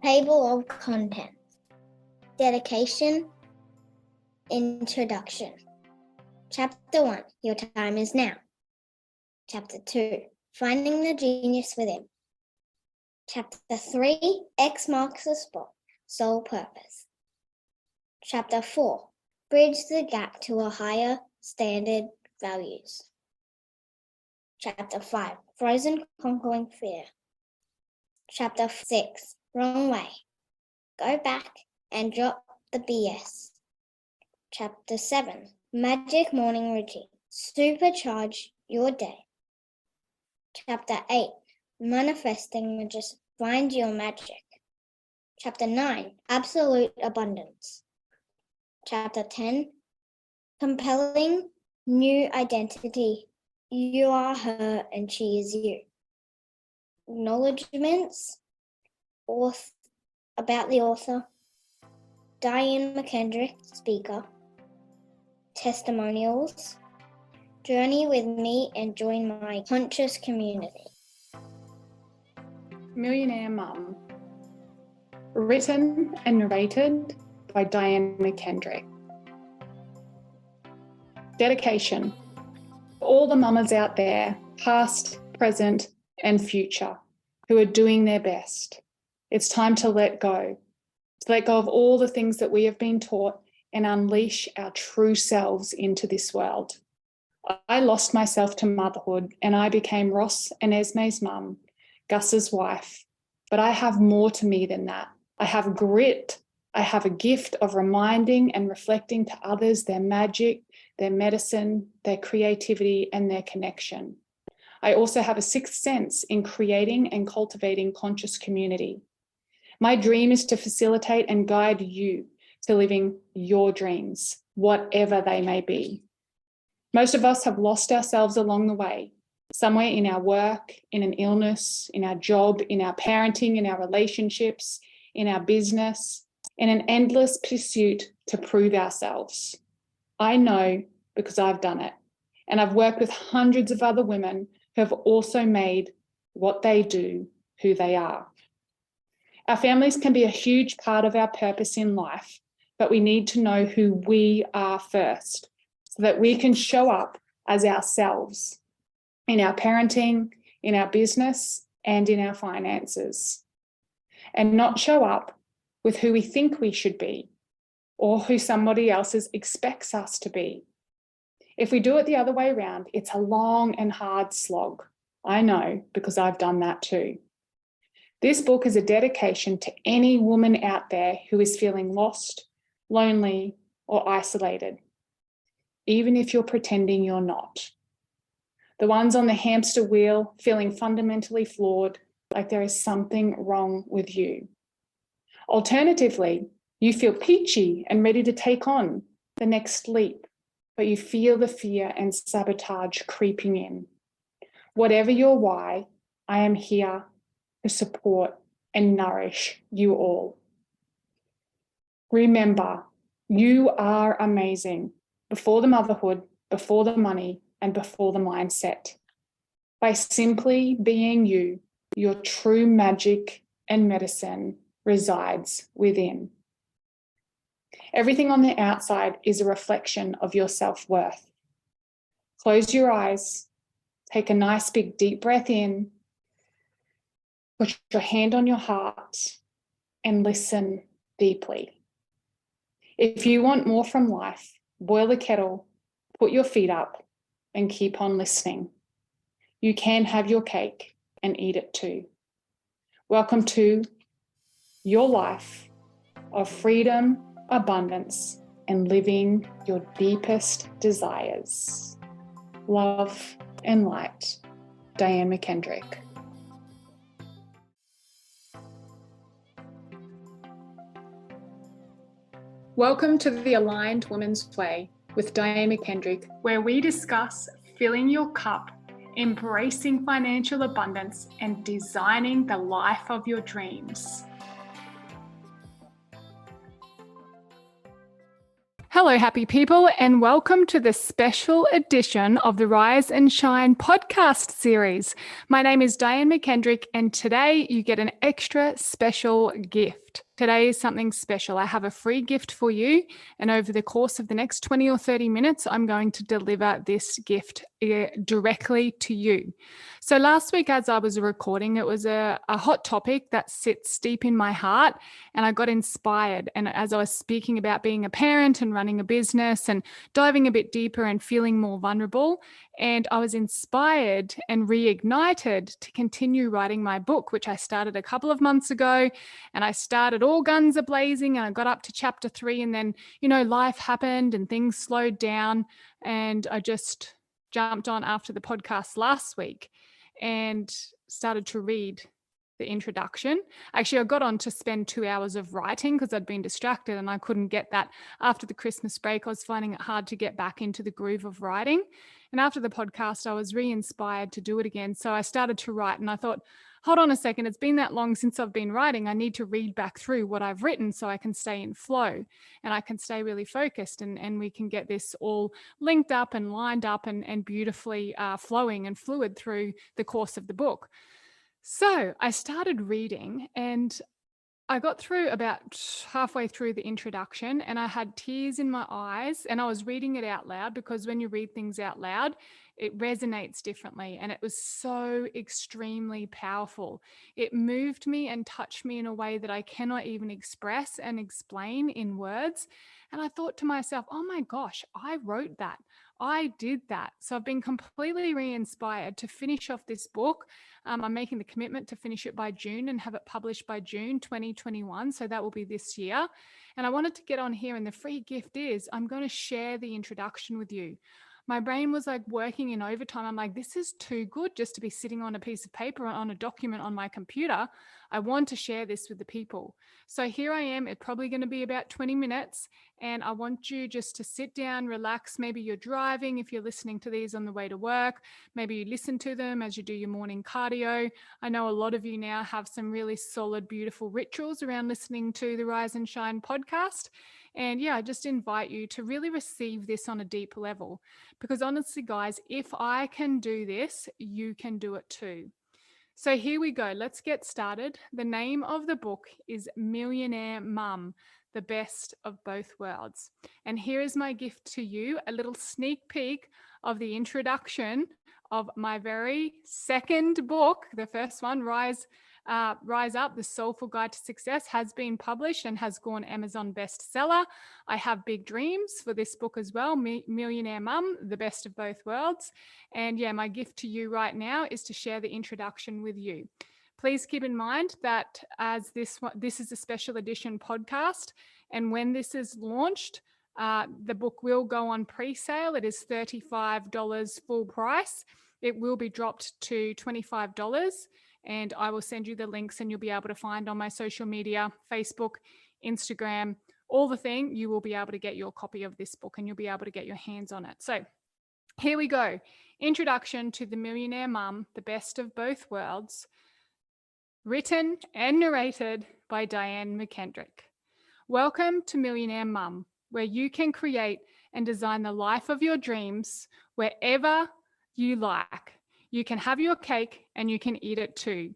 Table of Contents. Dedication. Introduction. Chapter 1. Your time is now. Chapter 2. Finding the genius within. Chapter 3. X marks the spot. Sole purpose. Chapter 4. Bridge the gap to a higher standard values. Chapter 5. Frozen conquering fear. Chapter 6. Wrong way. Go back and drop the BS. Chapter 7. Magic morning routine. Supercharge your day. Chapter 8. Manifesting magician. Find your magic. Chapter 9. Absolute abundance. Chapter 10. Compelling new identity. You are her and she is you. Acknowledgements about the author. Diane McKendrick, speaker. Testimonials. Journey with me and join my conscious community. Millionaire Mum. Written and narrated by Diane McKendrick. Dedication. All the mamas out there, past, present, and future, who are doing their best. It's time to let go of all the things that we have been taught and unleash our true selves into this world. I lost myself to motherhood and I became Ross and Esme's mum, Gus's wife, but I have more to me than that. I have grit. I have a gift of reminding and reflecting to others their magic, their medicine, their creativity, and their connection. I also have a sixth sense in creating and cultivating conscious community. My dream is to facilitate and guide you to living your dreams, whatever they may be. Most of us have lost ourselves along the way, somewhere in our work, in an illness, in our job, in our parenting, in our relationships, in our business, in an endless pursuit to prove ourselves. I know because I've done it, and I've worked with hundreds of other women who have also made what they do who they are. Our families can be a huge part of our purpose in life, but we need to know who we are first so that we can show up as ourselves in our parenting, in our business, and in our finances, and not show up with who we think we should be or who somebody else expects us to be. If we do it the other way around, it's a long and hard slog. I know because I've done that too. This book is a dedication to any woman out there who is feeling lost, lonely, or isolated, even if you're pretending you're not. The ones on the hamster wheel feeling fundamentally flawed, like there is something wrong with you. Alternatively, you feel peachy and ready to take on the next leap, but you feel the fear and sabotage creeping in. Whatever your why, I am here to support and nourish you all. Remember, you are amazing before the motherhood, before the money, and before the mindset. By simply being you, your true magic and medicine resides within. Everything on the outside is a reflection of your self-worth. Close your eyes, take a nice big deep breath in, put your hand on your heart and listen deeply. If you want more from life, boil the kettle, put your feet up and keep on listening. You can have your cake and eat it too. Welcome to your life of freedom, abundance, and living your deepest desires. Love and light, Diane McKendrick. Welcome to the Aligned Woman's Way with Diane McKendrick, where we discuss filling your cup, embracing financial abundance, and designing the life of your dreams. Hello, happy people, and welcome to the special edition of the Rise and Shine podcast series. My name is Diane McKendrick, and today you get an extra special gift. Today is something special. I have a free gift for you, and over the course of the next 20 or 30 minutes, I'm going to deliver this gift directly to you. So last week, as I was recording, it was a hot topic that sits deep in my heart, and I got inspired. And as I was speaking about being a parent and running a business and diving a bit deeper and feeling more vulnerable, and I was inspired and reignited to continue writing my book, which I started a couple of months ago. And I started all guns a-blazing, and I got up to chapter 3, and then, life happened and things slowed down, and I just jumped on after the podcast last week and started to read the introduction. Actually, I got on to spend 2 hours of writing because I'd been distracted and I couldn't get that after the Christmas break. I was finding it hard to get back into the groove of writing. And after the podcast, I was re-inspired to do it again. So I started to write, and I thought, hold on a second, it's been that long since I've been writing. I need to read back through what I've written so I can stay in flow and I can stay really focused, and we can get this all linked up and lined up and beautifully flowing and fluid through the course of the book. So I started reading, and I got through about halfway through the introduction, and I had tears in my eyes, and I was reading it out loud because when you read things out loud, it resonates differently. And it was so extremely powerful. It moved me and touched me in a way that I cannot even express and explain in words. And I thought to myself, oh my gosh, I wrote that. I did that. So I've been completely re-inspired to finish off this book. I'm making the commitment to finish it by June and have it published by June 2021. So that will be this year. And I wanted to get on here, and the free gift is I'm going to share the introduction with you. My brain was like working in overtime. I'm like, this is too good just to be sitting on a piece of paper on a document on my computer. I want to share this with the people. So here I am. It's probably going to be about 20 minutes. And I want you just to sit down, relax. Maybe you're driving if you're listening to these on the way to work. Maybe you listen to them as you do your morning cardio. I know a lot of you now have some really solid, beautiful rituals around listening to the Rise and Shine podcast. And yeah, I just invite you to really receive this on a deep level, because honestly, guys, if I can do this, you can do it too. So here we go. Let's get started. The name of the book is Millionaire Mum, the Best of Both Worlds. And here is my gift to you, a little sneak peek of the introduction of my very second book. The first one, Rise Up, The Soulful Guide to Success, has been published and has gone Amazon bestseller. I have big dreams for this book as well, Millionaire Mum, The Best of Both Worlds. And yeah, my gift to you right now is to share the introduction with you. Please keep in mind that as this is a special edition podcast, and when this is launched, the book will go on pre-sale. It is $35 full price. It will be dropped to $25. And I will send you the links, and you'll be able to find on my social media, Facebook, Instagram, all the thing. You will be able to get your copy of this book, and you'll be able to get your hands on it. So here we go. Introduction to the Millionaire Mum, The Best of Both Worlds, written and narrated by Diane McKendrick. Welcome to Millionaire Mum, where you can create and design the life of your dreams wherever you like. You can have your cake and you can eat it too.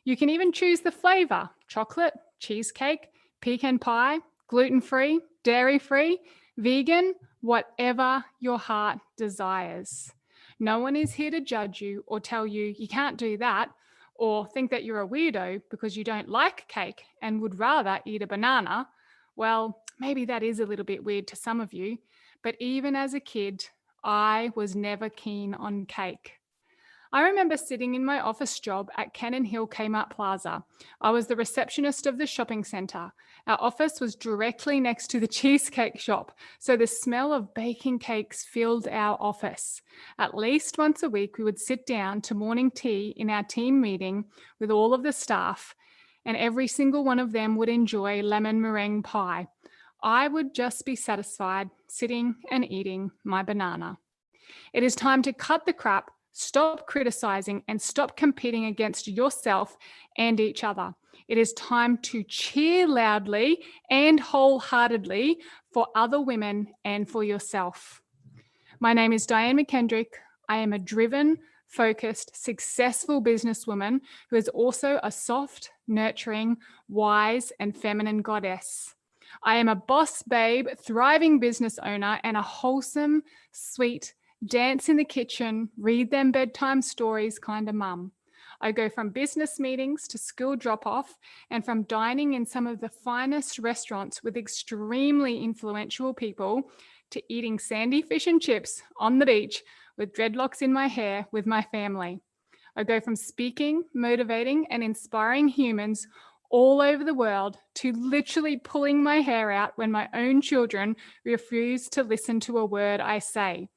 You can even choose the flavor: chocolate, cheesecake, pecan pie, gluten-free, dairy-free, vegan, whatever your heart desires. No one is here to judge you or tell you you can't do that, or think that you're a weirdo because you don't like cake and would rather eat a banana. Well, maybe that is a little bit weird to some of you, but even as a kid, I was never keen on cake. I remember sitting in my office job at Cannon Hill Kmart Plaza. I was the receptionist of the shopping centre. Our office was directly next to the cheesecake shop, so the smell of baking cakes filled our office. At least once a week, we would sit down to morning tea in our team meeting with all of the staff, and every single one of them would enjoy lemon meringue pie. I would just be satisfied sitting and eating my banana. It is time to cut the crap, Stop criticizing and stop competing against yourself and each other. It is time to cheer loudly and wholeheartedly for other women and for yourself. My name is Diane McKendrick. I am a driven, focused, successful businesswoman who is also a soft, nurturing, wise, and feminine goddess. I am a boss babe, thriving business owner, and a wholesome, sweet, dance in the kitchen, read them bedtime stories kind of mum. I go from business meetings to school drop-off and from dining in some of the finest restaurants with extremely influential people to eating sandy fish and chips on the beach with dreadlocks in my hair with my family. I go from speaking, motivating, and inspiring humans all over the world to literally pulling my hair out when my own children refuse to listen to a word I say,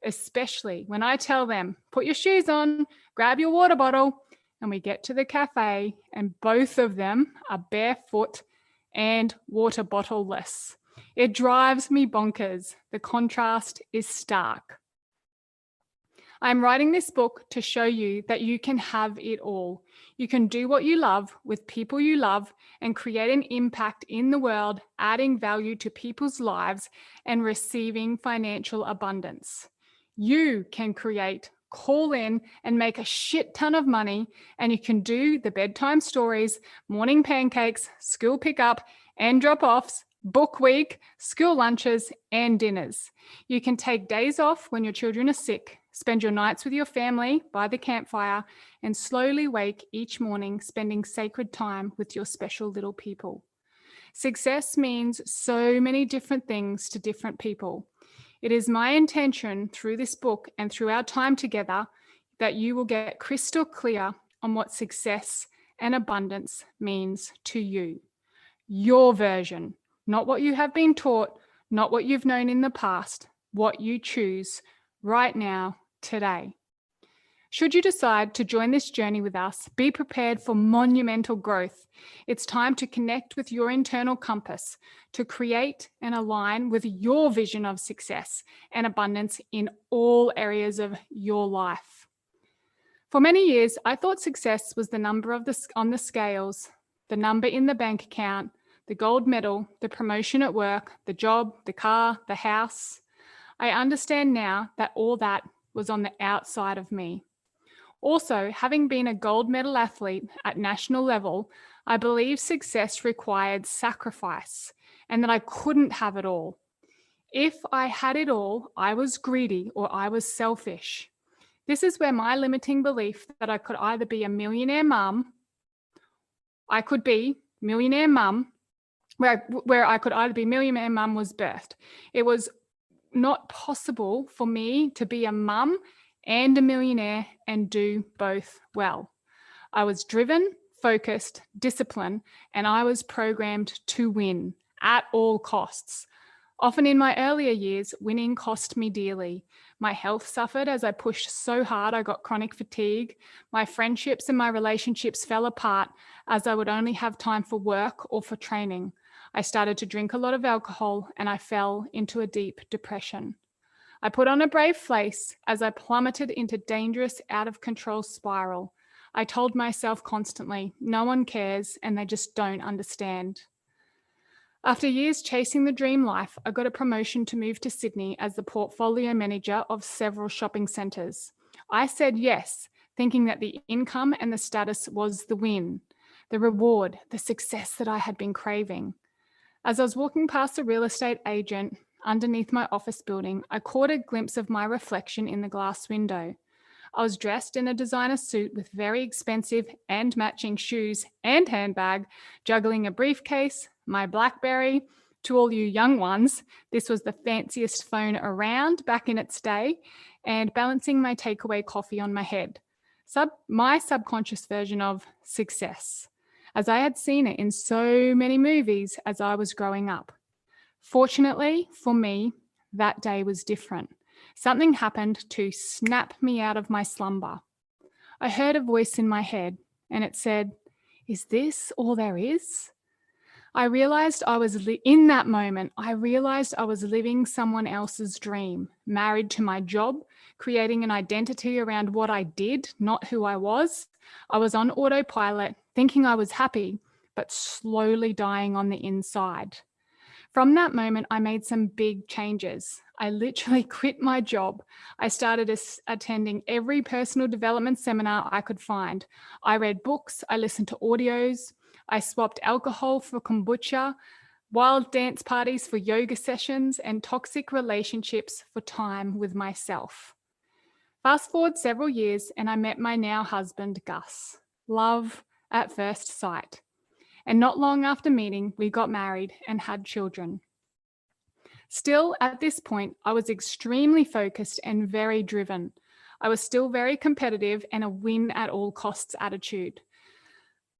especially when I tell them, put your shoes on, grab your water bottle, and we get to the cafe and both of them are barefoot and water bottle-less. It drives me bonkers. The contrast is stark. I'm writing this book to show you that you can have it all. You can do what you love with people you love and create an impact in the world, adding value to people's lives and receiving financial abundance. You can create, call in, and make a shit ton of money, and you can do the bedtime stories, morning pancakes, school pickup and drop-offs, book week, school lunches, and dinners. You can take days off when your children are sick, spend your nights with your family by the campfire, and slowly wake each morning spending sacred time with your special little people. Success means so many different things to different people. It is my intention through this book and through our time together that you will get crystal clear on what success and abundance means to you. Your version, not what you have been taught, not what you've known in the past, what you choose right now, today. Should you decide to join this journey with us, be prepared for monumental growth. It's time to connect with your internal compass, to create and align with your vision of success and abundance in all areas of your life. For many years, I thought success was the number on the scales, the number in the bank account, the gold medal, the promotion at work, the job, the car, the house. I understand now that all that was on the outside of me. Also, having been a gold medal athlete at national level, I believe success required sacrifice and that I couldn't have it all. If I had it all, I was greedy or I was selfish. This is where my limiting belief that I could either be a millionaire mum, where I could either be millionaire mum was birthed. It was not possible for me to be a mum and a millionaire and do both well. I was driven, focused, disciplined, and I was programmed to win at all costs. Often in my earlier years, winning cost me dearly. My health suffered as I pushed so hard I got chronic fatigue. My friendships and my relationships fell apart as I would only have time for work or for training. I started to drink a lot of alcohol and I fell into a deep depression. I put on a brave face as I plummeted into dangerous, out of control spiral. I told myself constantly, no one cares and they just don't understand. After years chasing the dream life, I got a promotion to move to Sydney as the portfolio manager of several shopping centres. I said yes, thinking that the income and the status was the win, the reward, the success that I had been craving. As I was walking past a real estate agent underneath my office building, I caught a glimpse of my reflection in the glass window. I was dressed in a designer suit with very expensive and matching shoes and handbag, juggling a briefcase, my BlackBerry. To all you young ones, this was the fanciest phone around back in its day, and balancing my takeaway coffee on my head. My subconscious version of success, as I had seen it in so many movies as I was growing up. Fortunately for me, that day was different. Something happened to snap me out of my slumber. I heard a voice in my head and it said, "Is this all there is?" I realized I was in that moment, I realized I was living someone else's dream, married to my job, creating an identity around what I did, not who I was. I was on autopilot, thinking I was happy, but slowly dying on the inside. From that moment, I made some big changes. I literally quit my job. I started attending every personal development seminar I could find. I read books, I listened to audios, I swapped alcohol for kombucha, wild dance parties for yoga sessions, and toxic relationships for time with myself. Fast forward several years, and I met my now husband, Gus. Love at first sight. And not long after meeting, we got married and had children. Still, at this point, I was extremely focused and very driven. I was still very competitive and a win at all costs attitude.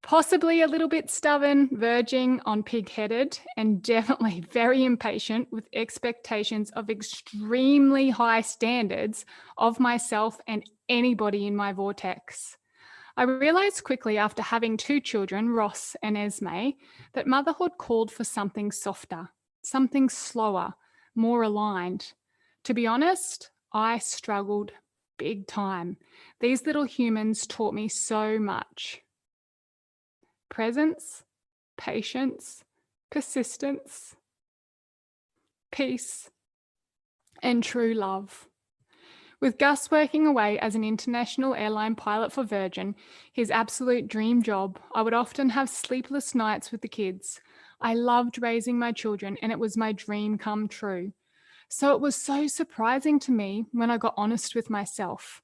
Possibly a little bit stubborn, verging on pig-headed, and definitely very impatient with expectations of extremely high standards of myself and anybody in my vortex. I realized quickly after having 2 children, Ross and Esme, that motherhood called for something softer, something slower, more aligned. To be honest, I struggled big time. These little humans taught me so much. Presence, patience, persistence, peace, and true love. With Gus working away as an international airline pilot for Virgin, his absolute dream job, I would often have sleepless nights with the kids. I loved raising my children, and it was my dream come true. So it was so surprising to me when I got honest with myself.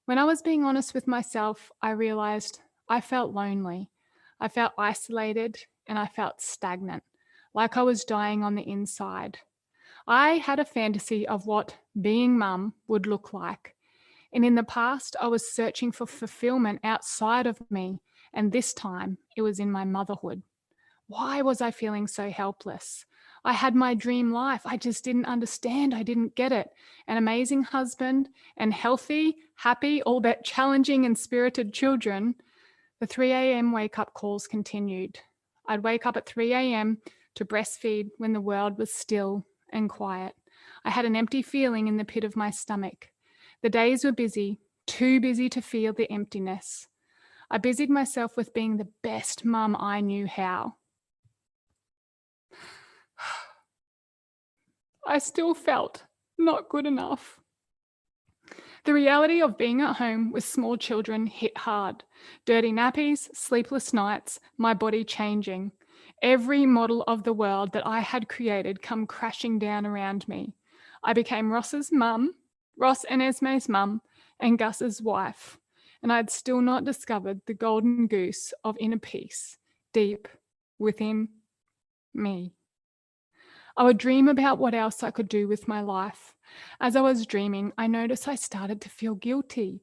When I was being honest with myself, I realized I felt lonely. I felt isolated, and I felt stagnant, like I was dying on the inside. I had a fantasy of what being mum would look like. And in the past, I was searching for fulfillment outside of me. And this time, it was in my motherhood. Why was I feeling so helpless? I had my dream life. I just didn't understand. I didn't get it. An amazing husband and healthy, happy, albeit challenging and spirited children. The 3 a.m. wake-up calls continued. I'd wake up at 3 a.m. to breastfeed when the world was still and quiet. I had an empty feeling in the pit of my stomach. The days were busy, too busy to feel the emptiness. I busied myself with being the best mum I knew how. I still felt not good enough. The reality of being at home with small children hit hard. Dirty nappies, sleepless nights, my body changing. Every model of the world that I had created come crashing down around me. I became Ross's mum, Ross and Esme's mum, and Gus's wife, and I'd still not discovered the golden goose of inner peace deep within me. I would dream about what else I could do with my life. As I was dreaming, I noticed I started to feel guilty.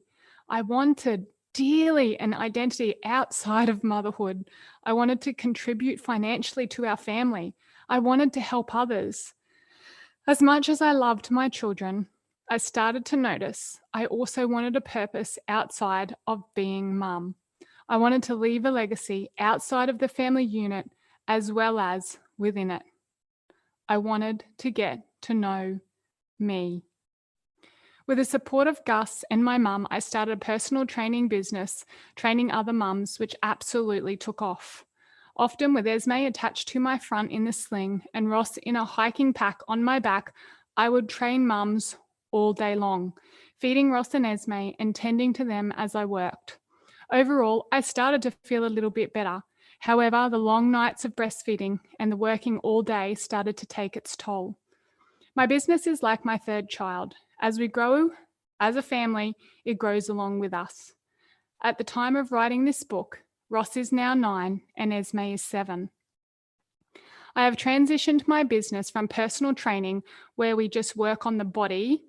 I wanted dearly an identity outside of motherhood. I wanted to contribute financially to our family. I wanted to help others. As much as I loved my children, I started to notice I also wanted a purpose outside of being mum. I wanted to leave a legacy outside of the family unit as well as within it. I wanted to get to know me. With the support of Gus and my mum, I started a personal training business, training other mums, which absolutely took off. Often with Esme attached to my front in the sling and Ross in a hiking pack on my back, I would train mums all day long, feeding Ross and Esme and tending to them as I worked. Overall, I started to feel a little bit better. However, the long nights of breastfeeding and the working all day started to take its toll. My business is like my third child. As we grow as a family, it grows along with us. At the time of writing this book, Ross is now 9 and Esme is 7. I have transitioned my business from personal training, where we just work on the body,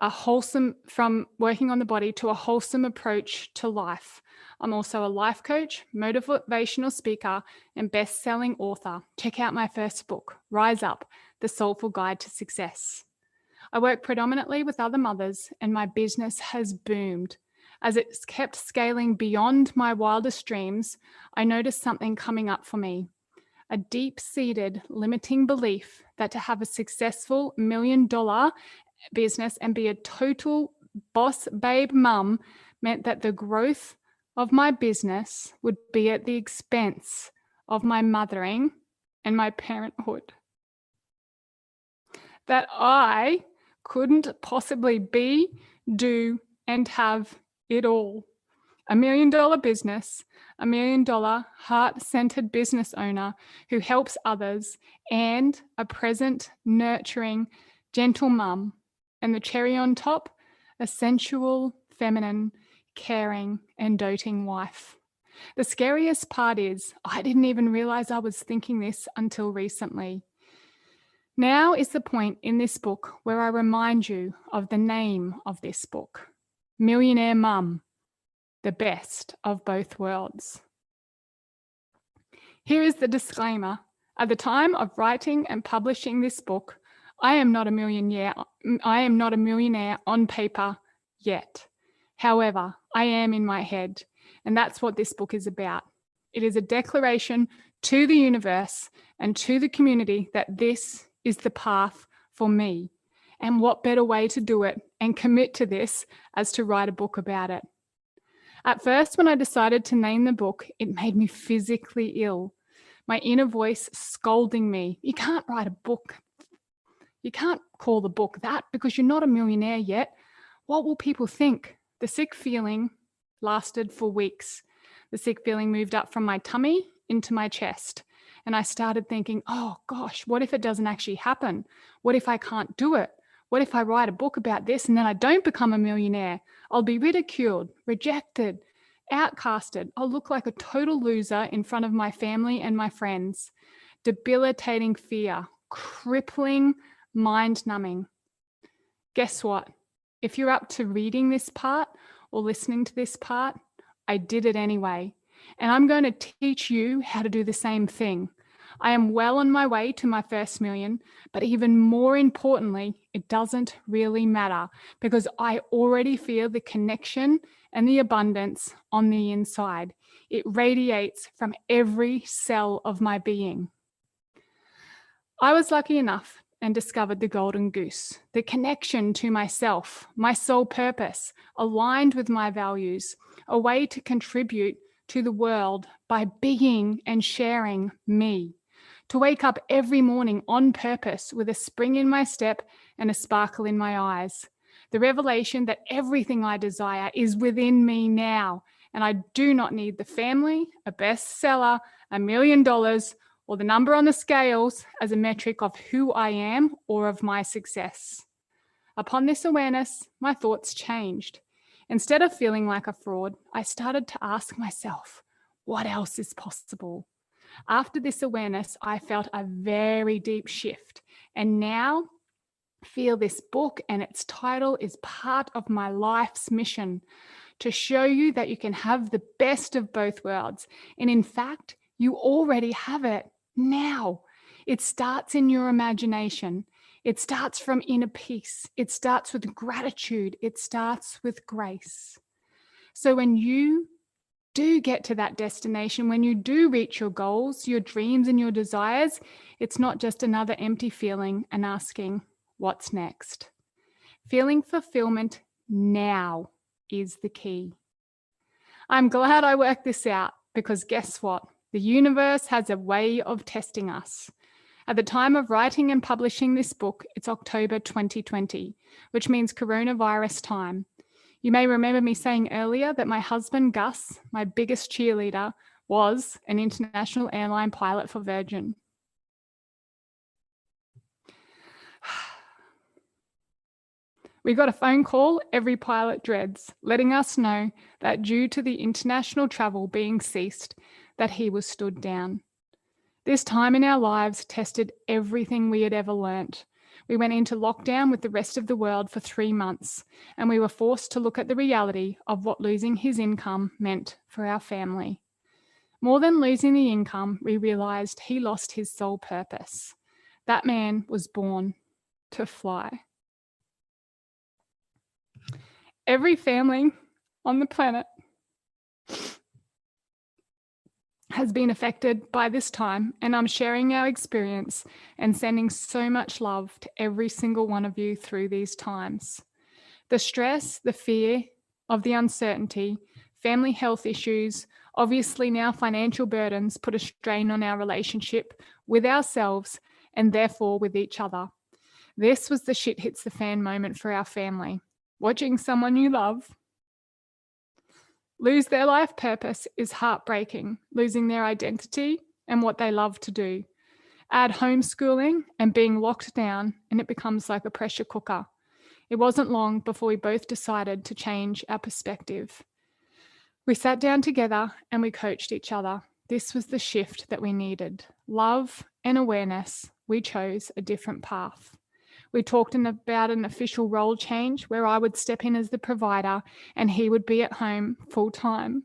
from working on the body to a wholesome approach to life. I'm also a life coach, motivational speaker, and best-selling author. Check out my first book, Rise Up, The Soulful Guide to Success. I work predominantly with other mothers, and my business has boomed. As it's kept scaling beyond my wildest dreams, I noticed something coming up for me. a deep-seated limiting belief that to have a successful $1 million business and be a total boss babe mum meant that the growth of my business would be at the expense of my mothering and my parenthood. That I couldn't possibly be, do, and have it all. $1 million business, $1 million heart-centered business owner who helps others, and a present, nurturing, gentle mum. And the cherry on top, a sensual, feminine, caring, and doting wife. The scariest part is I didn't even realize I was thinking this until recently. Now is the point in this book where I remind you of the name of this book, Millionaire Mum, the best of both worlds. Here is the disclaimer. At the time of writing and publishing this book, I am not a millionaire on paper yet. However, I am in my head, and that's what this book is about. It is a declaration to the universe and to the community that this is the path for me. And what better way to do it and commit to this as to write a book about it. At first, when I decided to name the book, it made me physically ill. My inner voice scolding me, you can't write a book. You can't call the book that because you're not a millionaire yet. What will people think? The sick feeling lasted for weeks. The sick feeling moved up from my tummy into my chest. And I started thinking, oh gosh, what if it doesn't actually happen? What if I can't do it? What if I write a book about this and then I don't become a millionaire? I'll be ridiculed, rejected, outcasted. I'll look like a total loser in front of my family and my friends. Debilitating fear, crippling, mind-numbing. Guess what? If you're up to reading this part or listening to this part, I did it anyway. And I'm going to teach you how to do the same thing. I am well on my way to my first million, but even more importantly, it doesn't really matter because I already feel the connection and the abundance on the inside. It radiates from every cell of my being. I was lucky enough and discovered the golden goose, the connection to myself, my soul purpose, aligned with my values, a way to contribute to the world by being and sharing me. To wake up every morning on purpose with a spring in my step and a sparkle in my eyes. The revelation that everything I desire is within me now, and I do not need the family, a bestseller, $1 million, or the number on the scales as a metric of who I am or of my success. Upon this awareness, my thoughts changed. Instead of feeling like a fraud, I started to ask myself, what else is possible? After this awareness, I felt a very deep shift, and now feel this book and its title is part of my life's mission to show you that you can have the best of both worlds. And in fact, you already have it now. It starts in your imagination. It starts from inner peace. It starts with gratitude. It starts with grace. So when you do get to that destination, when you do reach your goals, your dreams and your desires, it's not just another empty feeling and asking, what's next? Feeling fulfillment now is the key. I'm glad I worked this out because guess what? The universe has a way of testing us. At the time of writing and publishing this book, it's October 2020, which means coronavirus time. You may remember me saying earlier that my husband, Gus, my biggest cheerleader, was an international airline pilot for Virgin. We got a phone call every pilot dreads, letting us know that due to the international travel being ceased, that he was stood down. This time in our lives tested everything we had ever learnt. We went into lockdown with the rest of the world for 3 months, and we were forced to look at the reality of what losing his income meant for our family. More than losing the income, we realised he lost his sole purpose. That man was born to fly. Every family on the planet has been affected by this time, and I'm sharing our experience and sending so much love to every single one of you through these times. The stress, the fear of the uncertainty, family health issues, obviously now financial burdens put a strain on our relationship with ourselves and therefore with each other. This was the shit hits the fan moment for our family. Watching someone you love lose their life purpose is heartbreaking, losing their identity and what they love to do. Add homeschooling and being locked down, and it becomes like a pressure cooker. It wasn't long before we both decided to change our perspective. We sat down together and we coached each other. This was the shift that we needed. Love and awareness. We chose a different path. We talked about an official role change where I would step in as the provider and he would be at home full time.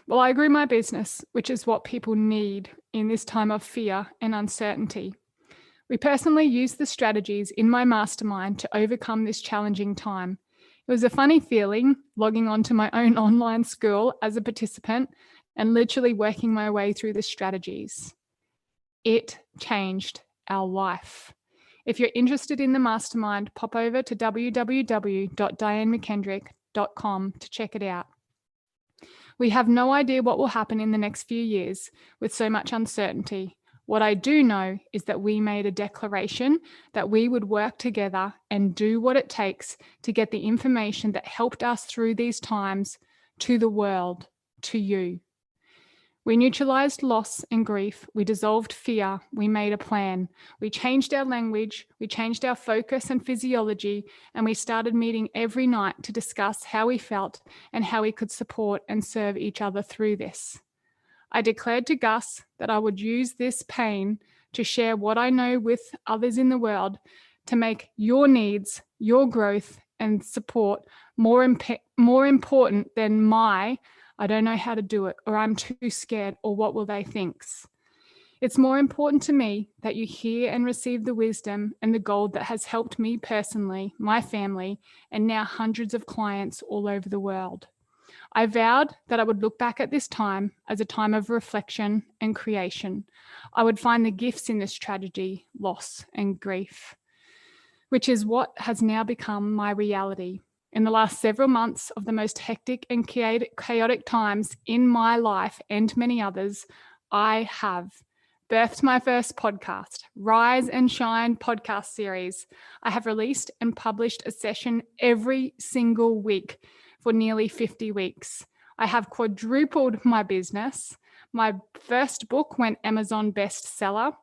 Well, I grew my business, which is what people need in this time of fear and uncertainty. We personally used the strategies in my mastermind to overcome this challenging time. It was a funny feeling logging onto my own online school as a participant and literally working my way through the strategies. It changed our life. If you're interested in the mastermind, pop over to www.dianemckendrick.com to check it out. We have no idea what will happen in the next few years with so much uncertainty. What I do know is that we made a declaration that we would work together and do what it takes to get the information that helped us through these times to the world, to you. We neutralized loss and grief. We dissolved fear. We made a plan. We changed our language. We changed our focus and physiology, and we started meeting every night to discuss how we felt and how we could support and serve each other through this. I declared to Gus that I would use this pain to share what I know with others in the world to make your needs, your growth and support more important than my I don't know how to do it, or I'm too scared, or what will they think? It's more important to me that you hear and receive the wisdom and the gold that has helped me personally, my family, and now hundreds of clients all over the world. I vowed that I would look back at this time as a time of reflection and creation. I would find the gifts in this tragedy, loss, and grief, which is what has now become my reality. In the last several months of the most hectic and chaotic times in my life and many others, I have birthed my first podcast, Rise and Shine podcast series. I have released and published a session every single week for nearly 50 weeks. I have quadrupled my business. My first book went Amazon bestseller.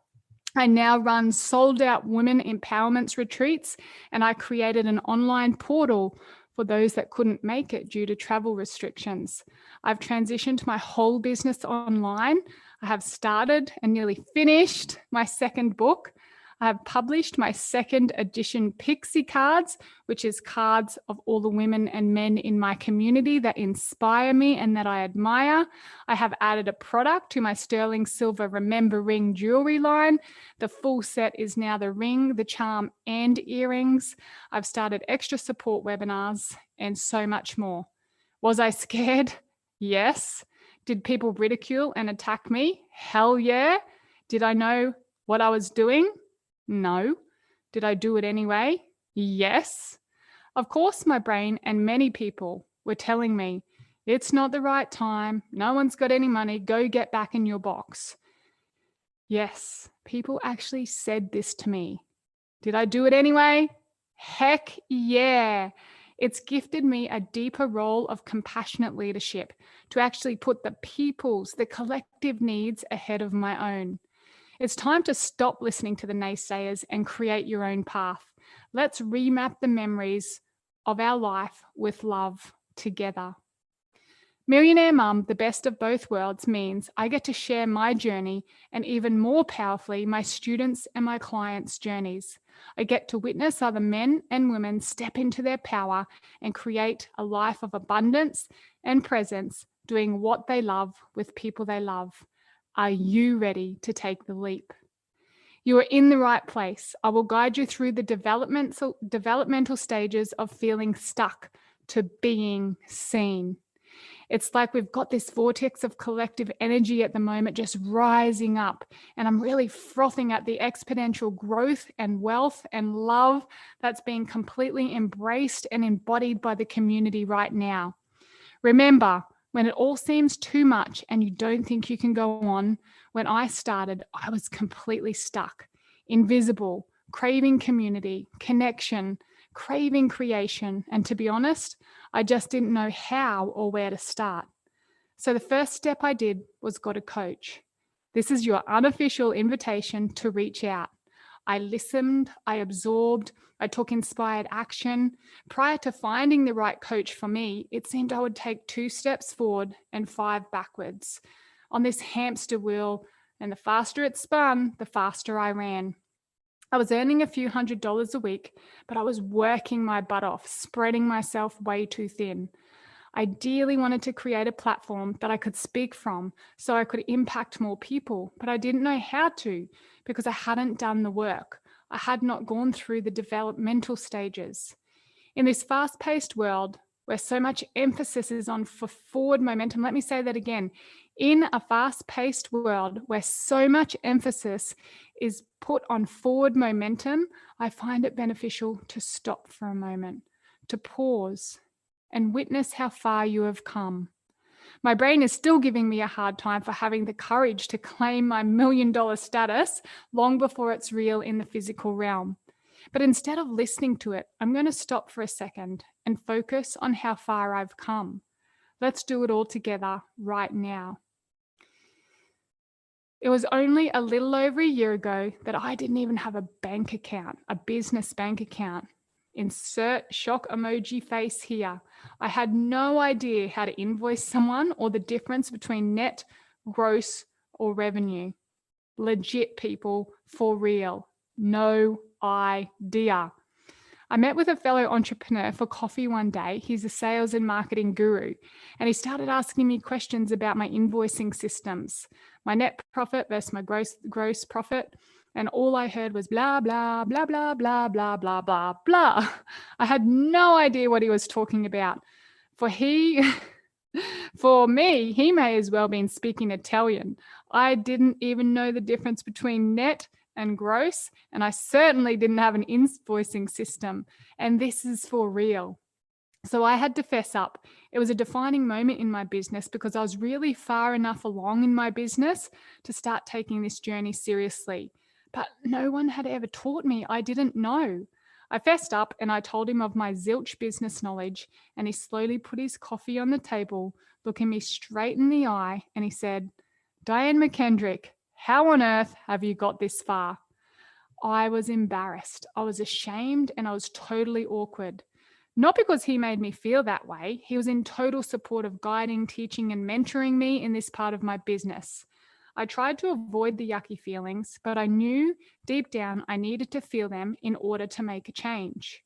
I now run sold out women empowerment retreats, and I created an online portal for those that couldn't make it due to travel restrictions. I've transitioned my whole business online. I have started and nearly finished my second book. I have published my second edition Pixie cards, which is cards of all the women and men in my community that inspire me and that I admire. I have added a product to my sterling silver Remember Ring jewelry line. The full set is now the ring, the charm, and earrings. I've started extra support webinars and so much more. Was I scared? Yes. Did people ridicule and attack me? Hell yeah. Did I know what I was doing? No. Did I do it anyway? Yes. Of course, my brain and many people were telling me, it's not the right time. No one's got any money. Go get back in your box. Yes, people actually said this to me. Did I do it anyway? Heck yeah. It's gifted me a deeper role of compassionate leadership to actually put the people's, the collective needs ahead of my own. It's time to stop listening to the naysayers and create your own path. Let's remap the memories of our life with love together. Millionaire Mum, the best of both worlds, means I get to share my journey and even more powerfully, my students and my clients' journeys. I get to witness other men and women step into their power and create a life of abundance and presence, doing what they love with people they love. Are you ready to take the leap? You are in the right place. I will guide you through the developmental stages of feeling stuck to being seen. It's like we've got this vortex of collective energy at the moment just rising up. And I'm really frothing at the exponential growth and wealth and love that's being completely embraced and embodied by the community right now. Remember, when it all seems too much and you don't think you can go on, when I started, I was completely stuck, invisible, craving community, connection, craving creation. And to be honest, I just didn't know how or where to start. So the first step I did was got a coach. This is your unofficial invitation to reach out. I listened, I absorbed, I took inspired action. Prior to finding the right coach for me, it seemed I would take 2 steps forward and 5 backwards on this hamster wheel. And the faster it spun, the faster I ran. I was earning a few $100s a week, but I was working my butt off, spreading myself way too thin. I ideally wanted to create a platform that I could speak from so I could impact more people, but I didn't know how to because I hadn't done the work. I had not gone through the developmental stages. In this fast-paced world where so much emphasis is on forward momentum, let me say that again. In a fast-paced world where so much emphasis is put on forward momentum, I find it beneficial to stop for a moment, to pause and witness how far you have come. My brain is still giving me a hard time for having the courage to claim my $1 million status long before it's real in the physical realm. But instead of listening to it, I'm going to stop for a second and focus on how far I've come. Let's do it all together right now. It was only a little over a year ago that I didn't even have a bank account, a business bank account. Insert shock emoji face here. I had no idea how to invoice someone or the difference between net, gross, or revenue. Legit, people, for real. No idea. I met with a fellow entrepreneur for coffee one day. He's a sales and marketing guru, and he started asking me questions about my invoicing systems, my net profit versus my gross profit. And all I heard was blah, blah, blah, blah, blah, blah, blah, blah, blah. I had no idea what he was talking about. For me, he may as well been speaking Italian. I didn't even know the difference between net and gross, and I certainly didn't have an invoicing system. And this is for real. So I had to fess up. It was a defining moment in my business because I was really far enough along in my business to start taking this journey seriously. But no one had ever taught me. I didn't know. I fessed up and I told him of my zilch business knowledge, and he slowly put his coffee on the table, looking me straight in the eye, and he said, "Diane McKendrick, how on earth have you got this far?" I was embarrassed. I was ashamed, and I was totally awkward. Not because he made me feel that way. He was in total support of guiding, teaching, and mentoring me in this part of my business. I tried to avoid the yucky feelings, but I knew deep down I needed to feel them in order to make a change.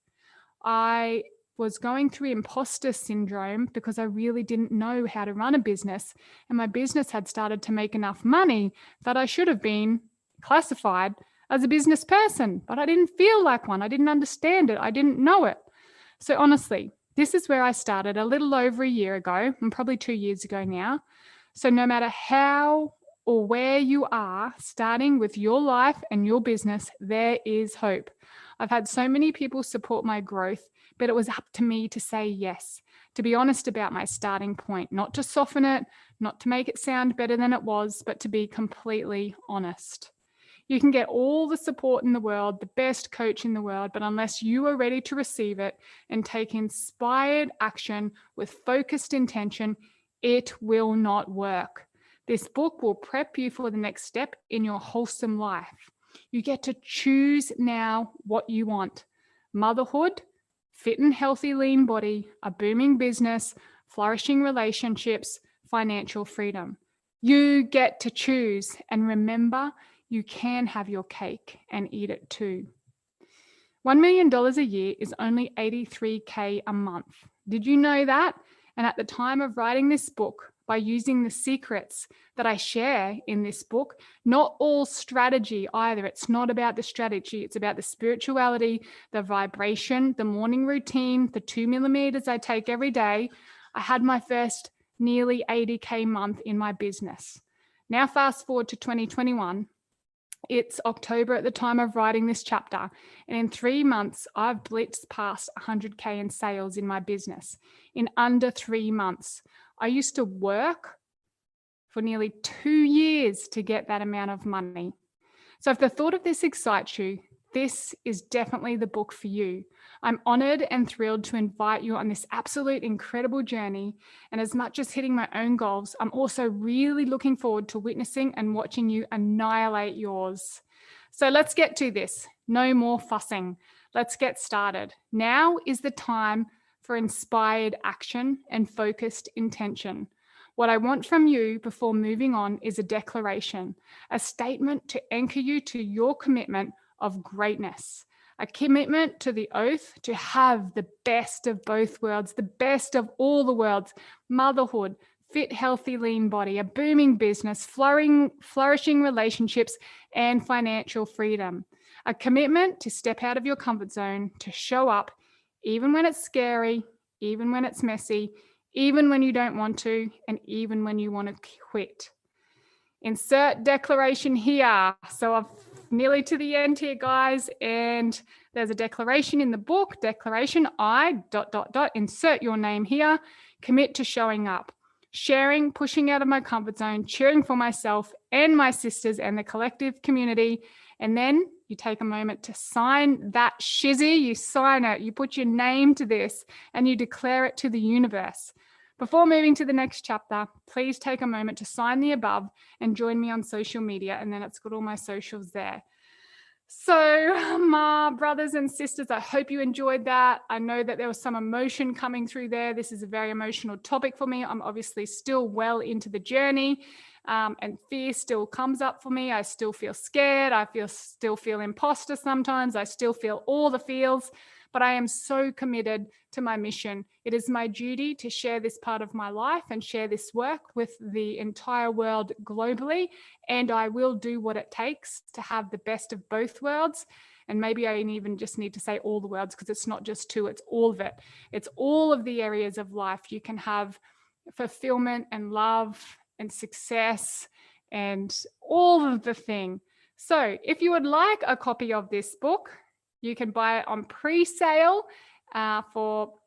I was going through imposter syndrome because I really didn't know how to run a business, and my business had started to make enough money that I should have been classified as a business person, but I didn't feel like one. I didn't understand it. I didn't know it. So honestly, this is where I started a little over a year ago, and probably 2 years ago now. So no matter how or where you are starting with your life and your business, there is hope. I've had so many people support my growth, but it was up to me to say yes, to be honest about my starting point, not to soften it, not to make it sound better than it was, but to be completely honest. You can get all the support in the world, the best coach in the world, but unless you are ready to receive it and take inspired action with focused intention, it will not work. This book will prep you for the next step in your wholesome life. You get to choose now what you want: motherhood, fit and healthy lean body, a booming business, flourishing relationships, financial freedom. You get to choose, and remember, you can have your cake and eat it too. $1 million a year is only $83K a month. Did you know that? And at the time of writing this book, by using the secrets that I share in this book, not all strategy either. It's not about the strategy. It's about the spirituality, the vibration, the morning routine, the 2 millimeters I take every day. I had my first nearly 80K a month in my business. Now fast forward to 2021. It's October at the time of writing this chapter, and in 3 months, I've blitzed past 100K in sales in my business in under 3 months. I used to work for nearly 2 years to get that amount of money. So if the thought of this excites you, this is definitely the book for you. I'm honored and thrilled to invite you on this absolute incredible journey. And as much as hitting my own goals, I'm also really looking forward to witnessing and watching you annihilate yours. So let's get to this. No more fussing. Let's get started. Now is the time for inspired action and focused intention. What I want from you before moving on is a declaration, a statement to anchor you to your commitment of greatness, a commitment to the oath to have the best of both worlds, the best of all the worlds, motherhood, fit, healthy, lean body, a booming business, flourishing relationships, and financial freedom. A commitment to step out of your comfort zone, to show up, even when it's scary, even when it's messy, even when you don't want to, and even when you want to quit. Insert declaration here. So I've nearly to the end here, guys, and there's a declaration in the book. Declaration I ... insert your name here. Commit to showing up, sharing, pushing out of my comfort zone, cheering for myself and my sisters and the collective community. And then you take a moment to sign that shizzy. You sign it, you put your name to this, and you declare it to the universe. Before moving to the next chapter, please take a moment to sign the above and join me on social media, and then it's got all my socials there. So, my brothers and sisters, I hope you enjoyed that. I know that there was some emotion coming through there. This is a very emotional topic for me. I'm obviously still well into the journey, and fear still comes up for me. I still feel scared. I still feel imposter sometimes. I still feel all the feels. But I am so committed to my mission. It is my duty to share this part of my life and share this work with the entire world globally. And I will do what it takes to have the best of both worlds. And maybe I even just need to say all the worlds, because it's not just two, it's all of it. It's all of the areas of life you can have fulfillment and love and success and all of the thing. So if you would like a copy of this book, you can buy it on pre-sale I'll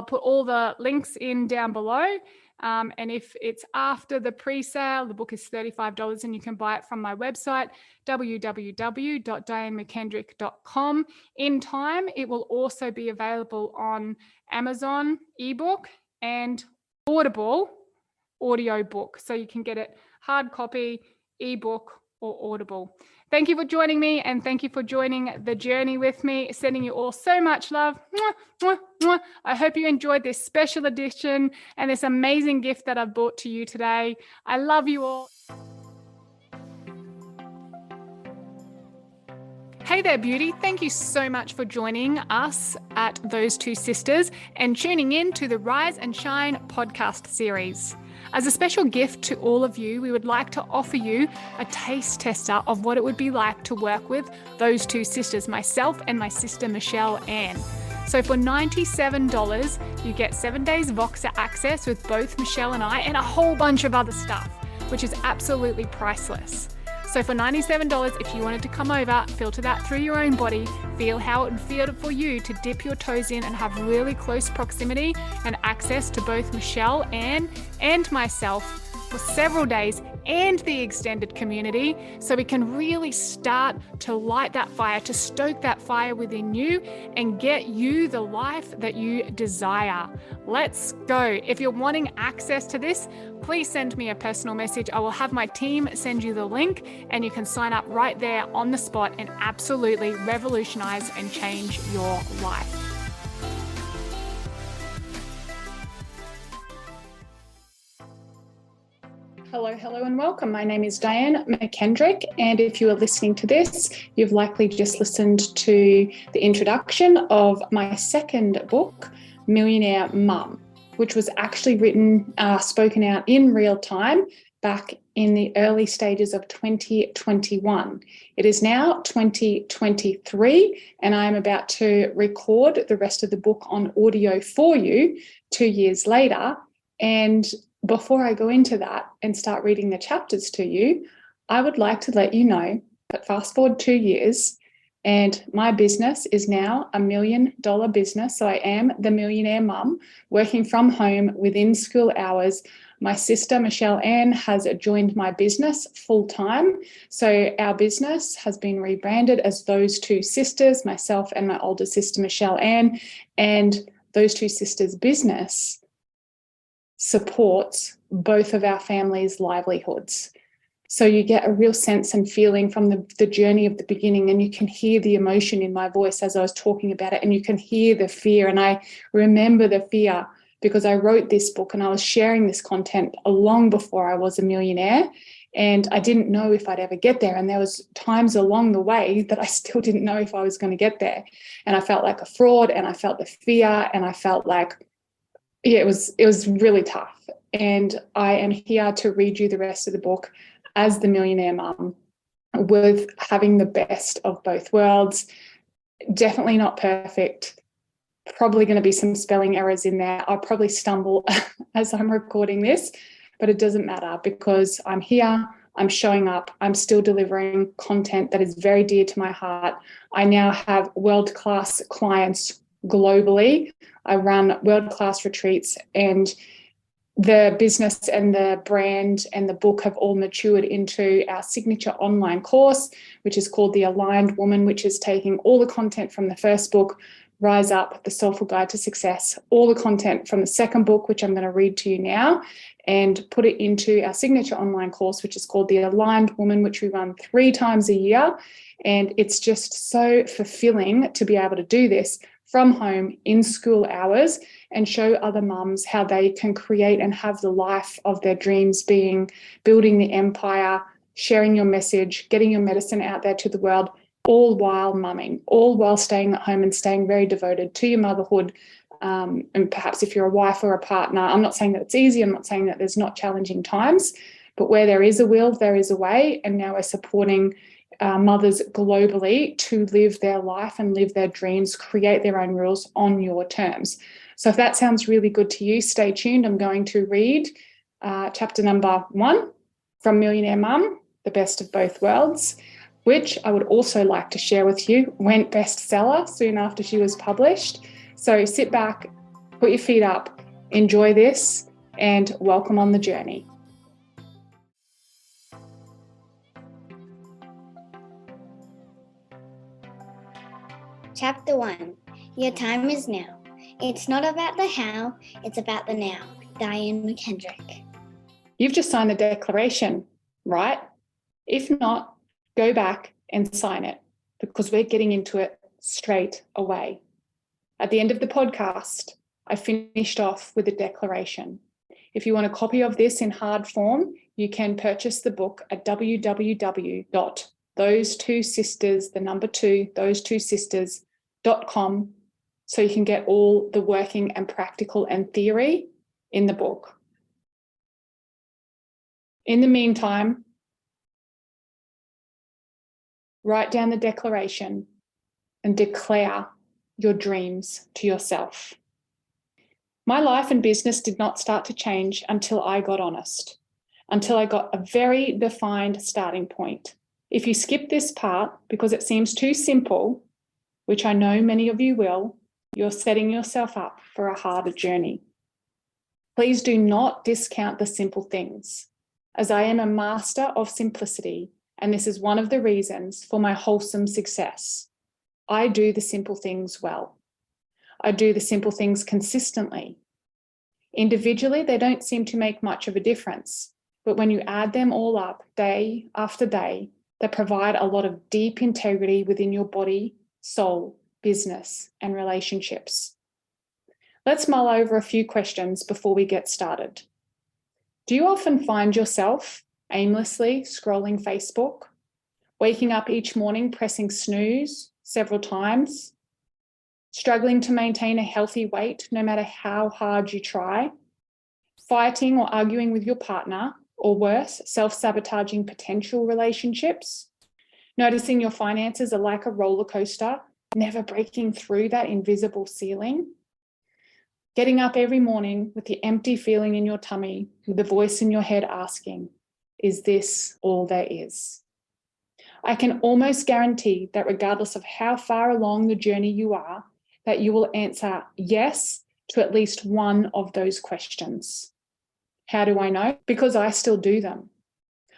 put all the links in down below. And if it's after the pre-sale, the book is $35 and you can buy it from my website, www.dianemckendrick.com. In time, it will also be available on Amazon ebook and Audible audiobook. So you can get it hard copy, ebook, or Audible. Thank you for joining me, and thank you for joining the journey with me. Sending you all so much love. Mwah, mwah, mwah. I hope you enjoyed this special edition and this amazing gift that I've brought to you today. I love you all. Hey there, beauty. Thank you so much for joining us at Those Two Sisters and tuning in to the Rise and Shine podcast series. As a special gift to all of you, we would like to offer you a taste tester of what it would be like to work with those two sisters, myself and my sister, Michelle Ann. So for $97, you get 7 days Voxer access with both Michelle and I and a whole bunch of other stuff, which is absolutely priceless. So for $97, if you wanted to come over, filter that through your own body, feel how it would feel for you to dip your toes in and have really close proximity and access to both Michelle, Ann, and myself for several days and the extended community, so we can really start to light that fire, to stoke that fire within you and get you the life that you desire. Let's go. If you're wanting access to this, please send me a personal message. I will have my team send you the link and you can sign up right there on the spot and absolutely revolutionize and change your life. Hello, and welcome. My name is Diane McKendrick, and if you are listening to this, you've likely just listened to the introduction of my second book, Millionaire Mum, which was actually written, spoken out in real time back in the early stages of 2021. It is now 2023, and I'm about to record the rest of the book on audio for you 2 years later. And before I go into that and start reading the chapters to you, I would like to let you know that fast forward 2 years and my business is now $1 million business. So I am the Millionaire Mum working from home within school hours. My sister, Michelle Ann, has joined my business full time. So our business has been rebranded as Those Two Sisters, myself and my older sister, Michelle Ann. And Those Two Sisters business supports both of our families' livelihoods. So you get a real sense and feeling from the journey of the beginning, and you can hear the emotion in my voice as I was talking about it, and you can hear the fear. And I remember the fear because I wrote this book and I was sharing this content long before I was a millionaire, and I didn't know if I'd ever get there. And there was times along the way that I still didn't know if I was going to get there. And I felt like a fraud, and I felt the fear, and I felt like, yeah, it was really tough. And I am here to read you the rest of the book as the Millionaire Mum, with having the best of both worlds. Definitely not perfect. Probably going to be some spelling errors in there. I'll probably stumble as I'm recording this, but it doesn't matter because I'm here, I'm showing up, I'm still delivering content that is very dear to my heart. I now have world-class clients globally. I run world-class retreats, and the business and the brand and the book have all matured into our signature online course, which is called The Aligned Woman, which is taking all the content from the first book, Rise Up, The Soulful Guide to Success, all the content from the second book, which I'm going to read to you now, and put it into our signature online course, which is called The Aligned Woman, which we run 3 times a year. And it's just so fulfilling to be able to do this from home in school hours and show other mums how they can create and have the life of their dreams, building the empire, sharing your message, getting your medicine out there to the world, all while mumming, all while staying at home and staying very devoted to your motherhood. And perhaps if you're a wife or a partner, I'm not saying that it's easy, I'm not saying that there's not challenging times, but where there is a will, there is a way. And now we're supporting mothers globally to live their life and live their dreams, create their own rules on your terms. So if that sounds really good to you, stay tuned. I'm going to read chapter number 1 from Millionaire Mum, The Best of Both Worlds, which I would also like to share with you, went bestseller soon after she was published. So sit back, put your feet up, enjoy this, and welcome on the journey. Chapter 1. Your time is now. It's not about the how, it's about the now. Diane McKendrick. You've just signed the declaration, right? If not, go back and sign it because we're getting into it straight away. At the end of the podcast, I finished off with a declaration. If you want a copy of this in hard form, you can purchase the book at www.those2sisters.com, so you can get all the working and practical and theory in the book. In the meantime, write down the declaration and declare your dreams to yourself. My life and business did not start to change until I got honest, until I got a very defined starting point. If you skip this part because it seems too simple, which I know many of you will, you're setting yourself up for a harder journey. Please do not discount the simple things, as I am a master of simplicity, and this is one of the reasons for my wholesome success. I do the simple things well. I do the simple things consistently. Individually, they don't seem to make much of a difference, but when you add them all up day after day, they provide a lot of deep integrity within your body, soul, business, and relationships. Let's mull over a few questions before we get started. Do you often find yourself aimlessly scrolling Facebook, waking up each morning pressing snooze several times, struggling to maintain a healthy weight no matter how hard you try, fighting or arguing with your partner, or worse, self-sabotaging potential relationships, noticing your finances are like a roller coaster, never breaking through that invisible ceiling? Getting up every morning with the empty feeling in your tummy, with the voice in your head asking, is this all there is? I can almost guarantee that regardless of how far along the journey you are, that you will answer yes to at least one of those questions. How do I know? Because I still do them.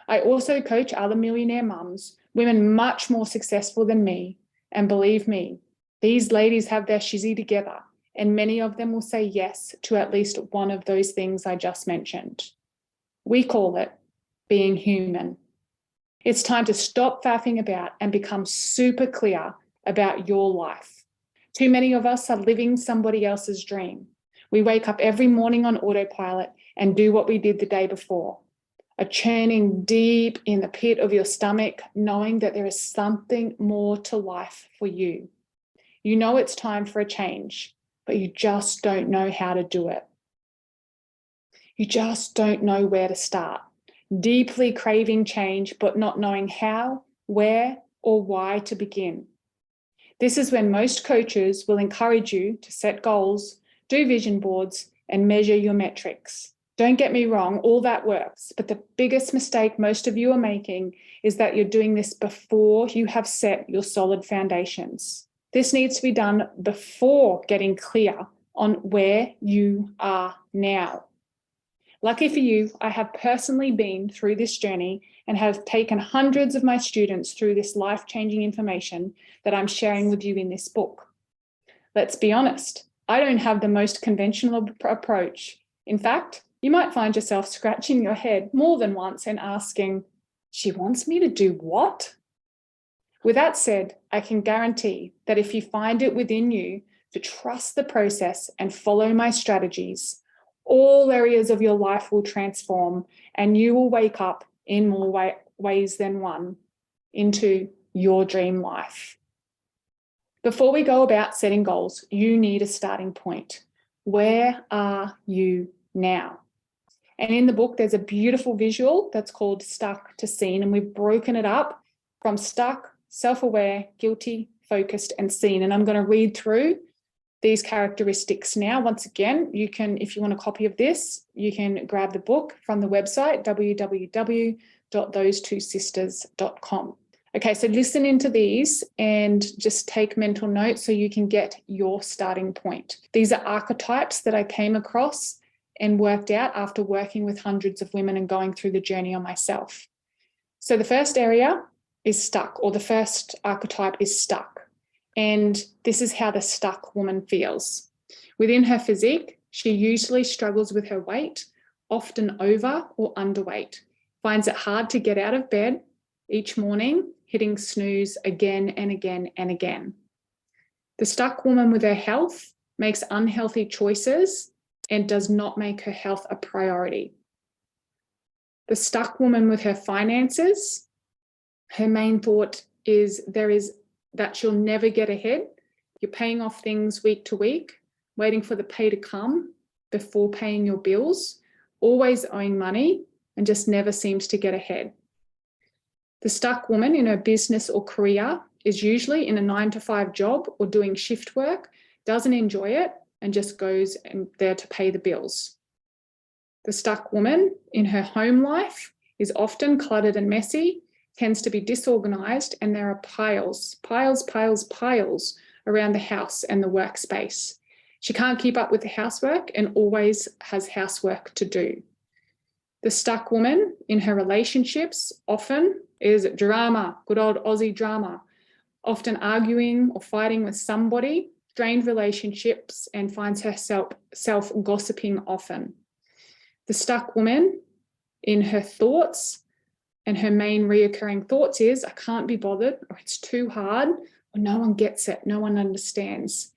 I also coach other millionaire mums, women much more successful than me, and believe me, these ladies have their shizzy together, and many of them will say yes to at least one of those things I just mentioned. We call it being human. It's time to stop faffing about and become super clear about your life. Too many of us are living somebody else's dream. We wake up every morning on autopilot and do what we did the day before. A churning deep in the pit of your stomach, knowing that there is something more to life for you. You know it's time for a change, but you just don't know how to do it. You just don't know where to start. Deeply craving change, but not knowing how, where, or why to begin. This is when most coaches will encourage you to set goals, do vision boards, and measure your metrics. Don't get me wrong, all that works, but the biggest mistake most of you are making is that you're doing this before you have set your solid foundations. This needs to be done before getting clear on where you are now. Lucky for you, I have personally been through this journey and have taken hundreds of my students through this life-changing information that I'm sharing with you in this book. Let's be honest, I don't have the most conventional approach. In fact, you might find yourself scratching your head more than once and asking, she wants me to do what? With that said, I can guarantee that if you find it within you to trust the process and follow my strategies, all areas of your life will transform and you will wake up in more ways than one into your dream life. Before we go about setting goals, you need a starting point. Where are you now? And in the book, there's a beautiful visual that's called stuck to seen, and we've broken it up from stuck, self-aware, guilty, focused, and seen. And I'm going to read through these characteristics now. Once again, you can, if you want a copy of this, you can grab the book from the website, www.thosetwosisters.com. Okay, so listen into these and just take mental notes so you can get your starting point. These are archetypes that I came across and worked out after working with hundreds of women and going through the journey on myself. So the first area is stuck, or the first archetype is stuck. And this is how the stuck woman feels. Within her physique, she usually struggles with her weight, often over or underweight, finds it hard to get out of bed each morning, hitting snooze again and again and again. The stuck woman with her health makes unhealthy choices and does not make her health a priority. The stuck woman with her finances, her main thought is that she'll never get ahead. You're paying off things week to week, waiting for the pay to come before paying your bills, always owing money and just never seems to get ahead. The stuck woman in her business or career is usually in a 9-to-5 job or doing shift work, doesn't enjoy it, and just goes there to pay the bills. The stuck woman in her home life is often cluttered and messy, tends to be disorganized, and there are piles around the house and the workspace. She can't keep up with the housework and always has housework to do. The stuck woman in her relationships often is drama, good old Aussie drama, often arguing or fighting with somebody, strained relationships, and finds herself gossiping often. The stuck woman in her thoughts, and her main reoccurring thoughts is, I can't be bothered, or it's too hard, or no one gets it, no one understands.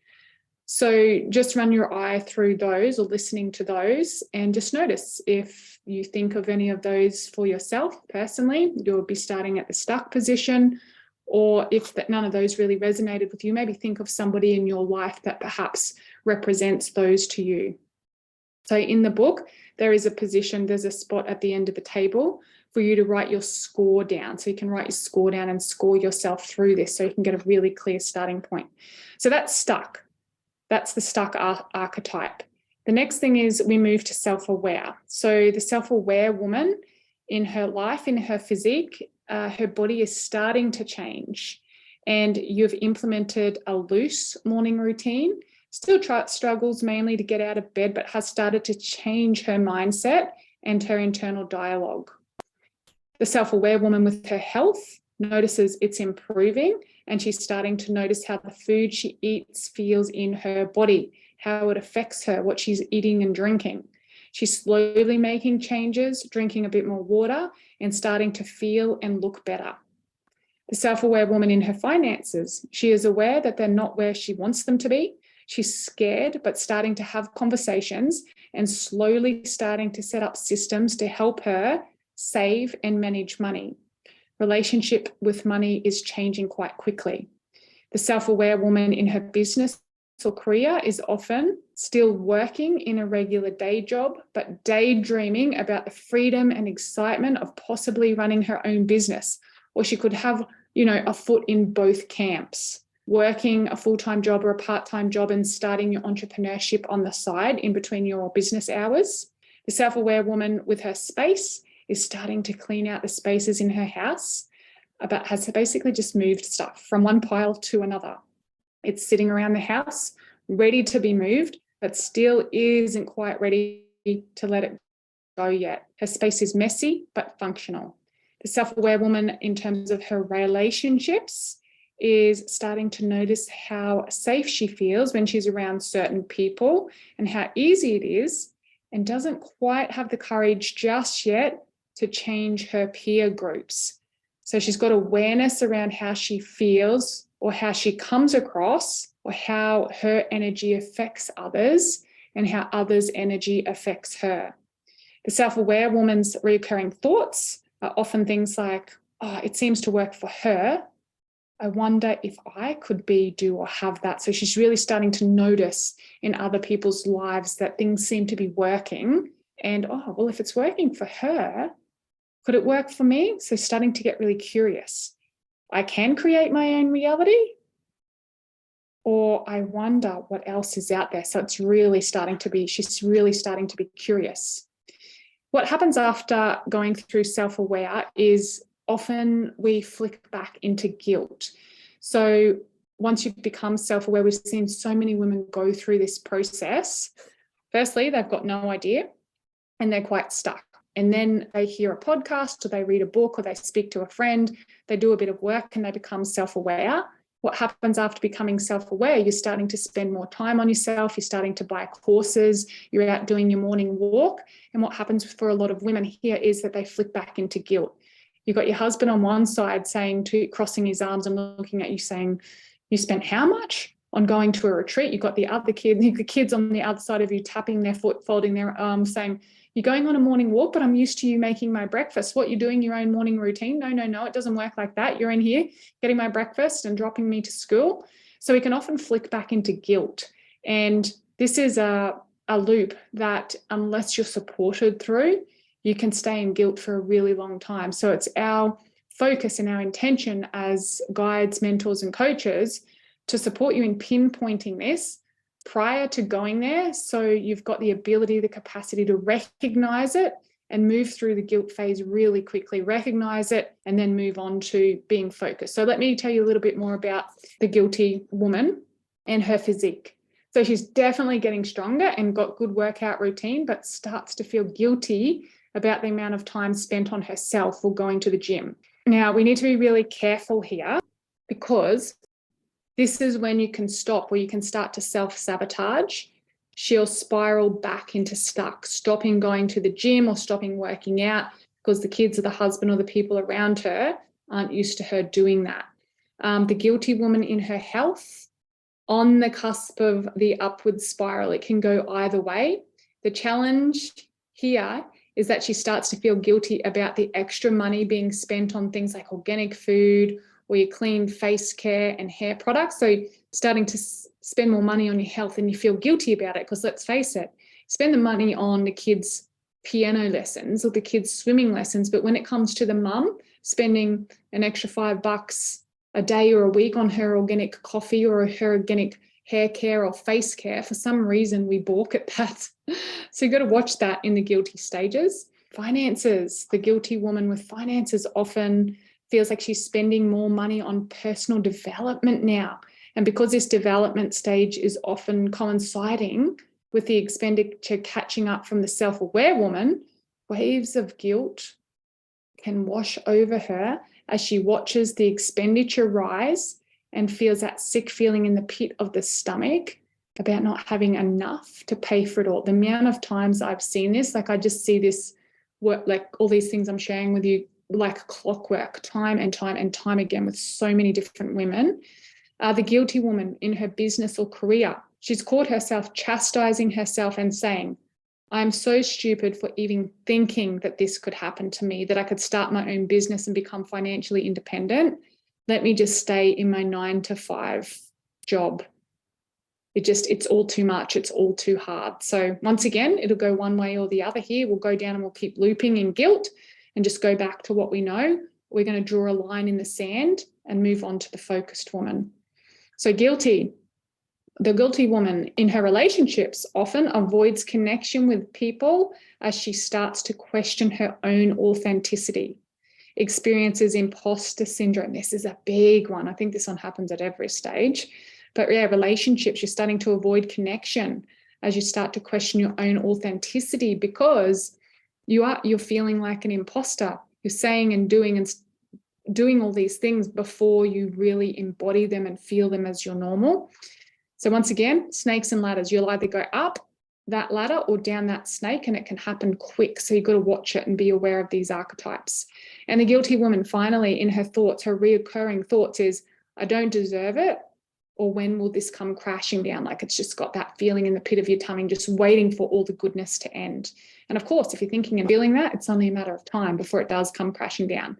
So just run your eye through those or listening to those and just notice if you think of any of those for yourself personally, you'll be starting at the stuck position, or if none of those really resonated with you, maybe think of somebody in your life that perhaps represents those to you. So in the book, there's a spot at the end of the table for you to write your score down. So you can write your score down and score yourself through this so you can get a really clear starting point. So that's stuck. That's the stuck archetype. The next thing is we move to self-aware. So the self-aware woman in her life, in her physique, her body is starting to change. And you've implemented a loose morning routine, still struggles mainly to get out of bed, but has started to change her mindset and her internal dialogue. The self-aware woman with her health notices it's improving, and she's starting to notice how the food she eats feels in her body, how it affects her, what she's eating and drinking. She's slowly making changes, drinking a bit more water, and starting to feel and look better. The self-aware woman in her finances, she is aware that they're not where she wants them to be. She's scared, but starting to have conversations and slowly starting to set up systems to help her save and manage money. Relationship with money is changing quite quickly. The self-aware woman in her business or career is often still working in a regular day job, but daydreaming about the freedom and excitement of possibly running her own business. Or she could have, a foot in both camps, working a full-time job or a part-time job and starting your entrepreneurship on the side in between your business hours. The self-aware woman with her space is starting to clean out the spaces in her house, but has basically just moved stuff from one pile to another. It's sitting around the house, ready to be moved, but still isn't quite ready to let it go yet. Her space is messy, but functional. The self-aware woman, in terms of her relationships, is starting to notice how safe she feels when she's around certain people and how easy it is, and doesn't quite have the courage just yet to change her peer groups. So she's got awareness around how she feels or how she comes across or how her energy affects others and how others' energy affects her. The self-aware woman's recurring thoughts are often things like, oh, it seems to work for her. I wonder if I could do or have that. So she's really starting to notice in other people's lives that things seem to be working. And, oh, well, if it's working for her, could it work for me? So starting to get really curious. I can create my own reality, or I wonder what else is out there. So she's really starting to be curious. What happens after going through self-aware is often we flick back into guilt. So once you've become self-aware, we've seen so many women go through this process. Firstly, they've got no idea and they're quite stuck. And then they hear a podcast or they read a book or they speak to a friend, they do a bit of work and they become self-aware. What happens after becoming self-aware? You're starting to spend more time on yourself. You're starting to buy courses. You're out doing your morning walk. And what happens for a lot of women here is that they flick back into guilt. You've got your husband on one side crossing his arms and looking at you saying, you spent how much on going to a retreat? You've got the kids on the other side of you tapping their foot, folding their arms, saying, you're going on a morning walk, but I'm used to you making my breakfast. What, you're doing your own morning routine? No, it doesn't work like that. You're in here getting my breakfast and dropping me to school. So we can often flick back into guilt. And this is a loop that unless you're supported through, you can stay in guilt for a really long time. So it's our focus and our intention as guides, mentors, and coaches to support you in pinpointing this prior to going there, so you've got the ability, the capacity to recognize it and move through the guilt phase really quickly, recognize it, and then move on to being focused. So let me tell you a little bit more about the guilty woman and her physique. So she's definitely getting stronger and got good workout routine, but starts to feel guilty about the amount of time spent on herself or going to the gym. Now, we need to be really careful here because this is when you can stop, or you can start to self-sabotage. She'll spiral back into stopping going to the gym or stopping working out because the kids or the husband or the people around her aren't used to her doing that. The guilty woman in her health, on the cusp of the upward spiral, it can go either way. The challenge here is that she starts to feel guilty about the extra money being spent on things like organic food or your clean face care and hair products. So starting to spend more money on your health and you feel guilty about it because let's face it, spend the money on the kids' piano lessons or the kids' swimming lessons. But when it comes to the mum, spending an extra $5 a day or a week on her organic coffee or her organic hair care or face care, for some reason we balk at that. So you've got to watch that in the guilty stages. Finances. The guilty woman with finances often feels like she's spending more money on personal development now. And because this development stage is often coinciding with the expenditure catching up from the self-aware woman, waves of guilt can wash over her as she watches the expenditure rise and feels that sick feeling in the pit of the stomach about not having enough to pay for it all. The amount of times I've seen this, like I just see this work, like all these things I'm sharing with you, like clockwork, time and time and time again with so many different women. The guilty woman in her business or career, she's caught herself chastising herself and saying, I'm so stupid for even thinking that this could happen to me, that I could start my own business and become financially independent. Let me just stay in my 9-to-5 job. It's all too much. It's all too hard. So once again, it'll go one way or the other here. We'll go down and we'll keep looping in guilt and just go back to what we know. We're going to draw a line in the sand and move on to the focused woman. So guilty. The guilty woman in her relationships often avoids connection with people as she starts to question her own authenticity, experiences imposter syndrome. This is a big one. I think this one happens at every stage. But yeah, relationships, you're starting to avoid connection as you start to question your own authenticity because you're feeling like an imposter. You're saying and doing all these things before you really embody them and feel them as your normal. So once again, snakes and ladders, you'll either go up that ladder or down that snake, and it can happen quick. So you've got to watch it and be aware of these archetypes. And the guilty woman, finally, in her thoughts, her reoccurring thoughts is, I don't deserve it, or when will this come crashing down? Like it's just got that feeling in the pit of your tummy, just waiting for all the goodness to end. And of course, if you're thinking and feeling that, it's only a matter of time before it does come crashing down.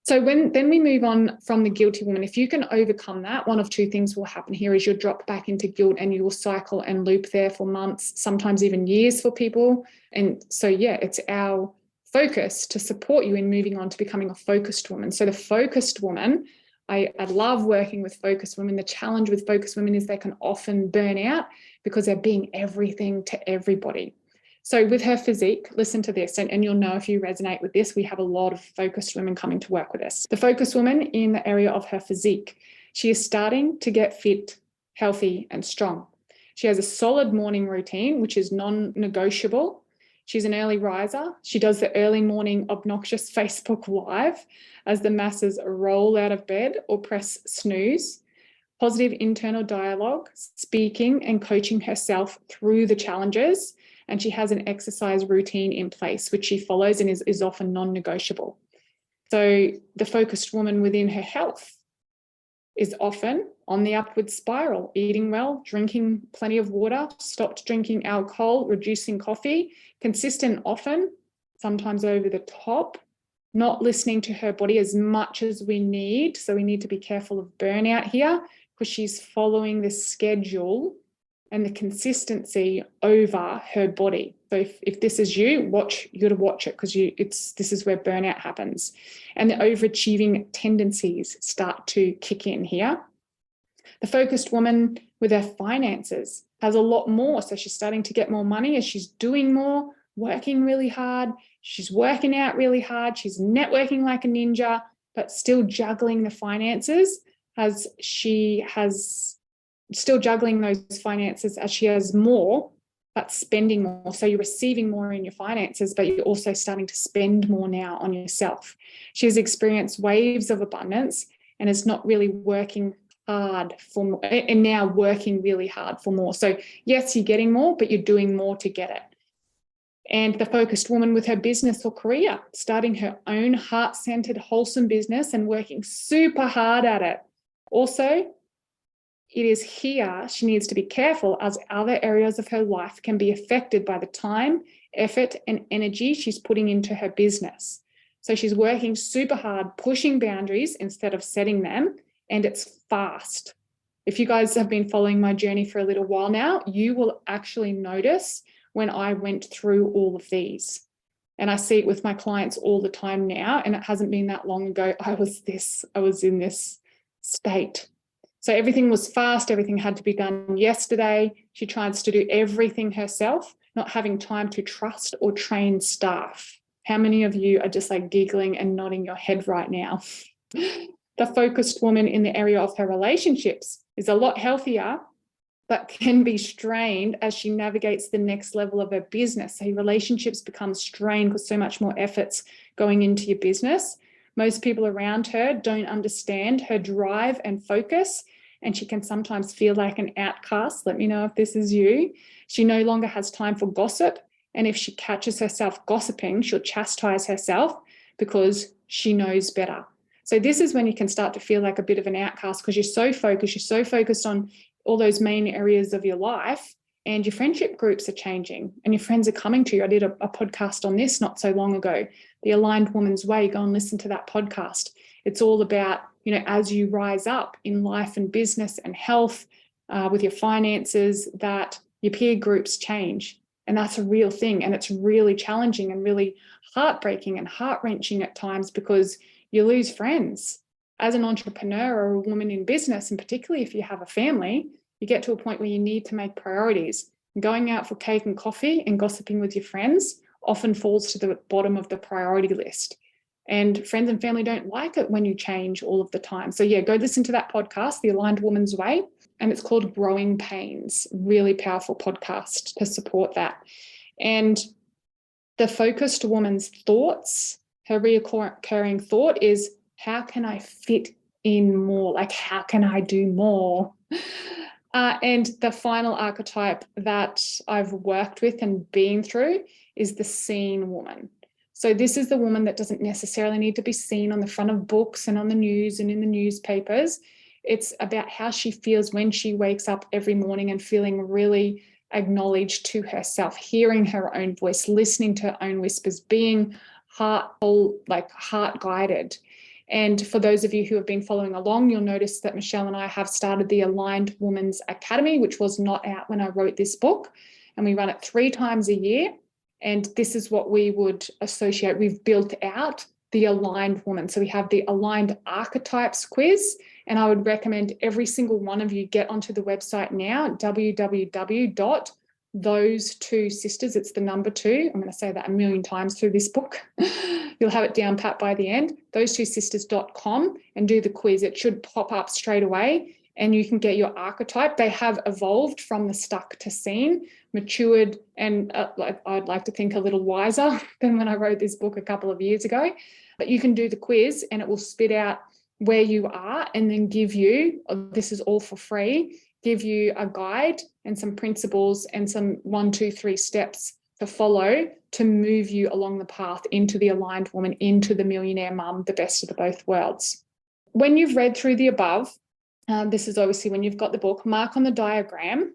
So then we move on from the guilty woman, if you can overcome that, one of two things will happen here is you'll drop back into guilt and you will cycle and loop there for months, sometimes even years for people. And so, yeah, it's our focus to support you in moving on to becoming a focused woman. So the focused woman, I love working with focused women. The challenge with focused women is they can often burn out because they're being everything to everybody. So with her physique, listen to this, and you'll know if you resonate with this, we have a lot of focused women coming to work with us. The focused woman in the area of her physique, she is starting to get fit, healthy, and strong. She has a solid morning routine, which is non-negotiable. She's an early riser. She does the early morning obnoxious Facebook Live as the masses roll out of bed or press snooze. Positive internal dialogue, speaking and coaching herself through the challenges. And she has an exercise routine in place, which she follows and is often non-negotiable. So the focused woman within her health is often on the upward spiral, eating well, drinking plenty of water, stopped drinking alcohol, reducing coffee, consistent often, sometimes over the top, not listening to her body as much as we need. So we need to be careful of burnout here because she's following the schedule and the consistency over her body. So if this is you got to watch it because this is where burnout happens. And the overachieving tendencies start to kick in here. The focused woman with her finances has a lot more. So she's starting to get more money as she's doing more, working really hard. She's working out really hard. She's networking like a ninja, but still juggling the finances as she has still juggling those finances as she has more, but spending more. So you're receiving more in your finances, but you're also starting to spend more now on yourself. She has experienced waves of abundance and is not really working hard for more, and now working really hard for more. So yes, you're getting more, but you're doing more to get it. And the focused woman with her business or career, starting her own heart-centered, wholesome business and working super hard at it. Also, it is here she needs to be careful as other areas of her life can be affected by the time, effort, and energy she's putting into her business. So she's working super hard, pushing boundaries instead of setting them, and it's fast. If you guys have been following my journey for a little while now, you will actually notice when I went through all of these. And I see it with my clients all the time now, and it hasn't been that long ago I was in this state. So everything was fast, everything had to be done yesterday. She tries to do everything herself, not having time to trust or train staff. How many of you are just like giggling and nodding your head right now? The focused woman in the area of her relationships is a lot healthier, but can be strained as she navigates the next level of her business. So your relationships become strained with so much more efforts going into your business. Most people around her don't understand her drive and focus, and she can sometimes feel like an outcast. Let me know if this is you. She no longer has time for gossip, and if she catches herself gossiping, she'll chastise herself because she knows better. So this is when you can start to feel like a bit of an outcast because you're so focused on all those main areas of your life, and your friendship groups are changing and your friends are coming to you. I did a podcast on this not so long ago, The Aligned Woman's Way. Go and listen to that podcast. It's all about, as you rise up in life and business and health, with your finances, that your peer groups change. And that's a real thing. And it's really challenging and really heartbreaking and heart-wrenching at times because you lose friends. As an entrepreneur or a woman in business, and particularly if you have a family, you get to a point where you need to make priorities. Going out for cake and coffee and gossiping with your friends often falls to the bottom of the priority list. And friends and family don't like it when you change all of the time. So yeah, go listen to that podcast, The Aligned Woman's Way, and it's called Growing Pains. Really powerful podcast to support that. And the focused woman's thoughts, her recurring thought is, how can I fit in more? Like, how can I do more? And the final archetype that I've worked with and been through is the seen woman. So this is the woman that doesn't necessarily need to be seen on the front of books and on the news and in the newspapers. It's about how she feels when she wakes up every morning and feeling really acknowledged to herself, hearing her own voice, listening to her own whispers, being heart guided. And for those of you who have been following along, you'll notice that Michelle and I have started the Aligned Women's Academy, which was not out when I wrote this book. And we run it 3 times a year. And this is what we would associate. We've built out the aligned woman. So we have the aligned archetypes quiz. And I would recommend every single one of you get onto the website now, www.those2sisters, it's the number 2. I'm going to say that a million times through this book. You'll have it down pat by the end, those2sisters.com, and do the quiz. It should pop up straight away and you can get your archetype. They have evolved from the stuck to seen, matured, and I'd like to think a little wiser than when I wrote this book a couple of years ago. But you can do the quiz and it will spit out where you are and then give you, this is all for free, give you a guide and some principles and some 1, 2, 3 steps to follow to move you along the path into the aligned woman, into the millionaire mum, the best of the both worlds. When you've read through the above, this is obviously when you've got the book, mark on the diagram,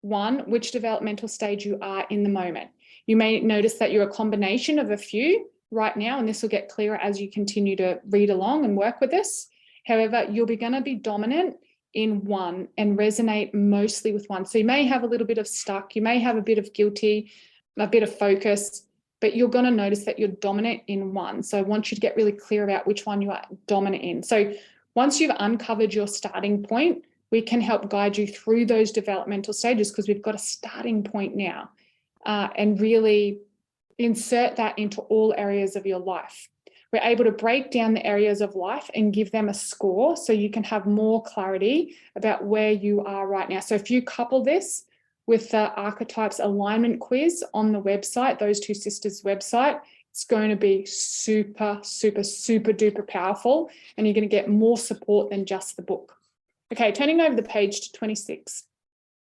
1, which developmental stage you are in the moment. You may notice that you're a combination of a few right now, and this will get clearer as you continue to read along and work with this. However, you're going to be dominant in 1 and resonate mostly with 1. So you may have a little bit of stuck, you may have a bit of guilty, a bit of focus, but you're going to notice that you're dominant in 1. So I want you to get really clear about which one you are dominant in. So once you've uncovered your starting point, we can help guide you through those developmental stages because we've got a starting point now, and really insert that into all areas of your life. We're able to break down the areas of life and give them a score so you can have more clarity about where you are right now. So if you couple this with the archetypes alignment quiz on the website, Those Two Sisters website, it's going to be super, super, super duper powerful, and you're going to get more support than just the book. Okay, turning over the page to 26.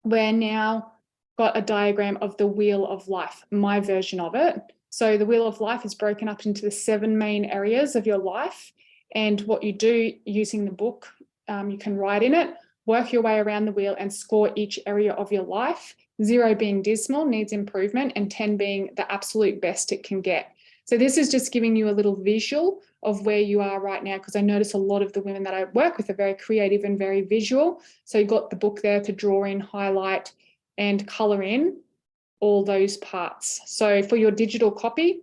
We're now got a diagram of the Wheel of Life, my version of it. So the Wheel of Life is broken up into the 7 main areas of your life. And what you do using the book, you can write in it, work your way around the wheel and score each area of your life, 0 being dismal, needs improvement, and 10 being the absolute best it can get. So this is just giving you a little visual of where you are right now, because I notice a lot of the women that I work with are very creative and very visual. So you've got the book there to draw in, highlight, and colour in all those parts. So for your digital copy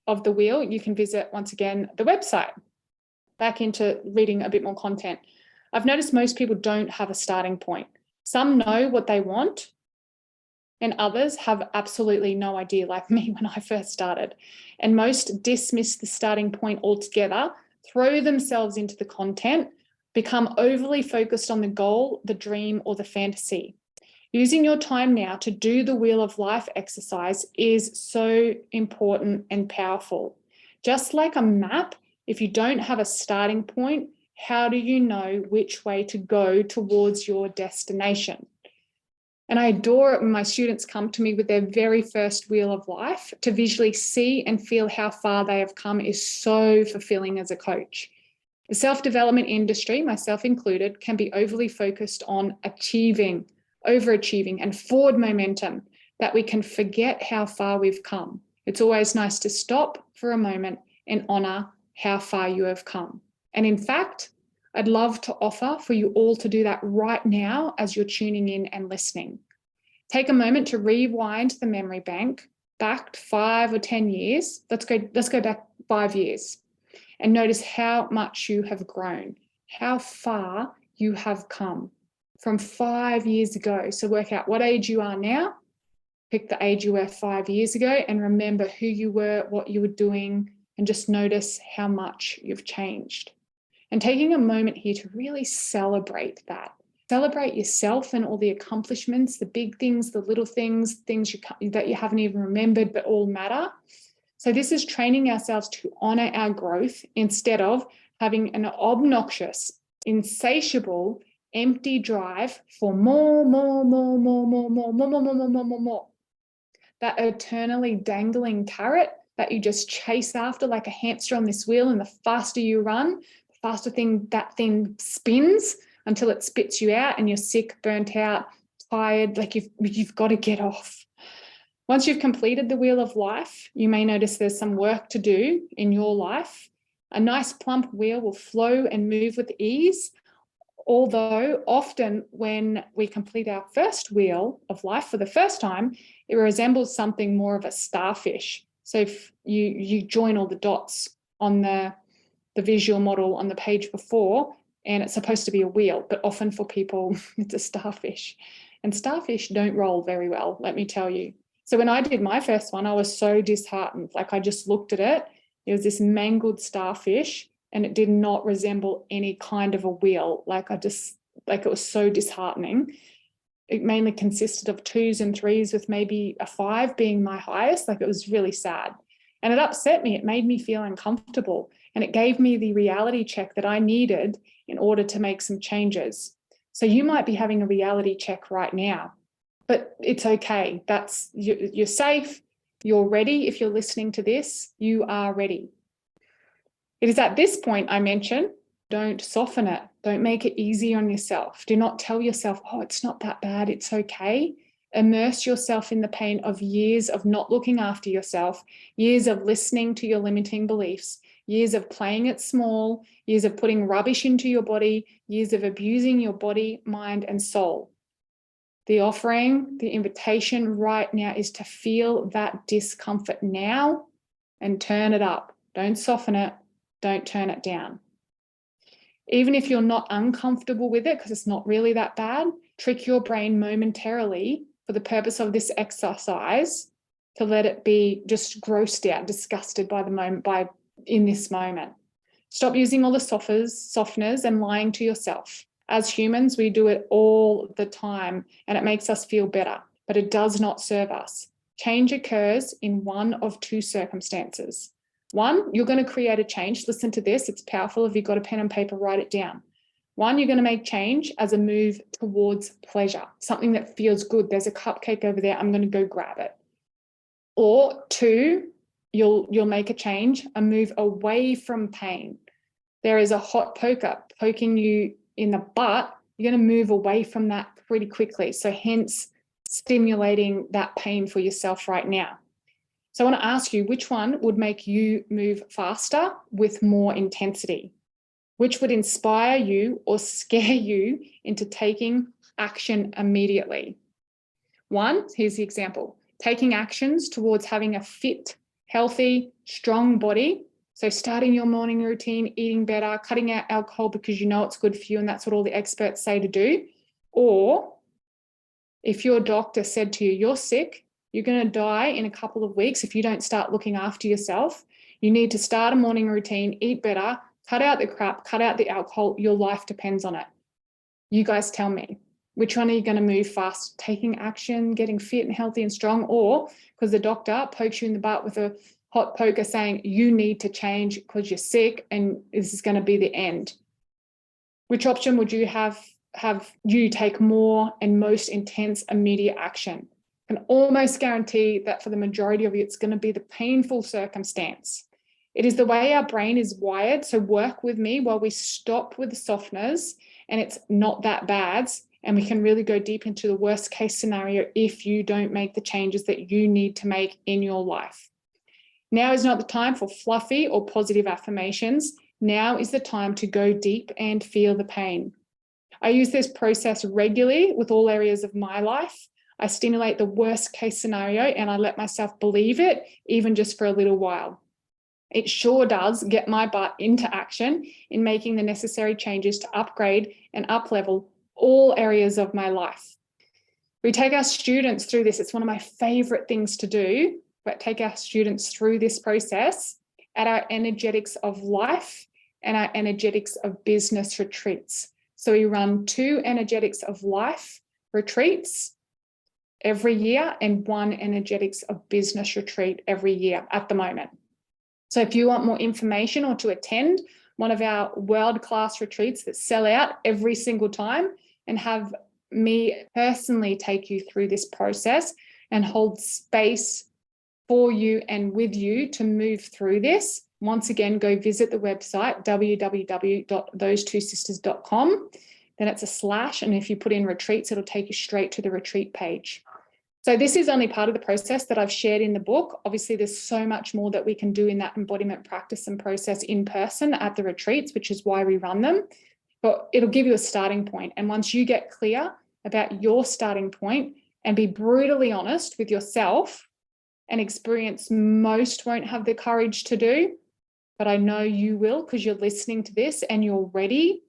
of the wheel, you can visit, once again, the website. Back into reading a bit more content. I've noticed most people don't have a starting point. Some know what they want, and others have absolutely no idea, like me when I first started. And most dismiss the starting point altogether, throw themselves into the content, become overly focused on the goal, the dream, or the fantasy. Using your time now to do the Wheel of Life exercise is so important and powerful. Just like a map, if you don't have a starting point, how do you know which way to go towards your destination? And I adore it when my students come to me with their very first Wheel of Life. To visually see and feel how far they have come is so fulfilling as a coach. The self-development industry, myself included, can be overly focused on achieving, overachieving, and forward momentum that we can forget how far we've come. It's always nice to stop for a moment and honor how far you have come. And in fact, I'd love to offer for you all to do that right now as you're tuning in and listening. Take a moment to rewind the memory bank back 5 or 10 years. Let's go back 5 years and notice how much you have grown, how far you have come from 5 years ago. So work out what age you are now, pick the age you were 5 years ago, and remember who you were, what you were doing, and just notice how much you've changed. And taking a moment here to really celebrate that. Celebrate yourself and all the accomplishments, the big things, the little things, that you haven't even remembered, but all matter. So this is training ourselves to honor our growth instead of having an obnoxious, insatiable, empty drive for more. That eternally dangling carrot that you just chase after like a hamster on this wheel, and the faster you run, the faster that thing spins until it spits you out and you're sick, burnt out, tired, like you've got to get off. Once you've completed the Wheel of Life, you may notice there's some work to do in your life. A nice plump wheel will flow and move with ease, although often when we complete our first Wheel of Life for the first time, it resembles something more of a starfish. So if you join all the dots on the visual model on the page before, and it's supposed to be a wheel, but often for people, it's a starfish. And starfish don't roll very well, let me tell you. So when I did my first one, I was so disheartened. Like I just looked at it, it was this mangled starfish, and it did not resemble any kind of a wheel. It was so disheartening. It mainly consisted of 2s and 3s with maybe a 5 being my highest. Like it was really sad. And it upset me. It made me feel uncomfortable. And it gave me the reality check that I needed in order to make some changes. So you might be having a reality check right now, but it's okay. You're safe. You're ready. If you're listening to this, you are ready. It is at this point I mention, don't soften it. Don't make it easy on yourself. Do not tell yourself, oh, it's not that bad. It's okay. Immerse yourself in the pain of years of not looking after yourself, years of listening to your limiting beliefs, years of playing it small, years of putting rubbish into your body, years of abusing your body, mind, and soul. The offering, the invitation right now is to feel that discomfort now and turn it up. Don't soften it. Don't turn it down. Even if you're not uncomfortable with it, because it's not really that bad, trick your brain momentarily for the purpose of this exercise to let it be just grossed out, disgusted by the moment, in this moment. Stop using all the softeners and lying to yourself. As humans, we do it all the time and it makes us feel better, but it does not serve us. Change occurs in one of 2 circumstances. One, you're going to create a change. Listen to this. It's powerful. If you've got a pen and paper, write it down. One, you're going to make change as a move towards pleasure, something that feels good. There's a cupcake over there. I'm going to go grab it. Or 2, you'll make a change, a move away from pain. There is a hot poker poking you in the butt. You're going to move away from that pretty quickly. So hence stimulating that pain for yourself right now. So I want to ask you, which one would make you move faster with more intensity? Which would inspire you or scare you into taking action immediately? 1, here's the example, taking actions towards having a fit, healthy, strong body So starting your morning routine, eating better, cutting out alcohol because you know it's good for you and that's what all the experts say to do. Or if your doctor said to you, you're sick, you're going to die in a couple of weeks if you don't start looking after yourself, you need to start a morning routine, eat better, cut out the crap, cut out the alcohol, your life depends on it. You guys tell me, which one are you going to move fast? Taking action, getting fit and healthy and strong, or because the doctor pokes you in the butt with a hot poker saying you need to change because you're sick and this is going to be the end? Which option would you have you take more and most intense immediate action? I can almost guarantee that for the majority of you, it's going to be the painful circumstance. It is the way our brain is wired. So work with me while we stop with the softeners and it's not that bad. And we can really go deep into the worst case scenario if you don't make the changes that you need to make in your life. Now is not the time for fluffy or positive affirmations. Now is the time to go deep and feel the pain. I use this process regularly with all areas of my life. I stimulate the worst case scenario and I let myself believe it, even just for a little while. It sure does get my butt into action in making the necessary changes to upgrade and up-level all areas of my life. We take our students through this. It's one of my favorite things to do, but take our students through this process at our Energetics of Life and our Energetics of Business retreats. So we run 2 Energetics of Life retreats every year and 1 Energetics of Business retreat every year at the moment. So if you want more information or to attend one of our world-class retreats that sell out every single time and have me personally take you through this process and hold space for you and with you to move through this, once again, go visit the website, www.thosetwosisters.com. Then it's /, and if you put in retreats, it'll take you straight to the retreat page. So this is only part of the process that I've shared in the book. Obviously, there's so much more that we can do in that embodiment practice and process in person at the retreats, which is why we run them. But it'll give you a starting point. And once you get clear about your starting point and be brutally honest with yourself, and experience most won't have the courage to do, but I know you will because you're listening to this and you're ready.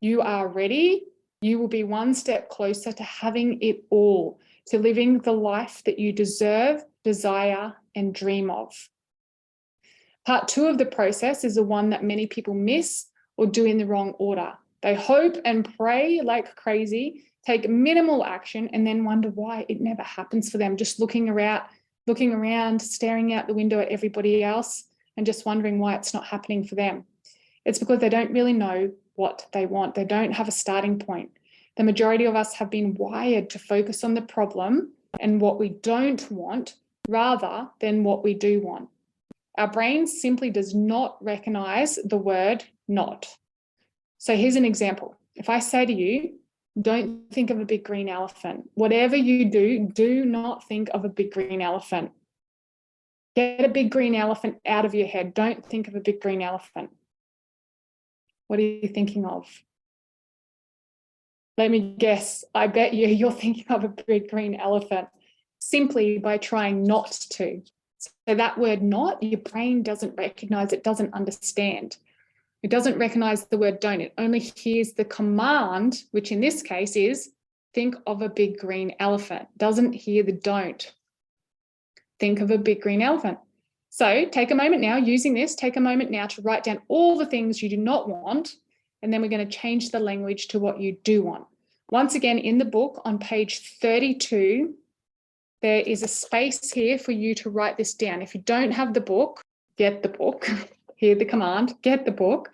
You are ready. You will be one step closer to having it all, to living the life that you deserve, desire, and dream of. Part 2 of the process is the one that many people miss or do in the wrong order. They hope and pray like crazy, take minimal action, and then wonder why it never happens for them, just looking around, staring out the window at everybody else and just wondering why it's not happening for them. It's because they don't really know what they want. They don't have a starting point. The majority of us have been wired to focus on the problem and what we don't want rather than what we do want. Our brain simply does not recognize the word not. So here's an example. If I say to you, don't think of a big green elephant. Whatever you do, do not think of a big green elephant. Get a big green elephant out of your head. Don't think of a big green elephant. What are you thinking of? Let me guess. I bet you're thinking of a big green elephant simply by trying not to. So that word not, your brain doesn't recognize, it doesn't understand. It doesn't recognize the word don't. It only hears the command, which in this case is think of a big green elephant. Doesn't hear the don't. Think of a big green elephant. So take a moment now, using this, take a moment now to write down all the things you do not want, and then we're going to change the language to what you do want. Once again, in the book on page 32, there is a space here for you to write this down. If you don't have the book, get the book. Hear the command, get the book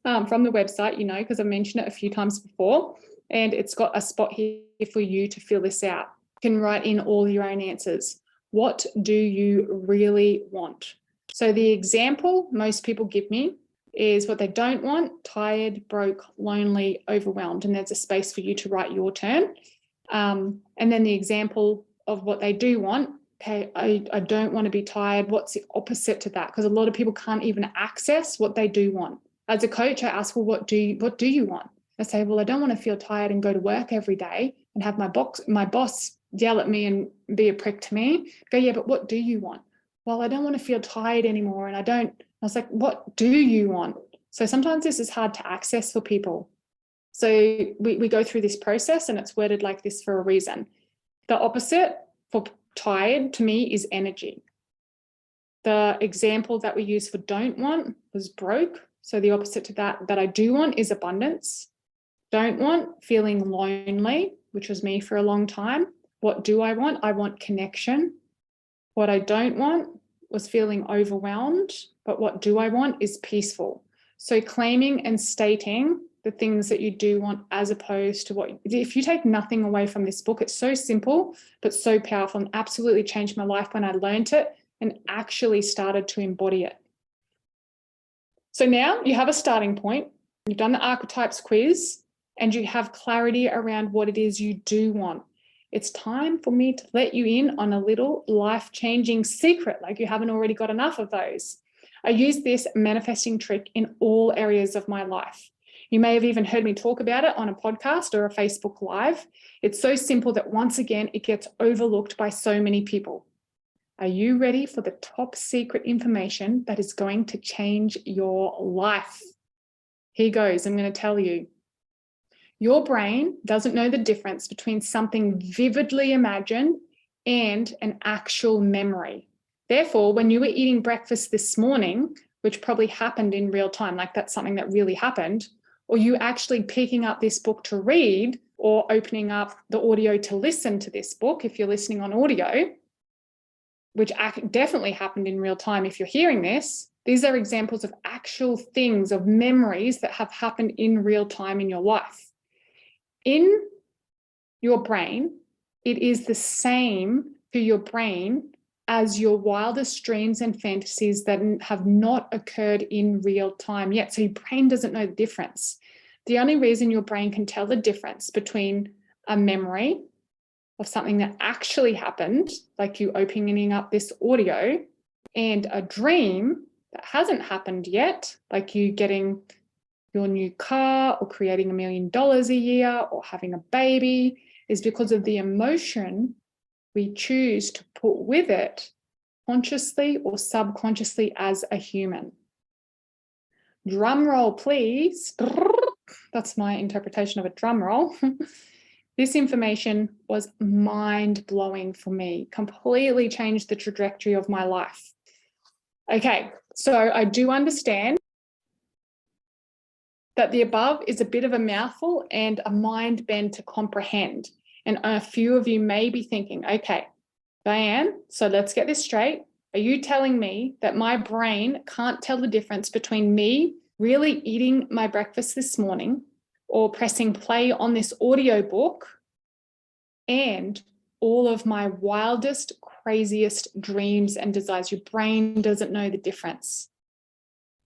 from the website, because I've mentioned it a few times before, and it's got a spot here for you to fill this out. You can write in all your own answers. What do you really want? So the example most people give me is what they don't want: tired, broke, lonely, overwhelmed, and there's a space for you to write your turn. And then the example of what they do want: okay, I don't want to be tired. What's the opposite to that? Because a lot of people can't even access what they do want. As a coach, I ask, well, what do you want? I say, well, I don't want to feel tired and go to work every day and have my boss yell at me and be a prick to me. Go, yeah, but what do you want? Well, I don't want to feel tired anymore, and I don't I was like, what do you want? So sometimes this is hard to access for people. So we go through this process and it's worded like this for a reason. The opposite for tired to me is energy. The example that we use for don't want was broke. So the opposite to that I do want is abundance. Don't want, feeling lonely, which was me for a long time. What do I want? I want connection. What I don't want was feeling overwhelmed, but what do I want is peaceful. So claiming and stating the things that you do want as opposed to what, if you take nothing away from this book, it's so simple, but so powerful and absolutely changed my life when I learned it and actually started to embody it. So now you have a starting point. You've done the archetypes quiz and you have clarity around what it is you do want. It's time for me to let you in on a little life-changing secret, like you haven't already got enough of those. I use this manifesting trick in all areas of my life. You may have even heard me talk about it on a podcast or a Facebook Live. It's so simple that once again, it gets overlooked by so many people. Are you ready for the top secret information that is going to change your life? Here goes, I'm going to tell you. Your brain doesn't know the difference between something vividly imagined and an actual memory. Therefore, when you were eating breakfast this morning, which probably happened in real time, like that's something that really happened, or you actually picking up this book to read or opening up the audio to listen to this book, if you're listening on audio, which definitely happened in real time if you're hearing this, these are examples of actual things, of memories that have happened in real time in your life. In your brain, it is the same to your brain as your wildest dreams and fantasies that have not occurred in real time yet. So your brain doesn't know the difference. The only reason your brain can tell the difference between a memory of something that actually happened, like you opening up this audio, and a dream that hasn't happened yet, like you getting your new car or creating $1 million a year or having a baby, is because of the emotion we choose to put with it consciously or subconsciously as a human. Drum roll, please. That's my interpretation of a drum roll. This information was mind-blowing for me, completely changed the trajectory of my life. Okay, so I do understand that the above is a bit of a mouthful and a mind bend to comprehend. And a few of you may be thinking, okay, Diane, so let's get this straight. Are you telling me that my brain can't tell the difference between me really eating my breakfast this morning or pressing play on this audiobook and all of my wildest, craziest dreams and desires? Your brain doesn't know the difference.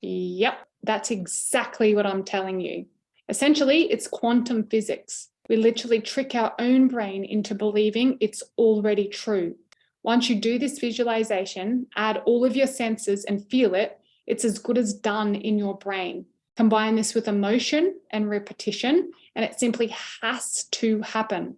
Yep, that's exactly what I'm telling you. Essentially, it's quantum physics. We literally trick our own brain into believing it's already true. Once you do this visualization, add all of your senses and feel it, it's as good as done in your brain. Combine this with emotion and repetition, and it simply has to happen.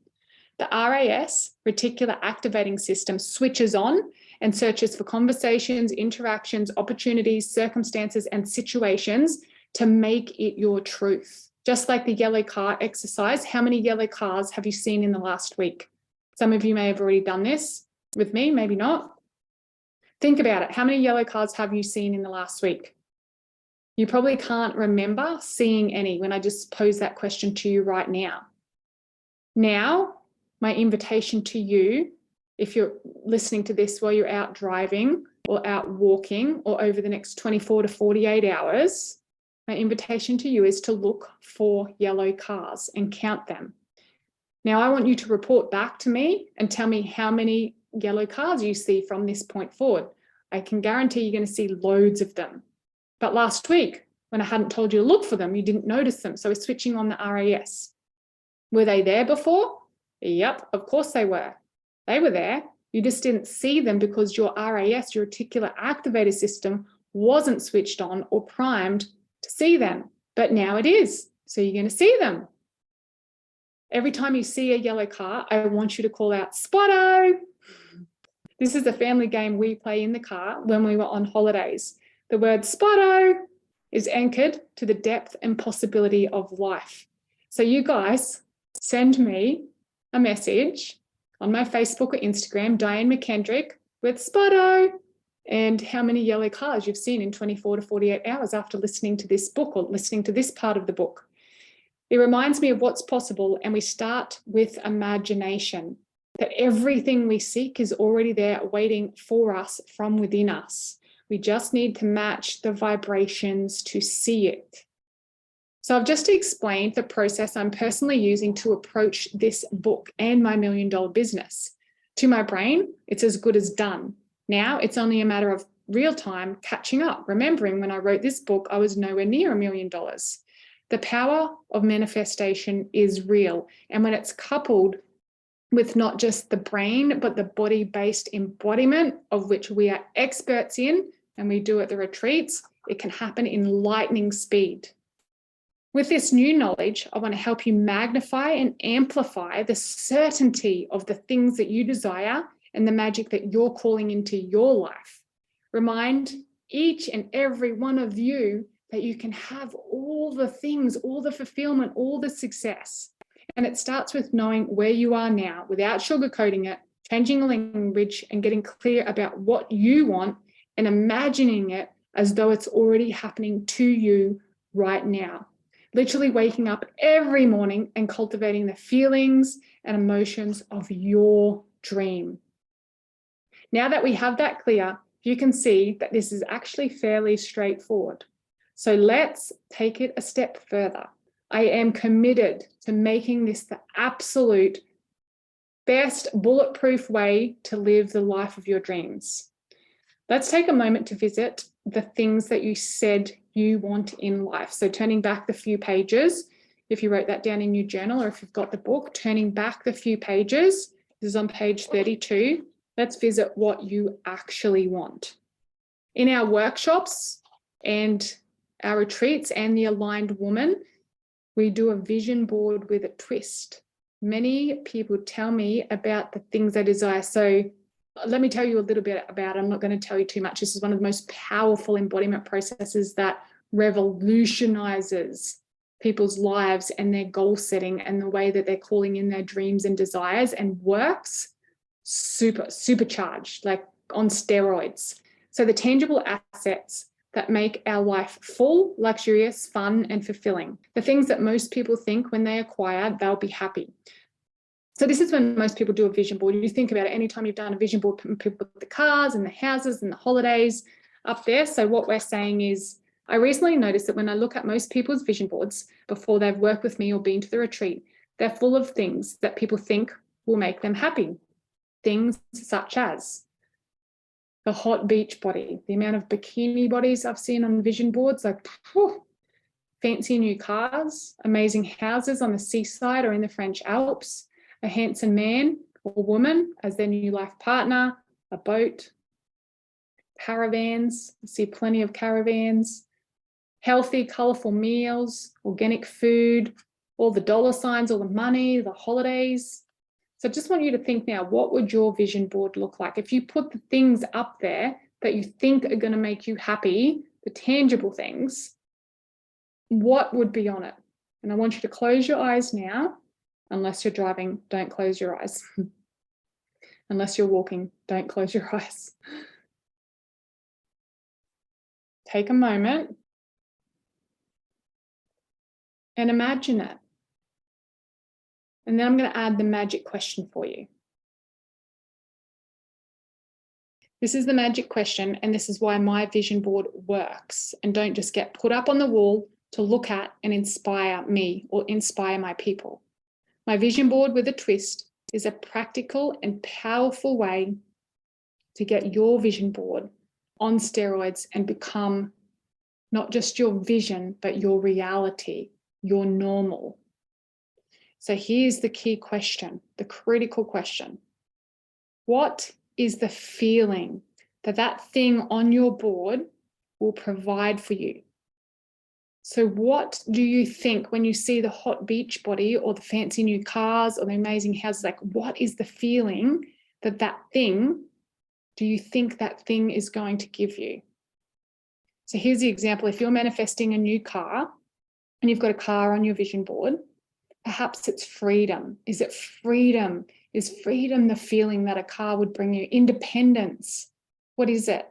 The RAS, reticular activating system, switches on and searches for conversations, interactions, opportunities, circumstances, and situations to make it your truth. Just like the yellow car exercise, how many yellow cars have you seen in the last week? Some of you may have already done this with me, maybe not. Think about it. How many yellow cars have you seen in the last week? You probably can't remember seeing any when I just pose that question to you right now. Now, my invitation to you, if you're listening to this while you're out driving or out walking or over the next 24 to 48 hours, my invitation to you is to look for yellow cars and count them. Now, I want you to report back to me and tell me how many yellow cars you see from this point forward. I can guarantee you're going to see loads of them. But last week, when I hadn't told you to look for them, you didn't notice them. So we're switching on the RAS. Were they there before? Yep, of course they were. They were there. You just didn't see them because your RAS, your reticular activator system, wasn't switched on or primed to see them. But now it is. So you're going to see them. Every time you see a yellow car, I want you to call out, Spotto. This is a family game we play in the car when we were on holidays. The word spotto is anchored to the depth and possibility of life. So you guys send me a message on my Facebook or Instagram, Diane McKendrick, with spotto and how many yellow cars you've seen in 24 to 48 hours after listening to this book or listening to this part of the book. It reminds me of what's possible, and we start with imagination, that everything we seek is already there waiting for us from within us. We just need to match the vibrations to see it. So I've just explained the process I'm personally using to approach this book and my $1 million business. To my brain, it's as good as done. Now it's only a matter of real time catching up, remembering when I wrote this book, I was nowhere near $1 million. The power of manifestation is real. And when it's coupled with not just the brain, but the body-based embodiment, of which we are experts in, and we do at the retreats, it can happen in lightning speed. With this new knowledge, I want to help you magnify and amplify the certainty of the things that you desire and the magic that you're calling into your life. Remind each and every one of you that you can have all the things, all the fulfillment, all the success. And it starts with knowing where you are now without sugarcoating it, changing the language and getting clear about what you want and imagining it as though it's already happening to you right now. Literally waking up every morning and cultivating the feelings and emotions of your dream. Now that we have that clear, you can see that this is actually fairly straightforward. So let's take it a step further. I am committed to making this the absolute best bulletproof way to live the life of your dreams. Let's take a moment to visit the things that you said you want in life. So turning back the few pages, if you wrote that down in your journal or if you've got the book, turning back the few pages, this is on page 32. Let's visit what you actually want. In our workshops and our retreats and the Aligned Woman, we do a vision board with a twist. Many people tell me about the things they desire. So let me tell you a little bit about it. I'm not going to tell you too much. This is one of the most powerful embodiment processes that revolutionizes people's lives and their goal setting and the way that they're calling in their dreams and desires, and works supercharged, like on steroids. So the tangible assets that make our life full, luxurious, fun, and fulfilling. The things that most people think when they acquire, they'll be happy. So this is when most people do a vision board. You think about it, anytime you've done a vision board, people put the cars and the houses and the holidays up there. So what we're saying is, I recently noticed that when I look at most people's vision boards before they've worked with me or been to the retreat, they're full of things that people think will make them happy. Things such as the hot beach body, the amount of bikini bodies I've seen on vision boards, like fancy new cars, amazing houses on the seaside or in the French Alps, a handsome man or woman as their new life partner, a boat, caravans. I see plenty of caravans, healthy, colourful meals, organic food, all the dollar signs, all the money, the holidays. So I just want you to think now, what would your vision board look like? If you put the things up there that you think are going to make you happy, the tangible things, what would be on it? And I want you to close your eyes now. Unless you're driving, don't close your eyes. Unless you're walking, don't close your eyes. Take a moment and imagine it. And then I'm going to add the magic question for you. This is the magic question, and this is why my vision board works. And don't just get put up on the wall to look at and inspire me or inspire my people. My vision board with a twist is a practical and powerful way to get your vision board on steroids and become not just your vision, but your reality, your normal. So here's the key question, the critical question. What is the feeling that that thing on your board will provide for you? So what do you think when you see the hot beach body or the fancy new cars or the amazing houses? Like, what is the feeling that thing, do you think that thing is going to give you? So here's the example. If you're manifesting a new car and you've got a car on your vision board, perhaps it's freedom. Is it freedom? Is freedom the feeling that a car would bring you? Independence. What is it?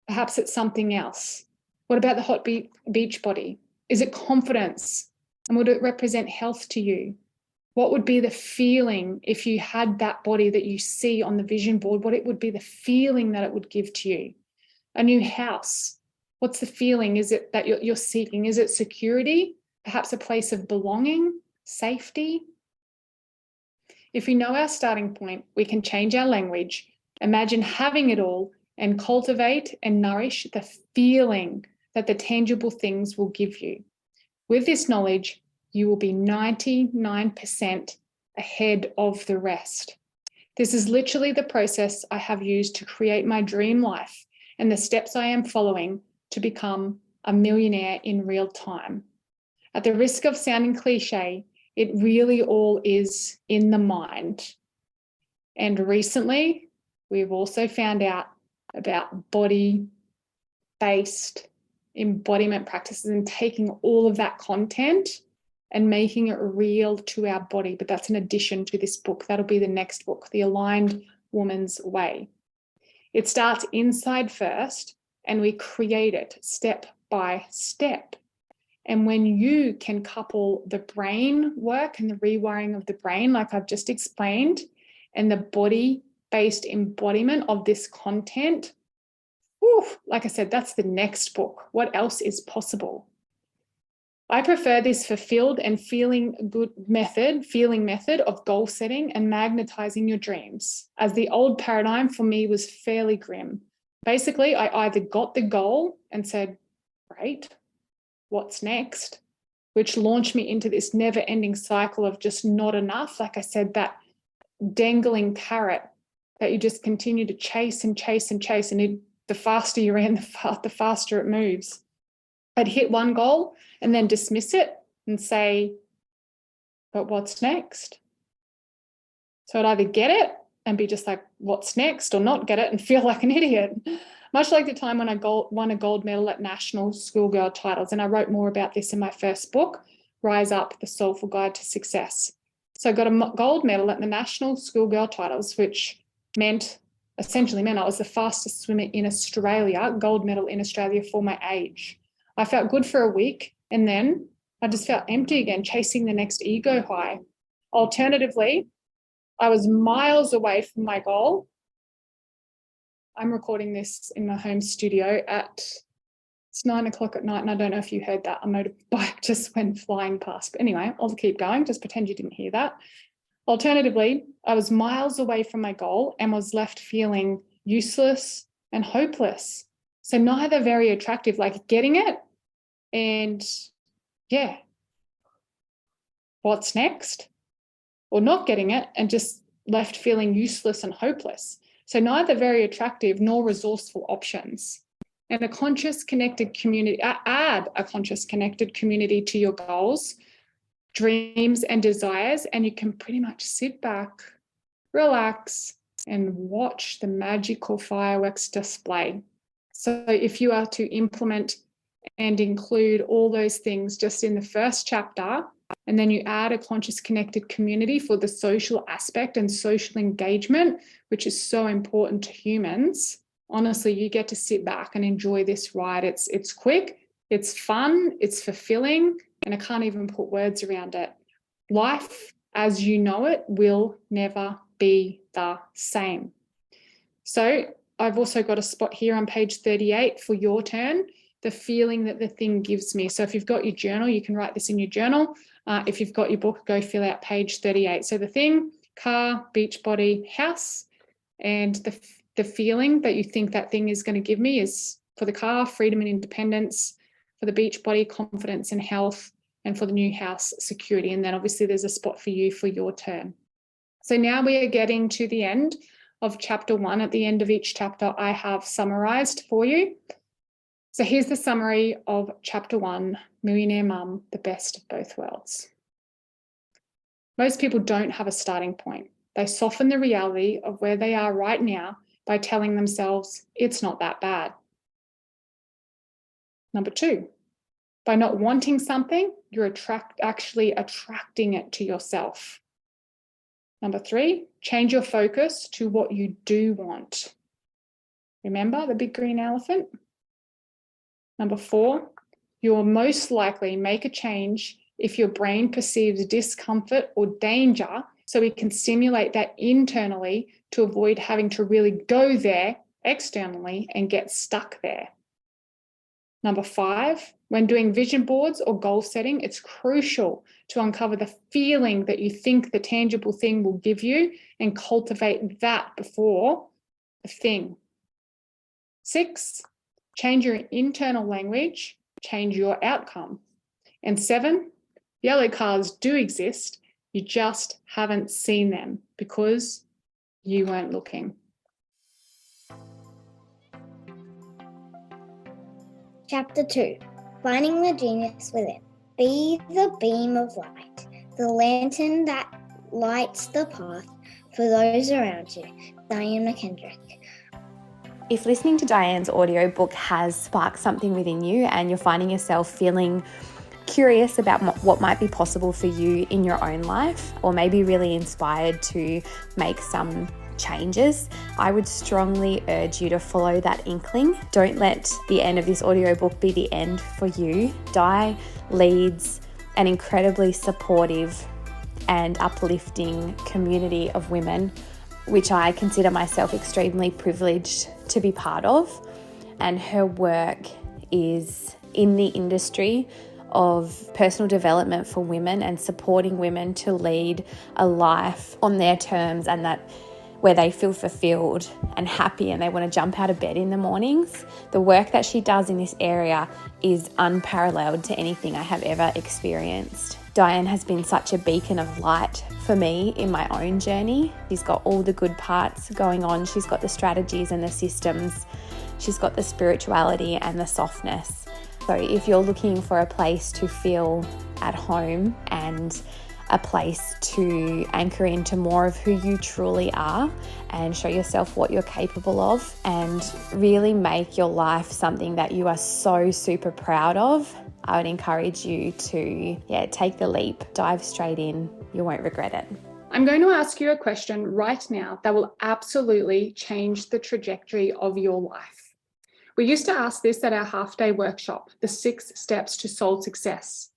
Perhaps it's something else. What about the hot beach body? Is it confidence? And would it represent health to you? What would be the feeling if you had that body that you see on the vision board? What it would be the feeling that it would give to you? A new house. What's the feeling? Is it that you're seeking? Is it security? Perhaps a place of belonging, safety? If we know our starting point, we can change our language, imagine having it all, and cultivate and nourish the feeling that the tangible things will give you. With this knowledge, you will be 99% ahead of the rest. This is literally the process I have used to create my dream life and the steps I am following to become a millionaire in real time. At the risk of sounding cliche, it really all is in the mind. And recently, we've also found out about body-based embodiment practices and taking all of that content and making it real to our body. But that's an addition to this book. That'll be the next book, The Aligned Woman's Way. It starts inside first, and we create it step by step. And when you can couple the brain work and the rewiring of the brain, like I've just explained, and the body-based embodiment of this content, like I said, that's the next book. What else is possible? I prefer this fulfilled and feeling method of goal setting and magnetizing your dreams, as the old paradigm for me was fairly grim. Basically, I either got the goal and said, great, what's next? Which launched me into this never-ending cycle of just not enough. Like I said, that dangling carrot that you just continue to chase and chase and chase, and the faster you ran, the faster it moves. I'd hit one goal and then dismiss it and say, but what's next? So I'd either get it and be just like, what's next? Or not get it and feel like an idiot. Much like the time when I won a gold medal at national schoolgirl titles. And I wrote more about this in my first book, Rise Up, The Soulful Guide to Success. So I got a gold medal at the national schoolgirl titles, which essentially meant I was the fastest swimmer in Australia, gold medal in Australia for my age. I felt good for a week, and then I just felt empty again, chasing the next ego high. Alternatively, I was miles away from my goal. I'm recording this in my home studio it's 9 o'clock at night, and I don't know if you heard that. A motorbike just went flying past. But anyway, I'll keep going. Just pretend you didn't hear that. Alternatively, I was miles away from my goal and was left feeling useless and hopeless. So neither very attractive, like getting it and yeah, what's next? Or not getting it and just left feeling useless and hopeless. So neither very attractive nor resourceful options. And a conscious connected community, add a conscious connected community to your goals, dreams and desires, and you can pretty much sit back, relax, and watch the magical fireworks display. So if you are to implement and include all those things just in the first chapter, and then you add a conscious connected community for the social aspect and social engagement, which is so important to humans, honestly, you get to sit back and enjoy this ride. It's quick, it's fun, it's fulfilling, and I can't even put words around it. Life as you know it will never be the same. So I've also got a spot here on page 38 for your turn, the feeling that the thing gives me. So if you've got your journal, you can write this in your journal. If you've got your book, go fill out page 38. So the thing, car, beach body, house, and the feeling that you think that thing is going to give me is, for the car, freedom and independence, for the beach body, confidence and health, and for the new house, security. And then obviously there's a spot for you for your turn. So now we are getting to the end of chapter 1. At the end of each chapter, I have summarized for you. So here's the summary of chapter 1, Millionaire Mum, the best of both worlds. Most people don't have a starting point. They soften the reality of where they are right now by telling themselves it's not that bad. Number 2, by not wanting something, you're actually attracting it to yourself. Number 3, change your focus to what you do want. Remember the big green elephant? Number 4, you will most likely make a change if your brain perceives discomfort or danger, so we can stimulate that internally to avoid having to really go there externally and get stuck there. Number 5, when doing vision boards or goal setting, it's crucial to uncover the feeling that you think the tangible thing will give you and cultivate that before the thing. 6, change your internal language, change your outcome. And 7, yellow cars do exist, you just haven't seen them because you weren't looking. Chapter 2, Finding the Genius Within. Be the beam of light, the lantern that lights the path for those around you. Diane McKendrick. If listening to Diane's audiobook has sparked something within you and you're finding yourself feeling curious about what might be possible for you in your own life, or maybe really inspired to make some changes, I would strongly urge you to follow that inkling. Don't let the end of this audiobook be the end for you. Di leads an incredibly supportive and uplifting community of women, which I consider myself extremely privileged to be part of. And her work is in the industry of personal development for women and supporting women to lead a life on their terms, and that where they feel fulfilled and happy and they want to jump out of bed in the mornings. The work that she does in this area is unparalleled to anything I have ever experienced. Diane has been such a beacon of light for me in my own journey. She's got all the good parts going on. She's got the strategies and the systems. She's got the spirituality and the softness. So if you're looking for a place to feel at home and a place to anchor into more of who you truly are and show yourself what you're capable of and really make your life something that you are so super proud of, I would encourage you to take the leap, dive straight in. You won't regret it. I'm going to ask you a question right now that will absolutely change the trajectory of your life. We used to ask this at our half-day workshop, the 6 steps to soul success.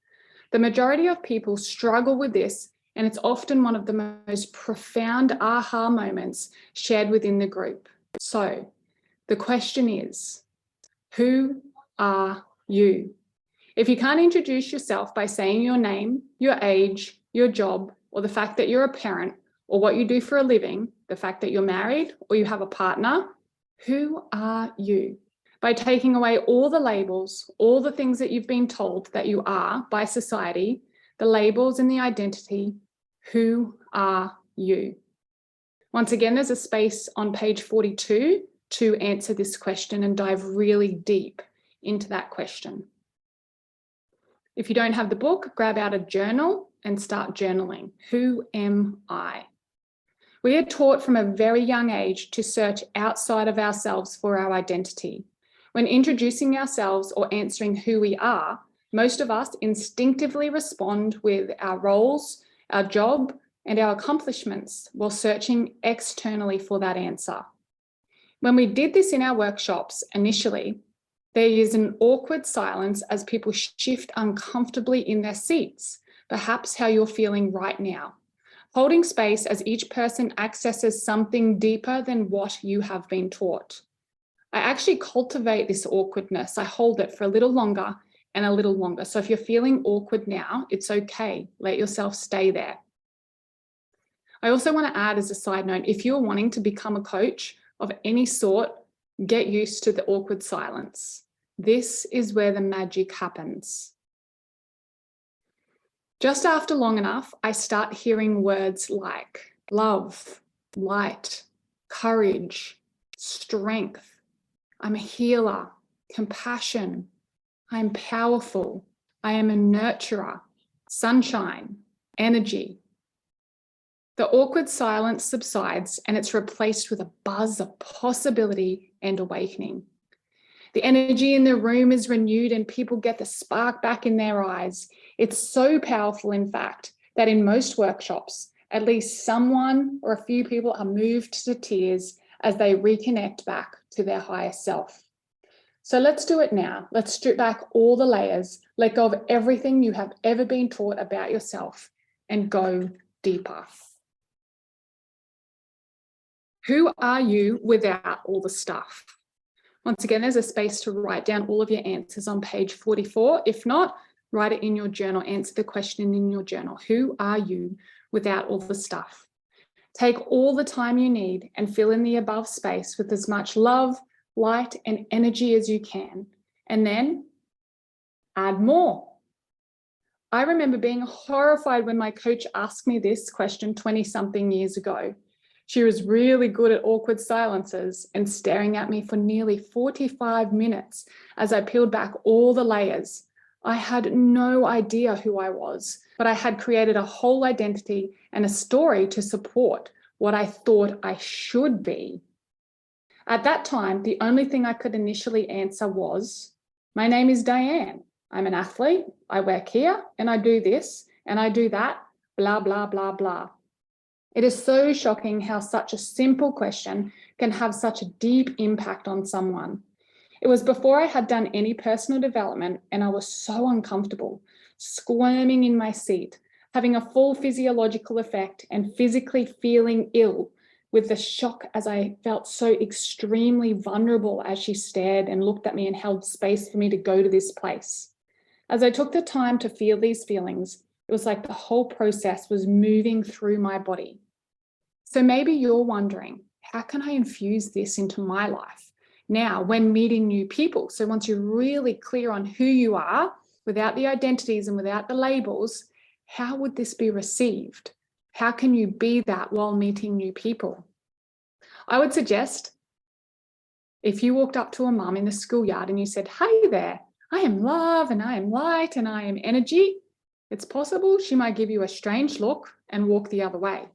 The majority of people struggle with this, and it's often one of the most profound aha moments shared within the group. So the question is, who are you? If you can't introduce yourself by saying your name, your age, your job, or the fact that you're a parent, or what you do for a living, the fact that you're married or you have a partner, who are you? By taking away all the labels, all the things that you've been told that you are by society, the labels and the identity, who are you? Once again, there's a space on page 42 to answer this question and dive really deep into that question. If you don't have the book, grab out a journal and start journaling. Who am I? We are taught from a very young age to search outside of ourselves for our identity. When introducing ourselves or answering who we are, most of us instinctively respond with our roles, our job, and our accomplishments while searching externally for that answer. When we did this in our workshops initially, there is an awkward silence as people shift uncomfortably in their seats, perhaps how you're feeling right now, holding space as each person accesses something deeper than what you have been taught. I actually cultivate this awkwardness. I hold it for a little longer and a little longer. So if you're feeling awkward now, it's okay. Let yourself stay there. I also want to add as a side note, if you're wanting to become a coach of any sort, get used to the awkward silence. This is where the magic happens. Just after long enough, I start hearing words like love, light, courage, strength. I'm a healer, compassion. I'm powerful. I am a nurturer, sunshine, energy. The awkward silence subsides and it's replaced with a buzz of possibility and awakening. The energy in the room is renewed and people get the spark back in their eyes. It's so powerful, in fact, that in most workshops, at least someone or a few people are moved to tears as they reconnect back to their higher self. So let's do it now. Let's strip back all the layers, let go of everything you have ever been taught about yourself, and go deeper. Who are you without all the stuff? Once again, there's a space to write down all of your answers on page 44. If not, write it in your journal. Answer the question in your journal. Who are you without all the stuff? Take all the time you need and fill in the above space with as much love, light, and energy as you can. And then add more. I remember being horrified when my coach asked me this question 20-something years ago. She was really good at awkward silences and staring at me for nearly 45 minutes as I peeled back all the layers. I had no idea who I was, but I had created a whole identity and a story to support what I thought I should be. At that time, the only thing I could initially answer was, my name is Diane. I'm an athlete. I work here and I do this and I do that, blah, blah, blah, blah. It is so shocking how such a simple question can have such a deep impact on someone. It was before I had done any personal development and I was so uncomfortable, squirming in my seat, having a full physiological effect and physically feeling ill with the shock as I felt so extremely vulnerable as she stared and looked at me and held space for me to go to this place. As I took the time to feel these feelings, it was like the whole process was moving through my body. So maybe you're wondering, how can I infuse this into my life now when meeting new people? So once you're really clear on who you are, without the identities and without the labels, how would this be received? How can you be that while meeting new people? I would suggest if you walked up to a mum in the schoolyard and you said, hey there, I am love and I am light and I am energy, it's possible she might give you a strange look and walk the other way.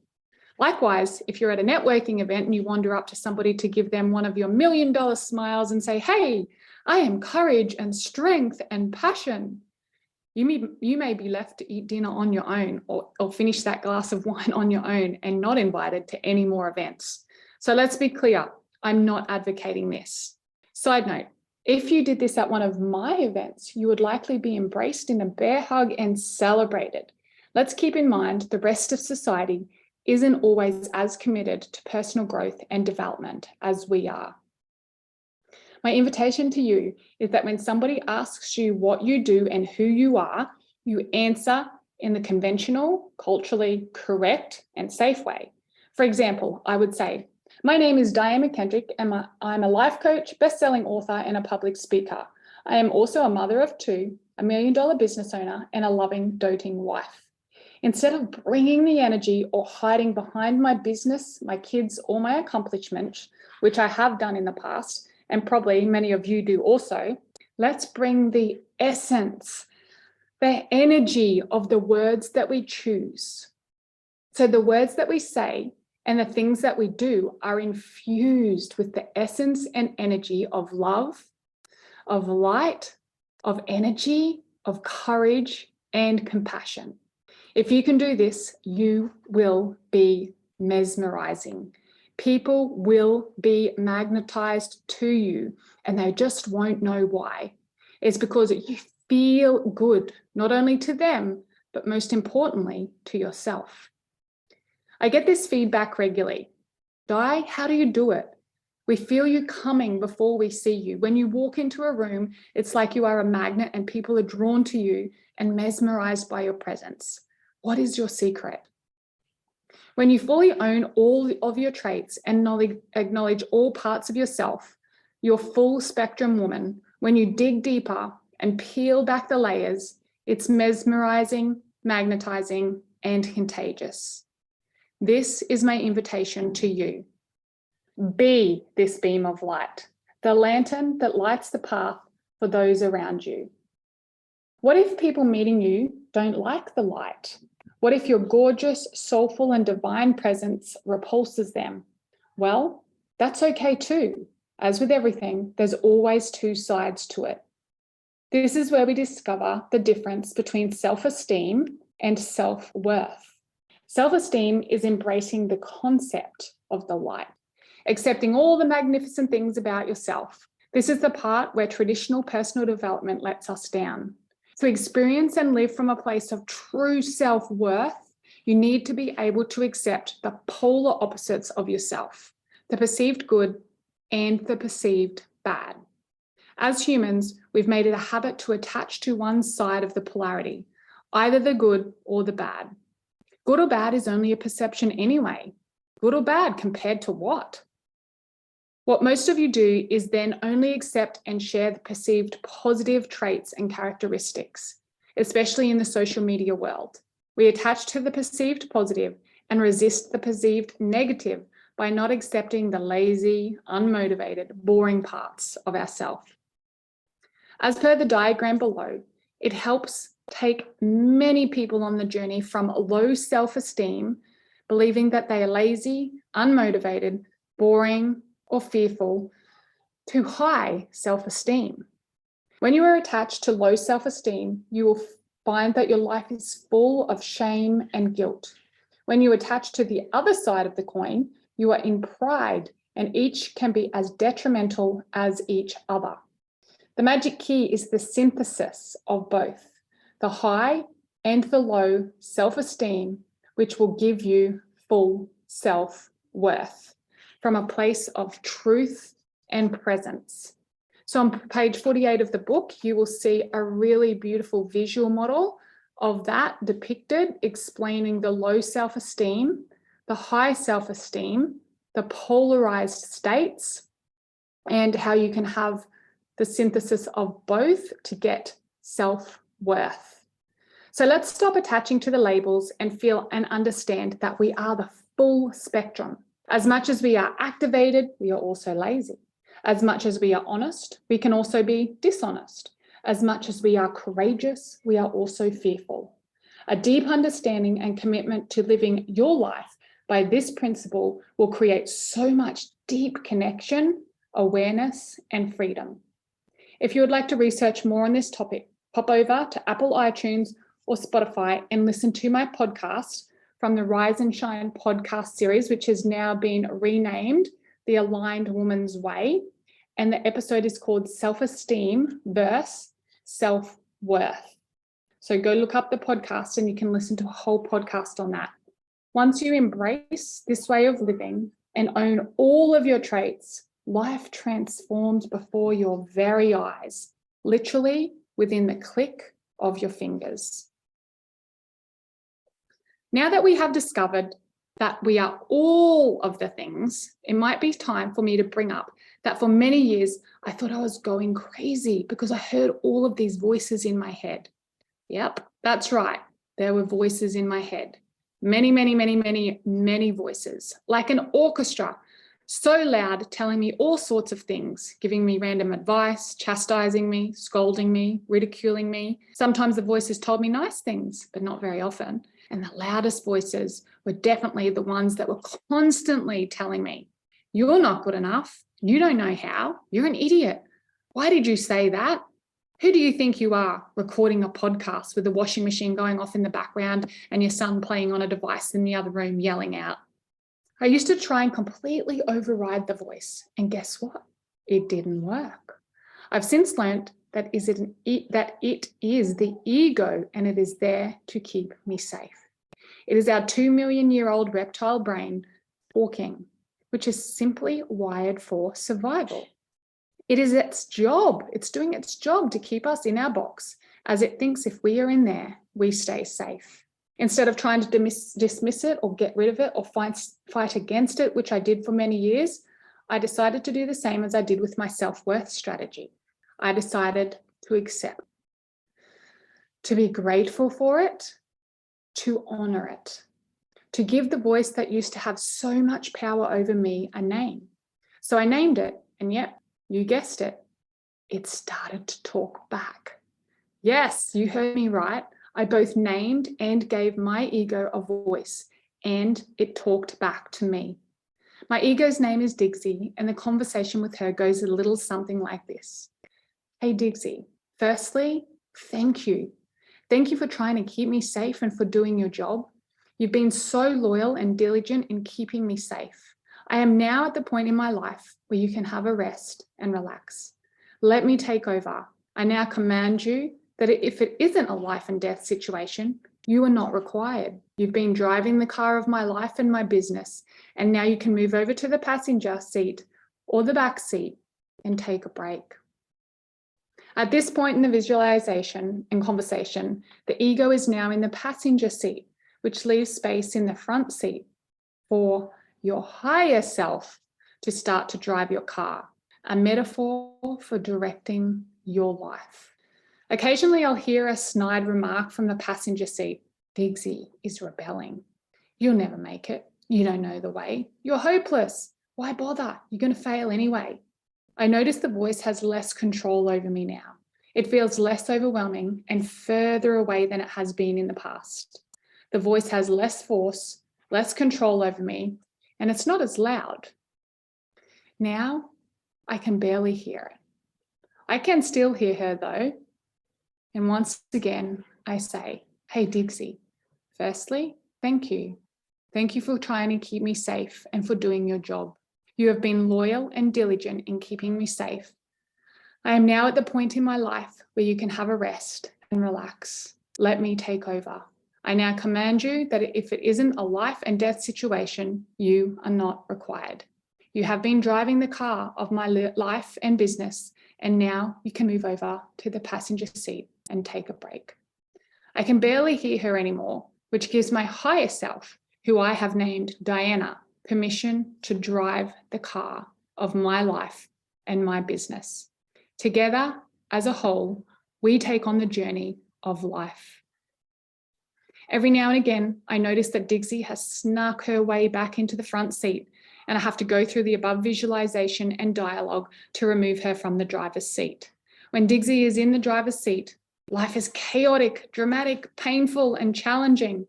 Likewise, if you're at a networking event and you wander up to somebody to give them one of your $1 million smiles and say, hey, I am courage and strength and passion, you may be left to eat dinner on your own or finish that glass of wine on your own and not invited to any more events. So let's be clear, I'm not advocating this. Side note, if you did this at one of my events, you would likely be embraced in a bear hug and celebrated. Let's keep in mind the rest of society isn't always as committed to personal growth and development as we are. My invitation to you is that when somebody asks you what you do and who you are, you answer in the conventional, culturally correct and safe way. For example, I would say, my name is Diane McKendrick and I'm a life coach, best-selling author and a public speaker. I am also a mother of two, a $1 million business owner and a loving, doting wife. Instead of bringing the energy or hiding behind my business, my kids or my accomplishments, which I have done in the past, and probably many of you do also, let's bring the essence, the energy of the words that we choose. So the words that we say and the things that we do are infused with the essence and energy of love, of light, of energy, of courage, and compassion. If you can do this, you will be mesmerizing. People will be magnetized to you and they just won't know why. It's because you feel good, not only to them, but most importantly, to yourself. I get this feedback regularly. Di, how do you do it? We feel you coming before we see you. When you walk into a room, it's like you are a magnet and people are drawn to you and mesmerized by your presence. What is your secret? When you fully own all of your traits and acknowledge all parts of yourself, your full spectrum woman, when you dig deeper and peel back the layers, it's mesmerizing, magnetizing, and contagious. This is my invitation to you. Be this beam of light, the lantern that lights the path for those around you. What if people meeting you don't like the light? What if your gorgeous, soulful, and divine presence repulses them? Well, that's okay too. As with everything, there's always two sides to it. This is where we discover the difference between self-esteem and self-worth. Self-esteem is embracing the concept of the light, accepting all the magnificent things about yourself. This is the part where traditional personal development lets us down. To experience and live from a place of true self-worth, you need to be able to accept the polar opposites of yourself, the perceived good and the perceived bad. As humans, we've made it a habit to attach to one side of the polarity, either the good or the bad. Good or bad is only a perception anyway. Good or bad compared to what? What most of you do is then only accept and share the perceived positive traits and characteristics, especially in the social media world. We attach to the perceived positive and resist the perceived negative by not accepting the lazy, unmotivated, boring parts of ourselves. As per the diagram below, it helps take many people on the journey from low self-esteem, believing that they are lazy, unmotivated, boring, or fearful, to high self-esteem. When you are attached to low self-esteem, you will find that your life is full of shame and guilt. When you attach to the other side of the coin, you are in pride, and each can be as detrimental as each other. The magic key is the synthesis of both, the high and the low self-esteem, which will give you full self-worth from a place of truth and presence. So on page 48 of the book, you will see a really beautiful visual model of that depicted, explaining the low self-esteem, the high self-esteem, the polarized states, and how you can have the synthesis of both to get self-worth. So let's stop attaching to the labels and feel and understand that we are the full spectrum. As much as we are activated, we are also lazy. As much as we are honest, we can also be dishonest. As much as we are courageous, we are also fearful. A deep understanding and commitment to living your life by this principle will create so much deep connection, awareness, and freedom. If you would like to research more on this topic, pop over to Apple iTunes or Spotify and listen to my podcast from the Rise and Shine podcast series, which has now been renamed The Aligned Woman's Way. And the episode is called Self-Esteem versus Self-Worth. So go look up the podcast and you can listen to a whole podcast on that. Once you embrace this way of living and own all of your traits, life transforms before your very eyes, literally within the click of your fingers. Now that we have discovered that we are all of the things, it might be time for me to bring up that for many years, I thought I was going crazy because I heard all of these voices in my head. Yep, that's right. There were voices in my head. Many, many, many, many, many voices, like an orchestra, so loud, telling me all sorts of things, giving me random advice, chastising me, scolding me, ridiculing me. Sometimes the voices told me nice things, but not very often. And the loudest voices were definitely the ones that were constantly telling me, you're not good enough. You don't know how. You're an idiot. Why did you say that? Who do you think you are, recording a podcast with the washing machine going off in the background and your son playing on a device in the other room yelling out? I used to try and completely override the voice, and guess what? It didn't work. I've since learned that it is the ego, and it is there to keep me safe. It is our 2 million year old reptile brain talking, which is simply wired for survival. It is its job. It's doing its job to keep us in our box, as it thinks if we are in there, we stay safe. Instead of trying to dismiss it or get rid of it or fight against it, which I did for many years, I decided to do the same as I did with my self-worth strategy. I decided to accept, to be grateful for it, to honor it, to give the voice that used to have so much power over me a name. So I named it, and yep, you guessed it, it started to talk back. Yes, you heard me right. I both named and gave my ego a voice, and it talked back to me. My ego's name is Dixie, and the conversation with her goes a little something like this. Hey, Dixie, firstly, thank you. Thank you for trying to keep me safe and for doing your job. You've been so loyal and diligent in keeping me safe. I am now at the point in my life where you can have a rest and relax. Let me take over. I now command you that if it isn't a life and death situation, you are not required. You've been driving the car of my life and my business, and now you can move over to the passenger seat or the back seat and take a break. At this point in the visualization and conversation, the ego is now in the passenger seat, which leaves space in the front seat for your higher self to start to drive your car, a metaphor for directing your life. Occasionally, I'll hear a snide remark from the passenger seat. Dixie is rebelling. You'll never make it. You don't know the way. You're hopeless. Why bother? You're going to fail anyway. I notice the voice has less control over me now. It feels less overwhelming and further away than it has been in the past. The voice has less force, less control over me, and it's not as loud. Now, I can barely hear it. I can still hear her though. And once again, I say, hey, Dixie, firstly, thank you. Thank you for trying to keep me safe and for doing your job. You have been loyal and diligent in keeping me safe. I am now at the point in my life where you can have a rest and relax. Let me take over. I now command you that if it isn't a life and death situation, you are not required. You have been driving the car of my life and business, and now you can move over to the passenger seat and take a break. I can barely hear her anymore, which gives my higher self, who I have named Diana, permission to drive the car of my life and my business. Together, as a whole, we take on the journey of life. Every now and again, I notice that Dixie has snuck her way back into the front seat, and I have to go through the above visualization and dialogue to remove her from the driver's seat. When Dixie is in the driver's seat, life is chaotic, dramatic, painful, and challenging.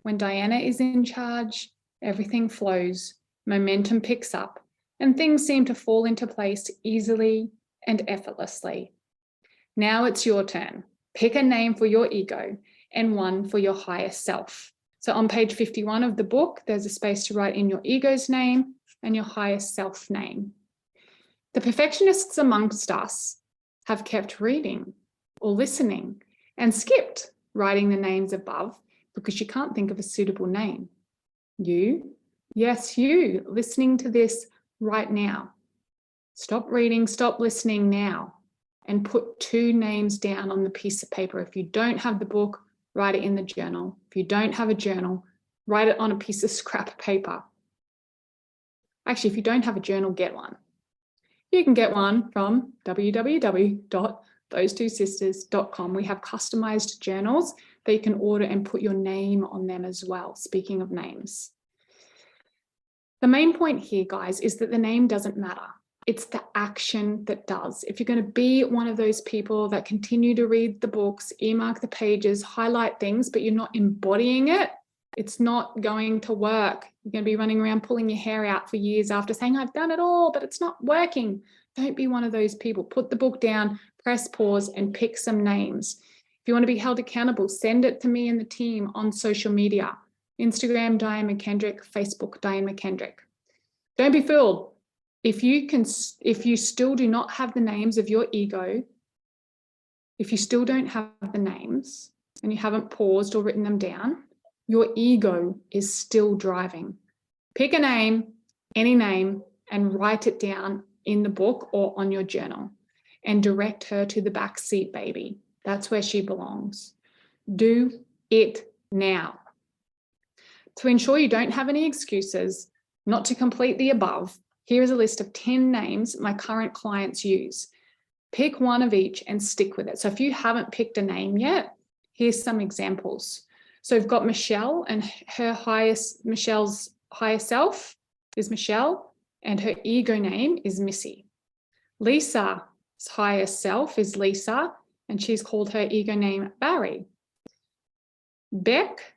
When Diana is in charge, everything flows, momentum picks up, and things seem to fall into place easily and effortlessly. Now it's your turn. Pick a name for your ego and one for your higher self. So on page 51 of the book, there's a space to write in your ego's name and your higher self name. The perfectionists amongst us have kept reading or listening and skipped writing the names above because you can't think of a suitable name. You, yes, you, listening to this right now. Stop reading, stop listening now, and put 2 names down on the piece of paper. If you don't have the book, write it in the journal. If you don't have a journal, write it on a piece of scrap paper. Actually, if you don't have a journal, get one. You can get one from www.thosetwosisters.com. We have customized journals that you can order and put your name on them as well. Speaking of names. The main point here, guys, is that the name doesn't matter. It's the action that does. If you're going to be one of those people that continue to read the books, earmark the pages, highlight things, but you're not embodying it, it's not going to work. You're going to be running around pulling your hair out for years after saying, I've done it all, but it's not working. Don't be one of those people. Put the book down, press pause, and pick some names. If you want to be held accountable, send it to me and the team on social media. Instagram, Diane McKendrick, Facebook, Diane McKendrick. Don't be fooled. If you still do not have the names of your ego, if you still don't have the names and you haven't paused or written them down, your ego is still driving. Pick a name, any name, and write it down in the book or on your journal and direct her to the back seat, baby. That's where she belongs. Do it now. To ensure you don't have any excuses not to complete the above, here is a list of 10 names my current clients use. Pick one of each and stick with it. So if you haven't picked a name yet, here's some examples. So we've got Michelle, and Michelle's higher self is Michelle, and her ego name is Missy. Lisa's higher self is Lisa, and she's called her ego name Barry. Beck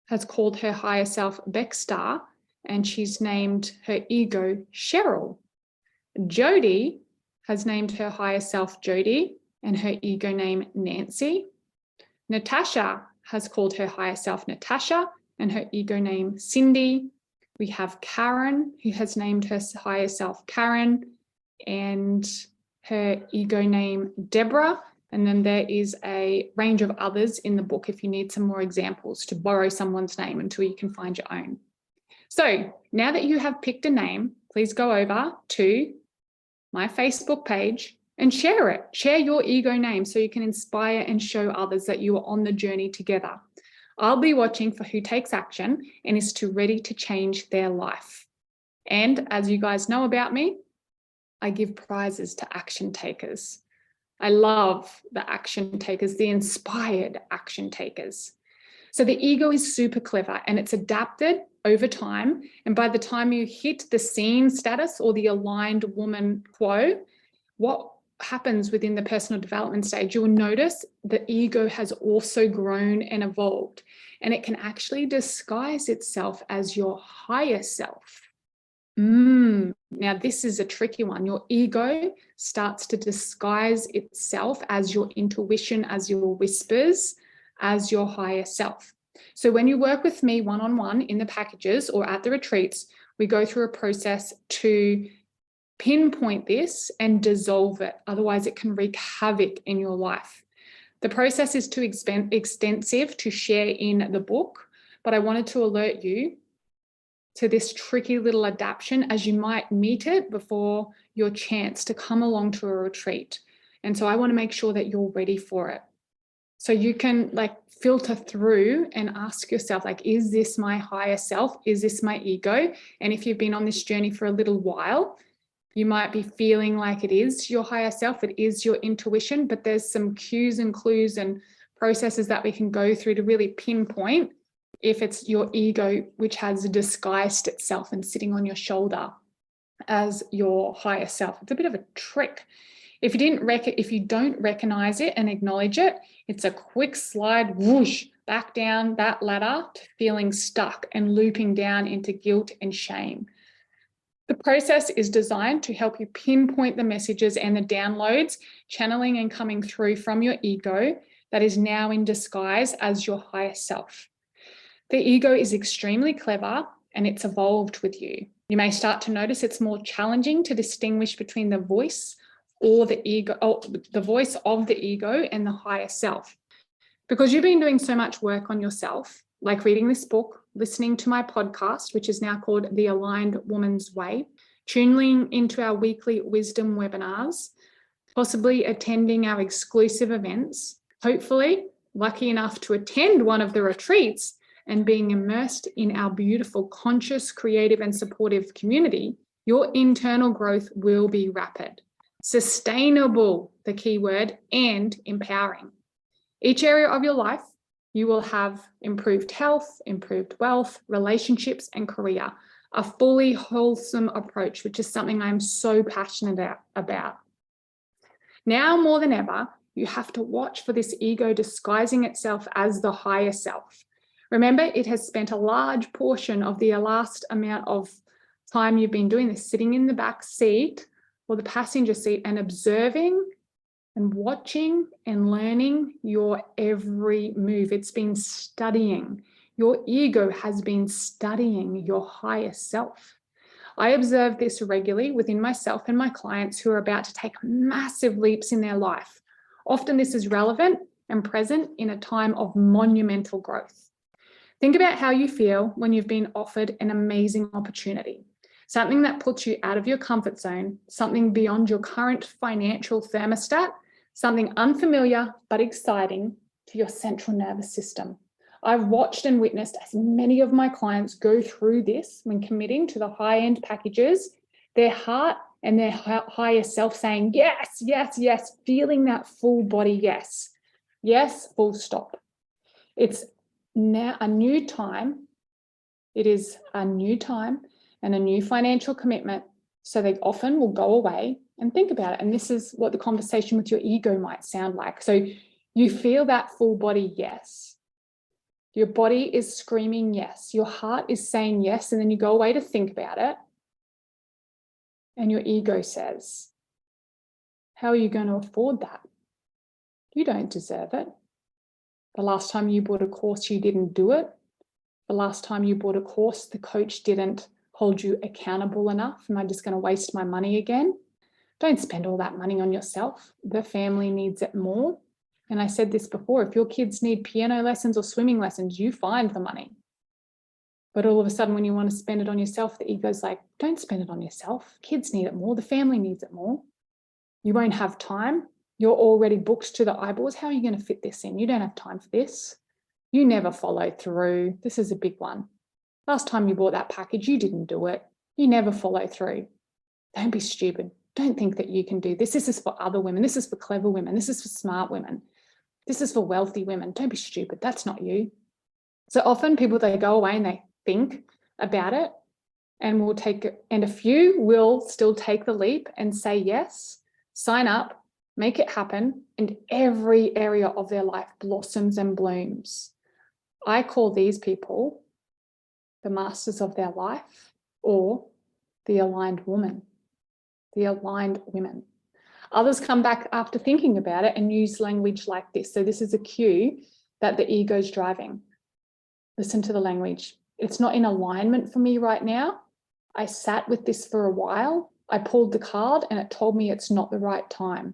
has called her higher self Beckstar, and she's named her ego Cheryl. Jody has named her higher self Jody and her ego name Nancy. Natasha has called her higher self Natasha and her ego name Cindy. We have Karen, who has named her higher self Karen and her ego name Deborah. And then there is a range of others in the book if you need some more examples to borrow someone's name until you can find your own. So now that you have picked a name, please go over to my Facebook page and share it. Share your ego name so you can inspire and show others that you are on the journey together. I'll be watching for who takes action and is ready to change their life. And as you guys know about me, I give prizes to action takers. I love the action takers, the inspired action takers. So the ego is super clever and it's adapted over time. And by the time you hit the seen status or the aligned woman quo, what happens within the personal development stage, you will notice the ego has also grown and evolved, and it can actually disguise itself as your higher self. Now, this is a tricky one. Your ego starts to disguise itself as your intuition, as your whispers, as your higher self. So when you work with me one-on-one in the packages or at the retreats, we go through a process to pinpoint this and dissolve it. Otherwise, it can wreak havoc in your life. The process is too extensive to share in the book, but I wanted to alert you to this tricky little adaptation as you might meet it before your chance to come along to a retreat. And so I want to make sure that you're ready for it. So you can filter through and ask yourself, is this my higher self? Is this my ego? And if you've been on this journey for a little while, you might be feeling like it is your higher self, it is your intuition, but there's some cues and clues and processes that we can go through to really pinpoint if it's your ego which has disguised itself and sitting on your shoulder as your higher self. It's a bit of a trick. If you don't recognize it and acknowledge it, it's a quick slide, whoosh, back down that ladder to feeling stuck and looping down into guilt and shame. The process is designed to help you pinpoint the messages and the downloads channeling and coming through from your ego that is now in disguise as your higher self. The ego is extremely clever and it's evolved with you. You may start to notice it's more challenging to distinguish between the voice or the ego, or the voice of the ego and the higher self. Because you've been doing so much work on yourself, like reading this book, listening to my podcast, which is now called The Aligned Woman's Way, tuning into our weekly wisdom webinars, possibly attending our exclusive events, hopefully lucky enough to attend one of the retreats and being immersed in our beautiful, conscious, creative, and supportive community, your internal growth will be rapid, sustainable, the key word, and empowering. Each area of your life, you will have improved health, improved wealth, relationships, and career, a fully wholesome approach, which is something I'm so passionate about. Now more than ever, you have to watch for this ego disguising itself as the higher self. Remember, it has spent a large portion of the last amount of time you've been doing this, sitting in the back seat or the passenger seat and observing and watching and learning your every move. It's been studying. Your ego has been studying your higher self. I observe this regularly within myself and my clients who are about to take massive leaps in their life. Often this is relevant and present in a time of monumental growth. Think about how you feel when you've been offered an amazing opportunity, something that puts you out of your comfort zone, something beyond your current financial thermostat, something unfamiliar but exciting to your central nervous system. I've watched and witnessed as many of my clients go through this when committing to the high-end packages, their heart and their higher self saying, yes, yes, yes, feeling that full body yes. Yes, full stop. It's now a new time. It is a new time and a new financial commitment. So they often will go away and think about it. And this is what the conversation with your ego might sound like. So you feel that full body yes. Your body is screaming yes. Your heart is saying yes. And then you go away to think about it. And your ego says, how are you going to afford that? You don't deserve it. The last time you bought a course, you didn't do it. The last time you bought a course, the coach didn't hold you accountable enough. Am I just going to waste my money again? Don't spend all that money on yourself. The family needs it more. And I said this before, if your kids need piano lessons or swimming lessons, you find the money. But all of a sudden, when you want to spend it on yourself, the ego's like, don't spend it on yourself. Kids need it more. The family needs it more. You won't have time. You're already booked to the eyeballs. How are you going to fit this in? You don't have time for this. You never follow through. This is a big one. Last time you bought that package, you didn't do it. You never follow through. Don't be stupid. Don't think that you can do this. This is for other women. This is for clever women. This is for smart women. This is for wealthy women. Don't be stupid. That's not you. So often people, they go away and they think about it and will take it. And a few will still take the leap and say yes, sign up, make it happen. And every area of their life blossoms and blooms. I call these people the masters of their life, or the aligned woman, the aligned women. Others come back after thinking about it and use language like this. So this is a cue that the ego is driving. Listen to the language. It's not in alignment for me right now. I sat with this for a while. I pulled the card and it told me it's not the right time.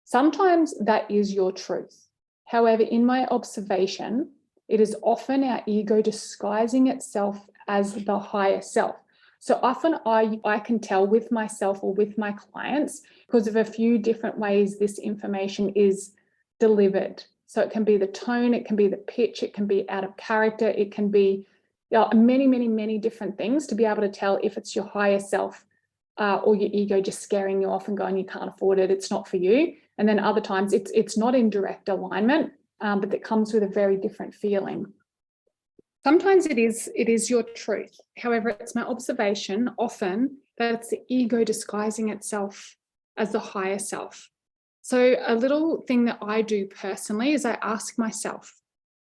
Sometimes that is your truth. However, in my observation, it is often our ego disguising itself as the higher self. So often I can tell with myself or with my clients because of a few different ways this information is delivered. So it can be the tone, it can be the pitch, it can be out of character, it can be many, many, many different things to be able to tell if it's your higher self or your ego just scaring you off and going, you can't afford it, it's not for you. And then other times it's not in direct alignment, but it comes with a very different feeling. Sometimes it is your truth. However, it's my observation often that it's the ego disguising itself as the higher self. So a little thing that I do personally is I ask myself,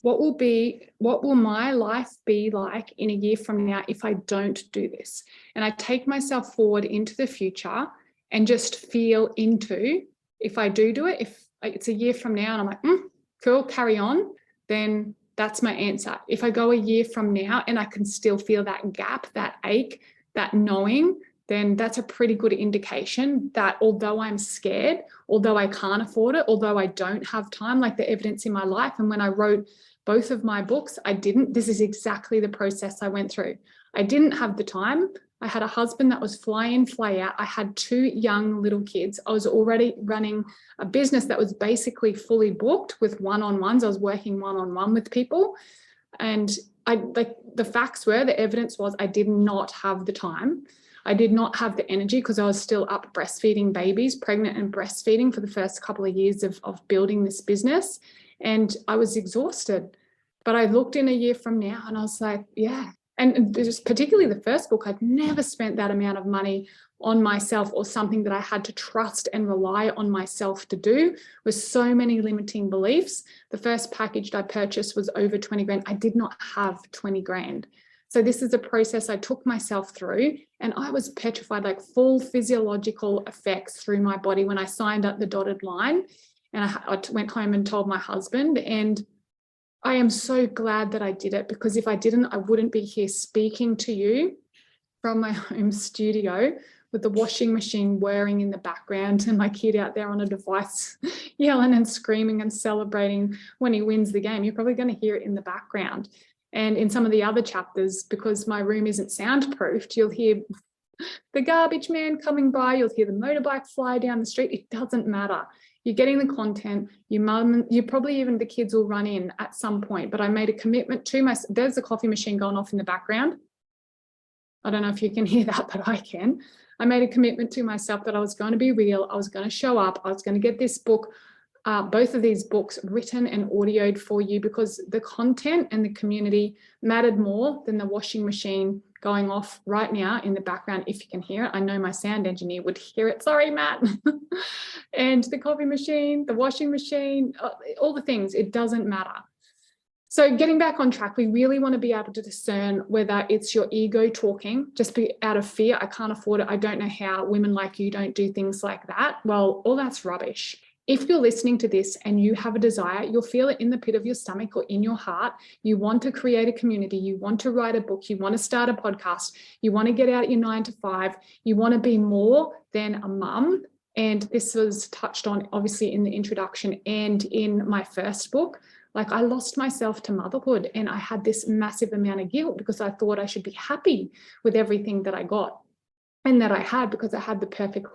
what will my life be like in a year from now if I don't do this? And I take myself forward into the future and just feel into, if I do it, if it's a year from now and I'm like, cool, carry on, then that's my answer. If I go a year from now and I can still feel that gap, that ache, that knowing, then that's a pretty good indication that although I'm scared, although I can't afford it, although I don't have time, like the evidence in my life. And when I wrote both of my books, this is exactly the process I went through. I didn't have the time. I had a husband that was fly in, fly out. I had 2 young little kids. I was already running a business that was basically fully booked with one-on-ones. I was working one-on-one with people. And the facts were, the evidence was I did not have the time. I did not have the energy because I was still up breastfeeding babies, pregnant and breastfeeding for the first couple of years of building this business. And I was exhausted. But I looked in a year from now and I was like, yeah. And just particularly the first book, I'd never spent that amount of money on myself or something that I had to trust and rely on myself to do with so many limiting beliefs. The first package I purchased was over 20 grand. I did not have 20 grand. So this is a process I took myself through and I was petrified, like full physiological effects through my body when I signed up the dotted line. And I went home and told my husband, and I am so glad that I did it, because if I didn't, I wouldn't be here speaking to you from my home studio with the washing machine whirring in the background and my kid out there on a device yelling and screaming and celebrating when he wins the game. You're probably going to hear it in the background. And in some of the other chapters, because my room isn't soundproofed, you'll hear the garbage man coming by, you'll hear the motorbike fly down the street. It doesn't matter. You're getting the content, your mum, you probably even the kids will run in at some point, but I made a commitment to myself. There's the coffee machine going off in the background. I don't know if you can hear that, but I can. I made a commitment to myself that I was going to be real. I was going to show up. I was going to get this book, both of these books written and audioed for you, because the content and the community mattered more than the washing machine going off right now in the background. If you can hear it, I know my sound engineer would hear it. Sorry, Matt. And the coffee machine, the washing machine, all the things, it doesn't matter. So getting back on track, we really want to be able to discern whether it's your ego talking, just be out of fear. I can't afford it. I don't know how. Women like you don't do things like that. Well, all that's rubbish. If you're listening to this and you have a desire, you'll feel it in the pit of your stomach or in your heart. You want to create a community. You want to write a book. You want to start a podcast. You want to get out your 9 to 5. You want to be more than a mum. And this was touched on obviously in the introduction and in my first book. Like, I lost myself to motherhood and I had this massive amount of guilt because I thought I should be happy with everything that I got and that I had because I had the perfect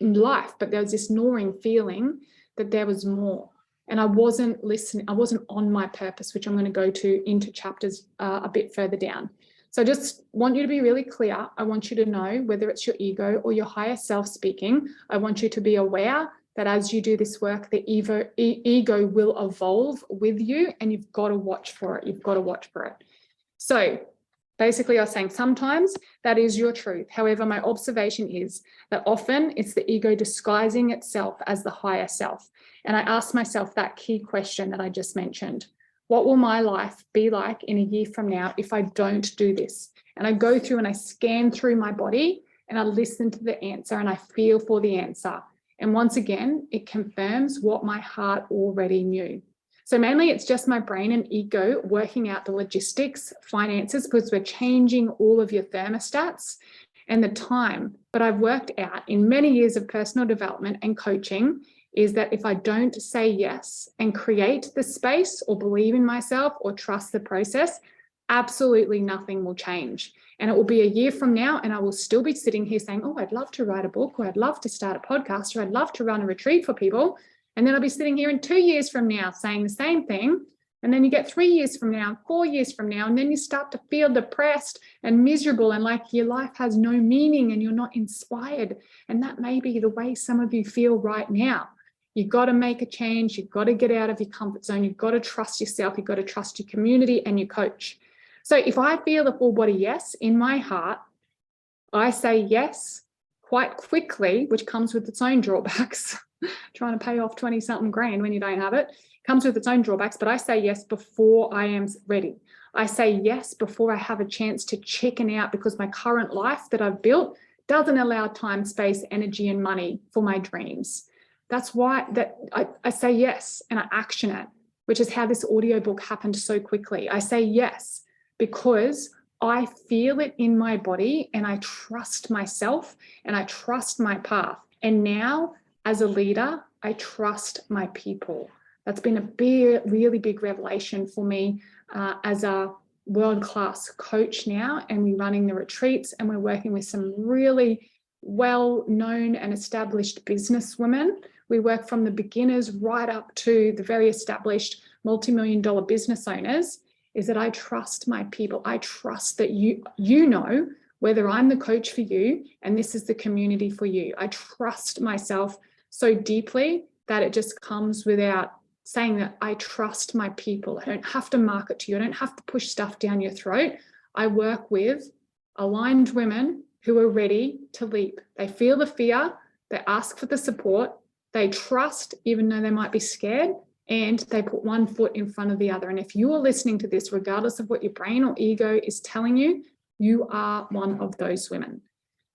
life. But there was this gnawing feeling that there was more. And I wasn't listening. I wasn't on my purpose, which I'm going to go into chapters a bit further down. So I just want you to be really clear. I want you to know whether it's your ego or your higher self speaking. I want you to be aware that as you do this work, the ego will evolve with you, and you've got to watch for it. You've got to watch for it. So basically, I was saying sometimes that is your truth. However, my observation is that often it's the ego disguising itself as the higher self. And I asked myself that key question that I just mentioned. What will my life be like in a year from now if I don't do this? And I go through and I scan through my body and I listen to the answer and I feel for the answer. And once again, it confirms what my heart already knew. So mainly it's just my brain and ego working out the logistics, finances, because we're changing all of your thermostats and the time. But I've worked out in many years of personal development and coaching is that if I don't say yes and create the space or believe in myself or trust the process, absolutely nothing will change. And it will be a year from now and I will still be sitting here saying, oh, I'd love to write a book, or I'd love to start a podcast, or I'd love to run a retreat for people. And then I'll be sitting here in 2 years from now saying the same thing. And then you get 3 years from now, 4 years from now, and then you start to feel depressed and miserable and like your life has no meaning and you're not inspired. And that may be the way some of you feel right now. You've got to make a change. You've got to get out of your comfort zone. You've got to trust yourself. You've got to trust your community and your coach. So if I feel a full body yes in my heart, I say yes quite quickly, which comes with its own drawbacks. Trying to pay off 20 something grand when you don't have it comes with its own drawbacks, but I say yes before I am ready. I say yes before I have a chance to chicken out because my current life that I've built doesn't allow time, space, energy, and money for my dreams. That's why I say yes and I action it, which is how this audiobook happened so quickly. I say yes because I feel it in my body and I trust myself and I trust my path. And now as a leader, I trust my people. That's been a big, really big revelation for me as a world-class coach now. And we're running the retreats and we're working with some really well-known and established businesswomen. We work from the beginners right up to the very established multi-million-dollar business owners, is that I trust my people. I trust that you know whether I'm the coach for you and this is the community for you. I trust myself so deeply that it just comes without saying that I trust my people. I don't have to market to you. I don't have to push stuff down your throat. I work with aligned women who are ready to leap. They feel the fear, they ask for the support, they trust even though they might be scared, and they put one foot in front of the other. And if you are listening to this, regardless of what your brain or ego is telling you, you are one of those women,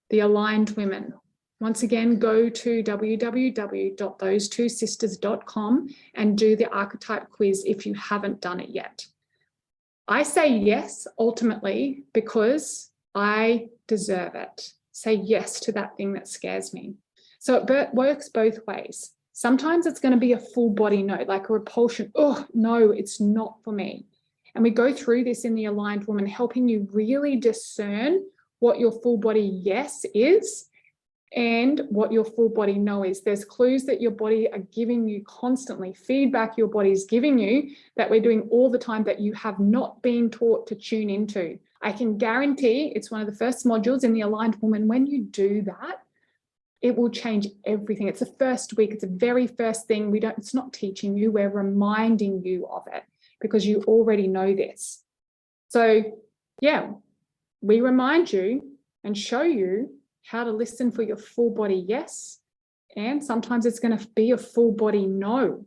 the aligned women. Once again, go to www.thosetwosisters.com and do the archetype quiz if you haven't done it yet. I say yes, ultimately, because I deserve it. Say yes to that thing that scares me. So it works both ways. Sometimes it's going to be a full body no, like a repulsion. Oh, no, it's not for me. And we go through this in the Aligned Woman, helping you really discern what your full body yes is and what your full body no is. There's clues that your body are giving you constantly, feedback your body is giving you that we're doing all the time that you have not been taught to tune into. I can guarantee it's one of the first modules in the Aligned Woman. When you do that, it will change everything. It's the first week. It's the very first thing. It's not teaching you, we're reminding you of it because you already know this. So yeah, we remind you and show you how to listen for your full body yes. And sometimes it's going to be a full body no.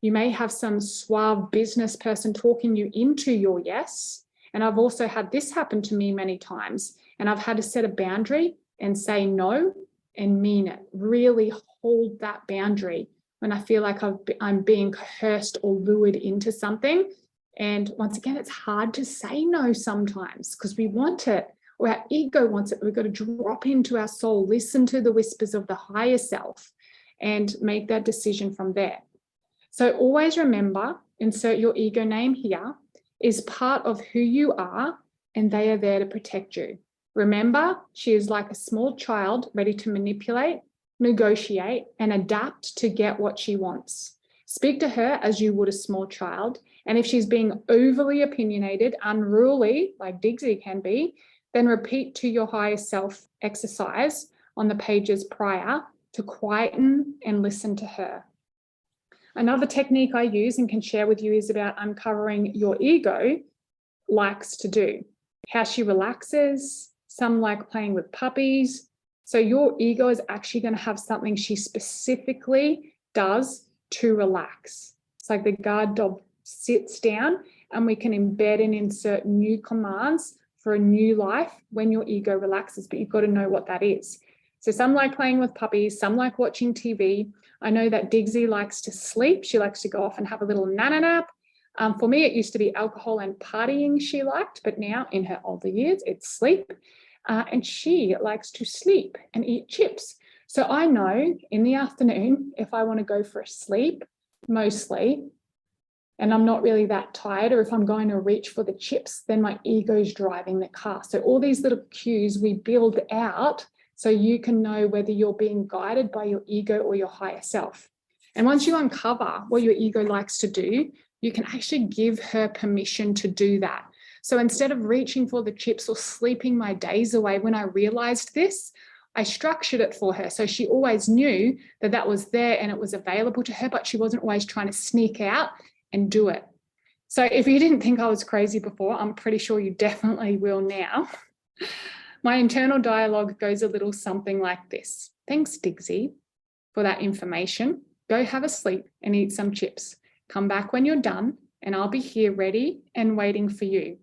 You may have some suave business person talking you into your yes. And I've also had this happen to me many times. And I've had to set a boundary and say no and mean it. Really hold that boundary when I feel like I'm being coerced or lured into something. And once again, it's hard to say no sometimes because we want it, or our ego wants it. We've got to drop into our soul, listen to the whispers of the higher self, and make that decision from there. So always remember, insert your ego name here, is part of who you are, and they are there to protect you. Remember, she is like a small child ready to manipulate, negotiate, and adapt to get what she wants. Speak to her as you would a small child, and if she's being overly opinionated, unruly, like Digsy can be, then repeat to your higher self exercise on the pages prior to quieten and listen to her. Another technique I use and can share with you is about uncovering your ego likes to do, how she relaxes. Some like playing with puppies. So your ego is actually going to have something she specifically does to relax. It's like the guard dog sits down, and we can embed and insert new commands for a new life when your ego relaxes, but you've got to know what that is. So some like playing with puppies, some like watching TV. I know that Digsy likes to sleep. She likes to go off and have a little nana nap. For me, it used to be alcohol and partying she liked, but now in her older years, it's sleep. And she likes to sleep and eat chips. So I know in the afternoon, if I want to go for a sleep, mostly, and I'm not really that tired, or if I'm going to reach for the chips, then my ego's driving the car. So all these little cues we build out so you can know whether you're being guided by your ego or your higher self. And once you uncover what your ego likes to do, you can actually give her permission to do that. So instead of reaching for the chips or sleeping my days away, when I realized this, I structured it for her. So she always knew that that was there and it was available to her, but she wasn't always trying to sneak out and do it. So if you didn't think I was crazy before, I'm pretty sure you definitely will now. My internal dialogue goes a little something like this. Thanks, Digsy, for that information. Go have a sleep and eat some chips. Come back when you're done and I'll be here ready and waiting for you.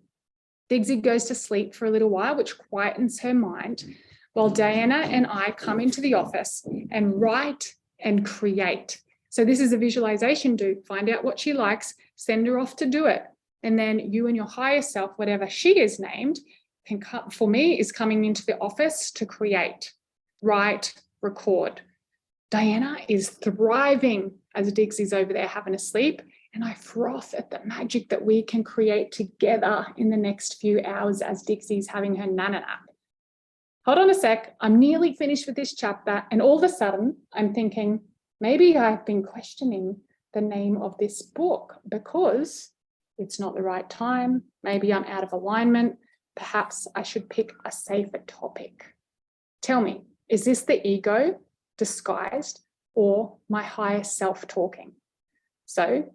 Digsy goes to sleep for a little while, which quietens her mind, while Diana and I come into the office and write and create. So this is a visualization do. Find out what she likes, send her off to do it. And then you and your higher self, whatever she is named, can come, for me, is coming into the office to create, write, record. Diana is thriving as Dixie's over there having a sleep, and I froth at the magic that we can create together in the next few hours as Dixie's having her nana nap. Hold on a sec, I'm nearly finished with this chapter, and all of a sudden I'm thinking, maybe I've been questioning the name of this book because it's not the right time. Maybe I'm out of alignment. Perhaps I should pick a safer topic. Tell me, is this the ego disguised or my higher self talking? So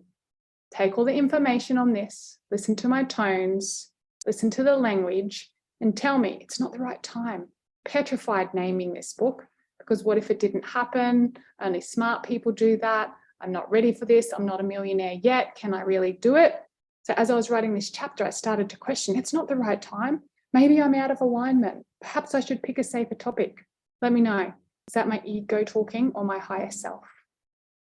take all the information on this, listen to my tones, listen to the language, and tell me it's not the right time. Petrified naming this book, because what if it didn't happen? Only smart people do that. I'm not ready for this. I'm not a millionaire yet. Can I really do it? So as I was writing this chapter, I started to question, it's not the right time. Maybe I'm out of alignment. Perhaps I should pick a safer topic. Let me know. Is that my ego talking or my higher self?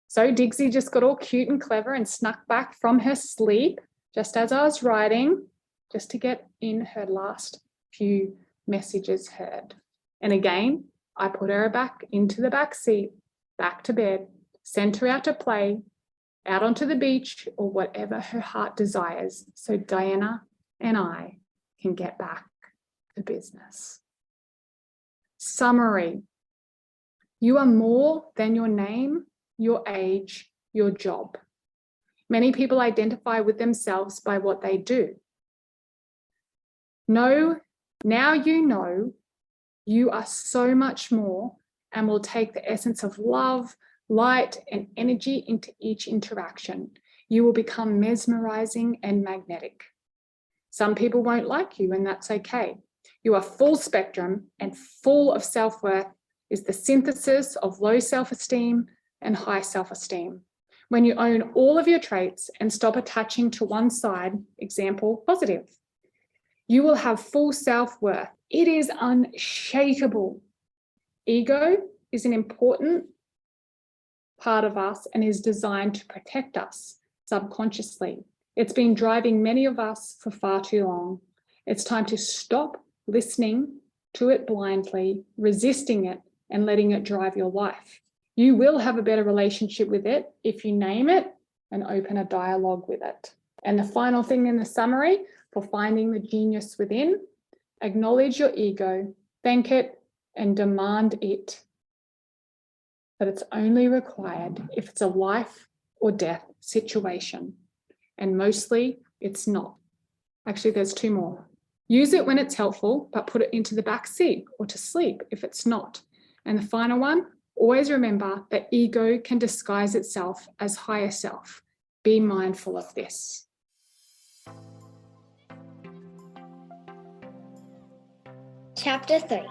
So Digsy just got all cute and clever and snuck back from her sleep just as I was writing, just to get in her last few messages heard. And again, I put her back into the back seat, back to bed, sent her out to play, out onto the beach, or whatever her heart desires, so Diana and I can get back to business. Summary. You are more than your name, your age, your job. Many people identify with themselves by what they do. No, now you know you are so much more and will take the essence of love, light, and energy into each interaction. You will become mesmerizing and magnetic. Some people won't like you, and that's okay. You are full spectrum and full of self-worth, is the synthesis of low self-esteem and high self-esteem. when you own all of your traits and stop attaching to one side, example, positive. You will have full self-worth. It is unshakable. Ego is an important part of us and is designed to protect us subconsciously. It's been driving many of us for far too long. It's time to stop listening to it blindly, resisting it, and letting it drive your life. You will have a better relationship with it if you name it and open a dialogue with it. And the final thing in the summary for finding the genius within, acknowledge your ego, thank it, and demand it. But it's only required if it's a life or death situation. And mostly it's not. Actually, there's two more. Use it when it's helpful, but put it into the back seat or to sleep if it's not. And the final one, always remember that ego can disguise itself as higher self. Be mindful of this. Chapter 3.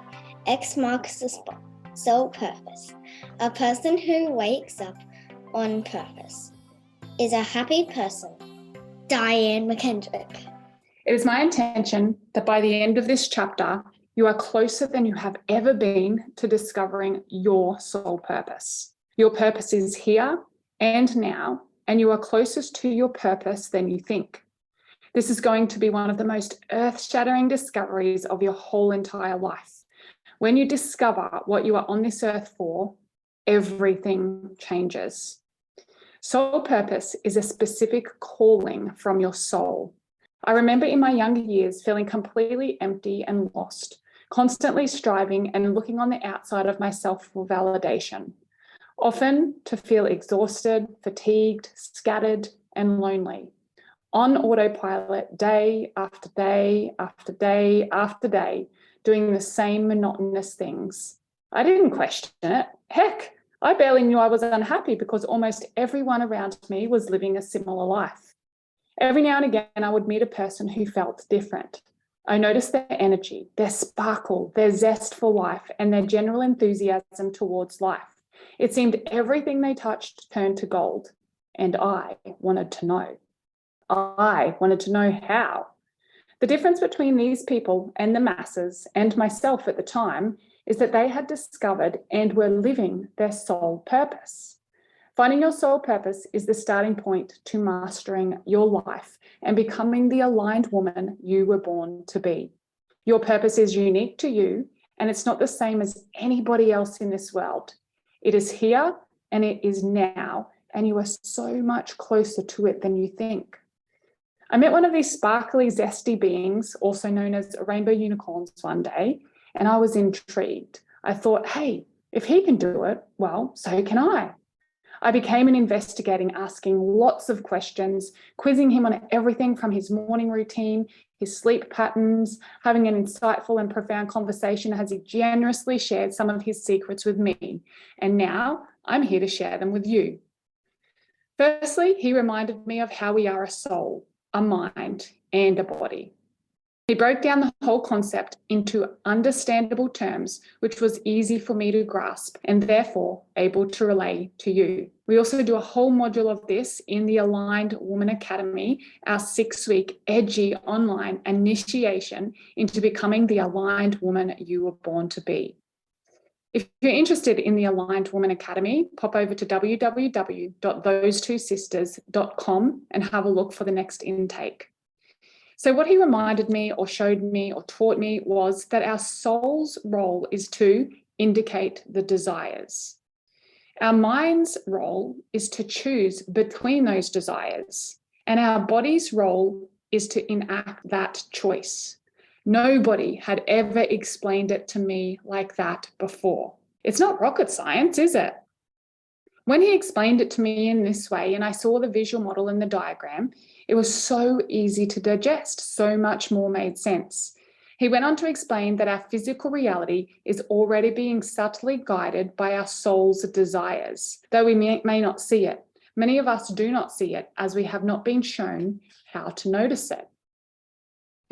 X marks the spot. Sole purpose. A person who wakes up on purpose is a happy person. Diane McKendrick. It is my intention that by the end of this chapter, you are closer than you have ever been to discovering your soul purpose. Your purpose is here and now, and you are closest to your purpose than you think. This is going to be one of the most earth-shattering discoveries of your whole entire life. When you discover what you are on this earth for, everything changes. Soul purpose is a specific calling from your soul. I remember in my younger years feeling completely empty and lost, constantly striving and looking on the outside of myself for validation, often to feel exhausted, fatigued, scattered, and lonely. On autopilot, day after day after day after day, doing the same monotonous things. I didn't question it. Heck, I barely knew I was unhappy because almost everyone around me was living a similar life. Every now and again, I would meet a person who felt different. I noticed their energy, their sparkle, their zest for life, and their general enthusiasm towards life. It seemed everything they touched turned to gold, and I wanted to know. I wanted to know how. The difference between these people and the masses and myself at the time is that they had discovered and were living their soul purpose. Finding your soul purpose is the starting point to mastering your life and becoming the aligned woman you were born to be. Your purpose is unique to you, and it's not the same as anybody else in this world. It is here and it is now, and you are so much closer to it than you think. I met one of these sparkly, zesty beings, also known as rainbow unicorns, one day, and I was intrigued. I thought, hey, if he can do it, well, so can I. I became an investigating, asking lots of questions, quizzing him on everything from his morning routine, his sleep patterns, having an insightful and profound conversation as he generously shared some of his secrets with me. And now I'm here to share them with you. Firstly, he reminded me of how we are a soul, a mind, and a body. He broke down the whole concept into understandable terms, which was easy for me to grasp and therefore able to relay to you. We also do a whole module of this in the Aligned Woman Academy, our 6-week edgy online initiation into becoming the aligned woman you were born to be. If you're interested in the Aligned Woman Academy, pop over to www.thosetwosisters.com and have a look for the next intake. So what he reminded me or showed me or taught me was that our soul's role is to indicate the desires. Our mind's role is to choose between those desires, and our body's role is to enact that choice. Nobody had ever explained it to me like that before. It's not rocket science, is it? When he explained it to me in this way and I saw the visual model in the diagram, it was so easy to digest, so much more made sense. He went on to explain that our physical reality is already being subtly guided by our soul's desires, though we may not see it. Many of us do not see it as we have not been shown how to notice it.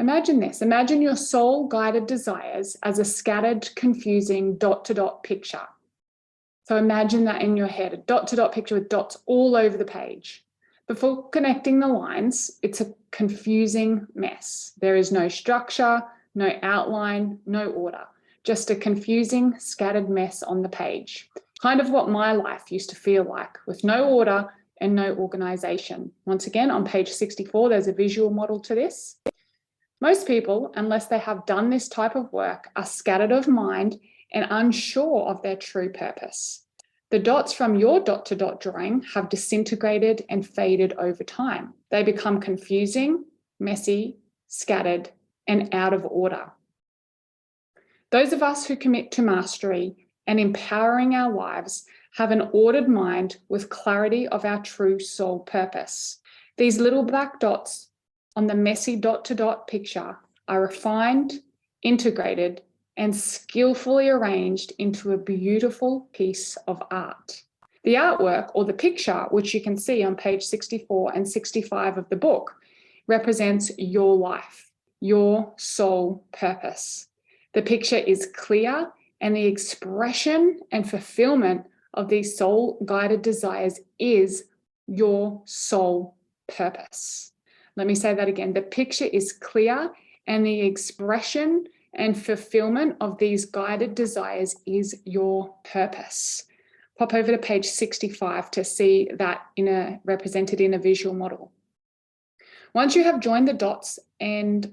Imagine this. Imagine your soul-guided desires as a scattered, confusing dot-to-dot picture. So imagine that in your head, a dot-to-dot picture with dots all over the page. Before connecting the lines, it's a confusing mess. There is no structure, no outline, no order, just a confusing, scattered mess on the page. Kind of what my life used to feel like, with no order and no organization. Once again, on page 64, there's a visual model to this. Most people, unless they have done this type of work, are scattered of mind and unsure of their true purpose. The dots from your dot-to-dot drawing have disintegrated and faded over time. They become confusing, messy, scattered, and out of order. Those of us who commit to mastery and empowering our lives have an ordered mind with clarity of our true soul purpose. These little black dots on the messy dot-to-dot picture are refined, integrated, and skillfully arranged into a beautiful piece of art. The artwork, or the picture, which you can see on page 64 and 65 of the book, represents your life, your soul purpose. The picture is clear, and the expression and fulfillment of these soul-guided desires is your soul purpose. Let me say that again. The picture is clear, and the expression and fulfillment of these guided desires is your purpose. Pop over to page 65 to see that represented in a visual model. Once you have joined the dots and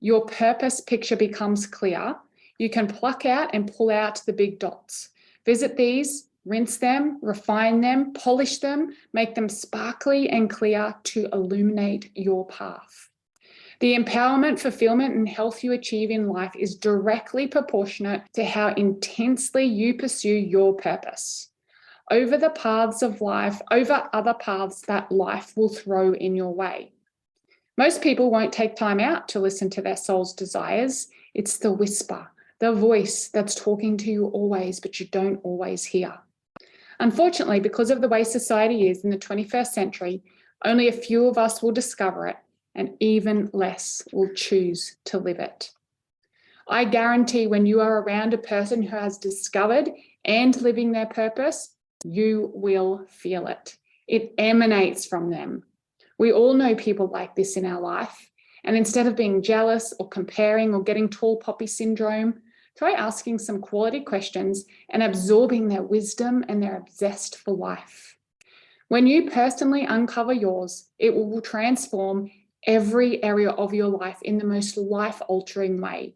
your purpose picture becomes clear, you can pluck out and pull out the big dots. Visit these, rinse them, refine them, polish them, make them sparkly and clear to illuminate your path. The empowerment, fulfillment, and health you achieve in life is directly proportionate to how intensely you pursue your purpose over the paths of life, over other paths that life will throw in your way. Most people won't take time out to listen to their soul's desires. It's the whisper, the voice that's talking to you always, but you don't always hear. Unfortunately, because of the way society is in the 21st century, only a few of us will discover it, and even less will choose to live it. I guarantee when you are around a person who has discovered and living their purpose, you will feel it. It emanates from them. We all know people like this in our life, and instead of being jealous or comparing or getting tall poppy syndrome, try asking some quality questions and absorbing their wisdom and their zest for life. When you personally uncover yours, it will transform every area of your life in the most life-altering way.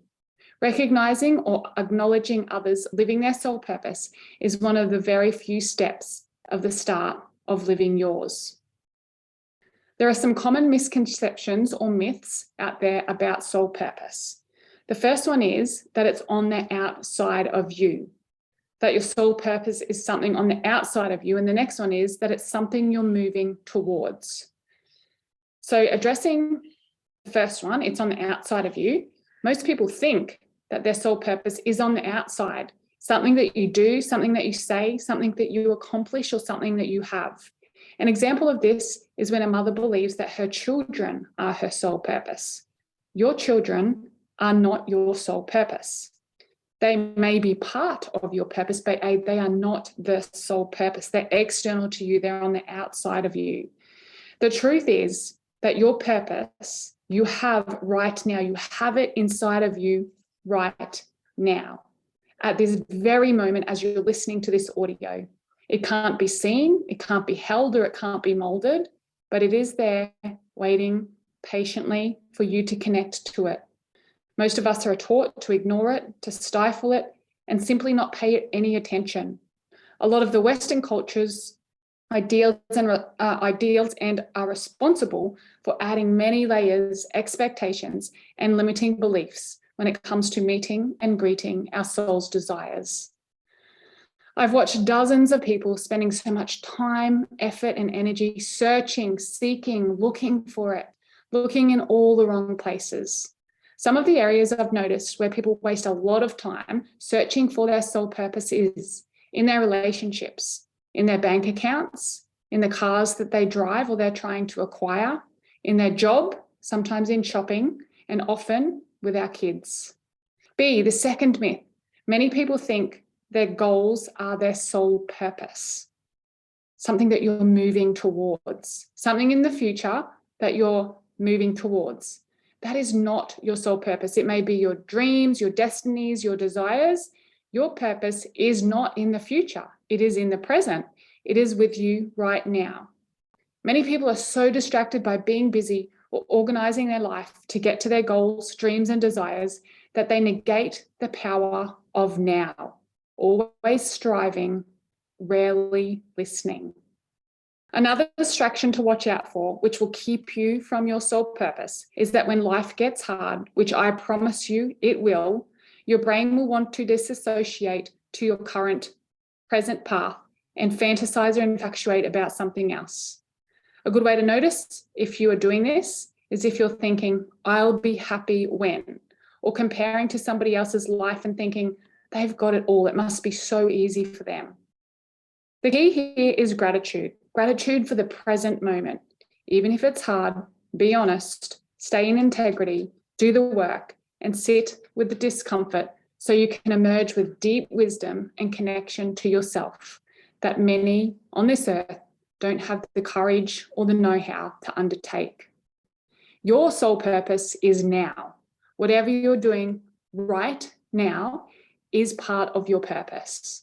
Recognizing or acknowledging others living their soul purpose is one of the very few steps of the start of living yours. There are some common misconceptions or myths out there about soul purpose. The first one is that it's on the outside of you, that your soul purpose is something on the outside of you. And the next one is that it's something you're moving towards. So addressing the first one, it's on the outside of you. Most people think that their soul purpose is on the outside, something that you do, something that you say, something that you accomplish, or something that you have. An example of this is when a mother believes that her children are her sole purpose. Your children are not your sole purpose. They may be part of your purpose, but they are not the sole purpose. They're external to you. They're on the outside of you. The truth is that your purpose you have right now. You have it inside of you right now. At this very moment, as you're listening to this audio, it can't be seen, it can't be held, or it can't be molded, but it is there waiting patiently for you to connect to it. Most of us are taught to ignore it, to stifle it, and simply not pay it any attention. A lot of the Western culture's ideals and are responsible for adding many layers, expectations, and limiting beliefs when it comes to meeting and greeting our soul's desires. I've watched dozens of people spending so much time, effort, and energy searching, seeking, looking for it, looking in all the wrong places. Some of the areas I've noticed where people waste a lot of time searching for their soul purpose is in their relationships, in their bank accounts, in the cars that they drive or they're trying to acquire, in their job, sometimes in shopping, and often with our kids. B, the second myth. Many people think their goals are their sole purpose, something that you're moving towards, something in the future that you're moving towards. That is not your sole purpose. It may be your dreams, your destinies, your desires. Your purpose is not in the future. It is in the present. It is with you right now. Many people are so distracted by being busy or organizing their life to get to their goals, dreams, and desires that they negate the power of now, always striving, rarely listening. Another distraction to watch out for, which will keep you from your sole purpose, is that when life gets hard, which I promise you it will, your brain will want to disassociate to your current present path and fantasize or infatuate about something else. A good way to notice if you are doing this is if you're thinking, I'll be happy when, or comparing to somebody else's life and thinking, they've got it all, it must be so easy for them. The key here is gratitude. Gratitude for the present moment. Even if it's hard, be honest, stay in integrity, do the work, and sit with the discomfort so you can emerge with deep wisdom and connection to yourself that many on this earth don't have the courage or the know-how to undertake. Your sole purpose is now. Whatever you're doing right now is part of your purpose.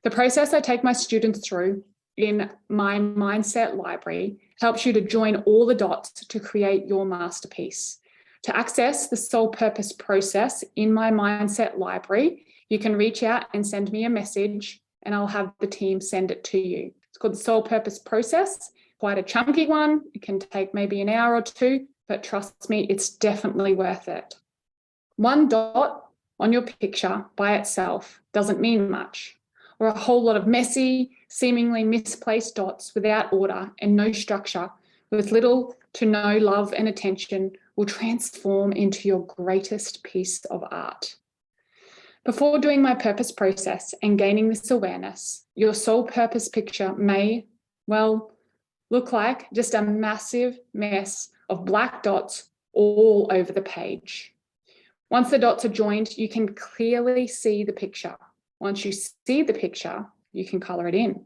The process I take my students through in my mindset library helps you to join all the dots to create your masterpiece. To access the soul purpose process in my mindset library, you can reach out and send me a message and I'll have the team send it to you. It's called the soul purpose process, quite a chunky one. It can take maybe an hour or two, but trust me, it's definitely worth it. One dot on your picture by itself doesn't mean much, or a whole lot of messy, seemingly misplaced dots without order and no structure, with little to no love and attention, will transform into your greatest piece of art. Before doing my purpose process and gaining this awareness, your soul purpose picture may, well, look like just a massive mess of black dots all over the page. Once the dots are joined, you can clearly see the picture. Once you see the picture, you can color it in.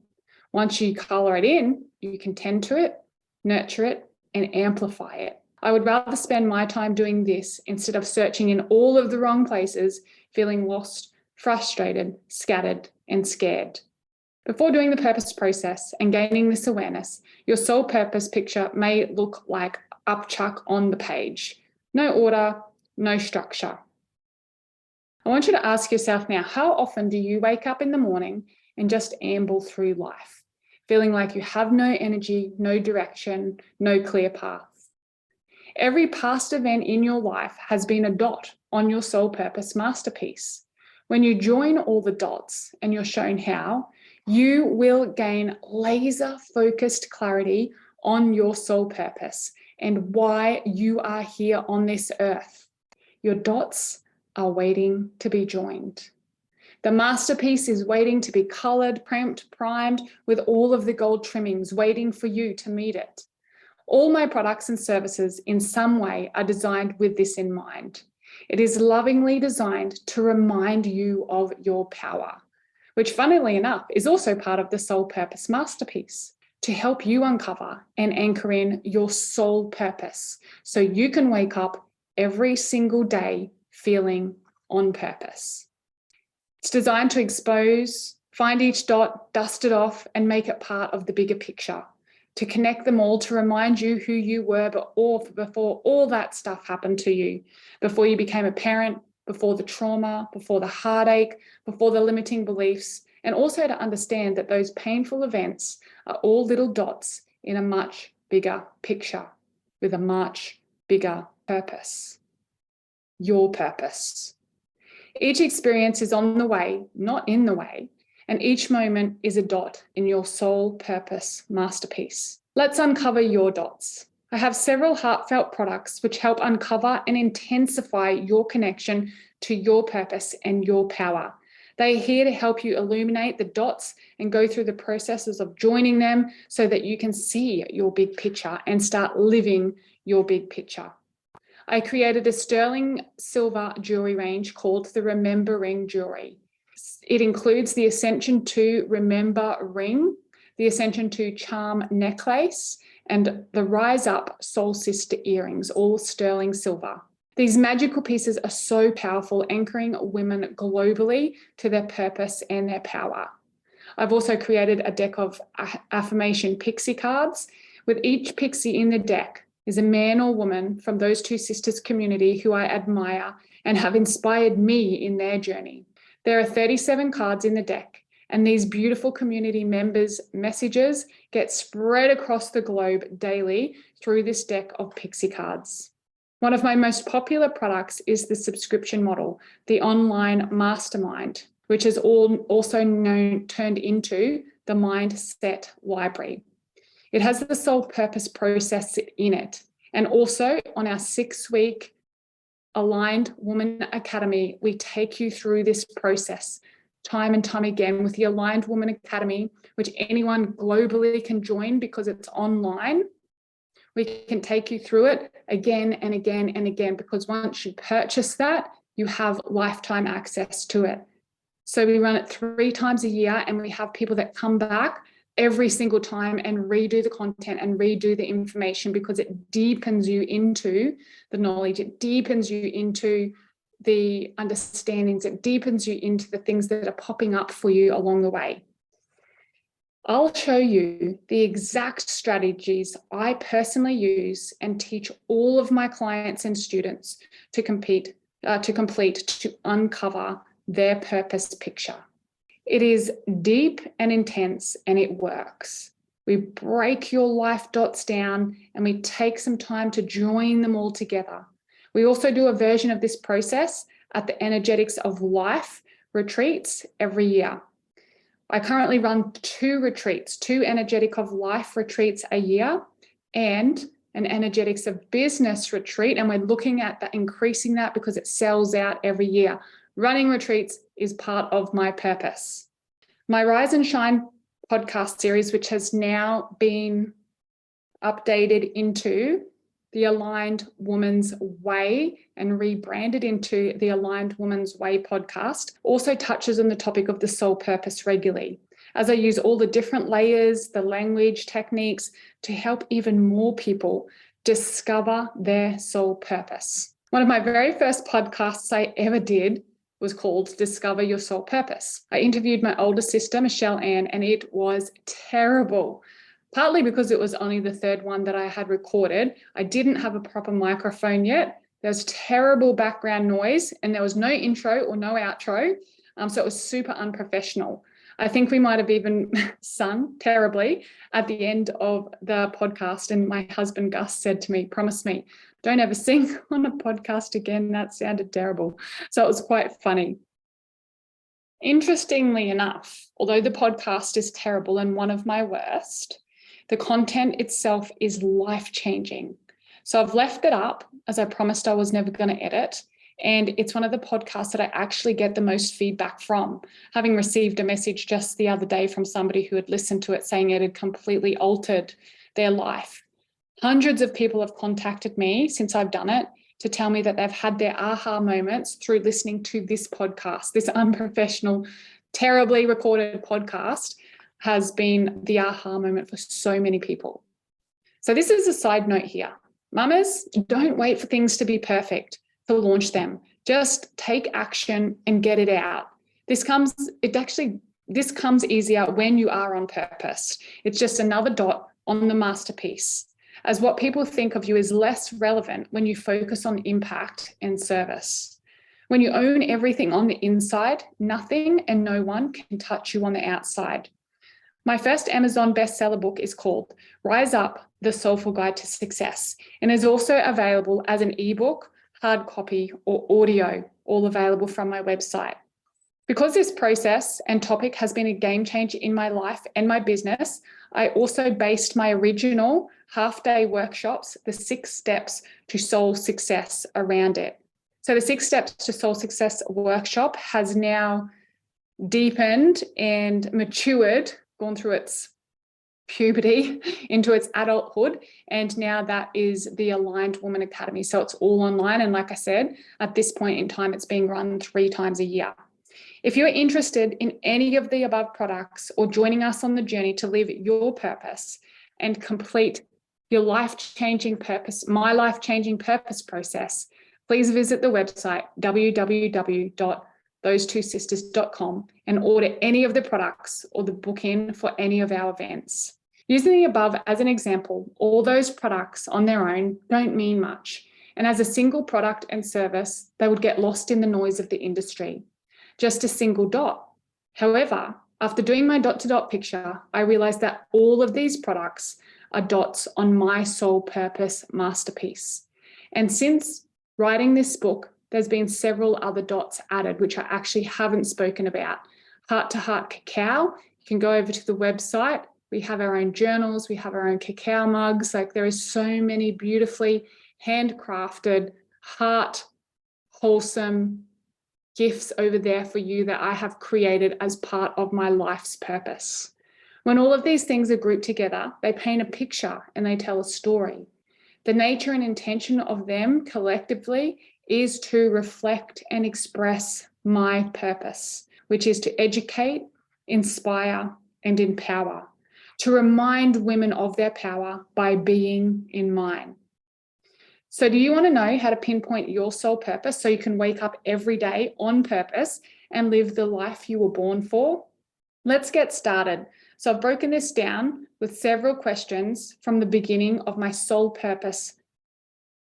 Once you color it in, you can tend to it, nurture it, and amplify it. I would rather spend my time doing this instead of searching in all of the wrong places, feeling lost, frustrated, scattered, and scared. Before doing the purpose process and gaining this awareness, your soul purpose picture may look like upchuck on the page. No order, no structure. I want you to ask yourself now, how often do you wake up in the morning and just amble through life, feeling like you have no energy, no direction, no clear path? Every past event in your life has been a dot on your soul purpose masterpiece. When you join all the dots and you're shown how, you will gain laser-focused clarity on your soul purpose and why you are here on this earth. Your dots are waiting to be joined. The masterpiece is waiting to be colored, primed with all of the gold trimmings, waiting for you to meet it. All my products and services in some way are designed with this in mind. It is lovingly designed to remind you of your power, which funnily enough is also part of the soul purpose masterpiece, to help you uncover and anchor in your soul purpose so you can wake up every single day feeling on purpose. It's designed to expose, find each dot, dust it off, and make it part of the bigger picture, to connect them all, to remind you who you were before all that stuff happened to you, before you became a parent, before the trauma, before the heartache, before the limiting beliefs, and also to understand that those painful events are all little dots in a much bigger picture with a much bigger purpose. Your purpose. Each experience is on the way, not in the way, and each moment is a dot in your soul purpose masterpiece. Let's uncover your dots. I have several heartfelt products which help uncover and intensify your connection to your purpose and your power. They are here to help you illuminate the dots and go through the processes of joining them so that you can see your big picture and start living your big picture. I created a sterling silver jewelry range called the Remembering Jewelry. It includes the Ascension 2 Remember ring, the Ascension 2 Charm necklace, and the Rise Up Soul Sister earrings, all sterling silver. These magical pieces are so powerful, anchoring women globally to their purpose and their power. I've also created a deck of affirmation pixie cards. With each pixie in the deck is a man or woman from those two sisters community who I admire and have inspired me in their journey. There are 37 cards in the deck, and these beautiful community members' messages get spread across the globe daily through this deck of pixie cards. One of my most popular products is the subscription model, the online mastermind, which is also turned into the Mindset Library. It has the soul purpose process in it. And also on our 6-week Aligned Woman Academy, we take you through this process time and time again with the Aligned Woman Academy, which anyone globally can join because it's online. We can take you through it again and again and again, because once you purchase that, you have lifetime access to it. So we run it 3 times a year, and we have people that come back every single time and redo the content and redo the information, because it deepens you into the knowledge, it deepens you into the understandings, it deepens you into the things that are popping up for you along the way. I'll show you the exact strategies I personally use and teach all of my clients and students to complete to uncover their purpose picture. It is deep and intense, and it works. We break your life dots down and we take some time to join them all together. We also do a version of this process at the Energetics of Life retreats every year. I currently run 2 retreats, 2 Energetic of Life retreats a year, and an Energetics of Business retreat. And we're looking at increasing that because it sells out every year. Running retreats is part of my purpose. My Rise and Shine podcast series, which has now been updated into the Aligned Woman's Way and rebranded into the Aligned Woman's Way podcast, also touches on the topic of the soul purpose regularly, as I use all the different layers, the language techniques to help even more people discover their soul purpose. One of my very first podcasts I ever did was called Discover Your Soul Purpose. I interviewed my older sister, Michelle Ann, and it was terrible. Partly because it was only the 3rd one that I had recorded. I didn't have a proper microphone yet. There was terrible background noise, and there was no intro or no outro. So it was super unprofessional. I think we might have even sung terribly at the end of the podcast. And my husband, Gus, said to me, promise me, don't ever sing on a podcast again. That sounded terrible. So it was quite funny. Interestingly enough, although the podcast is terrible and one of my worst, the content itself is life-changing. So I've left it up, as I promised I was never going to edit. And it's one of the podcasts that I actually get the most feedback from, having received a message just the other day from somebody who had listened to it saying it had completely altered their life. Hundreds of people have contacted me since I've done it to tell me that they've had their aha moments through listening to this podcast. This unprofessional, terribly recorded podcast has been the aha moment for so many people. So this is a side note here. Mamas, don't wait for things to be perfect to launch them. Just take action and get it out. This comes easier when you are on purpose. It's just another dot on the masterpiece, as what people think of you is less relevant when you focus on impact and service. When you own everything on the inside, nothing and no one can touch you on the outside. My first Amazon bestseller book is called Rise Up, The Soulful Guide to Success, and is also available as an ebook, hard copy, or audio, all available from my website. Because this process and topic has been a game changer in my life and my business, I also based my original half-day workshops, the 6 steps to soul success, around it. So the 6 steps to soul success workshop has now deepened and matured, gone through its puberty into its adulthood, and now that is the Aligned Woman Academy. So it's all online, and like I said, at this point in time it's being run 3 times a year. If you're interested in any of the above products or joining us on the journey to live your purpose and complete your life-changing purpose, my life-changing purpose process, please visit the website www.thosetwosisters.com and order any of the products or the book-in for any of our events. Using the above as an example, all those products on their own don't mean much. And as a single product and service, they would get lost in the noise of the industry. Just a single dot. However, after doing my dot-to-dot picture, I realized that all of these products are dots on my soul purpose masterpiece. And since writing this book, there's been several other dots added, which I actually haven't spoken about. Heart to Heart Cacao, you can go over to the website. We have our own journals, we have our own cacao mugs. Like, there is so many beautifully handcrafted, heart, wholesome gifts over there for you that I have created as part of my life's purpose. When all of these things are grouped together, they paint a picture and they tell a story. The nature and intention of them collectively is to reflect and express my purpose, which is to educate, inspire, and empower, to remind women of their power by being in mine. So do you want to know how to pinpoint your soul purpose so you can wake up every day on purpose and live the life you were born for? Let's get started. So I've broken this down with several questions from the beginning of my soul purpose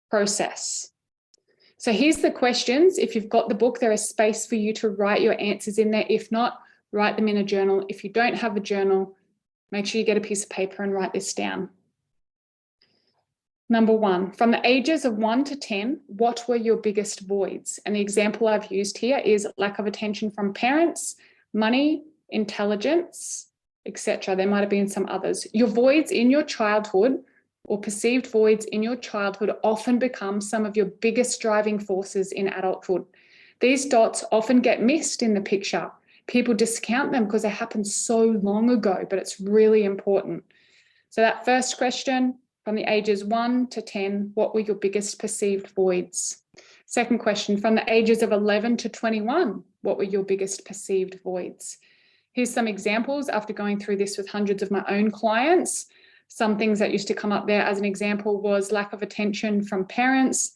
process. So here's the questions. If you've got the book, there is space for you to write your answers in there. If not, write them in a journal. If you don't have a journal, make sure you get a piece of paper and write this down. Number 1, from the ages of 1 to 10, what were your biggest voids? And the example I've used here is lack of attention from parents, money, intelligence, etc. There might have been some others. Your voids in your childhood or perceived voids in your childhood often become some of your biggest driving forces in adulthood. These dots often get missed in the picture. People discount them because they happened so long ago, but it's really important. So that first question, from the ages 1 to 10, what were your biggest perceived voids? Second question, from the ages of 11 to 21, what were your biggest perceived voids? Here's some examples after going through this with hundreds of my own clients. Some things that used to come up there as an example was lack of attention from parents,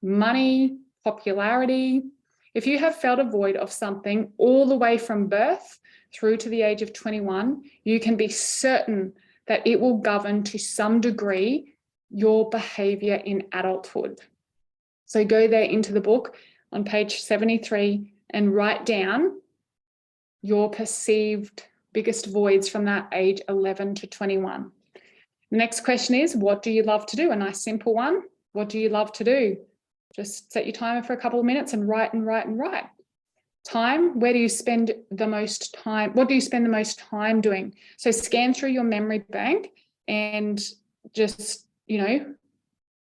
money, popularity. If you have felt a void of something all the way from birth through to the age of 21, you can be certain that it will govern to some degree your behavior in adulthood. So go there into the book on page 73 and write down your perceived biggest voids from that age 11 to 21. The next question is, what do you love to do? A nice simple one. What do you love to do? Just set your timer for a couple of minutes and write and write and write. Time, where do you spend the most time? What do you spend the most time doing? So scan through your memory bank and just,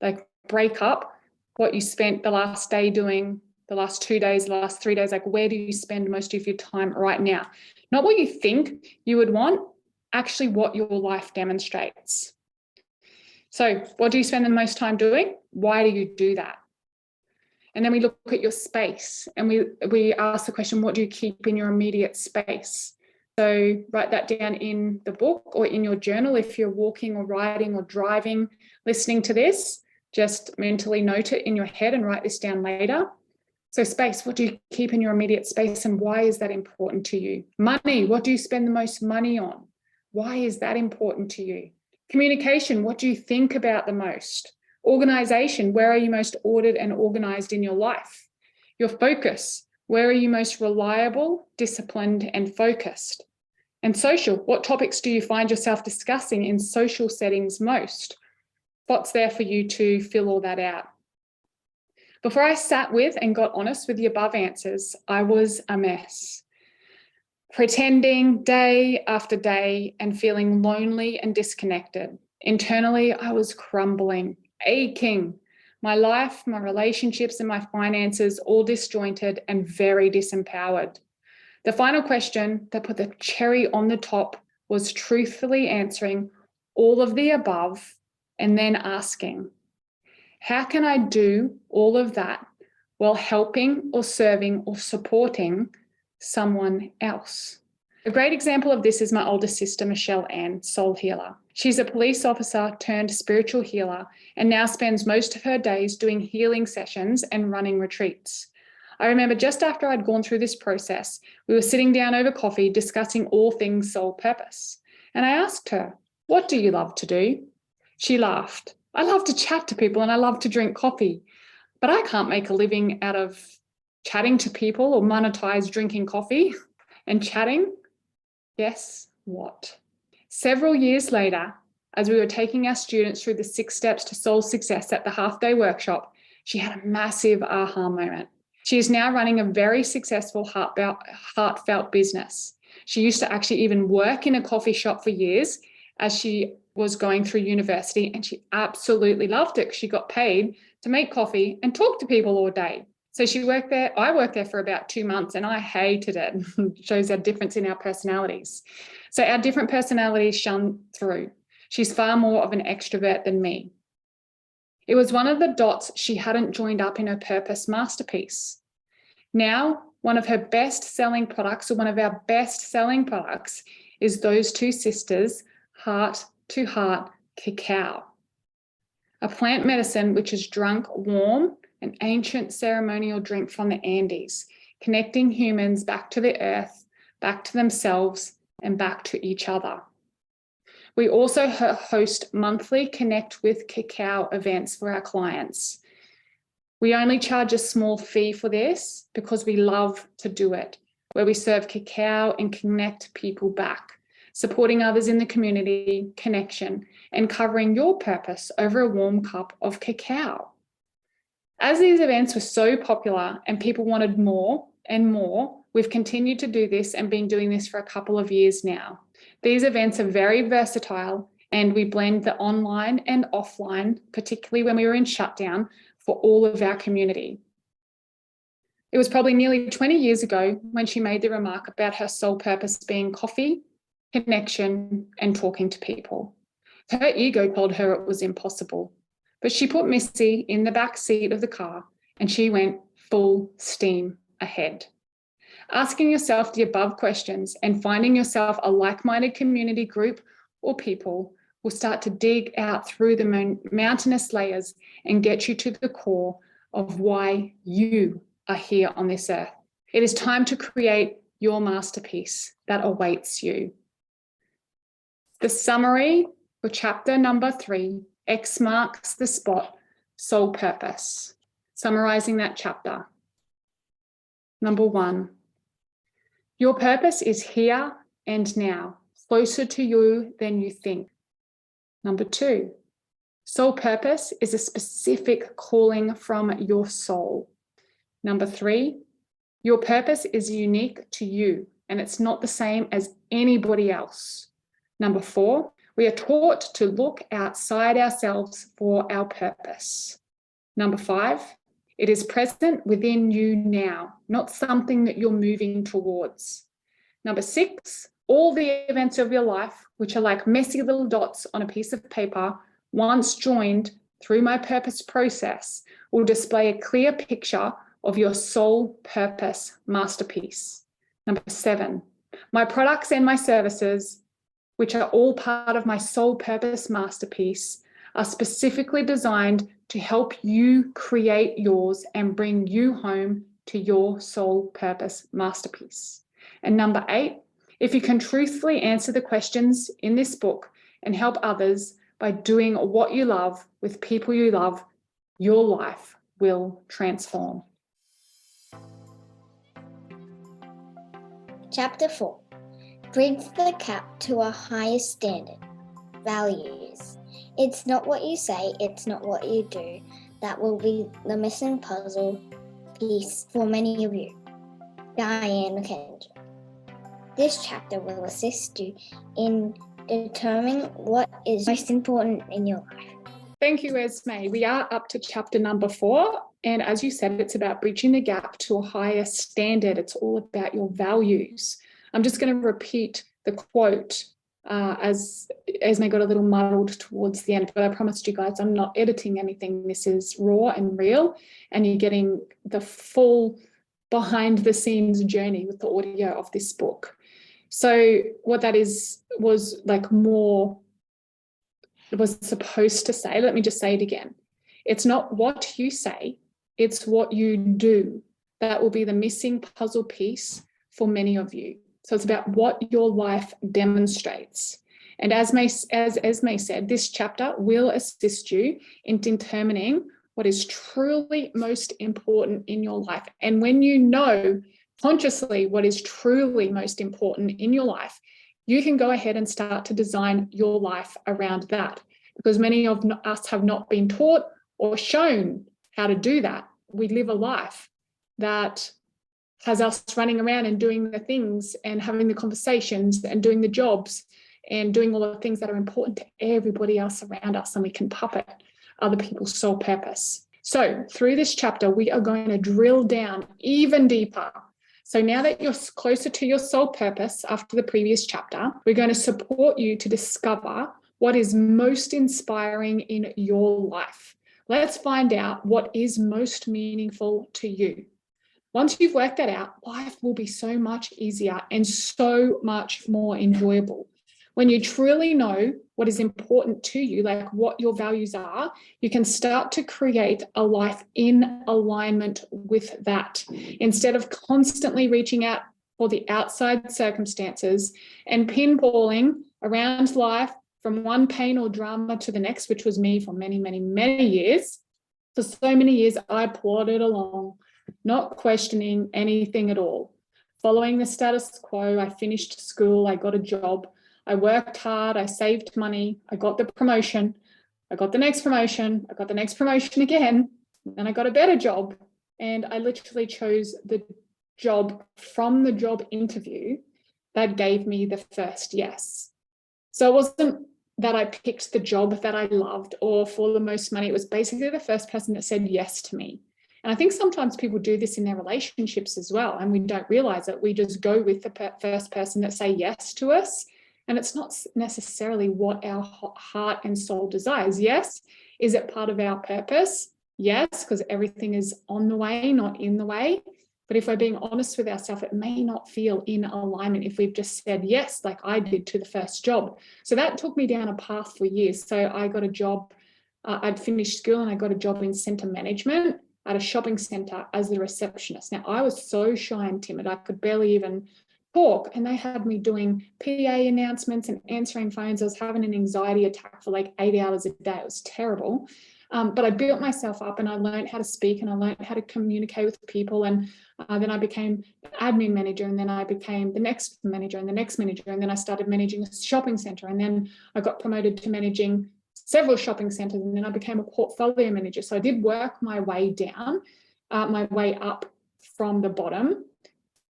like break up what you spent the last day doing, the last 2 days, the last 3 days. Like, where do you spend most of your time right now? Not what you think you would want, actually what your life demonstrates. So what do you spend the most time doing? Why do you do that? And then we look at your space and we ask the question, what do you keep in your immediate space? So write that down in the book or in your journal. If you're walking or riding or driving, listening to this, just mentally note it in your head and write this down later. So space, what do you keep in your immediate space and why is that important to you? Money, what do you spend the most money on? Why is that important to you? Communication, what do you think about the most? Organization, where are you most ordered and organized in your life? Your focus, where are you most reliable, disciplined, and focused? And social, what topics do you find yourself discussing in social settings most? What's there for you to fill all that out? Before I sat with and got honest with the above answers, I was a mess. Pretending day after day and feeling lonely and disconnected. Internally, I was crumbling, aching. My life, my relationships, and my finances all disjointed and very disempowered. The final question that put the cherry on the top was truthfully answering all of the above and then asking, how can I do all of that while helping or serving or supporting someone else. A great example of this is my older sister, Michelle Ann, soul healer. She's a police officer turned spiritual healer and now spends most of her days doing healing sessions and running retreats. I remember just after I'd gone through this process, we were sitting down over coffee discussing all things soul purpose. And I asked her, "What do you love to do?" She laughed. "I love to chat to people and I love to drink coffee, but I can't make a living out of chatting to people or monetize drinking coffee and chatting." Guess what? Several years later, as we were taking our students through the 6 steps to soul success at the half-day workshop, she had a massive aha moment. She is now running a very successful heartfelt business. She used to actually even work in a coffee shop for years as she was going through university, and she absolutely loved it. She got paid to make coffee and talk to people all day. So she worked there. I worked there for about 2 months and I hated it. It shows our difference in our personalities. So our different personalities shone through. She's far more of an extrovert than me. It was one of the dots she hadn't joined up in her purpose masterpiece. Now, one of her best-selling products, or one of our best-selling products, is those 2 sisters, Heart to Heart Cacao, a plant medicine which is drunk warm, an ancient ceremonial drink from the Andes, connecting humans back to the earth, back to themselves, and back to each other. We also host monthly Connect with Cacao events for our clients. We only charge a small fee for this because we love to do it, where we serve cacao and connect people back, supporting others in the community, connection, and covering your purpose over a warm cup of cacao. As these events were so popular and people wanted more and more, we've continued to do this and been doing this for a couple of years now. These events are very versatile and we blend the online and offline, particularly when we were in shutdown, for all of our community. It was probably nearly 20 years ago when she made the remark about her sole purpose being coffee, connection, and talking to people. Her ego told her it was impossible, but she put Missy in the back seat of the car and she went full steam ahead. Asking yourself the above questions and finding yourself a like-minded community group or people will start to dig out through the mountainous layers and get you to the core of why you are here on this earth. It is time to create your masterpiece that awaits you. The summary for chapter number 3, X marks the spot, soul purpose. Summarizing that chapter. Number 1, your purpose is here and now, closer to you than you think. Number 2, soul purpose is a specific calling from your soul. Number 3, your purpose is unique to you and it's not the same as anybody else. Number 4, we are taught to look outside ourselves for our purpose. Number 5, it is present within you now, not something that you're moving towards. Number 6, all the events of your life, which are like messy little dots on a piece of paper, once joined through my purpose process, will display a clear picture of your soul purpose masterpiece. Number 7, my products and my services, which are all part of my soul purpose masterpiece, are specifically designed to help you create yours and bring you home to your soul purpose masterpiece. And number 8, if you can truthfully answer the questions in this book and help others by doing what you love with people you love, your life will transform. Chapter 4. Bridge the gap to a higher standard. Values. It's not what you say, it's not what you do. That will be the missing puzzle piece for many of you. Diane McKendrick. This chapter will assist you in determining what is most important in your life. Thank you, Esme. We are up to chapter number 4. And as you said, it's about bridging the gap to a higher standard. It's all about your values. I'm just going to repeat the quote as Esme got a little muddled towards the end, but I promised you guys I'm not editing anything. This is raw and real, and you're getting the full behind the scenes journey with the audio of this book. So what that was like more, it was supposed to say, let me just say it again. It's not what you say, it's what you do. That will be the missing puzzle piece for many of you. So it's about what your life demonstrates. And as Esme said, this chapter will assist you in determining what is truly most important in your life. And when you know consciously what is truly most important in your life, you can go ahead and start to design your life around that. Because many of us have not been taught or shown how to do that. We live a life that has us running around and doing the things and having the conversations and doing the jobs and doing all the things that are important to everybody else around us, and we can puppet other people's soul purpose. So through this chapter, we are going to drill down even deeper. So now that you're closer to your soul purpose after the previous chapter, we're going to support you to discover what is most inspiring in your life. Let's find out what is most meaningful to you. Once you've worked that out, life will be so much easier and so much more enjoyable. When you truly know what is important to you, like what your values are, you can start to create a life in alignment with that, instead of constantly reaching out for the outside circumstances and pinballing around life from one pain or drama to the next, which was me for many, many, many years. For so many years, I plodded along, not questioning anything at all. Following the status quo, I finished school, I got a job, I worked hard, I saved money, I got the promotion, I got the next promotion, I got the next promotion again, and I got a better job. And I literally chose the job from the job interview that gave me the first yes. So it wasn't that I picked the job that I loved or for the most money. It was basically the first person that said yes to me. And I think sometimes people do this in their relationships as well, and we don't realize it. We just go with the first person that say yes to us, and it's not necessarily what our heart and soul desires. Yes, is it part of our purpose? Yes, because everything is on the way, not in the way. But if we're being honest with ourselves, it may not feel in alignment if we've just said yes, like I did to the first job. So that took me down a path for years. So I got a job, I'd finished school and I got a job in centre management at a shopping centre as the receptionist. Now, I was so shy and timid, I could barely even talk, and they had me doing PA announcements and answering phones. I was having an anxiety attack for like 8 hours a day. It was terrible. But I built myself up and I learned how to speak and I learned how to communicate with people. And then I became admin manager, and then I became the next manager and the next manager. And then I started managing a shopping centre, and then I got promoted to managing several shopping centres, and then I became a portfolio manager. So I did work my way down, my way up from the bottom,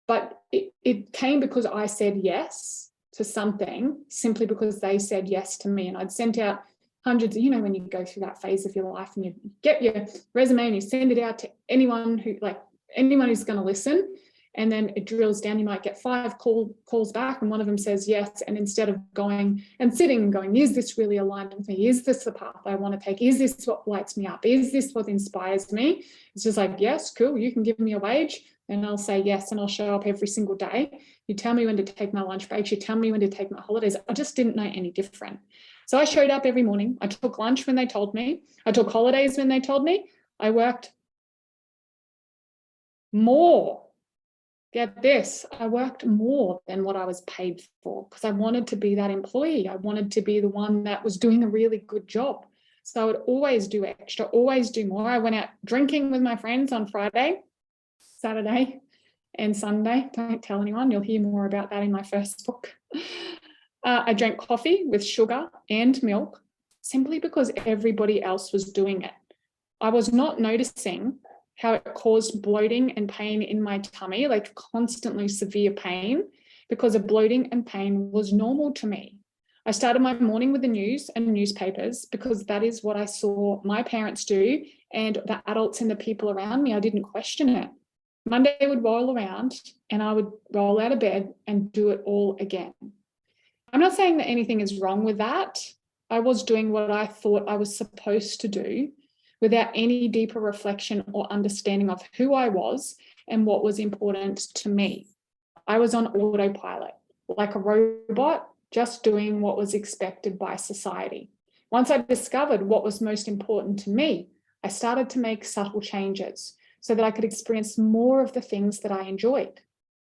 but it came because I said yes to something simply because they said yes to me. And I'd sent out hundreds, when you go through that phase of your life and you get your resume and you send it out to anyone who's going to listen, and then it drills down, you might get 5 calls back and one of them says yes. And instead of going and sitting and going, is this really aligned with me? Is this the path I want to take? Is this what lights me up? Is this what inspires me? It's just like, yes, cool, you can give me a wage and I'll say yes, and I'll show up every single day. You tell me when to take my lunch breaks, you tell me when to take my holidays. I just didn't know any different. So I showed up every morning. I took lunch when they told me. I took holidays when they told me. I worked more. Get this, I worked more than what I was paid for because I wanted to be that employee. I wanted to be the one that was doing a really good job. So I would always do extra, always do more. I went out drinking with my friends on Friday, Saturday, and Sunday. Don't tell anyone. You'll hear more about that in my first book. I drank coffee with sugar and milk simply because everybody else was doing it. I was not noticing how it caused bloating and pain in my tummy, like constantly severe pain, because of bloating and pain was normal to me. I started my morning with the news and newspapers because that is what I saw my parents do and the adults and the people around me. I didn't question it. Monday would roll around and I would roll out of bed and do it all again. I'm not saying that anything is wrong with that. I was doing what I thought I was supposed to do without any deeper reflection or understanding of who I was and what was important to me. I was on autopilot, like a robot, just doing what was expected by society. Once I discovered what was most important to me, I started to make subtle changes so that I could experience more of the things that I enjoyed.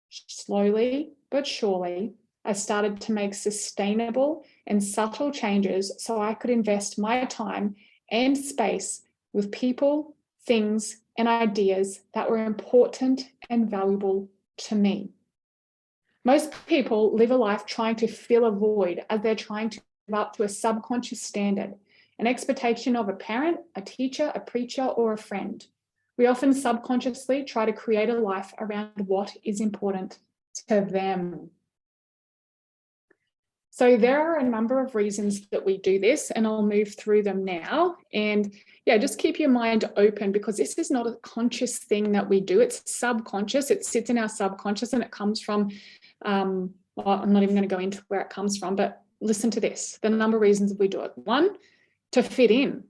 Slowly but surely, I started to make sustainable and subtle changes so I could invest my time and space with people, things, and ideas that were important and valuable to me. Most people live a life trying to fill a void as they're trying to live up to a subconscious standard, an expectation of a parent, a teacher, a preacher, or a friend. We often subconsciously try to create a life around what is important to them. So there are a number of reasons that we do this, and I'll move through them now. And yeah, just keep your mind open, because this is not a conscious thing that we do. It's subconscious. It sits in our subconscious, and it comes from, well, I'm not even going to go into where it comes from, but listen to this. The number of reasons we do it. 1, to fit in.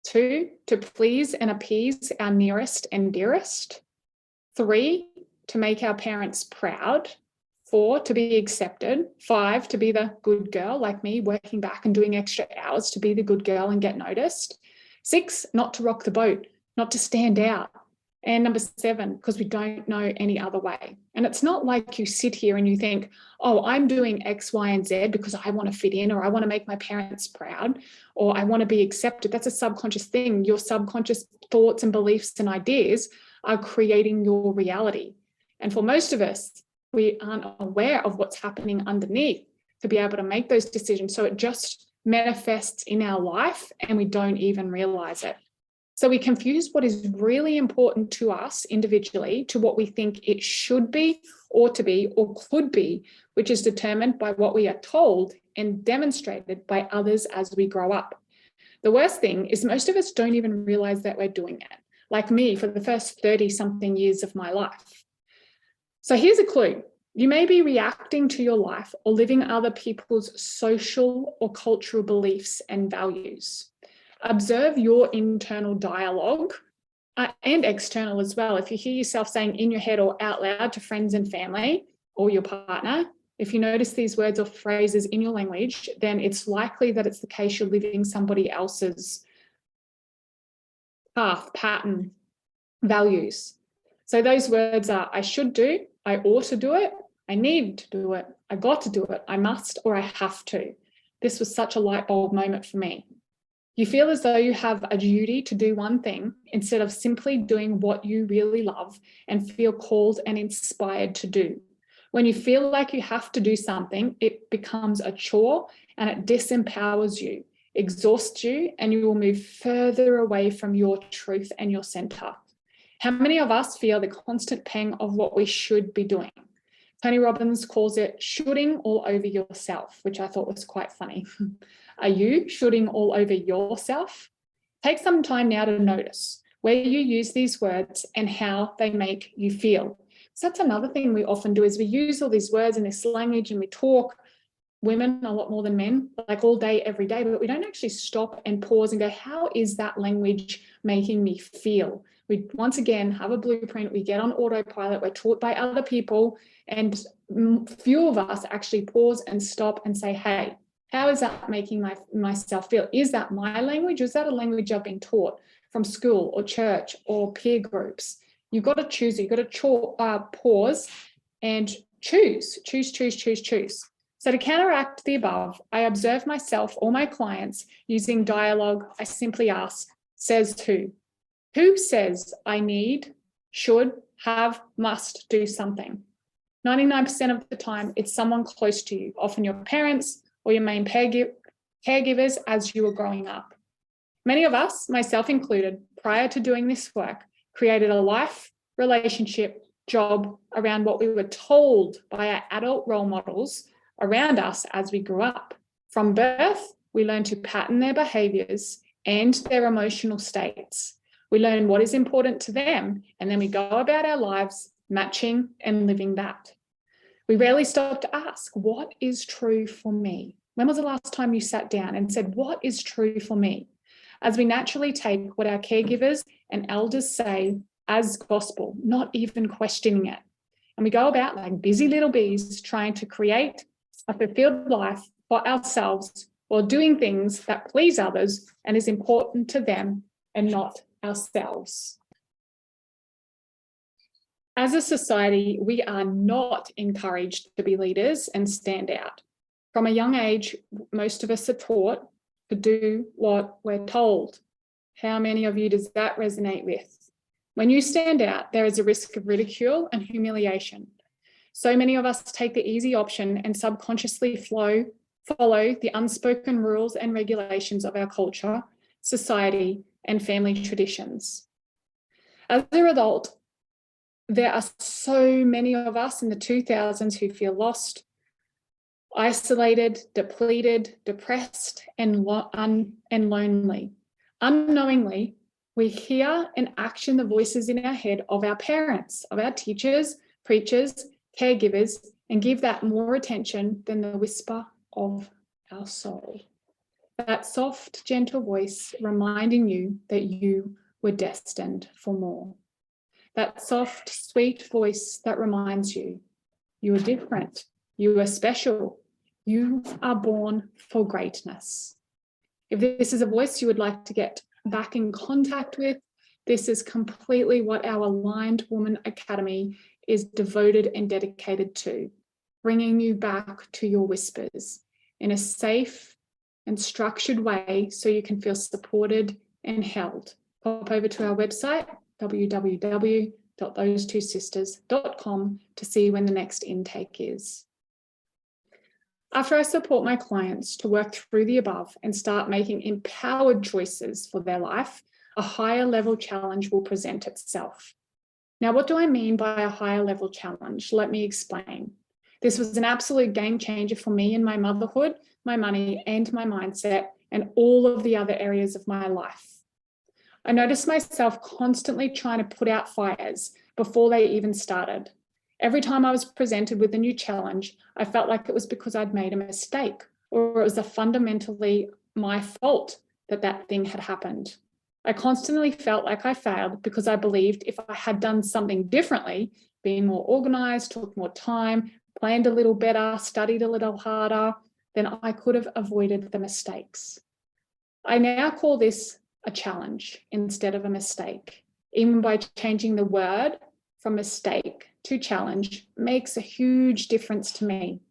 2, to please and appease our nearest and dearest. 3, to make our parents proud. 4, to be accepted. 5, to be the good girl, like me, working back and doing extra hours to be the good girl and get noticed. 6, not to rock the boat, not to stand out. And number 7, because we don't know any other way. And it's not like you sit here and you think, oh, I'm doing X, Y, and Z because I want to fit in, or I want to make my parents proud, or I want to be accepted. That's a subconscious thing. Your subconscious thoughts and beliefs and ideas are creating your reality. And for most of us, we aren't aware of what's happening underneath to be able to make those decisions. So it just manifests in our life and we don't even realize it. So we confuse what is really important to us individually to what we think it should be, ought to be, or could be, which is determined by what we are told and demonstrated by others as we grow up. The worst thing is most of us don't even realize that we're doing it. Like me, for the first 30-something years of my life. So here's a clue. You may be reacting to your life or living other people's social or cultural beliefs and values. Observe your internal dialogue and external as well. If you hear yourself saying in your head or out loud to friends and family or your partner, if you notice these words or phrases in your language, then it's likely that it's the case you're living somebody else's path, pattern, values. So those words are, I should do, I ought to do it, I need to do it, I got to do it, I must, or I have to. This was such a light bulb moment for me. You feel as though you have a duty to do one thing instead of simply doing what you really love and feel called and inspired to do. When you feel like you have to do something, it becomes a chore and it disempowers you, exhausts you, and you will move further away from your truth and your center. How many of us feel the constant pang of what we should be doing? Tony Robbins calls it shooting all over yourself, which I thought was quite funny. Are you shooting all over yourself? Take some time now to notice where you use these words and how they make you feel. So that's another thing we often do is we use all these words and this language and we talk, women a lot more than men, like all day, every day, but we don't actually stop and pause and go, how is that language making me feel? We once again have a blueprint, we get on autopilot, we're taught by other people, and few of us actually pause and stop and say, hey, how is that making myself feel? Is that my language, or is that a language I've been taught from school or church or peer groups? You've got to choose, you've got to pause and choose. So to counteract the above, I observe myself or my clients using dialogue. I simply ask, says who? Who says I need, should, have, must do something? 99% of the time, it's someone close to you, often your parents or your main caregivers as you were growing up. Many of us, myself included, prior to doing this work, created a life, relationship, job around what we were told by our adult role models around us as we grew up. From birth, we learn to pattern their behaviors and their emotional states. We learn what is important to them, and then we go about our lives matching and living that. We rarely stop to ask, what is true for me? When was the last time you sat down and said, what is true for me? As we naturally take what our caregivers and elders say as gospel, not even questioning it. And we go about like busy little bees trying to create a fulfilled life for ourselves while doing things that please others and is important to them and not ourselves. As a society, we are not encouraged to be leaders and stand out. From a young age, most of us are taught to do what we're told. How many of you does that resonate with? When you stand out, there is a risk of ridicule and humiliation. So many of us take the easy option and subconsciously follow the unspoken rules and regulations of our culture, society, and family traditions. As a result, there are so many of us in the 2000s who feel lost, isolated, depleted, depressed, and lonely. Unknowingly, we hear and action the voices in our head of our parents, of our teachers, preachers, caregivers, and give that more attention than the whisper of our soul. That soft, gentle voice reminding you that you were destined for more. That soft, sweet voice that reminds you, you are different, you are special, you are born for greatness. If this is a voice you would like to get back in contact with, this is completely what our Aligned Woman Academy is devoted and dedicated to, bringing you back to your whispers in a safe and structured way so you can feel supported and held. Pop over to our website, www.thosetwosisters.com, to see when the next intake is. After I support my clients to work through the above and start making empowered choices for their life, a higher level challenge will present itself. Now, what do I mean by a higher level challenge? Let me explain. This was an absolute game changer for me in my motherhood, my money, and my mindset, and all of the other areas of my life. I noticed myself constantly trying to put out fires before they even started. Every time I was presented with a new challenge, I felt like it was because I'd made a mistake, or it was fundamentally my fault that that thing had happened. I constantly felt like I failed because I believed if I had done something differently, been more organized, took more time, planned a little better, studied a little harder, then I could have avoided the mistakes. I now call this a challenge instead of a mistake. Even by changing the word from mistake to challenge makes a huge difference to me.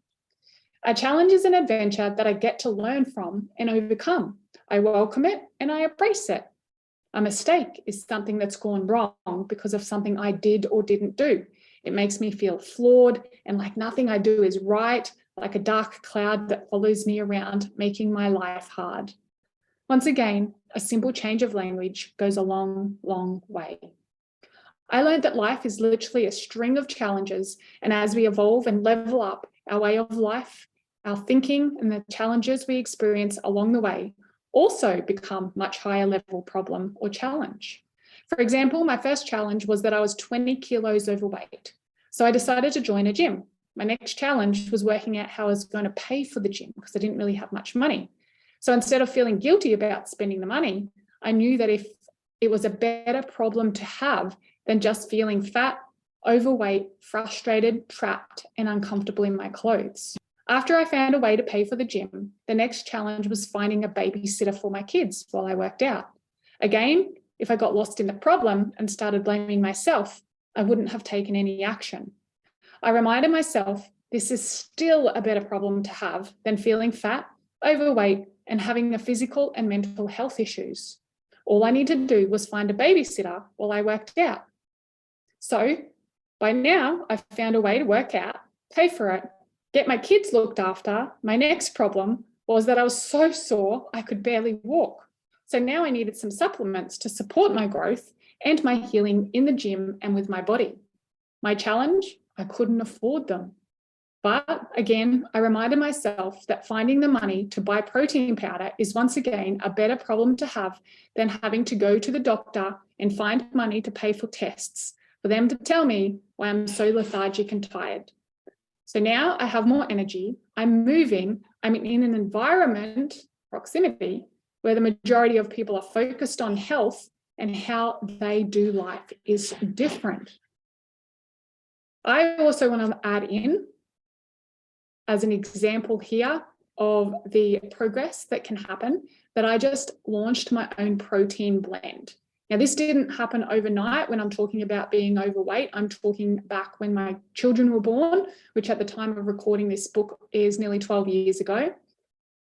A challenge is an adventure that I get to learn from and overcome. I welcome it and I embrace it. A mistake is something that's gone wrong because of something I did or didn't do. It makes me feel flawed and like nothing I do is right, like a dark cloud that follows me around, making my life hard. Once again, a simple change of language goes a long, long way. I learned that life is literally a string of challenges, and as we evolve and level up our way of life, our thinking and the challenges we experience along the way also become much higher level problem or challenge. For example, my first challenge was that I was 20 kilos overweight. So I decided to join a gym. My next challenge was working out how I was going to pay for the gym because I didn't really have much money. So instead of feeling guilty about spending the money, I knew that if it was a better problem to have than just feeling fat, overweight, frustrated, trapped, and uncomfortable in my clothes. After I found a way to pay for the gym, the next challenge was finding a babysitter for my kids while I worked out. Again, if I got lost in the problem and started blaming myself, I wouldn't have taken any action. I reminded myself this is still a better problem to have than feeling fat, overweight, and having the physical and mental health issues. All I needed to do was find a babysitter while I worked out. So by now, I've found a way to work out, pay for it, get my kids looked after. My next problem was that I was so sore I could barely walk. So now I needed some supplements to support my growth and my healing in the gym and with my body. My challenge, I couldn't afford them. But again, I reminded myself that finding the money to buy protein powder is once again a better problem to have than having to go to the doctor and find money to pay for tests, for them to tell me why I'm so lethargic and tired. So now I have more energy, I'm moving, I'm in an environment, proximity, where the majority of people are focused on health and how they do life is different. I also want to add in, as an example here of the progress that can happen, that I just launched my own protein blend. Now, this didn't happen overnight when I'm talking about being overweight. I'm talking back when my children were born, which at the time of recording this book is nearly 12 years ago.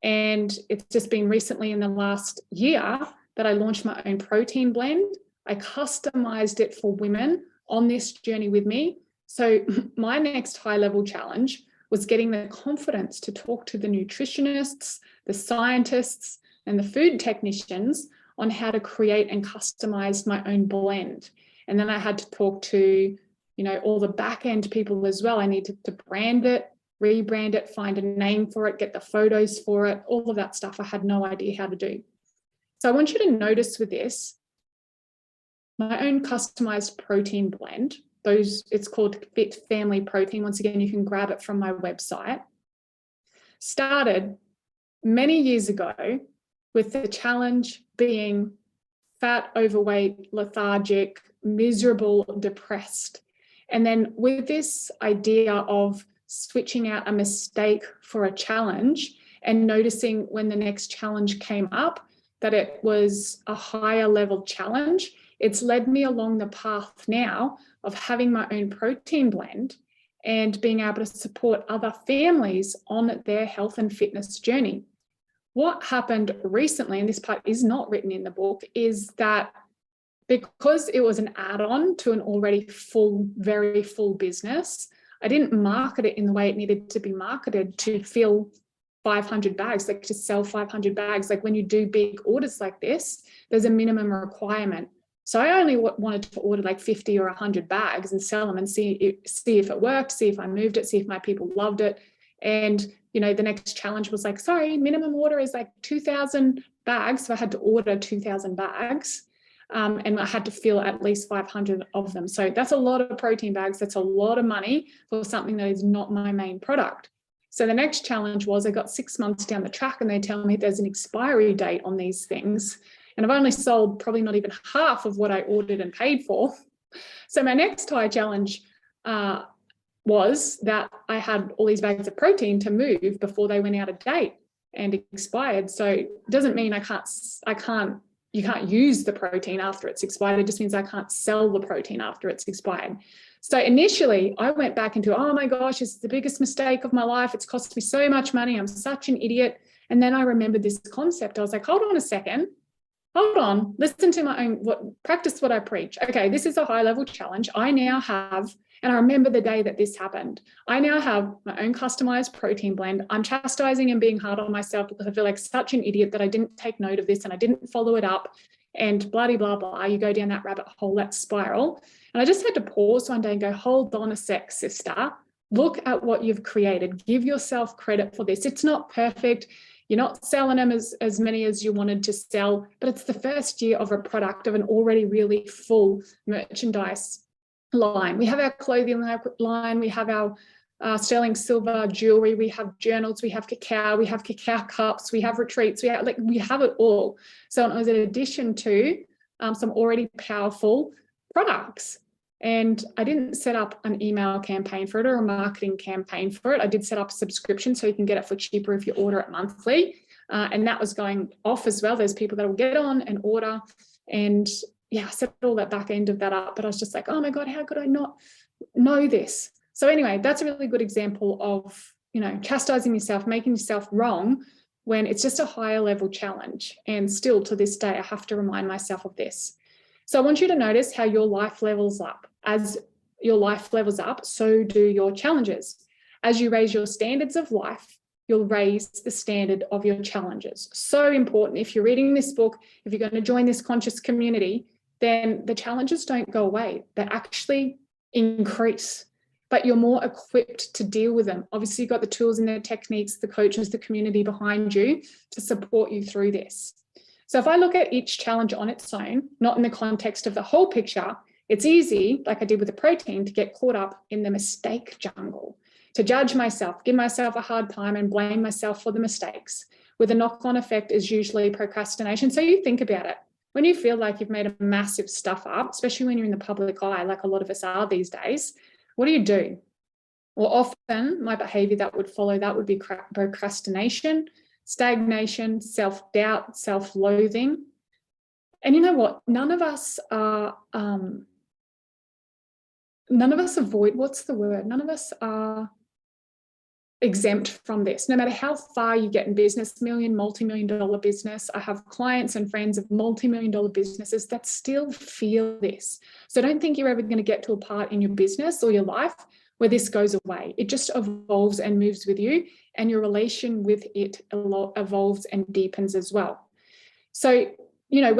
And it's just been recently in the last year that I launched my own protein blend. I customized it for women on this journey with me. So my next high-level challenge was getting the confidence to talk to the nutritionists, the scientists, and the food technicians on how to create and customize my own blend. And then I had to talk to, all the back-end people as well. I needed to brand it, rebrand it, find a name for it, get the photos for it, all of that stuff I had no idea how to do. So I want you to notice with this, my own customized protein blend, it's called Fit Family Protein. Once again, you can grab it from my website. Started many years ago with the challenge being fat, overweight, lethargic, miserable, depressed. And then with this idea of switching out a mistake for a challenge and noticing when the next challenge came up that it was a higher level challenge, it's led me along the path now of having my own protein blend and being able to support other families on their health and fitness journey. What happened recently, and this part is not written in the book, is that because it was an add-on to an already full, very full business, I didn't market it in the way it needed to be marketed to fill 500 bags, like to sell 500 bags. Like when you do big orders like this, there's a minimum requirement. So I only wanted to order like 50 or 100 bags and sell them and see if it worked, see if I moved it, see if my people loved it. And, the next challenge was like, sorry, minimum order is like 2,000 bags. So I had to order 2,000 bags and I had to fill at least 500 of them. So that's a lot of protein bags. That's a lot of money for something that is not my main product. So the next challenge was I got 6 months down the track and they tell me there's an expiry date on these things. And I've only sold probably not even half of what I ordered and paid for. So my next high challenge was that I had all these bags of protein to move before they went out of date and expired. So it doesn't mean you can't use the protein after it's expired. It just means I can't sell the protein after it's expired. So initially I went back into, oh my gosh, this is the biggest mistake of my life. It's cost me so much money. I'm such an idiot. And then I remembered this concept. I was like, hold on a second. Hold on, listen to practice what I preach. Okay, this is a high level challenge. I now have, and I remember the day that this happened, I now have my own customized protein blend. I'm chastising and being hard on myself because I feel like such an idiot that I didn't take note of this and I didn't follow it up and blah, blah, blah. You go down that rabbit hole, that spiral. And I just had to pause one day and go, hold on a sec, sister. Look at what you've created. Give yourself credit for this. It's not perfect. You're not selling them as many as you wanted to sell, but it's the first year of a product of an already really full merchandise line. We have our clothing line, we have our sterling silver jewelry, we have journals, we have cacao cups, we have retreats, we have it all. So it was in addition to some already powerful products. And I didn't set up an email campaign for it or a marketing campaign for it. I did set up a subscription so you can get it for cheaper if you order it monthly. And that was going off as well. There's people that will get on and order. And I set all that back end of that up. But I was just like, oh my God, how could I not know this? So anyway, that's a really good example of, chastising yourself, making yourself wrong when it's just a higher level challenge. And still to this day, I have to remind myself of this. So I want you to notice how your life levels up. As your life levels up, so do your challenges. As you raise your standards of life, you'll raise the standard of your challenges. So important. If you're reading this book, if you're going to join this conscious community, then the challenges don't go away. They actually increase, but you're more equipped to deal with them. Obviously, you've got the tools and the techniques, the coaches, the community behind you to support you through this. So if I look at each challenge on its own, not in the context of the whole picture, it's easy, like I did with the protein, to get caught up in the mistake jungle, to judge myself, give myself a hard time and blame myself for the mistakes, with a knock-on effect is usually procrastination. So you think about it. When you feel like you've made a massive stuff up, especially when you're in the public eye, like a lot of us are these days, what do? Well, often my behavior that would follow that would be procrastination, stagnation, self-doubt, self-loathing. And you know what? None of us are exempt from this. No matter how far you get in business, multi-million-dollar business. I have clients and friends of multi-million-dollar businesses that still feel this. So don't think you're ever going to get to a part in your business or your life where this goes away. It just evolves and moves with you, and your relation with it evolves and deepens as well. So, you know,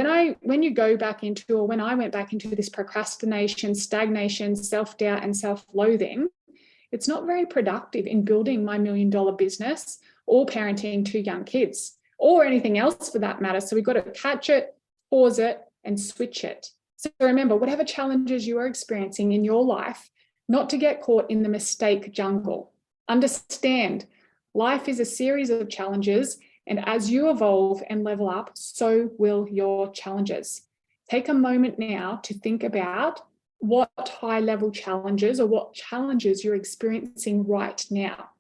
when you go back into, or when I went back into this procrastination, stagnation, self-doubt, and self-loathing, it's not very productive in building my $1 million business or parenting 2 young kids or anything else for that matter. So we've got to catch it, pause it, and switch it. So remember, whatever challenges you are experiencing in your life, not to get caught in the mistake jungle. Understand, life is a series of challenges, and as you evolve and level up, so will your challenges. Take a moment now to think about what high-level challenges or what challenges you're experiencing right now.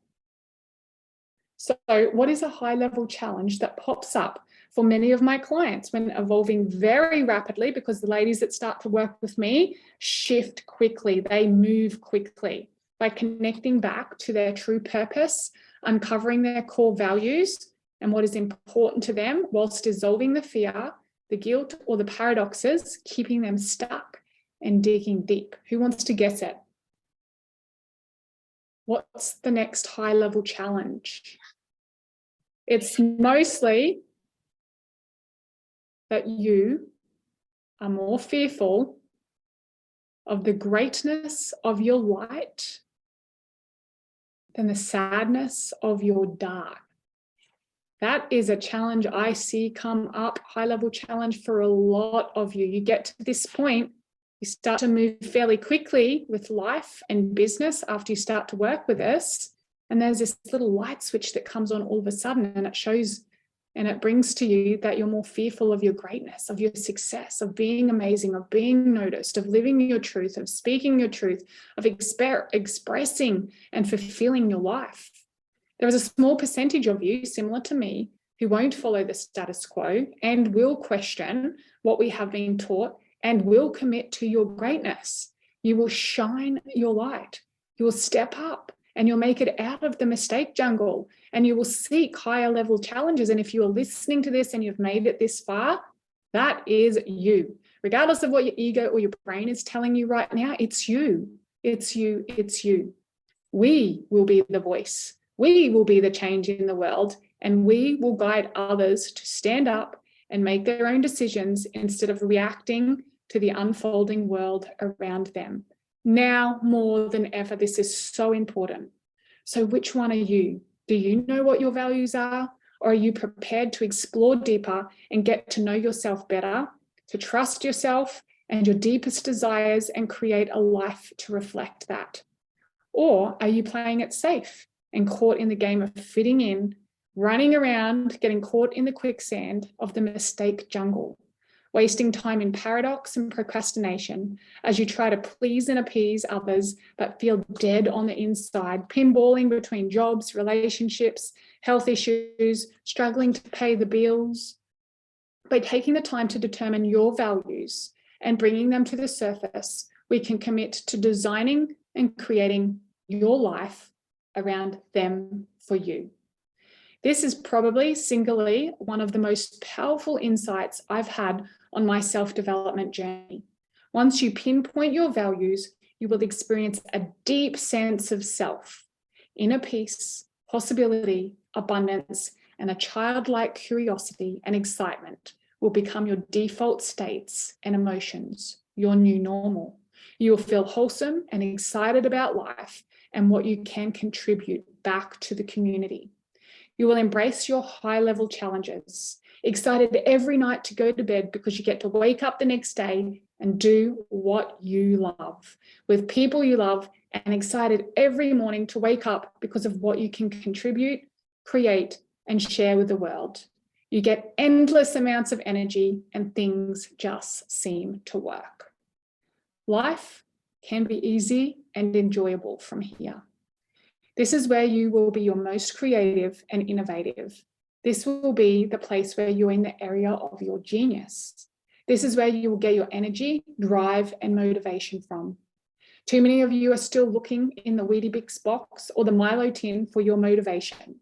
So what is a high-level challenge that pops up for many of my clients when evolving very rapidly? Because the ladies that start to work with me shift quickly, they move quickly by connecting back to their true purpose, uncovering their core values and what is important to them, whilst dissolving the fear, the guilt, or the paradoxes, keeping them stuck and digging deep. Who wants to guess it? What's the next high-level challenge? It's mostly that you are more fearful of the greatness of your light than the sadness of your dark. That is a challenge I see come up, high-level challenge for a lot of you. You get to this point, you start to move fairly quickly with life and business after you start to work with us. And there's this little light switch that comes on all of a sudden, and it shows and it brings to you that you're more fearful of your greatness, of your success, of being amazing, of being noticed, of living your truth, of speaking your truth, of expressing and fulfilling your life. There is a small percentage of you, similar to me, who won't follow the status quo and will question what we have been taught and will commit to your greatness. You will shine your light. You will step up and you'll make it out of the mistake jungle, and you will seek higher level challenges. And if you are listening to this and you've made it this far, that is you. Regardless of what your ego or your brain is telling you right now, it's you. It's you. It's you. We will be the voice. We will be the change in the world, and we will guide others to stand up and make their own decisions instead of reacting to the unfolding world around them. Now more than ever, this is so important. So which one are you? Do you know what your values are? Or are you prepared to explore deeper and get to know yourself better, to trust yourself and your deepest desires and create a life to reflect that? Or are you playing it safe and caught in the game of fitting in, running around, getting caught in the quicksand of the mistake jungle, wasting time in paradox and procrastination as you try to please and appease others, but feel dead on the inside, pinballing between jobs, relationships, health issues, struggling to pay the bills? By taking the time to determine your values and bringing them to the surface, we can commit to designing and creating your life around them for you. This is probably singly one of the most powerful insights I've had on my self-development journey. Once you pinpoint your values, you will experience a deep sense of self, inner peace, possibility, abundance, and a childlike curiosity and excitement will become your default states and emotions, your new normal. You will feel wholesome and excited about life and what you can contribute back to the community. You will embrace your high-level challenges, excited every night to go to bed because you get to wake up the next day and do what you love, with people you love, and excited every morning to wake up because of what you can contribute, create, and share with the world. You get endless amounts of energy and things just seem to work. Life can be easy and enjoyable from here. This is where you will be your most creative and innovative. This will be the place where you're in the area of your genius. This is where you will get your energy, drive, and motivation from. Too many of you are still looking in the Weetabix box or the Milo tin for your motivation,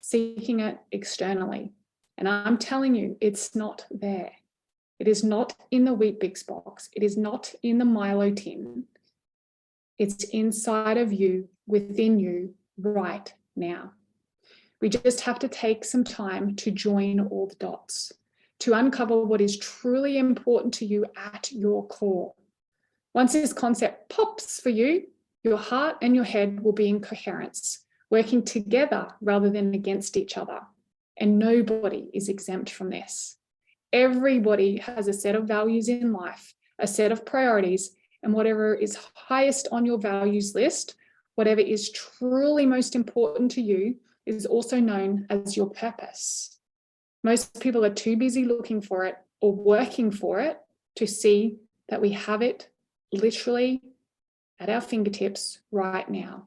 seeking it externally. And I'm telling you, it's not there. It is not in the Weet-Bix box. It is not in the Milo tin. It's inside of you, within you, right now. We just have to take some time to join all the dots, to uncover what is truly important to you at your core. Once this concept pops for you, your heart and your head will be in coherence, working together rather than against each other. And nobody is exempt from this. Everybody has a set of values in life, a set of priorities, and whatever is highest on your values list, whatever is truly most important to you, is also known as your purpose. Most people are too busy looking for it or working for it to see that we have it literally at our fingertips right now.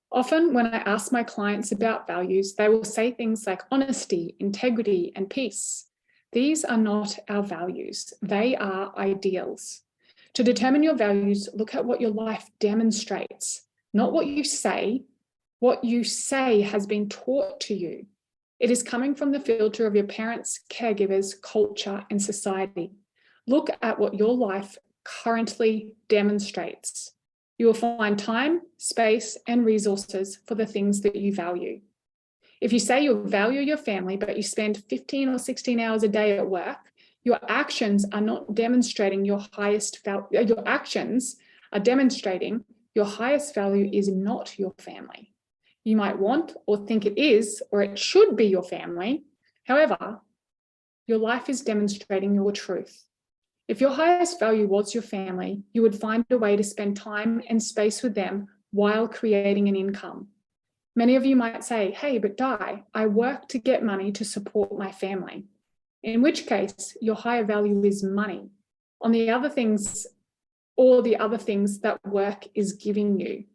Often when I ask my clients about values, they will say things like honesty, integrity, and peace. These are not our values. They are ideals. To determine your values, look at what your life demonstrates, not what you say. What you say has been taught to you. It is coming from the filter of your parents, caregivers, culture, and society. Look at what your life currently demonstrates. You will find time, space, and resources for the things that you value. If you say you value your family, but you spend 15 or 16 hours a day at work, your actions are not demonstrating your highest value. Your actions are demonstrating your highest value is not your family. You might want or think it is, or it should be your family. However, your life is demonstrating your truth. If your highest value was your family, you would find a way to spend time and space with them while creating an income. Many of you might say, hey, but Di, I work to get money to support my family. In which case, your higher value is money. On the other things, or the other things that work is giving you.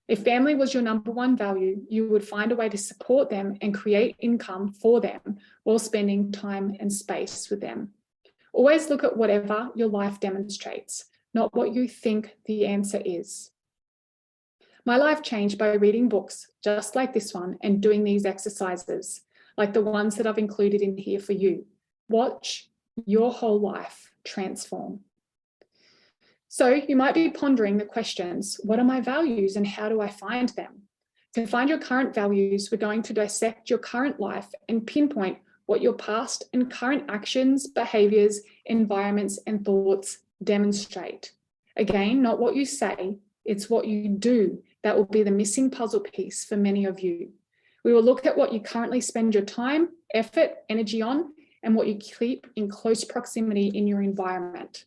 If family was your number one value, you would find a way to support them and create income for them while spending time and space with them. Always look at whatever your life demonstrates, not what you think the answer is. My life changed by reading books just like this one and doing these exercises, like the ones that I've included in here for you. Watch your whole life transform. So you might be pondering the questions, what are my values and how do I find them? To find your current values, we're going to dissect your current life and pinpoint what your past and current actions, behaviors, environments, and thoughts demonstrate. Again, not what you say, it's what you do that will be the missing puzzle piece for many of you. We will look at what you currently spend your time, effort, energy on, and what you keep in close proximity in your environment.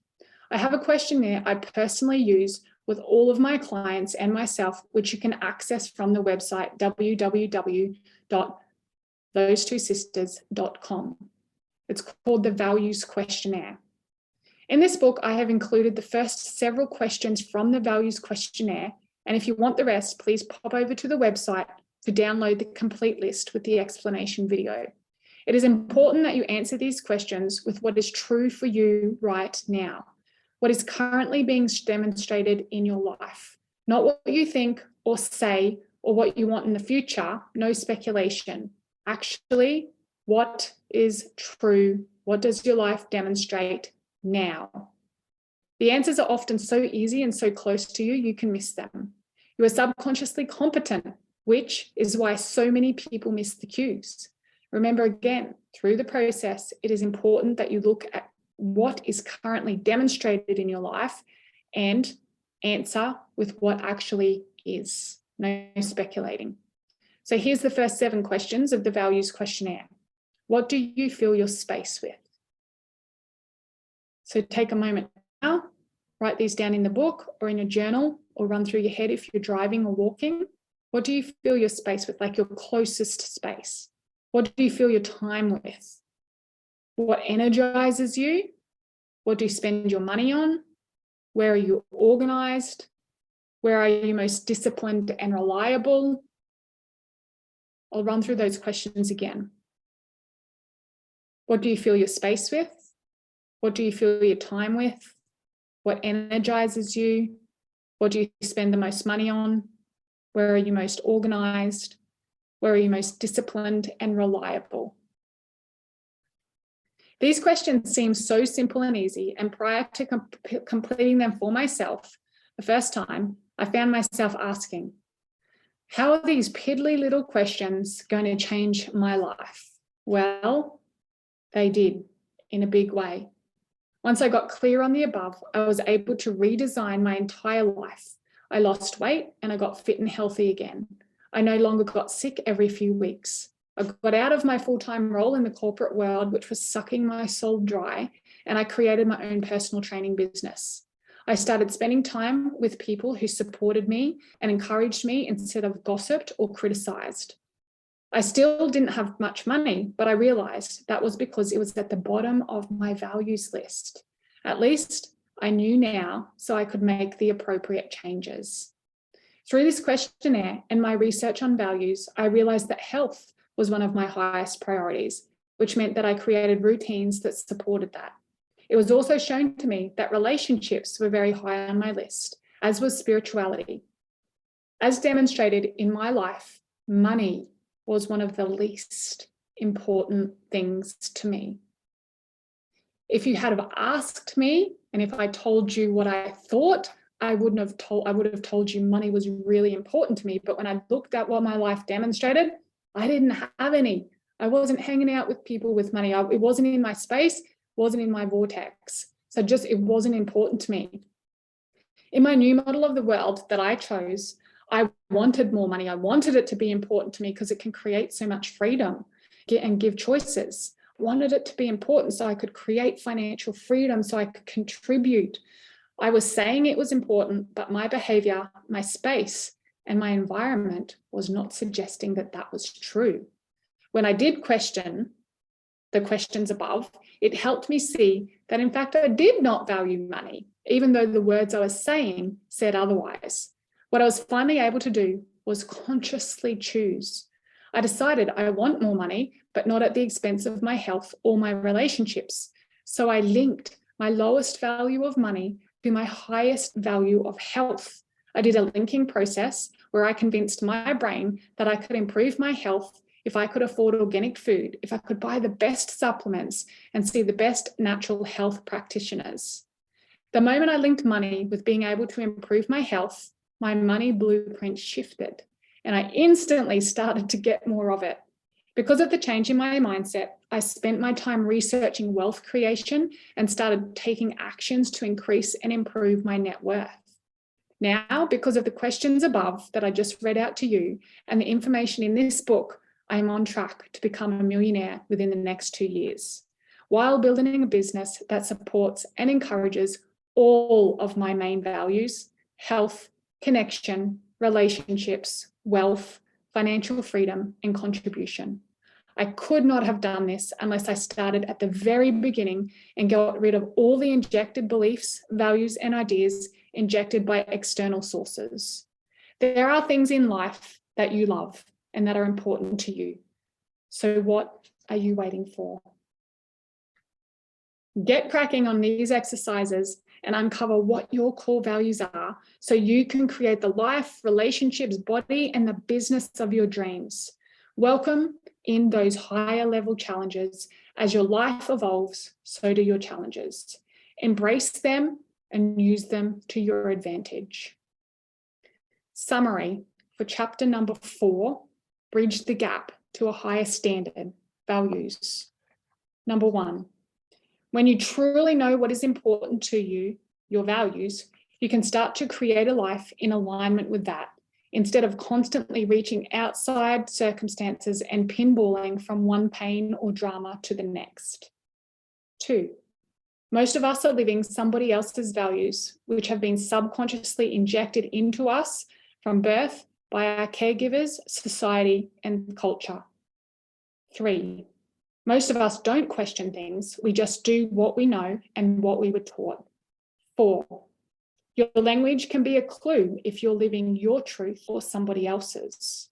I have a questionnaire I personally use with all of my clients and myself, which you can access from the website www.thosetwosisters.com. It's called the Values Questionnaire. In this book, I have included the first several questions from the Values Questionnaire, and if you want the rest, please pop over to the website to download the complete list with the explanation video. It is important that you answer these questions with what is true for you right now. What is currently being demonstrated in your life, not what you think or say or what you want in the future, no speculation. Actually, what is true? What does your life demonstrate now? The answers are often so easy and so close to you, you can miss them. You are subconsciously competent, which is why so many people miss the cues. Remember again, through the process, it is important that you look at what is currently demonstrated in your life and answer with what actually is. No speculating. So here's the first 7 questions of the Values Questionnaire. What do you fill your space with? So take a moment now, write these down in the book or in a journal or run through your head if you're driving or walking. What do you fill your space with, like your closest space? What do you fill your time with? What energizes you? What do you spend your money on? Where are you organized? Where are you most disciplined and reliable? I'll run through those questions again. What do you fill your space with? What do you fill your time with? What energizes you? What do you spend the most money on? Where are you most organized? Where are you most disciplined and reliable? These questions seem so simple and easy, and prior to completing them for myself the first time, I found myself asking, how are these piddly little questions going to change my life? Well, they did in a big way. Once I got clear on the above, I was able to redesign my entire life. I lost weight and I got fit and healthy again. I no longer got sick every few weeks. I got out of my full-time role in the corporate world, which was sucking my soul dry, and I created my own personal training business. I started spending time with people who supported me and encouraged me instead of gossiped or criticized. I still didn't have much money, but I realized that was because it was at the bottom of my values list. At least I knew now, so I could make the appropriate changes. Through this questionnaire and my research on values, I realized that health was one of my highest priorities, which meant that I created routines that supported that. It was also shown to me that relationships were very high on my list, as was spirituality. As demonstrated in my life, money was one of the least important things to me. If you had have asked me, and if I told you what I thought, I would have told you money was really important to me. But when I looked at what my life demonstrated, I didn't have any. I wasn't hanging out with people with money. It wasn't in my space, wasn't in my vortex. So it wasn't important to me. In my new model of the world that I chose, I wanted more money. I wanted it to be important to me because it can create so much freedom and give choices. I wanted it to be important so I could create financial freedom, so I could contribute. I was saying it was important, but my behavior, my space, and my environment was not suggesting that that was true. When I did question the questions above, it helped me see that in fact I did not value money, even though the words I was saying said otherwise. What I was finally able to do was consciously choose. I decided I want more money, but not at the expense of my health or my relationships. So I linked my lowest value of money to my highest value of health. I did a linking process where I convinced my brain that I could improve my health if I could afford organic food, if I could buy the best supplements and see the best natural health practitioners. The moment I linked money with being able to improve my health, my money blueprint shifted, and I instantly started to get more of it. Because of the change in my mindset, I spent my time researching wealth creation and started taking actions to increase and improve my net worth. Now, because of the questions above that I just read out to you and the information in this book, I am on track to become a millionaire within the next 2 years, while building a business that supports and encourages all of my main values: health, connection, relationships, wealth, financial freedom, and contribution. I could not have done this unless I started at the very beginning and got rid of all the injected beliefs, values, and ideas injected by external sources. There are things in life that you love and that are important to you. So what are you waiting for? Get cracking on these exercises and uncover what your core values are so you can create the life, relationships, body, and the business of your dreams. Welcome in those higher level challenges. As your life evolves, so do your challenges. Embrace them and use them to your advantage. Summary for chapter number 4, bridge the gap to a higher standard, values. Number 1, when you truly know what is important to you, your values, you can start to create a life in alignment with that, instead of constantly reaching outside circumstances and pinballing from one pain or drama to the next. 2, most of us are living somebody else's values, which have been subconsciously injected into us from birth by our caregivers, society, and culture. 3, most of us don't question things. We just do what we know and what we were taught. 4, your language can be a clue if you're living your truth or somebody else's.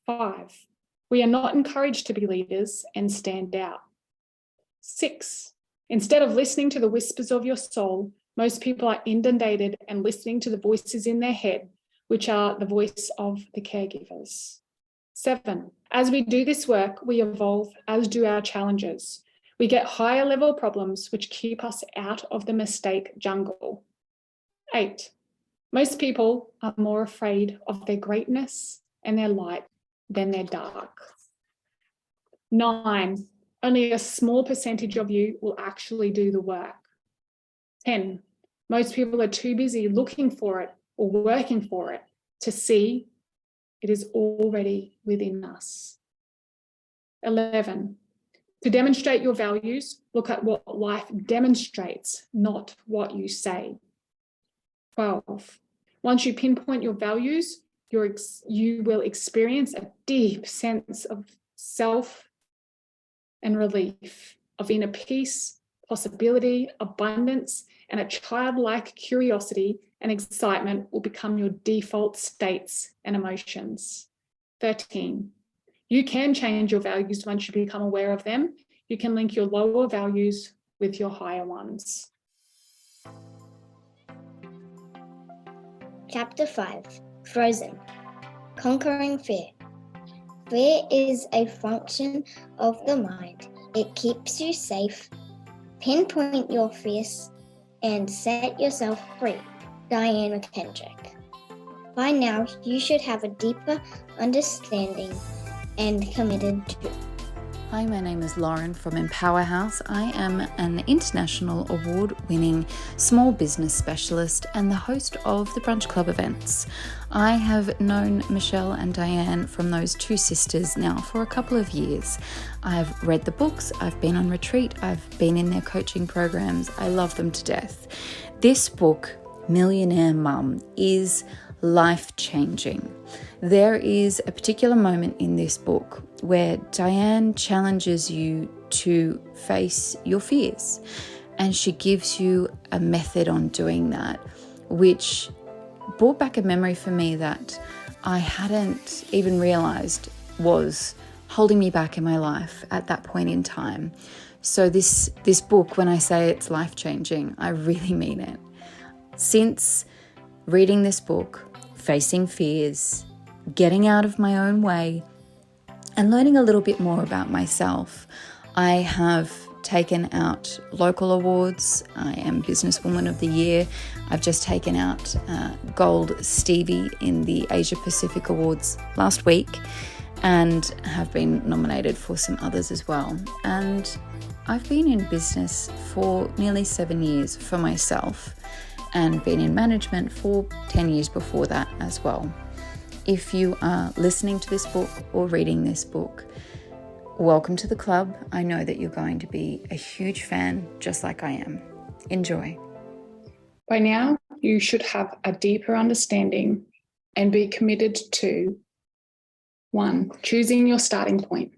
5, we are not encouraged to be leaders and stand out. 6, instead of listening to the whispers of your soul, most people are inundated and listening to the voices in their head, which are the voice of the caregivers. 7, as we do this work, we evolve, as do our challenges. We get higher level problems which keep us out of the mistake jungle. 8, most people are more afraid of their greatness and their light than their dark. 9, only a small percentage of you will actually do the work. 10, most people are too busy looking for it or working for it to see it is already within us. 11, to demonstrate your values, look at what life demonstrates, not what you say. 12, once you pinpoint your values, you will experience a deep sense of self and relief, of inner peace, possibility, abundance, and a childlike curiosity and excitement will become your default states and emotions. 13, you can change your values once you become aware of them. You can link your lower values with your higher ones. Chapter 5, Frozen. Conquering Fear. Fear is a function of the mind. It keeps you safe. Pinpoint your fears and set yourself free. Diane McKendrick. By now, you should have a deeper understanding and committed to. Hi, my name is Lauren from Empower House. I am an international award-winning small business specialist and the host of the Brunch Club events. I have known Michelle and Diane from those two sisters now for a couple of years. I've read the books, I've been on retreat, I've been in their coaching programs. I love them to death. This book, Millionaire Mum, is life-changing. There is a particular moment in this book where Diane challenges you to face your fears, and she gives you a method on doing that, which brought back a memory for me that I hadn't even realized was holding me back in my life at that point in time. So this book, when I say it's life-changing, I really mean it. Since reading this book, facing fears, getting out of my own way, and learning a little bit more about myself, I have taken out local awards. I am Businesswoman of the Year. I've just taken out Gold Stevie in the Asia Pacific Awards last week and have been nominated for some others as well. And I've been in business for nearly 7 years for myself and been in management for 10 years before that as well. If you are listening to this book or reading this book, welcome to the club. I know that you're going to be a huge fan, just like I am. Enjoy. By now, you should have a deeper understanding and be committed to 1, choosing your starting point.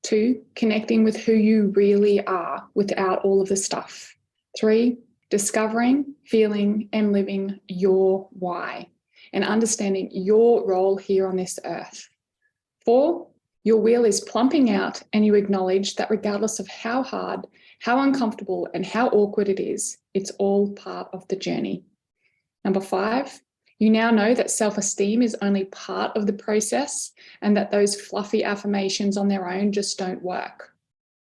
2, connecting with who you really are without all of the stuff. 3, discovering, feeling, and living your why and understanding your role here on this earth. 4, your wheel is plumping out and you acknowledge that regardless of how hard, how uncomfortable, and how awkward it is, it's all part of the journey. 5, you now know that self-esteem is only part of the process and that those fluffy affirmations on their own just don't work.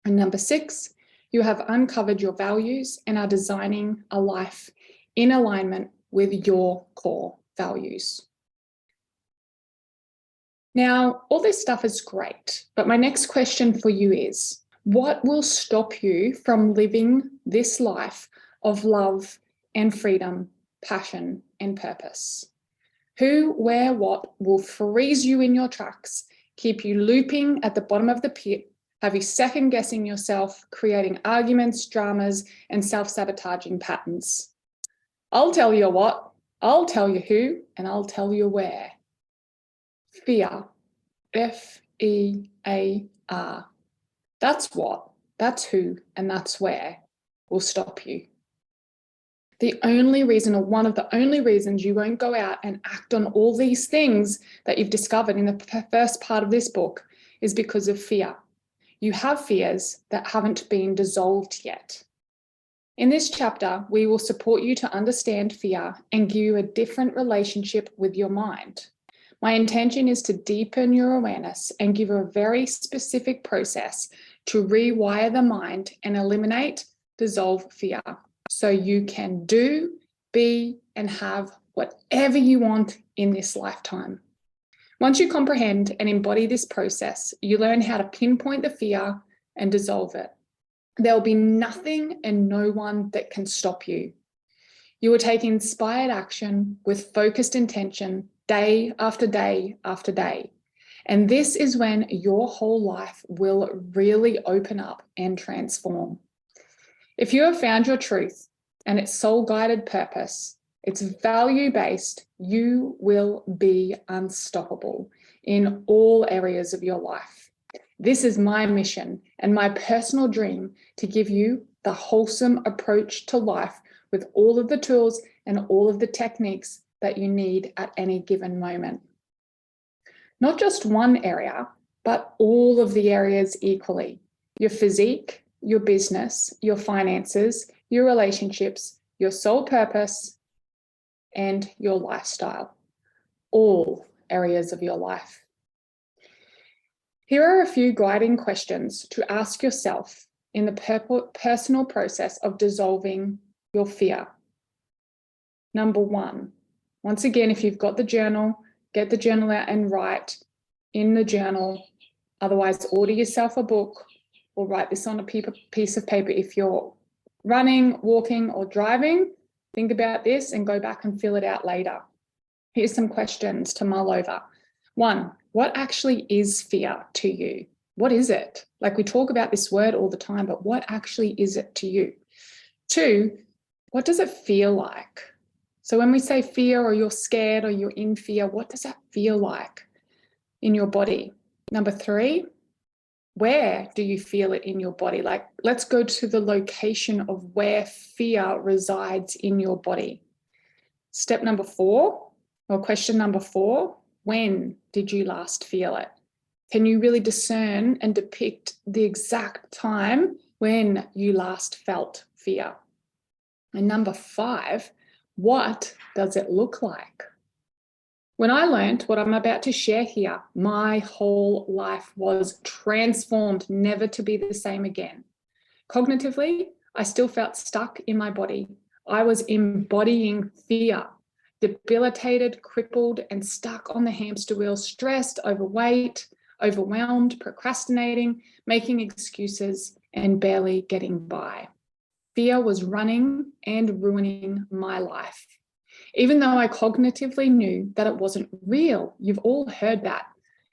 And 6, you have uncovered your values and are designing a life in alignment with your core values. Now, all this stuff is great, but my next question for you is, what will stop you from living this life of love and freedom, passion and purpose? Who, where, what will freeze you in your tracks, keep you looping at the bottom of the pit, have you second guessing yourself, creating arguments, dramas, and self-sabotaging patterns? I'll tell you what, I'll tell you who, and I'll tell you where. Fear. That's what, that's who, and that's where will stop you. The only reason, or one of the only reasons, you won't go out and act on all these things that you've discovered in the first part of this book is because of fear. You have fears that haven't been dissolved yet. In this chapter, we will support you to understand fear and give you a different relationship with your mind. My intention is to deepen your awareness and give you a very specific process to rewire the mind and eliminate, dissolve fear, so you can do, be, and have whatever you want in this lifetime. Once you comprehend and embody this process, you learn how to pinpoint the fear and dissolve it. There will be nothing and no one that can stop you. You will take inspired action with focused intention day after day after day. And this is when your whole life will really open up and transform. If you have found your truth and its soul-guided purpose, it's value-based, you will be unstoppable in all areas of your life. This is my mission and my personal dream to give you the wholesome approach to life with all of the tools and all of the techniques that you need at any given moment. Not just one area, but all of the areas equally. Your physique, your business, your finances, your relationships, your soul purpose, and your lifestyle. All areas of your life. Here are a few guiding questions to ask yourself in the personal process of dissolving your fear. Number 1, once again, if you've got the journal, get the journal out and write in the journal. Otherwise, order yourself a book or write this on a piece of paper. If you're running, walking, or driving, think about this and go back and fill it out later. Here's some questions to mull over. 1, what actually is fear to you? What is it? Like, we talk about this word all the time, but what actually is it to you? 2, what does it feel like? So when we say fear, or you're scared, or you're in fear, what does that feel like in your body? Number 3, where do you feel it in your body? Like, let's go to the location of where fear resides in your body. Step number 4, or question number 4, when did you last feel it? Can you really discern and depict the exact time when you last felt fear? And number 5, what does it look like? When I learned what I'm about to share here, my whole life was transformed, never to be the same again. Cognitively, I still felt stuck in my body. I was embodying fear, debilitated, crippled, and stuck on the hamster wheel, stressed, overweight, overwhelmed, procrastinating, making excuses, and barely getting by. Fear was running and ruining my life. Even though I cognitively knew that it wasn't real. You've all heard that.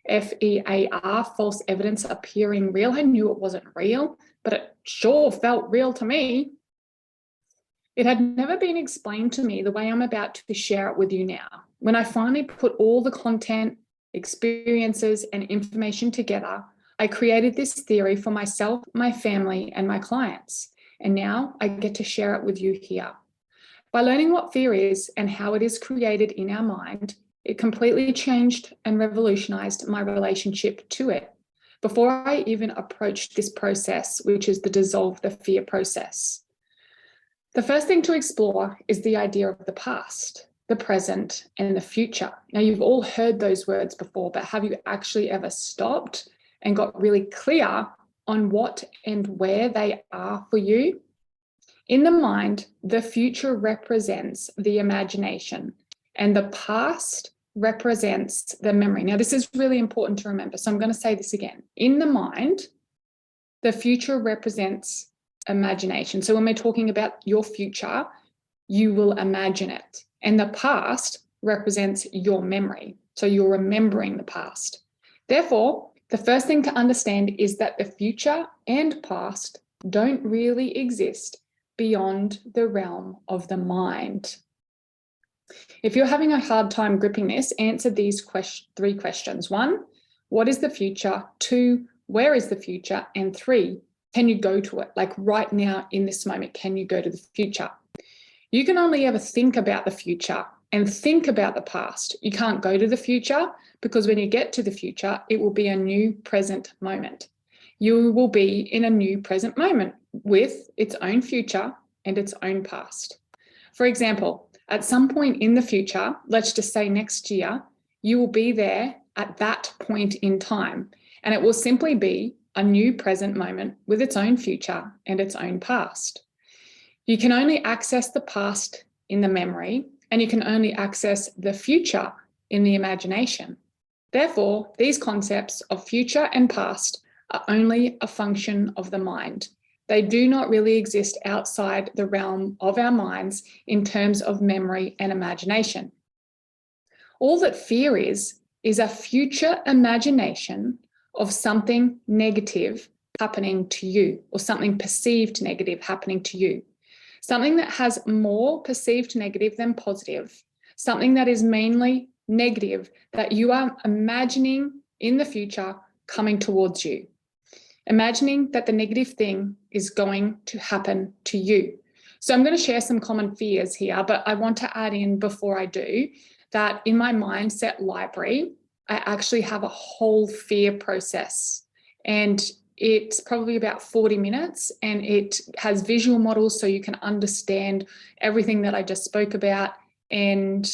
FEAR, false evidence appearing real. I knew it wasn't real, but it sure felt real to me. It had never been explained to me the way I'm about to share it with you now. When I finally put all the content, experiences, and information together, I created this theory for myself, my family, and my clients. And now I get to share it with you here. By learning what fear is and how it is created in our mind, it completely changed and revolutionized my relationship to it before I even approached this process, which is the dissolve the fear process. The first thing to explore is the idea of the past, the present, and the future. Now, you've all heard those words before, but have you actually ever stopped and got really clear on what and where they are for you? In the mind, the future represents the imagination and the past represents the memory. Now, this is really important to remember, so I'm going to say this again. In the mind, the future represents imagination. So when we're talking about your future, you will imagine it. And the past represents your memory. So you're remembering the past. Therefore, the first thing to understand is that the future and past don't really exist beyond the realm of the mind. If you're having a hard time gripping this, answer these 3 questions. 1, what is the future? 2, where is the future? And 3, can you go to it? Like right now in this moment, can you go to the future? You can only ever think about the future and think about the past. You can't go to the future, because when you get to the future, it will be a new present moment. You will be in a new present moment with its own future and its own past. For example, at some point in the future, let's just say next year, you will be there at that point in time, and it will simply be a new present moment with its own future and its own past. You can only access the past in the memory, and you can only access the future in the imagination. Therefore, these concepts of future and past are only a function of the mind. They do not really exist outside the realm of our minds in terms of memory and imagination. All that fear is a future imagination of something negative happening to you, or something perceived negative happening to you. Something that has more perceived negative than positive, something that is mainly negative that you are imagining in the future coming towards you. Imagining that the negative thing is going to happen to you. So I'm going to share some common fears here, but I want to add in before I do that in my mindset library, I actually have a whole fear process, and it's probably about 40 minutes, and it has visual models so you can understand everything that I just spoke about, and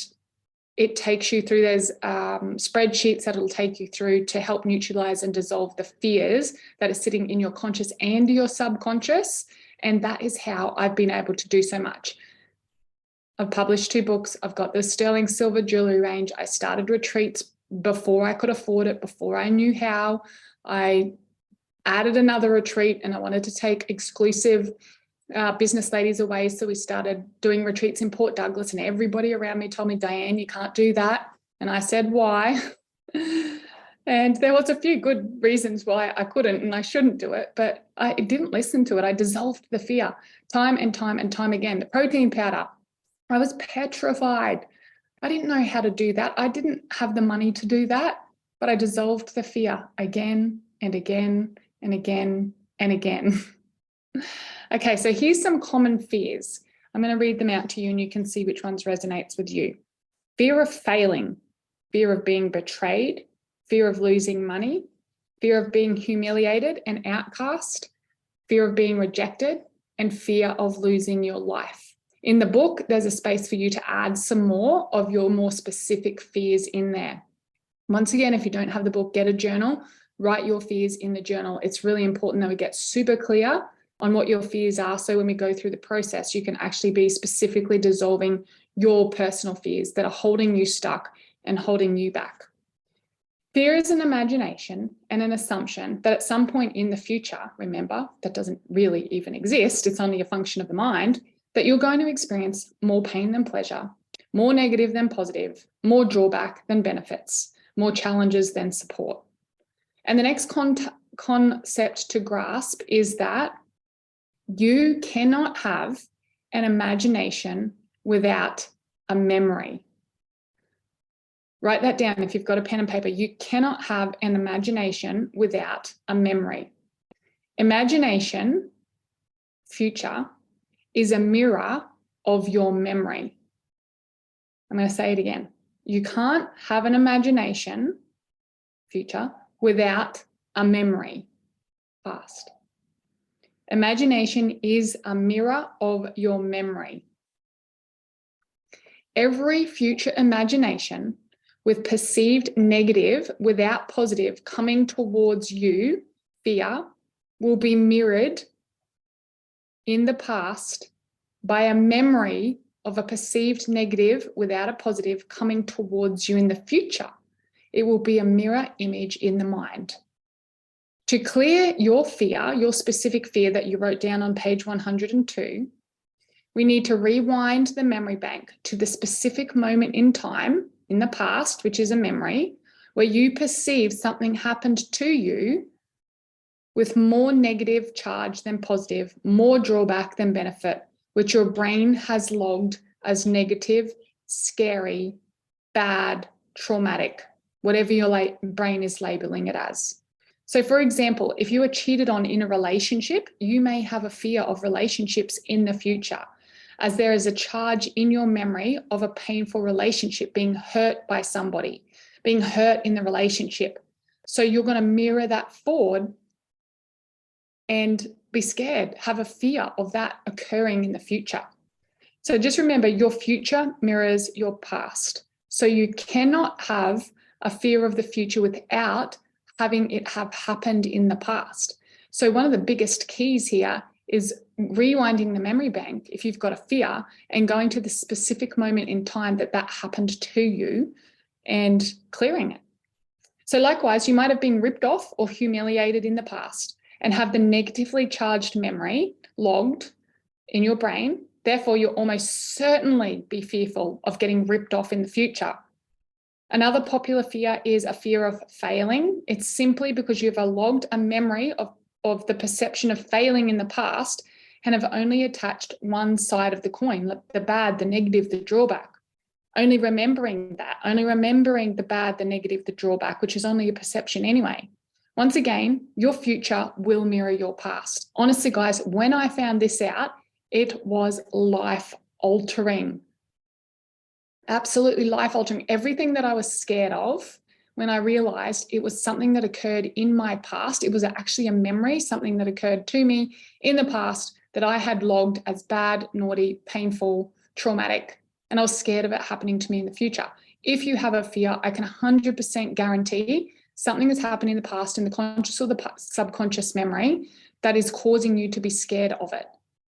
it takes you through, there's spreadsheets that it'll take you through to help neutralize and dissolve the fears that are sitting in your conscious and your subconscious. And that is how I've been able to do so much. I've published 2 books. I've got the sterling silver jewelry range. I started retreats before I could afford it, before I knew how. I added another retreat, and I wanted to take exclusive business ladies away. So we started doing retreats in Port Douglas, and everybody around me told me, Diane, you can't do that. And I said, why? And there was a few good reasons why I couldn't and I shouldn't do it, but I didn't listen to it. I dissolved the fear time and time and time again. The protein powder, I was petrified. I didn't know how to do that. I didn't have the money to do that, but I dissolved the fear again and again and again and again. Okay, so here's some common fears. I'm going to read them out to you and you can see which ones resonates with you. Fear of failing, fear of being betrayed, fear of losing money, fear of being humiliated and outcast, fear of being rejected, and fear of losing your life. In the book, there's a space for you to add some more of your more specific fears in there. Once again, if you don't have the book, get a journal, write your fears in the journal. It's really important that we get super clear on what your fears are, so when we go through the process, you can actually be specifically dissolving your personal fears that are holding you stuck and holding you back. Fear is an imagination and an assumption that at some point in the future, remember, that doesn't really even exist, it's only a function of the mind, that you're going to experience more pain than pleasure, more negative than positive, more drawback than benefits, more challenges than support. And the next concept to grasp is that you cannot have an imagination without a memory. Write that down if you've got a pen and paper. You cannot have an imagination without a memory. Imagination, future, is a mirror of your memory. I'm going to say it again. You can't have an imagination, future, without a memory, past. Imagination is a mirror of your memory. Every future imagination with perceived negative without positive coming towards you, fear, will be mirrored in the past by a memory of a perceived negative without a positive coming towards you in the future. It will be a mirror image in the mind. To clear your fear, your specific fear that you wrote down on page 102, we need to rewind the memory bank to the specific moment in time in the past, which is a memory, where you perceive something happened to you with more negative charge than positive, more drawback than benefit, which your brain has logged as negative, scary, bad, traumatic. whatever your brain is labeling it as. So for example, if you are cheated on in a relationship, you may have a fear of relationships in the future, as there is a charge in your memory of a painful relationship, being hurt by somebody, being hurt in the relationship. So you're going to mirror that forward and be scared, have a fear of that occurring in the future. So just remember, your future mirrors your past. So you cannot have a fear of the future without having it have happened in the past. So one of the biggest keys here is rewinding the memory bank if you've got a fear and going to the specific moment in time that happened to you and clearing it. So likewise, you might have been ripped off or humiliated in the past and have the negatively charged memory logged in your brain. Therefore, you'll almost certainly be fearful of getting ripped off in the future. Another popular fear is a fear of failing. It's simply because you've logged a memory of the perception of failing in the past and have only attached one side of the coin, the bad, the negative, the drawback. Only remembering that, only remembering the bad, the negative, the drawback, which is only a perception anyway. Once again, your future will mirror your past. Honestly, guys, when I found this out, it was life-altering. Absolutely life-altering. Everything that I was scared of, when I realized it was something that occurred in my past, it was actually a memory, something that occurred to me in the past that I had logged as bad, naughty, painful, traumatic, and I was scared of it happening to me in the future. If you have a fear, I can 100% guarantee something has happened in the past in the conscious or the subconscious memory that is causing you to be scared of it.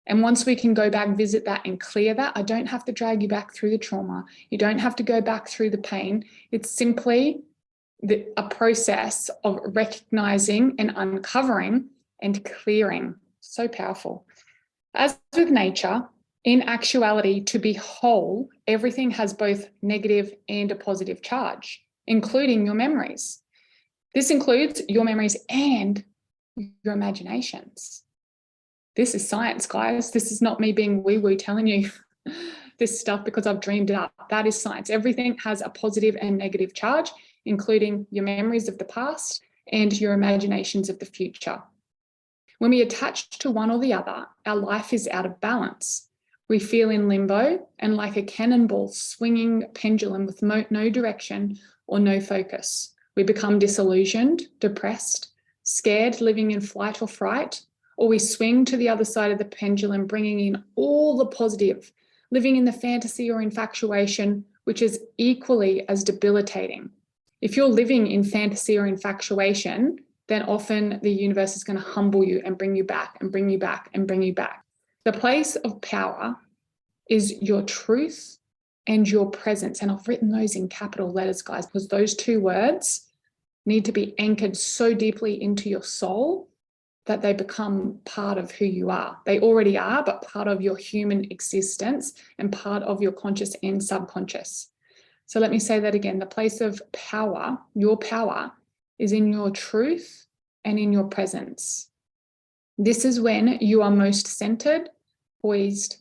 And once we can go back, visit that and clear that, I don't have to drag you back through the trauma. You don't have to go back through the pain. It's simply a process of recognizing and uncovering and clearing. So powerful. As with nature, in actuality, to be whole, everything has both negative and a positive charge, including your memories. This includes your memories and your imaginations. This is science, guys. This is not me being woo-woo telling you this stuff because I've dreamed it up. That is science. Everything has a positive and negative charge, including your memories of the past and your imaginations of the future. When we attach to one or the other, our life is out of balance. We feel in limbo and like a cannonball swinging pendulum with no direction or no focus. We become disillusioned, depressed, scared, living in flight or fright, or we swing to the other side of the pendulum, bringing in all the positive, living in the fantasy or infatuation, which is equally as debilitating. If you're living in fantasy or infatuation, then often the universe is going to humble you and bring you back and bring you back and bring you back. The place of power is your truth and your presence. And I've written those in capital letters, guys, because those two words need to be anchored so deeply into your soul that they become part of who you are. They already are, but part of your human existence and part of your conscious and subconscious. So let me say that again. The place of power, your power, is in your truth and in your presence. This is when you are most centered, poised,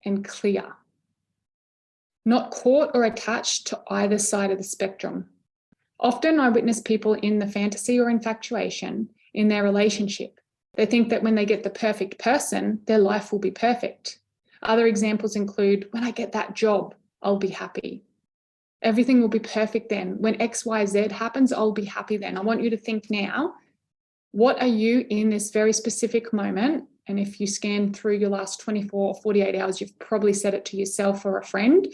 and clear, not caught or attached to either side of the spectrum. Often I witness people in the fantasy or infatuation in their relationship. They think that when they get the perfect person, their life will be perfect. Other examples include, when I get that job, I'll be happy. Everything will be perfect then. When X, Y, Z happens, I'll be happy then. I want you to think now, what are you in this very specific moment? And if you scan through your last 24 or 48 hours, you've probably said it to yourself or a friend.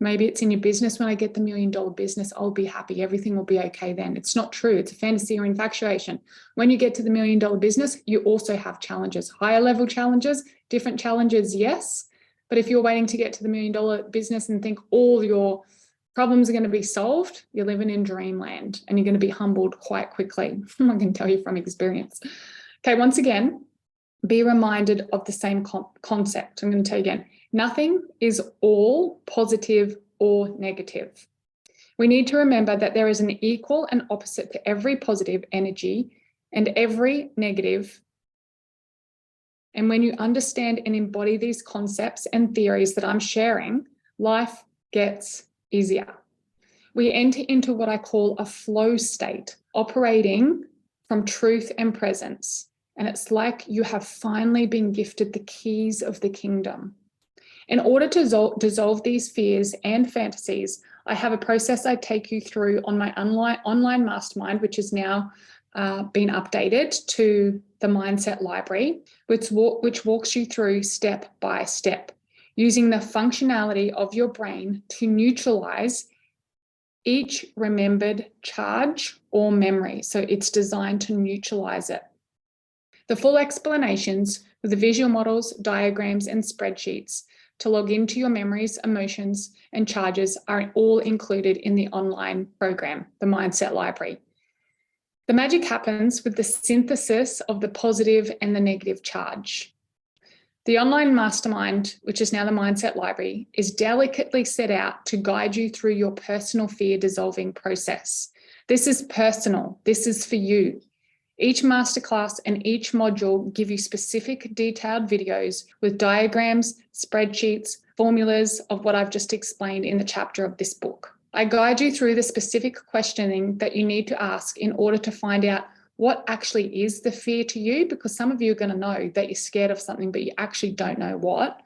Maybe it's in your business. When I get the $1 million business, I'll be happy. Everything will be okay then. It's not true. It's a fantasy or infatuation. When you get to the $1 million business, you also have challenges, higher level challenges, different challenges, yes. But if you're waiting to get to the $1 million business and think all your problems are going to be solved, you're living in dreamland and you're going to be humbled quite quickly. I can tell you from experience. Okay, once again, be reminded of the same concept. I'm going to tell you again, nothing is all positive or negative. We need to remember that there is an equal and opposite to every positive energy and every negative. And when you understand and embody these concepts and theories that I'm sharing, life gets easier. we enter into what I call a flow state, operating from truth and presence. And it's like you have finally been gifted the keys of the kingdom. In order to dissolve these fears and fantasies, I have a process I take you through on my online mastermind, which has now been updated to the Mindset Library, which walks you through step by step, using the functionality of your brain to neutralize each remembered charge or memory. So it's designed to neutralize it. The full explanations with the visual models, diagrams, and spreadsheets to log into your memories, emotions, and charges are all included in the online program, the Mindset Library. The magic happens with the synthesis of the positive and the negative charge. The online mastermind, which is now the Mindset Library, is delicately set out to guide you through your personal fear dissolving process. This is personal. This is for you. Each masterclass and each module give you specific detailed videos with diagrams, spreadsheets, formulas of what I've just explained in the chapter of this book. I guide you through the specific questioning that you need to ask in order to find out what actually is the fear to you, because some of you are going to know that you're scared of something, but you actually don't know what.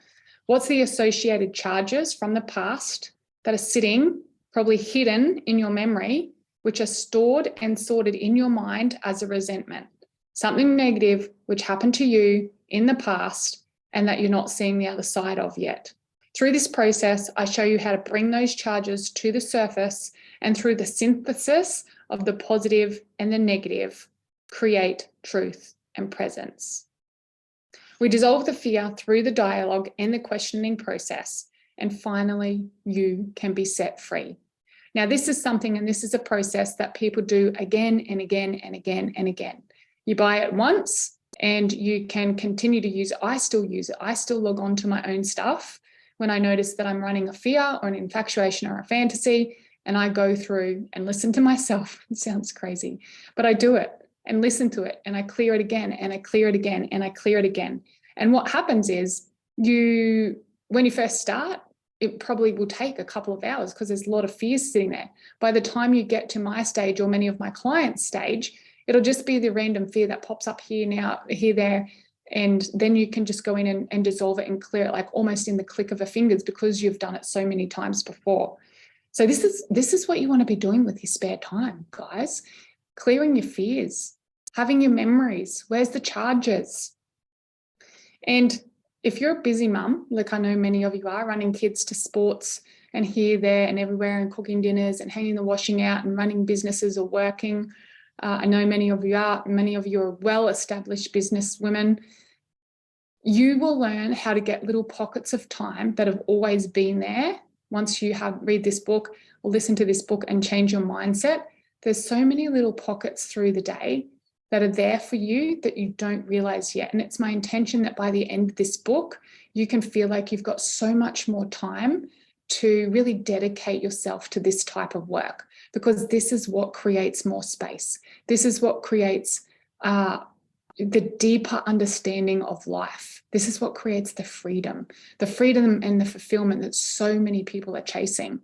What's the associated charges from the past that are sitting, probably hidden in your memory, which are stored and sorted in your mind as a resentment, something negative which happened to you in the past and that you're not seeing the other side of yet. Through this process, I show you how to bring those charges to the surface, and through the synthesis of the positive and the negative, create truth and presence. We dissolve the fear through the dialogue and the questioning process, and finally, you can be set free. Now, this is something, and this is a process that people do again and again and again and again. You buy it once and you can continue to use it. I still use it. I still log on to my own stuff when I notice that I'm running a fear or an infatuation or a fantasy, and I go through and listen to myself. It sounds crazy, but I do it and listen to it, and I clear it again and I clear it again and I clear it again. And what happens is when you first start, it probably will take a couple of hours because there's a lot of fears sitting there. By the time you get to my stage or many of my clients' stage, it'll just be the random fear that pops up here, now, here, there. And then you can just go in and dissolve it and clear it like almost in the click of a fingers because you've done it so many times before. So this is what you want to be doing with your spare time, guys. Clearing your fears, having your memories. Where's the charges? And if you're a busy mum, like I know many of you are, running kids to sports and here, there and everywhere and cooking dinners and hanging the washing out and running businesses or working, I know many of you are well-established business women. You will learn how to get little pockets of time that have always been there once you read this book or listen to this book and change your mindset. There's so many little pockets through the day that are there for you that you don't realize yet. And it's my intention that by the end of this book, you can feel like you've got so much more time to really dedicate yourself to this type of work, because this is what creates more space. This is what creates the deeper understanding of life. This is what creates the freedom and the fulfillment that so many people are chasing.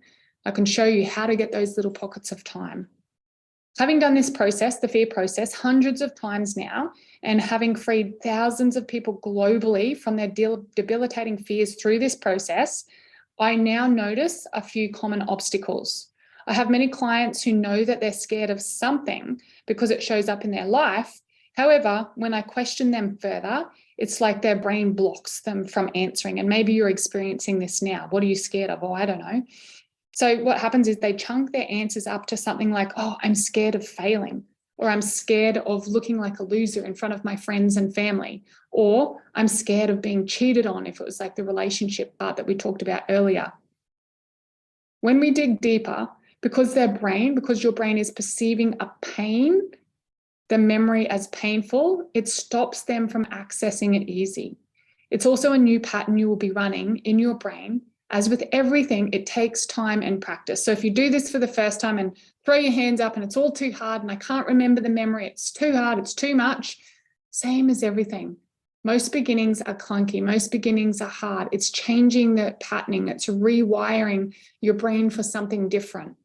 I can show you how to get those little pockets of time. Having done this process, the fear process, hundreds of times now, and having freed thousands of people globally from their debilitating fears through this process, I now notice a few common obstacles. I have many clients who know that they're scared of something because it shows up in their life. However, when I question them further, it's like their brain blocks them from answering. And maybe you're experiencing this now. What are you scared of? Oh, I don't know. So what happens is they chunk their answers up to something like, oh, I'm scared of failing, or I'm scared of looking like a loser in front of my friends and family, or I'm scared of being cheated on, if it was like the relationship part that we talked about earlier. When we dig deeper, because your brain is perceiving a pain, the memory as painful, it stops them from accessing it easy. It's also a new pattern you will be running in your brain. As with everything, it takes time and practice. So if you do this for the first time and throw your hands up and it's all too hard and I can't remember the memory, it's too hard, it's too much, same as everything. Most beginnings are clunky. Most beginnings are hard. It's changing the patterning. It's rewiring your brain for something different.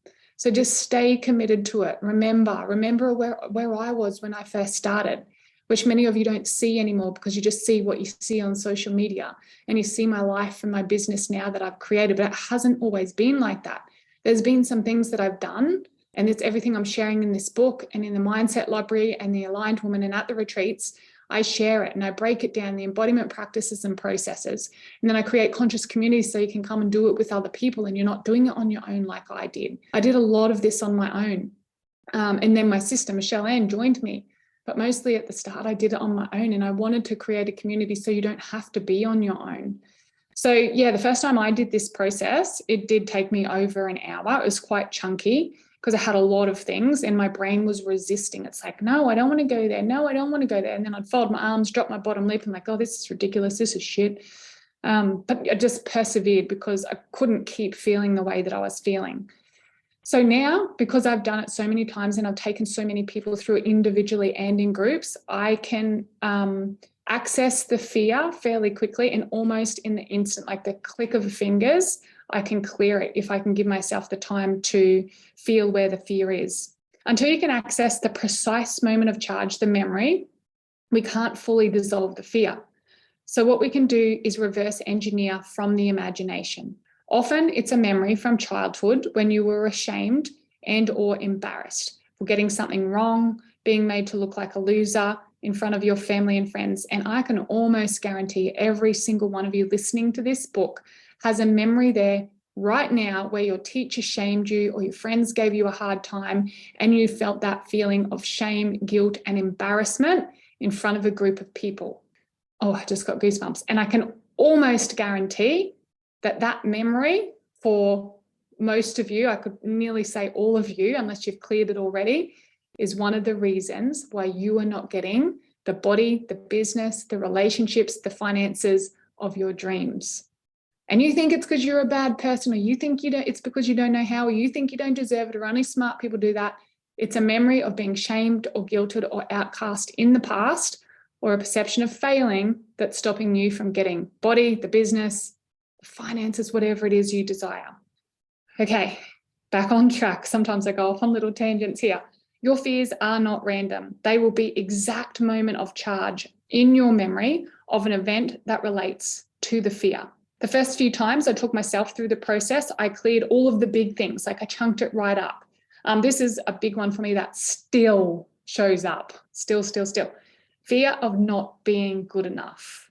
So just stay committed to it. Remember where I was when I first started, which many of you don't see anymore because you just see what you see on social media, and you see my life and my business now that I've created, but it hasn't always been like that. There's been some things that I've done, and it's everything I'm sharing in this book and in the Mindset Library and the Aligned Woman and at the retreats. I share it and I break it down, the embodiment practices and processes. And then I create conscious communities so you can come and do it with other people and you're not doing it on your own like I did. I did a lot of this on my own. And then my sister, Michelle Ann, joined me. But mostly at the start, I did it on my own, and I wanted to create a community so you don't have to be on your own. So yeah, the first time I did this process, it did take me over an hour. It was quite chunky because I had a lot of things and my brain was resisting. It's like, no, I don't want to go there. No, I don't want to go there. And then I'd fold my arms, drop my bottom lip and like, oh, this is ridiculous. This is shit. But I just persevered because I couldn't keep feeling the way that I was feeling. So now, because I've done it so many times and I've taken so many people through it individually and in groups, I can access the fear fairly quickly and almost in the instant, like the click of the fingers, I can clear it if I can give myself the time to feel where the fear is. Until you can access the precise moment of charge, the memory, we can't fully dissolve the fear. So what we can do is reverse engineer from the imagination. Often it's a memory from childhood when you were ashamed and or embarrassed for getting something wrong, being made to look like a loser in front of your family and friends. And I can almost guarantee every single one of you listening to this book has a memory there right now where your teacher shamed you or your friends gave you a hard time and you felt that feeling of shame, guilt, and embarrassment in front of a group of people. Oh, I just got goosebumps. And I can almost guarantee that that memory for most of you, I could nearly say all of you, unless you've cleared it already, is one of the reasons why you are not getting the body, the business, the relationships, the finances of your dreams. And you think it's because you're a bad person, or you think it's because you don't know how, or you think you don't deserve it, or only smart people do that. It's a memory of being shamed or guilted or outcast in the past, or a perception of failing that's stopping you from getting body, the business, the finances, whatever it is you desire. Okay, back on track. Sometimes I go off on little tangents here. Your fears are not random. They will be exact moment of charge in your memory of an event that relates to the fear. The first few times I took myself through the process, I cleared all of the big things, like I chunked it right up. This is a big one for me that still shows up, still. Fear of not being good enough.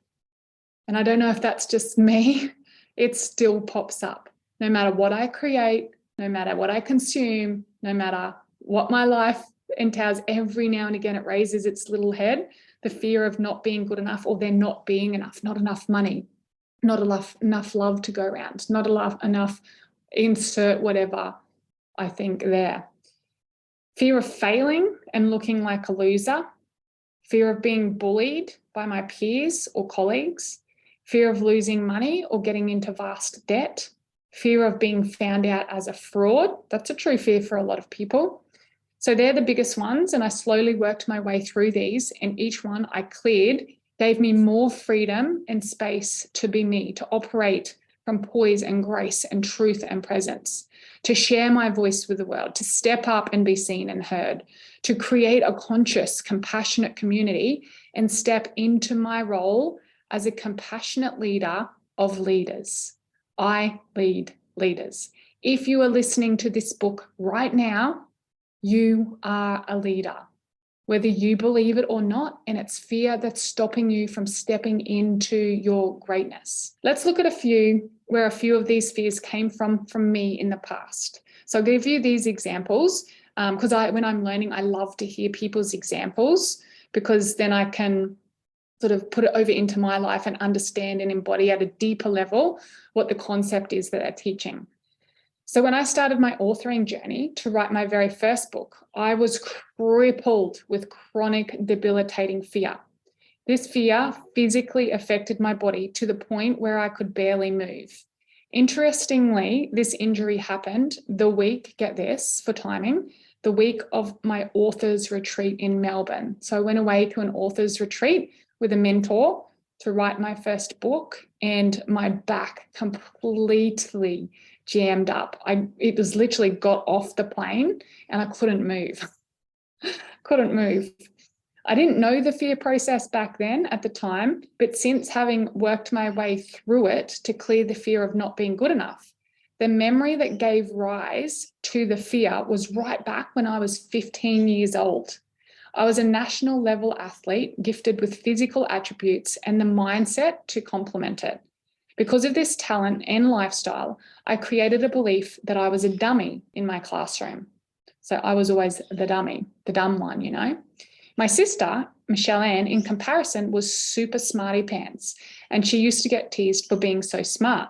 And I don't know if that's just me, it still pops up. No matter what I create, no matter what I consume, no matter what my life entails, every now and again it raises its little head, the fear of not being good enough, or there not being enough, not enough money, not enough love to go around, not enough, insert whatever I think there. Fear of failing and looking like a loser, fear of being bullied by my peers or colleagues, fear of losing money or getting into vast debt, fear of being found out as a fraud. That's a true fear for a lot of people. So they're the biggest ones, and I slowly worked my way through these, and each one I cleared gave me more freedom and space to be me, to operate from poise and grace and truth and presence, to share my voice with the world, to step up and be seen and heard, to create a conscious, compassionate community and step into my role as a compassionate leader of leaders. I lead leaders. If you are listening to this book right now, you are a leader, whether you believe it or not, and it's fear that's stopping you from stepping into your greatness. Let's look at a few of these fears came from me in the past. So I'll give you these examples because when I'm learning, I love to hear people's examples, because then I can sort of put it over into my life and understand and embody at a deeper level what the concept is that they're teaching. So when I started my authoring journey to write my very first book, I was crippled with chronic, debilitating fear. This fear physically affected my body to the point where I could barely move. Interestingly, this injury happened the week, get this for timing, the week of my author's retreat in Melbourne. So I went away to an author's retreat with a mentor to write my first book, and my back completely jammed up. It was literally got off the plane and I couldn't move. Couldn't move. I didn't know the fear process back then at the time, but since having worked my way through it to clear the fear of not being good enough, the memory that gave rise to the fear was right back when I was 15 years old. I was a national level athlete, gifted with physical attributes and the mindset to complement it. Because of this talent and lifestyle, I created a belief that I was a dummy in my classroom. So I was always the dummy, the dumb one, you know. My sister, Michelle Ann, in comparison, was super smarty pants, and she used to get teased for being so smart.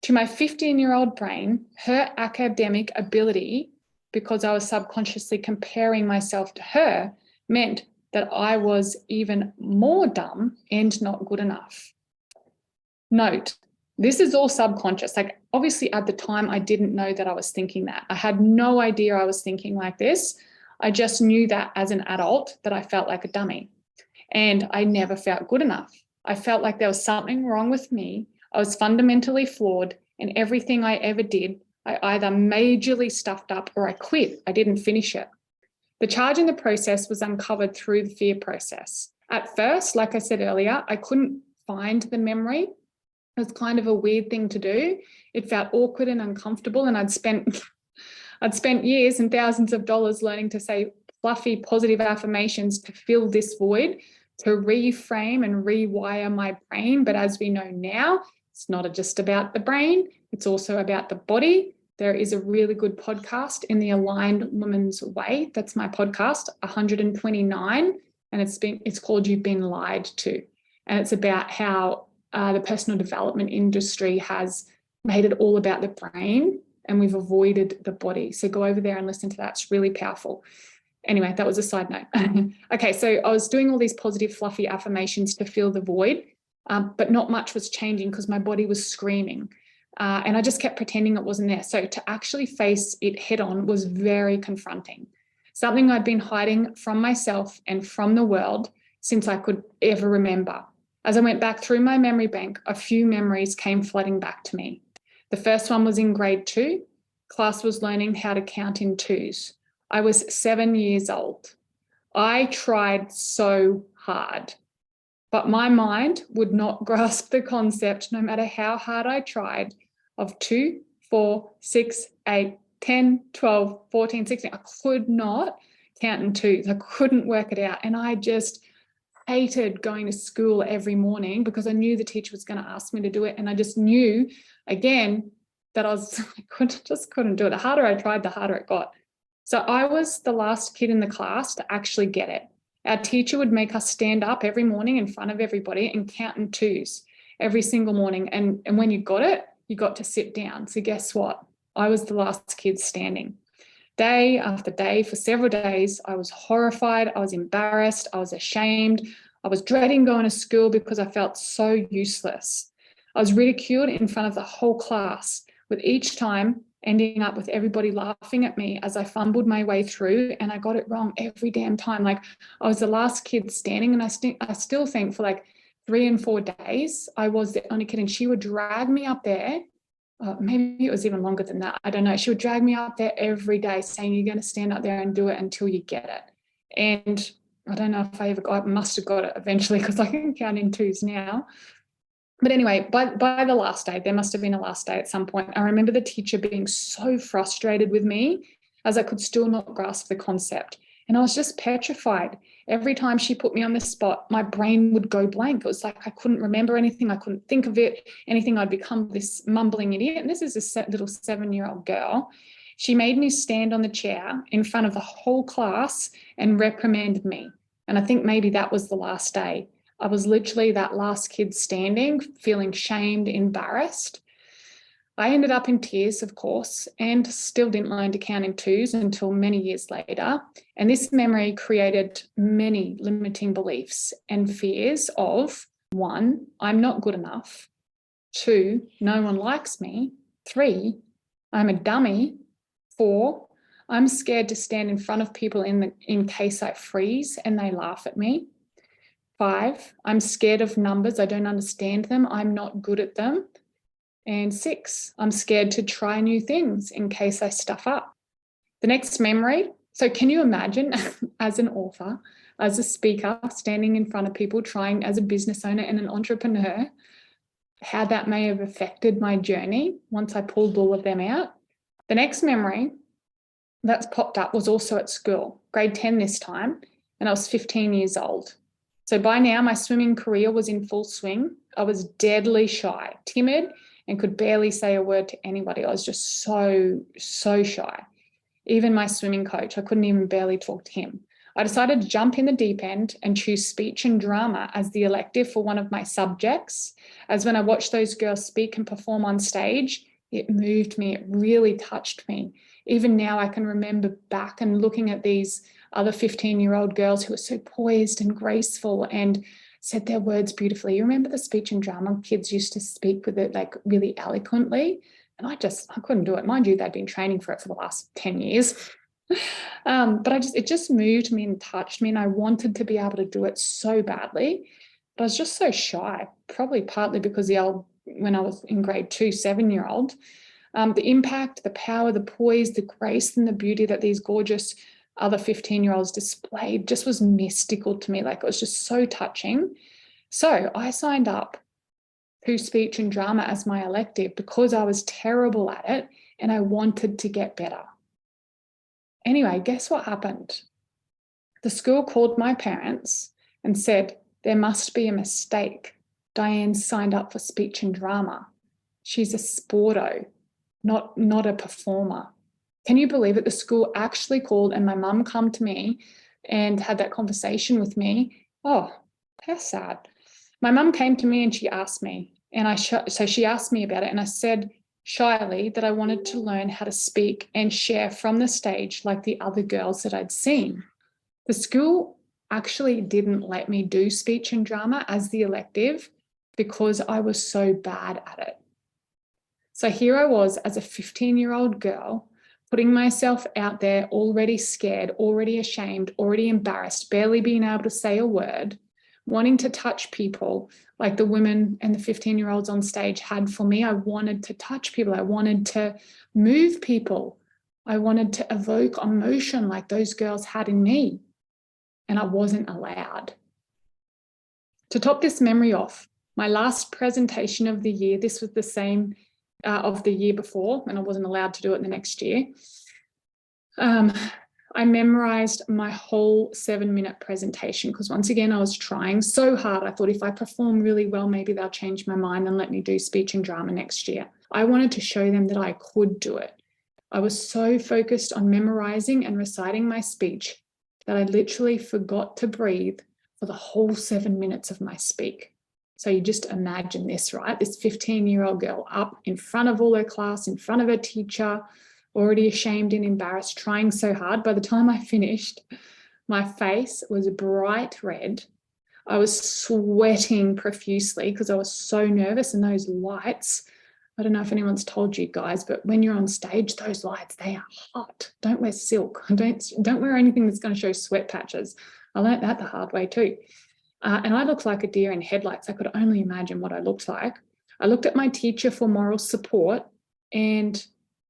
To my 15-year-old brain, her academic ability, because I was subconsciously comparing myself to her, meant that I was even more dumb and not good enough. Note, this is all subconscious. Like, obviously at the time, I didn't know that I was thinking that. I had no idea I was thinking like this. I just knew that as an adult that I felt like a dummy, and I never felt good enough. I felt like there was something wrong with me. I was fundamentally flawed, and everything I ever did, I either majorly stuffed up or I quit. I didn't finish it. The charge in the process was uncovered through the fear process. At first, like I said earlier, I couldn't find the memory. It was kind of a weird thing to do. It felt awkward and uncomfortable, and I'd spent years and thousands of dollars learning to say fluffy, positive affirmations to fill this void, to reframe and rewire my brain. But as we know now, it's not just about the brain, it's also about the body. There is a really good podcast in the Aligned Woman's Way. That's my podcast, 129, and it's called You've Been Lied To. And it's about how the personal development industry has made it all about the brain, and we've avoided the body. So go over there and listen to that. It's really powerful. Anyway, that was a side note. Okay, so I was doing all these positive, fluffy affirmations to fill the void, but not much was changing because my body was screaming. And I just kept pretending it wasn't there. So to actually face it head on was very confronting. Something I'd been hiding from myself and from the world since I could ever remember. As I went back through my memory bank, a few memories came flooding back to me. The first one was in grade 2. Class was learning how to count in twos. I was 7 years old. I tried so hard, but my mind would not grasp the concept, no matter how hard I tried, of 2, 4, 6, 8, 10, 12, 14, 16. I could not count in twos. I couldn't work it out. And I just hated going to school every morning because I knew the teacher was going to ask me to do it. And I just knew, again, that I couldn't do it. The harder I tried, the harder it got. So I was the last kid in the class to actually get it. Our teacher would make us stand up every morning in front of everybody and count in twos every single morning. And when you got it, you got to sit down. So guess what? I was the last kid standing. Day after day, for several days, I was horrified. I was embarrassed. I was ashamed. I was dreading going to school because I felt so useless. I was ridiculed in front of the whole class, with each time ending up with everybody laughing at me as I fumbled my way through, and I got it wrong every damn time. Like, I was the last kid standing, and I still think for like 3 and 4 days, I was the only kid, and she would drag me up there. Maybe it was even longer than that. I don't know. She would drag me up there every day saying, you're going to stand up there and do it until you get it. And I don't know if I ever got it. Must have got it eventually because I can count in twos now. But anyway, by the last day, there must have been a last day at some point. I remember the teacher being so frustrated with me as I could still not grasp the concept. And I was just petrified. Every time she put me on the spot, my brain would go blank. It was like I couldn't remember anything. I couldn't think of it, anything. I'd become this mumbling idiot. And this is a little 7-year-old girl. She made me stand on the chair in front of the whole class and reprimanded me. And I think maybe that was the last day. I was literally that last kid standing, feeling shamed, embarrassed. I ended up in tears, of course, and still didn't learn to count in twos until many years later. And this memory created many limiting beliefs and fears of 1, I'm not good enough. 2, no one likes me. 3, I'm a dummy. 4, I'm scared to stand in front of people in case I freeze and they laugh at me. 5, I'm scared of numbers. I don't understand them. I'm not good at them. And 6, I'm scared to try new things in case I stuff up. The next memory, so can you imagine as an author, as a speaker, standing in front of people, trying as a business owner and an entrepreneur, how that may have affected my journey once I pulled all of them out? The next memory that's popped up was also at school, grade 10 this time, and I was 15 years old. So by now, my swimming career was in full swing. I was deadly shy, timid, and could barely say a word to anybody. I was just so shy. Even my swimming coach, I couldn't even barely talk to him. I decided to jump in the deep end and choose speech and drama as the elective for one of my subjects, as when I watched those girls speak and perform on stage, it moved me, it really touched me. Even now I can remember back and looking at these other 15-year-old girls who were so poised and graceful and said their words beautifully. You remember the speech and drama kids used to speak with it like really eloquently? And I couldn't do it. Mind you, they'd been training for it for the last 10 years. But it just moved me and touched me, and I wanted to be able to do it so badly. But I was just so shy, probably partly because when I was in grade 2, 7-year-old, the impact, the power, the poise, the grace and the beauty that these gorgeous other 15-year-olds displayed just was mystical to me. Like, it was just so touching. So I signed up to speech and drama as my elective because I was terrible at it and I wanted to get better. Anyway, guess what happened? The school called my parents and said, there must be a mistake. Diane signed up for speech and drama. She's a sporto, not a performer. Can you believe it? The school actually called and my mum come to me and had that conversation with me. Oh, how sad. My mum came to me and she asked me, and so she asked me about it, and I said shyly that I wanted to learn how to speak and share from the stage like the other girls that I'd seen. The school actually didn't let me do speech and drama as the elective because I was so bad at it. So here I was as a 15-year-old girl, putting myself out there, already scared, already ashamed, already embarrassed, barely being able to say a word, wanting to touch people like the women and the 15-year-olds on stage had for me. I wanted to touch people. I wanted to move people. I wanted to evoke emotion like those girls had in me. And I wasn't allowed. To top this memory off, my last presentation of the year, this was the same of the year before, and I wasn't allowed to do it the next year. I memorized my whole 7-minute presentation because once again, I was trying so hard. I thought if I perform really well, maybe they'll change my mind and let me do speech and drama next year. I wanted to show them that I could do it. I was so focused on memorizing and reciting my speech that I literally forgot to breathe for the whole 7 minutes of my speak. So you just imagine this, right? This 15-year-old girl up in front of all her class, in front of her teacher, already ashamed and embarrassed, trying so hard. By the time I finished, my face was bright red. I was sweating profusely because I was so nervous, and those lights, I don't know if anyone's told you guys, but when you're on stage, those lights, they are hot. Don't wear silk. Don't wear anything that's going to show sweat patches. I learned that the hard way too. And I looked like a deer in headlights. I could only imagine what I looked like. I looked at my teacher for moral support, and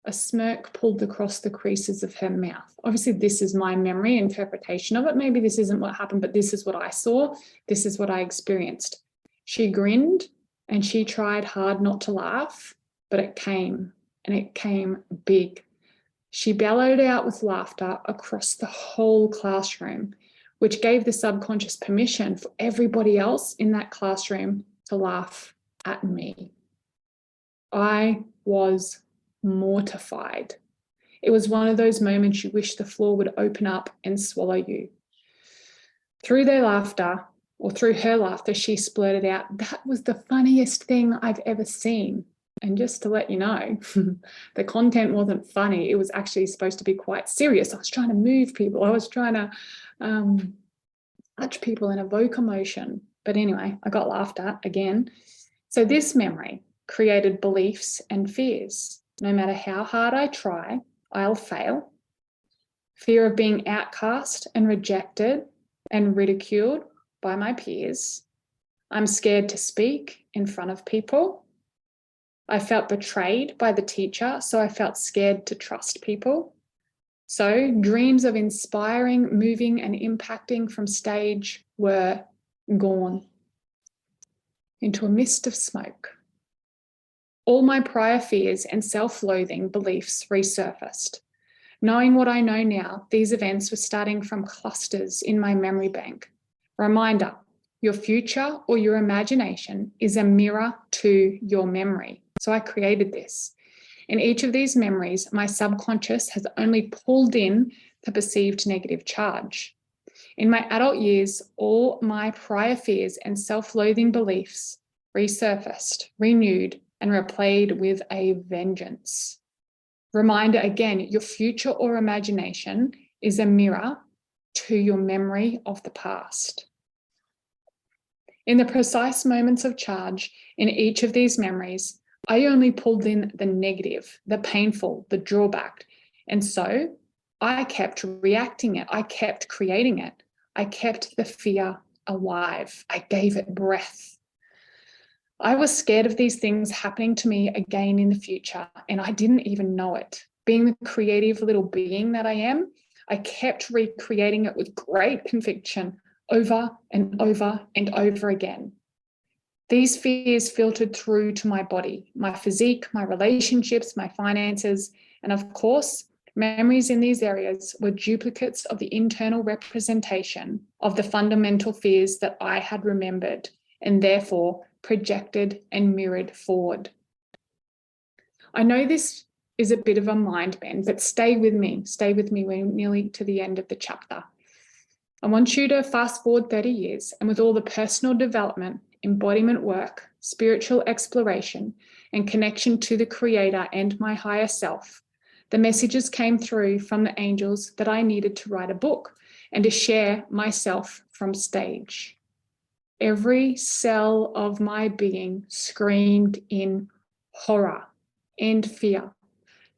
a smirk pulled across the creases of her mouth. Obviously, this is my memory interpretation of it. Maybe this isn't what happened, but this is what I saw. This is what I experienced. She grinned and she tried hard not to laugh, but it came, and it came big. She bellowed out with laughter across the whole classroom, which gave the subconscious permission for everybody else in that classroom to laugh at me. I was mortified. It was one of those moments you wish the floor would open up and swallow you. Through their laughter, or through her laughter, she splurted out, "That was the funniest thing I've ever seen." And just to let you know, the content wasn't funny. It was actually supposed to be quite serious. I was trying to move people. I was trying to touch people and evoke emotion. But anyway, I got laughed at again. So this memory created beliefs and fears. No matter how hard I try, I'll fail. Fear of being outcast and rejected and ridiculed by my peers. I'm scared to speak in front of people. I felt betrayed by the teacher, so I felt scared to trust people. So dreams of inspiring, moving, and impacting from stage were gone into a mist of smoke. All my prior fears and self-loathing beliefs resurfaced. Knowing what I know now, these events were starting from clusters in my memory bank. Reminder, your future or your imagination is a mirror to your memory. So I created this. In each of these memories, my subconscious has only pulled in the perceived negative charge. In my adult years, all my prior fears and self-loathing beliefs resurfaced, renewed, and replayed with a vengeance. Reminder again, your future or imagination is a mirror to your memory of the past. In the precise moments of charge in each of these memories, I only pulled in the negative, the painful, the drawback. And so I kept reacting it. I kept creating it. I kept the fear alive. I gave it breath. I was scared of these things happening to me again in the future, and I didn't even know it. Being the creative little being that I am, I kept recreating it with great conviction over and over and over again. These fears filtered through to my body, my physique, my relationships, my finances, and of course, memories in these areas were duplicates of the internal representation of the fundamental fears that I had remembered and therefore projected and mirrored forward. I know this is a bit of a mind bend, but stay with me. Stay with me. We're nearly to the end of the chapter. I want you to fast forward 30 years, and with all the personal development, embodiment work, spiritual exploration, and connection to the Creator and my higher self, the messages came through from the angels that I needed to write a book and to share myself from stage. Every cell of my being screamed in horror and fear.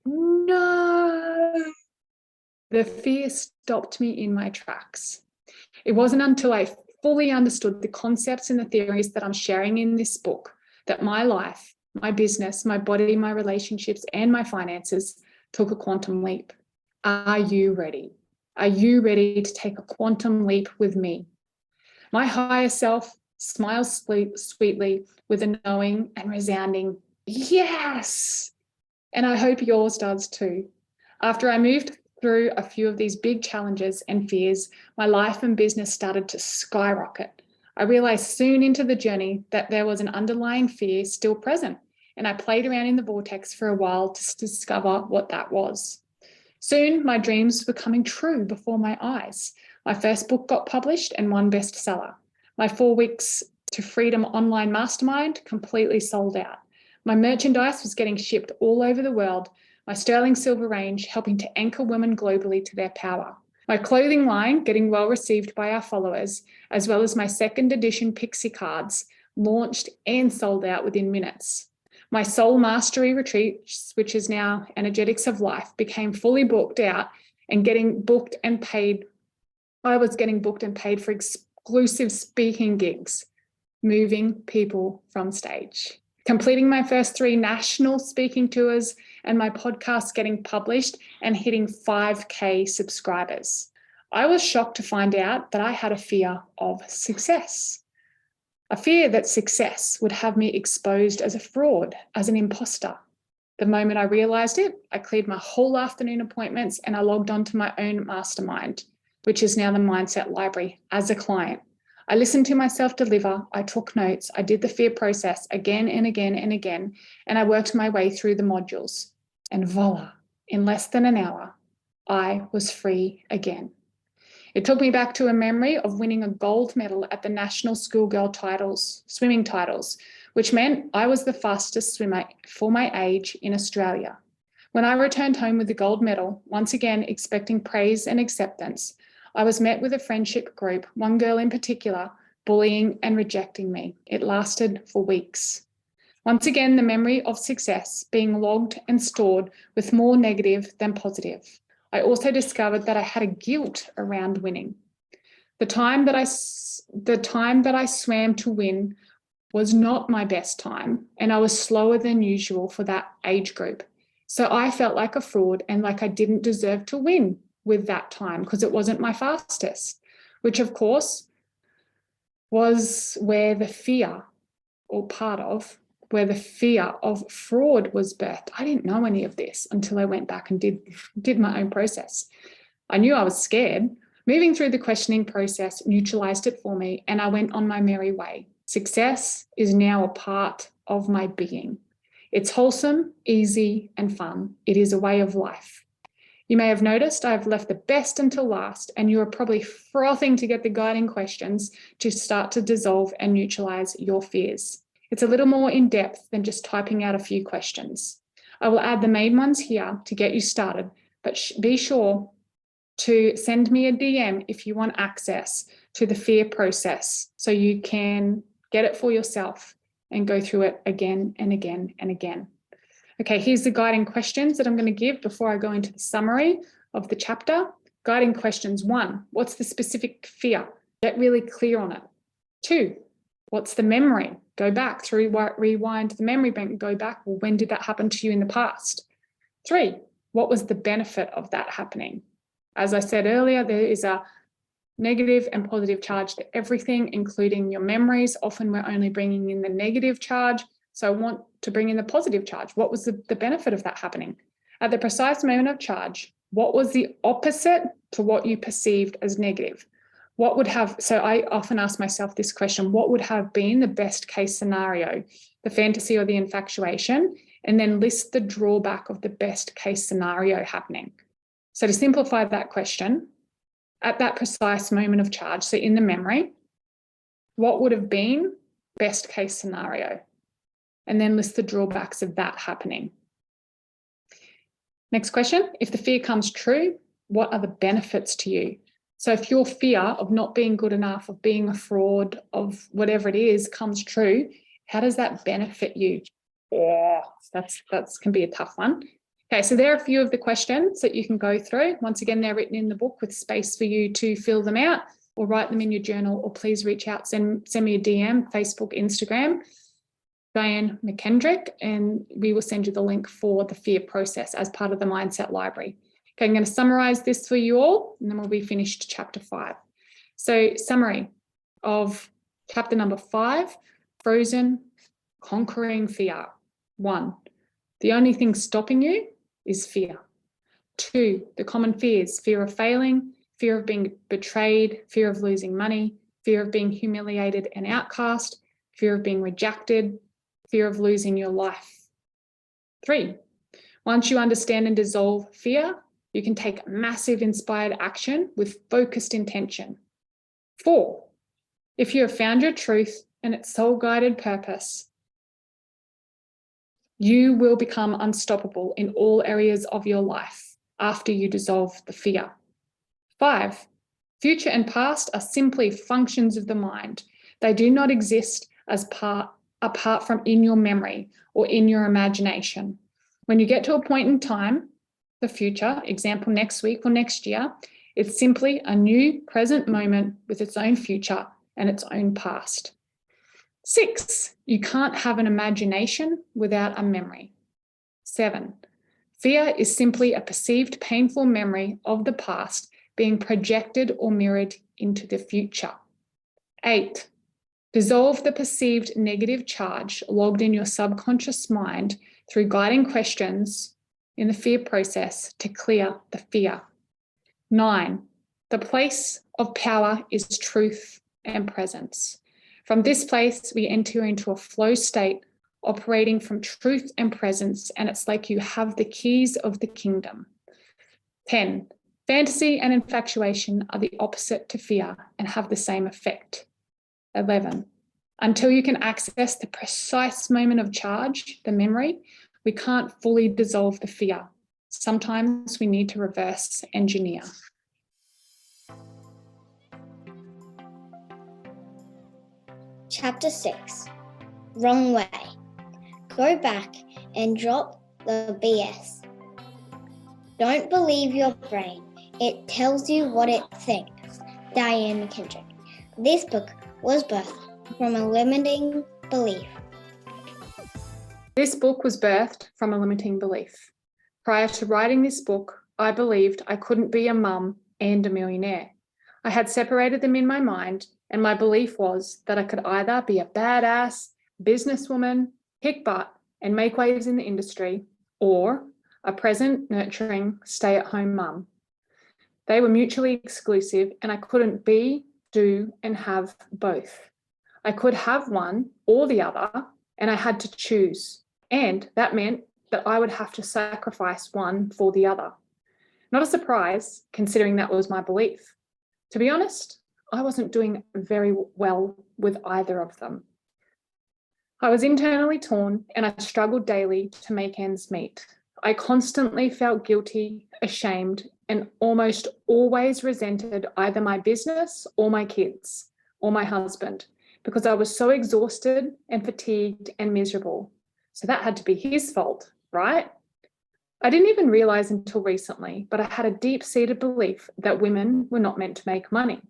No! The fear stopped me in my tracks. It wasn't until I fully understood the concepts and the theories that I'm sharing in this book that my life, my business, my body, my relationships, and my finances took a quantum leap. Are you ready? Are you ready to take a quantum leap with me? My higher self smiles sweetly with a knowing and resounding yes. And I hope yours does too. After I moved through a few of these big challenges and fears, my life and business started to skyrocket. I realized soon into the journey that there was an underlying fear still present, and I played around in the vortex for a while to discover what that was. Soon, my dreams were coming true before my eyes. My first book got published and one bestseller. My 4 weeks to freedom online mastermind completely sold out. My merchandise was getting shipped all over the world, my sterling silver range helping to anchor women globally to their power. My clothing line getting well received by our followers, as well as my second edition pixie cards, launched and sold out within minutes. My soul mastery retreat, which is now Energetics of Life, became fully booked out and getting booked and paid. I was getting booked and paid for exclusive speaking gigs, moving people from stage. Completing my first 3 national speaking tours and my podcast getting published and hitting 5K subscribers. I was shocked to find out that I had a fear of success. A fear that success would have me exposed as a fraud, as an imposter. The moment I realized it, I cleared my whole afternoon appointments and I logged onto my own mastermind, which is now the Mindset Library, as a client. I listened to myself deliver, I took notes, I did the fear process again and again and again, and I worked my way through the modules. And voila, in less than an hour, I was free again. It took me back to a memory of winning a gold medal at the National Schoolgirl swimming titles, which meant I was the fastest swimmer for my age in Australia. When I returned home with the gold medal, once again expecting praise and acceptance, I was met with a friendship group, one girl in particular, bullying and rejecting me. It lasted for weeks. Once again, the memory of success being logged and stored with more negative than positive. I also discovered that I had a guilt around winning. The time that I swam to win was not my best time, and I was slower than usual for that age group. So I felt like a fraud and like I didn't deserve to win with that time because it wasn't my fastest, which of course was where the fear, or part of where the fear of fraud was birthed. I didn't know any of this until I went back and did my own process. I knew I was scared. Moving through the questioning process neutralized it for me, and I went on my merry way. Success is now a part of my being. It's wholesome, easy, and fun. It is a way of life. You may have noticed I've left the best until last, and you are probably frothing to get the guiding questions to start to dissolve and neutralize your fears. It's a little more in depth than just typing out a few questions. I will add the main ones here to get you started, but be sure to send me a DM if you want access to the fear process so you can get it for yourself and go through it again and again and again. Okay, here's the guiding questions that I'm going to give before I go into the summary of the chapter. Guiding questions: 1, what's the specific fear? Get really clear on it. 2, what's the memory? Go back through, rewind the memory bank, go back. Well, when did that happen to you in the past? 3, what was the benefit of that happening? As I said earlier, there is a negative and positive charge to everything, including your memories. Often we're only bringing in the negative charge. So I want to bring in the positive charge. What was the benefit of that happening? At the precise moment of charge, what was the opposite to what you perceived as negative? So I often ask myself this question: what would have been the best case scenario, the fantasy or the infatuation? And then list the drawback of the best case scenario happening. So to simplify that question, at that precise moment of charge, so in the memory, what would have been best case scenario? And then list the drawbacks of that happening. Next question: if the fear comes true, what are the benefits to you? So if your fear of not being good enough, of being a fraud, of whatever it is comes true, how does that benefit you? Yeah, that's can be a tough one. Okay, so there are a few of the questions that you can go through. Once again, they're written in the book with space for you to fill them out or write them in your journal, or please reach out, send me a DM, Facebook, Instagram, Diane McKendrick, and we will send you the link for the fear process as part of the Mindset Library. Okay, I'm going to summarize this for you all, and then we'll be finished chapter 5. So summary of chapter number 5, Frozen, Conquering Fear. 1, the only thing stopping you is fear. 2, the common fears: fear of failing, fear of being betrayed, fear of losing money, fear of being humiliated and outcast, fear of being rejected, fear of losing your life. 3, once you understand and dissolve fear, you can take massive inspired action with focused intention. 4, if you have found your truth and its soul-guided purpose, you will become unstoppable in all areas of your life after you dissolve the fear. 5, future and past are simply functions of the mind. They do not exist apart from in your memory or in your imagination. When you get to a point in time, the future, example next week or next year, it's simply a new present moment with its own future and its own past. 6, you can't have an imagination without a memory. 7, fear is simply a perceived painful memory of the past being projected or mirrored into the future. 8, dissolve the perceived negative charge logged in your subconscious mind through guiding questions in the fear process to clear the fear. 9, the place of power is truth and presence. From this place, we enter into a flow state operating from truth and presence, and it's like you have the keys of the kingdom. 10, fantasy and infatuation are the opposite to fear and have the same effect. 11, until you can access the precise moment of charge, the memory, we can't fully dissolve the fear. Sometimes we need to reverse engineer. Chapter 6, Wrong Way. Go back and drop the BS. Don't believe your brain. It tells you what it thinks. Diane McKendrick. This book was birthed from a limiting belief. This book was birthed from a limiting belief. Prior to writing this book, I believed I couldn't be a mum and a millionaire. I had separated them in my mind, and my belief was that I could either be a badass businesswoman, kick butt, and make waves in the industry, or a present, nurturing, stay-at-home mum. They were mutually exclusive, and I couldn't be, do, and have both. I could have one or the other, and I had to choose. And that meant that I would have to sacrifice one for the other. Not a surprise, considering that was my belief. To be honest, I wasn't doing very well with either of them. I was internally torn, and I struggled daily to make ends meet. I constantly felt guilty, ashamed, and almost always resented either my business or my kids or my husband, because I was so exhausted and fatigued and miserable. So that had to be his fault, right? I didn't even realize until recently, but I had a deep-seated belief that women were not meant to make money.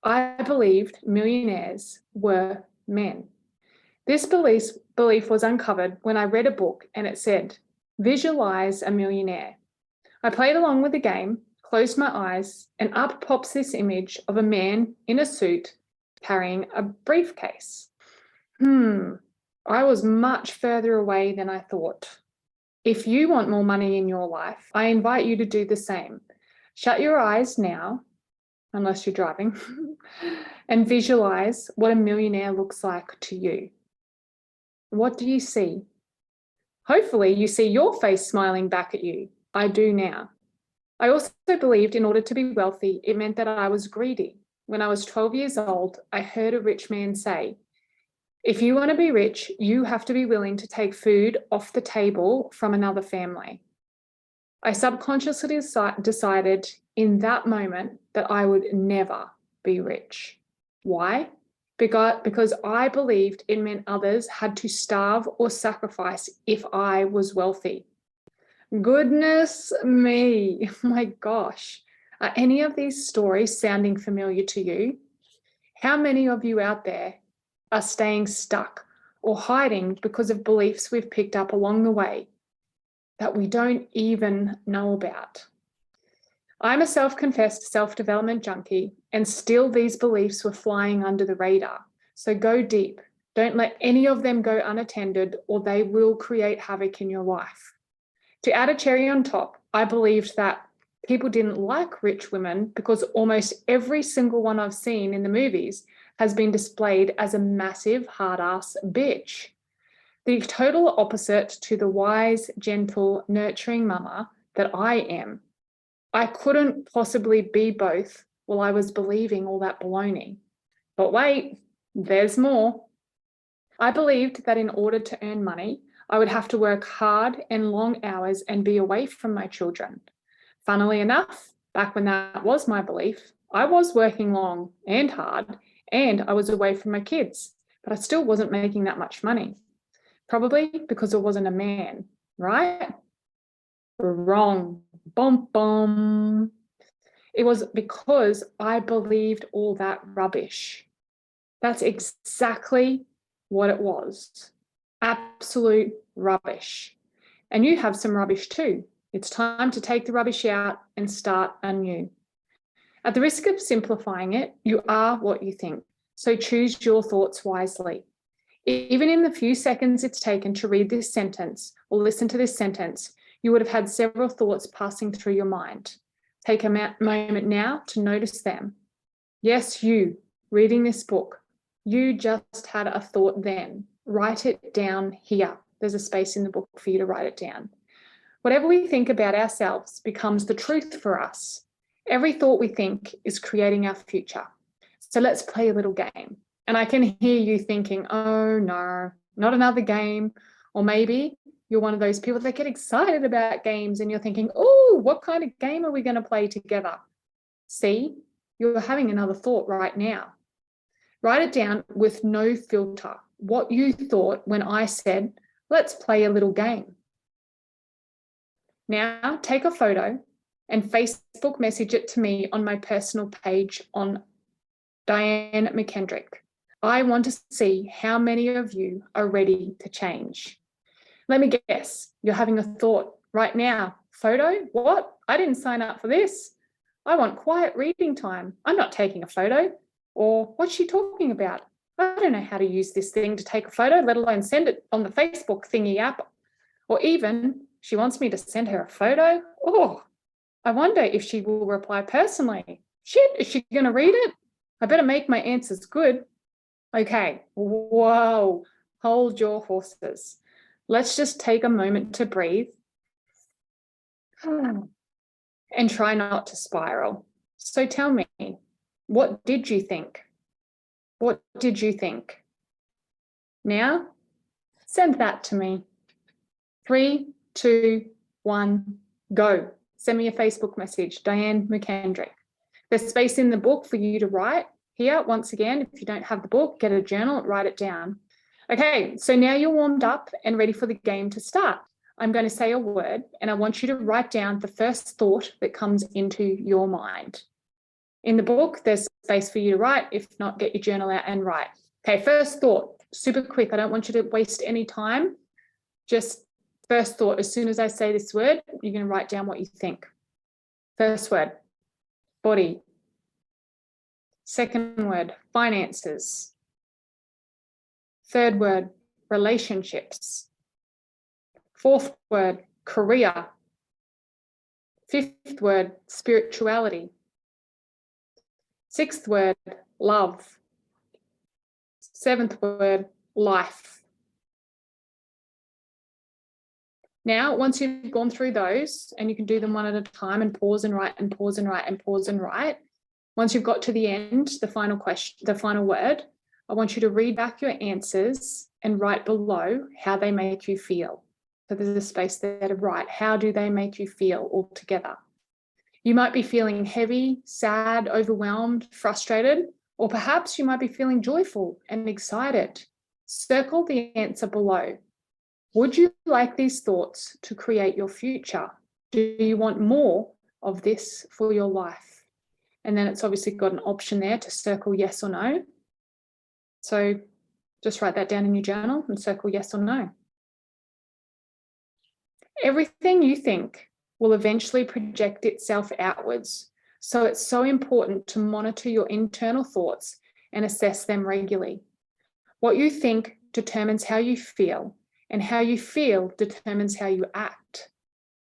I believed millionaires were men. This belief was uncovered when I read a book and it said, "Visualize a millionaire." I played along with the game, closed my eyes, and up pops this image of a man in a suit carrying a briefcase. I was much further away than I thought. If you want more money in your life, I invite you to do the same. Shut your eyes now, unless you're driving, and visualize what a millionaire looks like to you. What do you see? Hopefully you see your face smiling back at you. I do now. I also believed in order to be wealthy, it meant that I was greedy. When I was 12 years old, I heard a rich man say, "If you want to be rich, you have to be willing to take food off the table from another family." I subconsciously decided in that moment that I would never be rich. Why? Because I believed it meant others had to starve or sacrifice if I was wealthy. Goodness me, my gosh. Are any of these stories sounding familiar to you? How many of you out there are staying stuck or hiding because of beliefs we've picked up along the way that we don't even know about? I'm a self-confessed self-development junkie, and still these beliefs were flying under the radar. So go deep. Don't let any of them go unattended, or they will create havoc in your life. To add a cherry on top, I believed that people didn't like rich women because almost every single one I've seen in the movies has been displayed as a massive hard-ass bitch. The total opposite to the wise, gentle, nurturing mama that I am. I couldn't possibly be both while I was believing all that baloney. But wait, there's more. I believed that in order to earn money, I would have to work hard and long hours and be away from my children. Funnily enough, back when that was my belief, I was working long and hard, and I was away from my kids, but I still wasn't making that much money. Probably because I wasn't a man, right? Wrong. Bum, bum. It was because I believed all that rubbish. That's exactly what it was. Absolute rubbish. And you have some rubbish too. It's time to take the rubbish out and start anew. At the risk of simplifying it, you are what you think. So choose your thoughts wisely. Even in the few seconds it's taken to read this sentence or listen to this sentence, you would have had several thoughts passing through your mind. Take a moment now to notice them. Yes, you, reading this book, you just had a thought then. Write it down here. There's a space in the book for you to write it down. Whatever we think about ourselves becomes the truth for us. Every thought we think is creating our future. So let's play a little game. And I can hear you thinking, oh no, not another game. Or maybe you're one of those people that get excited about games and you're thinking, oh, what kind of game are we going to play together? See, you're having another thought right now. Write it down with no filter, what you thought when I said, let's play a little game. Now take a photo and Facebook message it to me on my personal page on Diane McKendrick. I want to see how many of you are ready to change. Let me guess, you're having a thought right now. Photo? What? I didn't sign up for this. I want quiet reading time. I'm not taking a photo. Or what's she talking about? I don't know how to use this thing to take a photo, let alone send it on the Facebook thingy app. Or even she wants me to send her a photo. Oh, I wonder if she will reply personally. Shit, is she going to read it? I better make my answers good. Okay, whoa, hold your horses. Let's just take a moment to breathe and try not to spiral. So tell me, what did you think? What did you think? Now, send that to me. 3, 2, 1, go. Send me a Facebook message, Diane McKendrick. There's space in the book for you to write. Here, once again, if you don't have the book, get a journal, write it down. Okay, so now you're warmed up and ready for the game to start. I'm going to say a word and I want you to write down the first thought that comes into your mind. In the book, there's space for you to write. If not, get your journal out and write. Okay, first thought, super quick. I don't want you to waste any time. Just first thought, as soon as I say this word, you're going to write down what you think. First word, body. Second word, finances. Third word, relationships. Fourth word, career. Fifth word, spirituality. Sixth word, love. Seventh word, life. Now, once you've gone through those, and you can do them one at a time and pause and write and pause and write and pause and write. Once you've got to the end, the final question, the final word, I want you to read back your answers and write below how they make you feel. So there's a space there to write. How do they make you feel altogether? You might be feeling heavy, sad, overwhelmed, frustrated, or perhaps you might be feeling joyful and excited. Circle the answer below. Would you like these thoughts to create your future? Do you want more of this for your life? And then it's obviously got an option there to circle yes or no. So just write that down in your journal and circle yes or no. Everything you think will eventually project itself outwards. So it's so important to monitor your internal thoughts and assess them regularly. What you think determines how you feel, and how you feel determines how you act.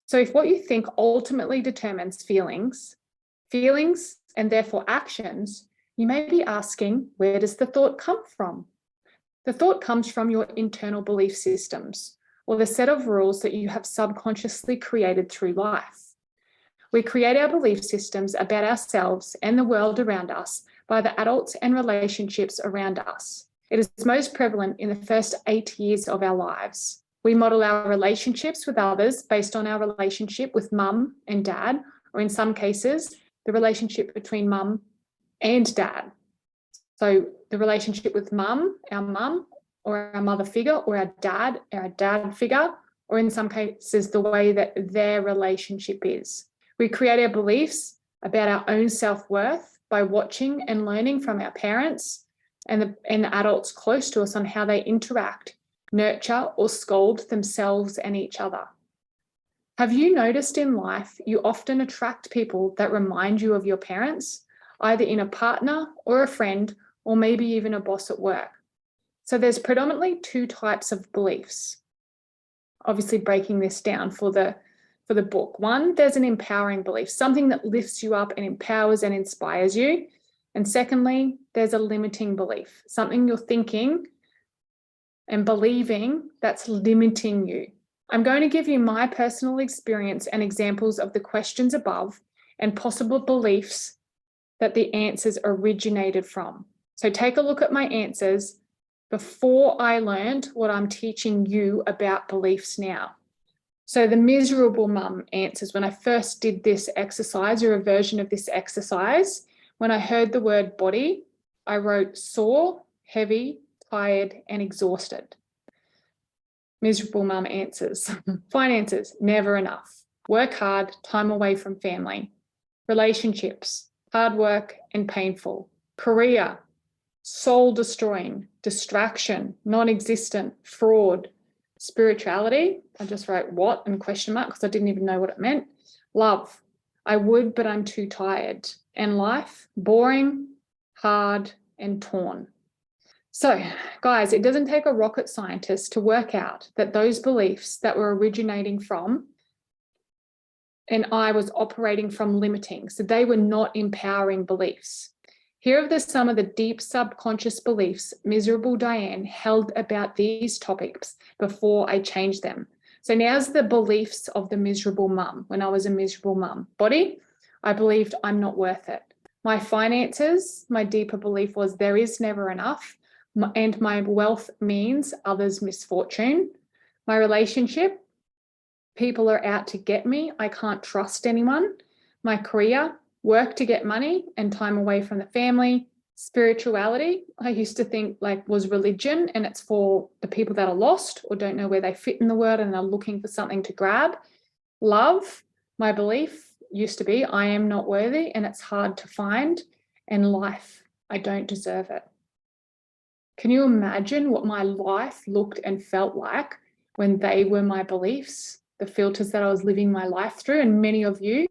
So if what you think ultimately determines feelings and therefore actions, you may be asking, where does the thought come from? The thought comes from your internal belief systems, or the set of rules that you have subconsciously created through life. We create our belief systems about ourselves and the world around us by the adults and relationships around us. It is most prevalent in the first 8 years of our lives. We model our relationships with others based on our relationship with mum and dad, or in some cases, the relationship between mum and dad. So the relationship with mum, or our mother figure, or our dad figure, or in some cases, the way that their relationship is. We create our beliefs about our own self-worth by watching and learning from our parents and the adults close to us on how they interact, nurture, or scold themselves and each other. Have you noticed in life you often attract people that remind you of your parents, either in a partner or a friend, or maybe even a boss at work? So there's predominantly 2 types of beliefs. Obviously breaking this down for the book. One, there's an empowering belief, something that lifts you up and empowers and inspires you. And secondly, there's a limiting belief, something you're thinking and believing that's limiting you. I'm going to give you my personal experience and examples of the questions above and possible beliefs that the answers originated from. So take a look at my answers before I learned what I'm teaching you about beliefs now. So the miserable mum answers, when I first did this exercise, or a version of this exercise, when I heard the word body, I wrote sore, heavy, tired, and exhausted. Miserable mum answers. Finances, never enough. Work hard, time away from family. Relationships, hard work and painful. Career, soul destroying, distraction, non-existent, fraud, spirituality. I just wrote what and question mark because I didn't even know what it meant. Love, I would, but I'm too tired. And life, boring, hard, and torn. So, guys, it doesn't take a rocket scientist to work out that those beliefs that were originating from, and I was operating from limiting, so they were not empowering beliefs. Here are some of the deep subconscious beliefs miserable Diane held about these topics before I changed them. So now's the beliefs of the miserable mum when I was a miserable mum. Body, I believed I'm not worth it. My finances, my deeper belief was there is never enough, and my wealth means others' misfortune. My relationship, people are out to get me. I can't trust anyone. My career, work to get money and time away from the family. Spirituality, I used to think like was religion, and it's for the people that are lost or don't know where they fit in the world and are looking for something to grab. Love, my belief used to be I am not worthy and it's hard to find. And life, I don't deserve it. Can you imagine what my life looked and felt like when they were my beliefs, the filters that I was living my life through? And many of you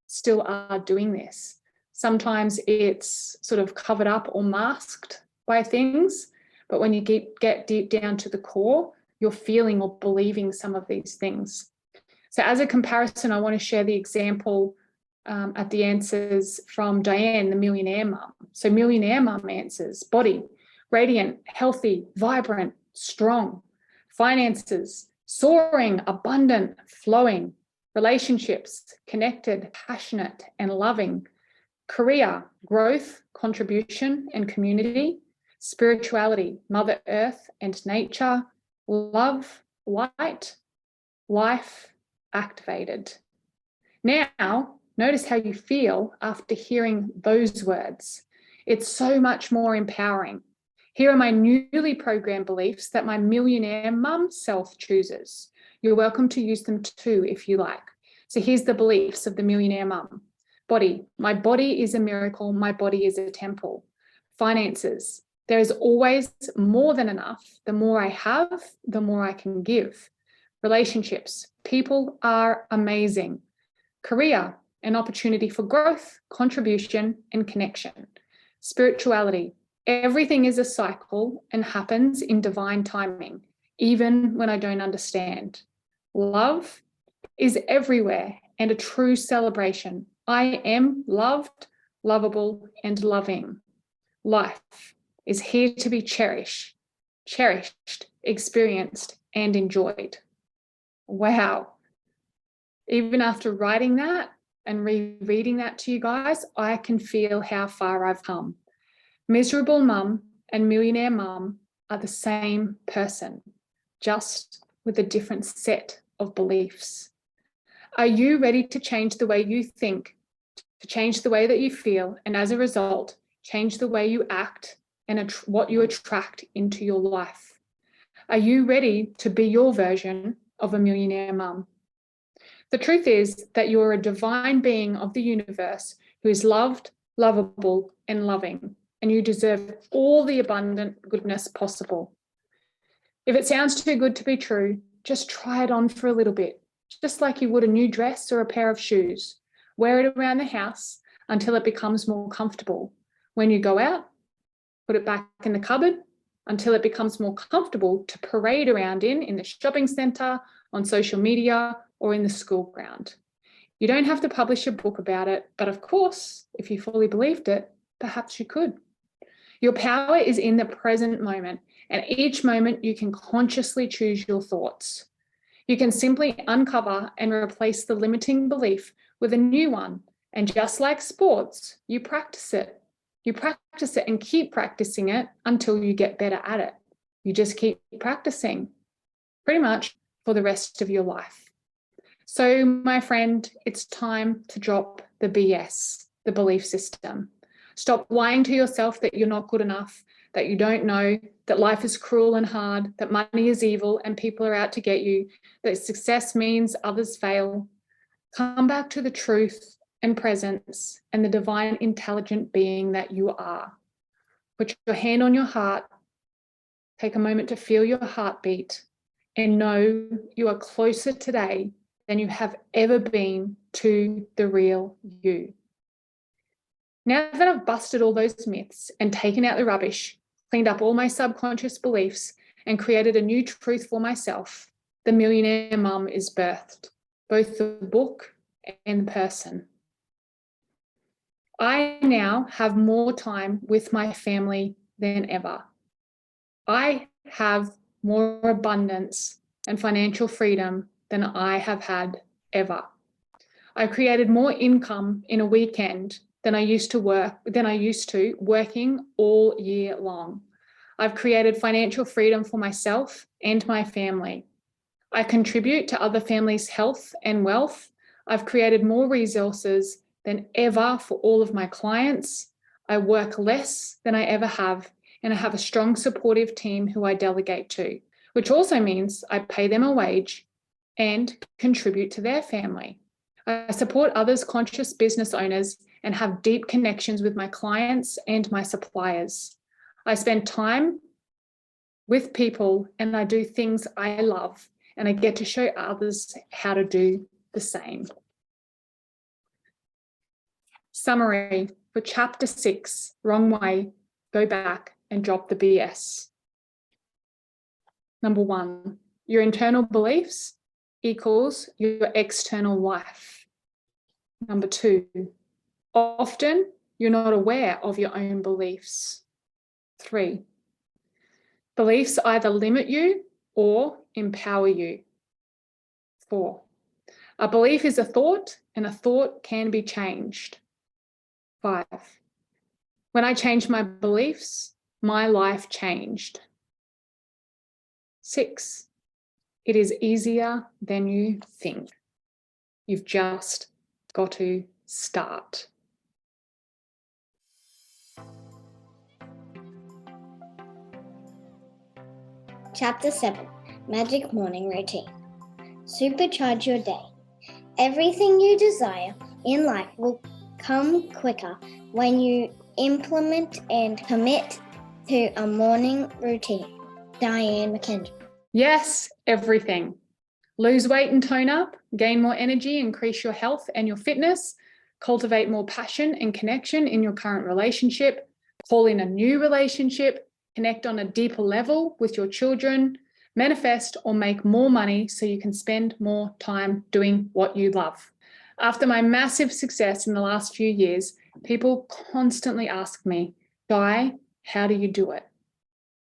still are doing this. Sometimes it's sort of covered up or masked by things, but when you get deep down to the core, you're feeling or believing some of these things. So as a comparison, I want to share the example at the answers from Diane, the millionaire mum. So millionaire mum answers: body, radiant, healthy, vibrant, strong. Finances, soaring, abundant, flowing. Relationships, connected, passionate, and loving. Career, growth, contribution, and community. Spirituality, Mother Earth and nature. Love, light. Life, activated. Now, notice how you feel after hearing those words. It's so much more empowering. Here are my newly programmed beliefs that my millionaire mum self chooses. You're welcome to use them too if you like. So here's the beliefs of the millionaire mum. Body, my body is a miracle, my body is a temple. Finances, there is always more than enough. The more I have, the more I can give. Relationships, people are amazing. Career, an opportunity for growth, contribution, and connection. Spirituality, everything is a cycle and happens in divine timing, even when I don't understand. Love is everywhere and a true celebration. I am loved, lovable, and loving. Life is here to be cherished, experienced, and enjoyed. Wow. Even after writing that and rereading that to you guys, I can feel how far I've come. Miserable mum and millionaire mum are the same person, just with a different set of beliefs. Are you ready to change the way you think, to change the way that you feel, and as a result, change the way you act and what you attract into your life? Are you ready to be your version of a millionaire mum? The truth is that you are a divine being of the universe who is loved, lovable, and loving, and you deserve all the abundant goodness possible. If it sounds too good to be true, just try it on for a little bit, just like you would a new dress or a pair of shoes. Wear it around the house until it becomes more comfortable. When you go out, put it back in the cupboard until it becomes more comfortable to parade around in the shopping centre, on social media, or in the school ground. You don't have to publish a book about it, but of course, if you fully believed it, perhaps you could. Your power is in the present moment, and each moment you can consciously choose your thoughts. You can simply uncover and replace the limiting belief with a new one. And just like sports, you practice it. You practice it and keep practicing it until you get better at it. You just keep practicing pretty much for the rest of your life. So, my friend, it's time to drop the BS, the belief system. Stop lying to yourself that you're not good enough, that you don't know, that life is cruel and hard, that money is evil and people are out to get you, that success means others fail. Come back to the truth and presence and the divine intelligent being that you are. Put your hand on your heart. Take a moment to feel your heartbeat and know you are closer today than you have ever been to the real you. Now that I've busted all those myths and taken out the rubbish, cleaned up all my subconscious beliefs, and created a new truth for myself, the Millionaire Mum is birthed, both the book and the person. I now have more time with my family than ever. I have more abundance and financial freedom than I have had ever. I created more income in a weekend than I used to working all year long. I've created financial freedom for myself and my family. I contribute to other families' health and wealth. I've created more resources than ever for all of my clients. I work less than I ever have, and I have a strong supportive team who I delegate to, which also means I pay them a wage and contribute to their family. I support others' conscious business owners and have deep connections with my clients and my suppliers. I spend time with people and I do things I love, and I get to show others how to do the same. Summary for Chapter 6, Wrong Way, Go Back and Drop the BS. Number 1, your internal beliefs equals your external life. Number 2, often you're not aware of your own beliefs. 3, beliefs either limit you or empower you. 4, a belief is a thought and a thought can be changed. 5, when I changed my beliefs, my life changed. 6, it is easier than you think. You've just got to start. Chapter 7, Magic Morning Routine. Supercharge your day. Everything you desire in life will come quicker when you implement and commit to a morning routine. Diane McKendry. Yes, everything. Lose weight and tone up, gain more energy, increase your health and your fitness, cultivate more passion and connection in your current relationship, call in a new relationship, connect on a deeper level with your children, manifest or make more money so you can spend more time doing what you love. After my massive success in the last few years, people constantly ask me, Di, how do you do it?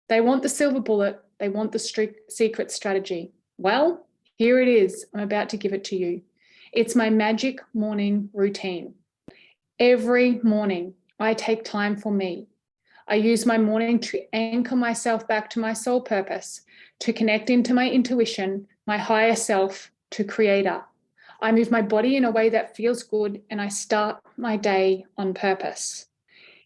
They want the silver bullet. They want the secret strategy. Well, here it is. I'm about to give it to you. It's my magic morning routine. Every morning, I take time for me. I use my morning to anchor myself back to my soul purpose, to connect into my intuition, my higher self, to creator. I move my body in a way that feels good, and I start my day on purpose.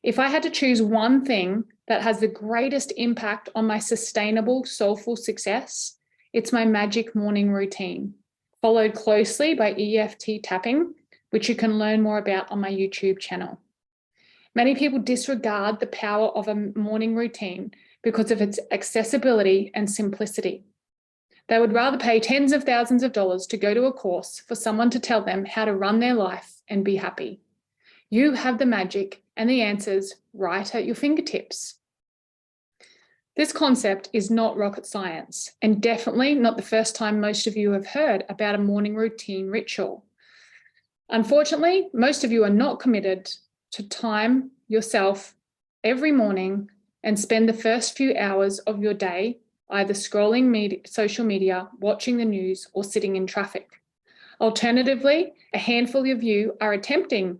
If I had to choose one thing that has the greatest impact on my sustainable, soulful success, it's my magic morning routine, followed closely by EFT tapping, which you can learn more about on my YouTube channel. Many people disregard the power of a morning routine because of its accessibility and simplicity. They would rather pay tens of thousands of dollars to go to a course for someone to tell them how to run their life and be happy. You have the magic and the answers right at your fingertips. This concept is not rocket science, and definitely not the first time most of you have heard about a morning routine ritual. Unfortunately, most of you are not committed to time yourself every morning and spend the first few hours of your day either scrolling social media, watching the news, or sitting in traffic. Alternatively, a handful of you are attempting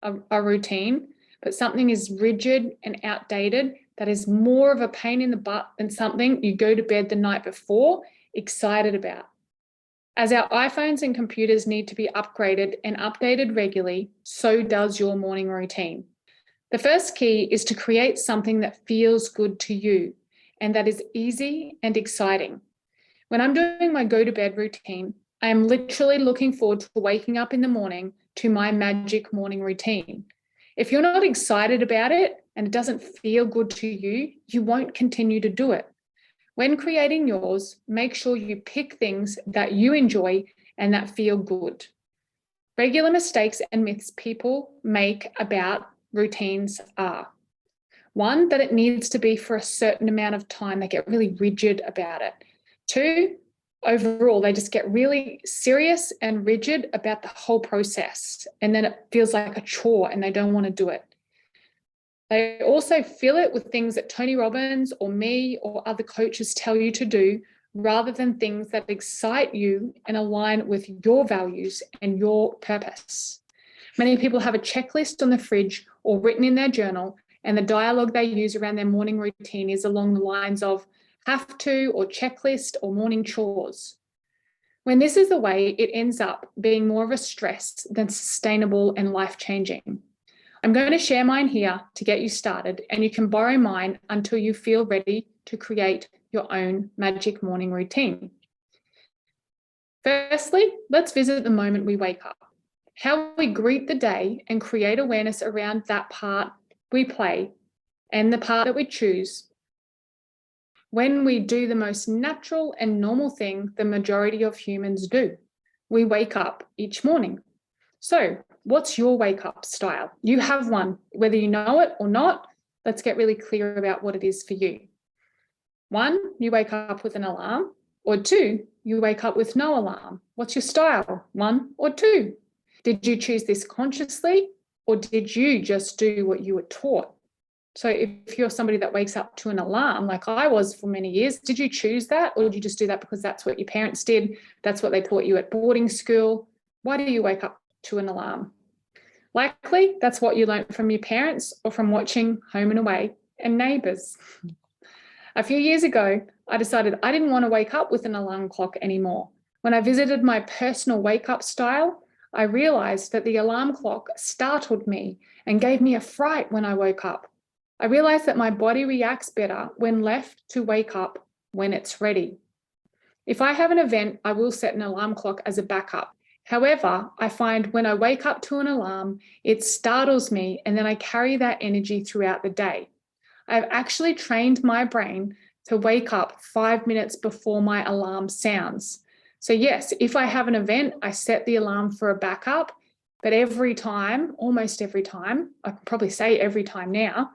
a routine, but something is rigid and outdated that is more of a pain in the butt than something you go to bed the night before excited about. As our iPhones and computers need to be upgraded and updated regularly, so does your morning routine. The first key is to create something that feels good to you and that is easy and exciting. When I'm doing my go to bed routine, I am literally looking forward to waking up in the morning to my magic morning routine. If you're not excited about it and it doesn't feel good to you, you won't continue to do it. When creating yours, make sure you pick things that you enjoy and that feel good. Regular mistakes and myths people make about routines are: one, that it needs to be for a certain amount of time. They get really rigid about it. Two, overall, they just get really serious and rigid about the whole process. And then it feels like a chore and they don't want to do it. They also fill it with things that Tony Robbins or me or other coaches tell you to do, rather than things that excite you and align with your values and your purpose. Many people have a checklist on the fridge or written in their journal, and the dialogue they use around their morning routine is along the lines of have to or checklist or morning chores. When this is the way, it ends up being more of a stress than sustainable and life-changing. I'm going to share mine here to get you started, and you can borrow mine until you feel ready to create your own magic morning routine. Firstly, let's visit the moment we wake up. How we greet the day and create awareness around that part we play and the part that we choose when we do the most natural and normal thing the majority of humans do. We wake up each morning. So, what's your wake up style? You have one, whether you know it or not. Let's get really clear about what it is for you. One, you wake up with an alarm, or two, you wake up with no alarm. What's your style? One or two? Did you choose this consciously, or did you just do what you were taught? So if you're somebody that wakes up to an alarm, like I was for many years, did you choose that, or did you just do that because that's what your parents did? That's what they taught you at boarding school? Why do you wake up to an alarm? Likely that's what you learned from your parents or from watching Home and Away and Neighbours. A few years ago, I decided I didn't want to wake up with an alarm clock anymore. When I visited my personal wake-up style, I realised that the alarm clock startled me and gave me a fright when I woke up. I realised that my body reacts better when left to wake up when it's ready. If I have an event, I will set an alarm clock as a backup. However, I find when I wake up to an alarm, it startles me, and then I carry that energy throughout the day. I've actually trained my brain to wake up 5 minutes before my alarm sounds. So yes, if I have an event, I set the alarm for a backup, but every time, almost every time, I can probably say every time now,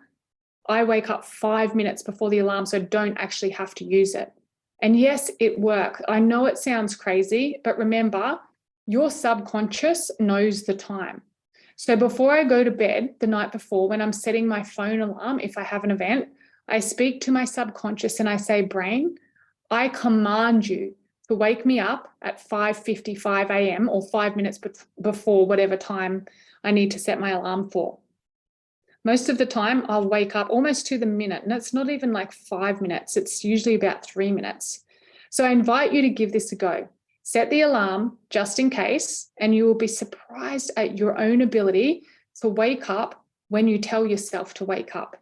I wake up 5 minutes before the alarm, so I don't actually have to use it. And yes, it works. I know it sounds crazy, but remember, your subconscious knows the time. So before I go to bed the night before, when I'm setting my phone alarm, if I have an event, I speak to my subconscious and I say, brain, I command you to wake me up at 5:55 a.m. or 5 minutes before whatever time I need to set my alarm for. Most of the time, I'll wake up almost to the minute, and it's not even like 5 minutes. It's usually about 3 minutes. So I invite you to give this a go. Set the alarm just in case, and you will be surprised at your own ability to wake up when you tell yourself to wake up.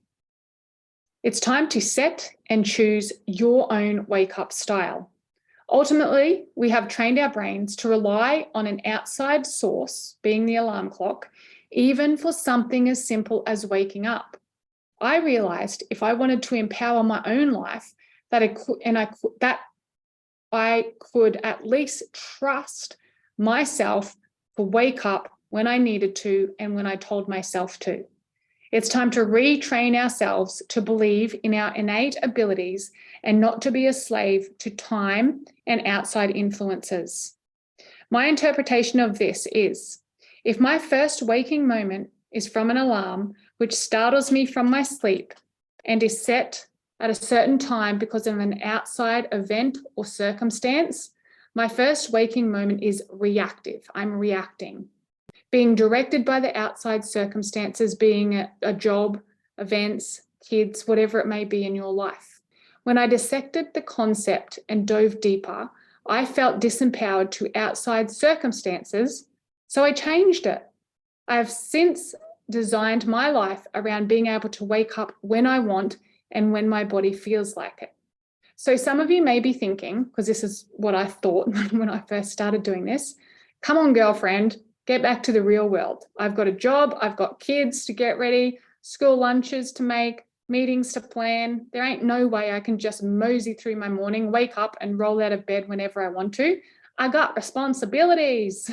It's time to set and choose your own wake-up style. Ultimately, we have trained our brains to rely on an outside source, being the alarm clock, even for something as simple as waking up. I realized if I wanted to empower my own life, that I could at least trust myself to wake up when I needed to and when I told myself to. It's time to retrain ourselves to believe in our innate abilities and not to be a slave to time and outside influences. My interpretation of this is, if my first waking moment is from an alarm which startles me from my sleep and is set at a certain time because of an outside event or circumstance, my first waking moment is reactive. I'm reacting, being directed by the outside circumstances, being a job, events, kids, whatever it may be in your life. When I dissected the concept and dove deeper, I felt disempowered to outside circumstances, so I changed it. I have since designed my life around being able to wake up when I want and when my body feels like it. So some of you may be thinking, because this is what I thought when I first started doing this, come on, girlfriend, get back to the real world. I've got a job, I've got kids to get ready, school lunches to make, meetings to plan. There ain't no way I can just mosey through my morning, wake up and roll out of bed whenever I want to. I got responsibilities.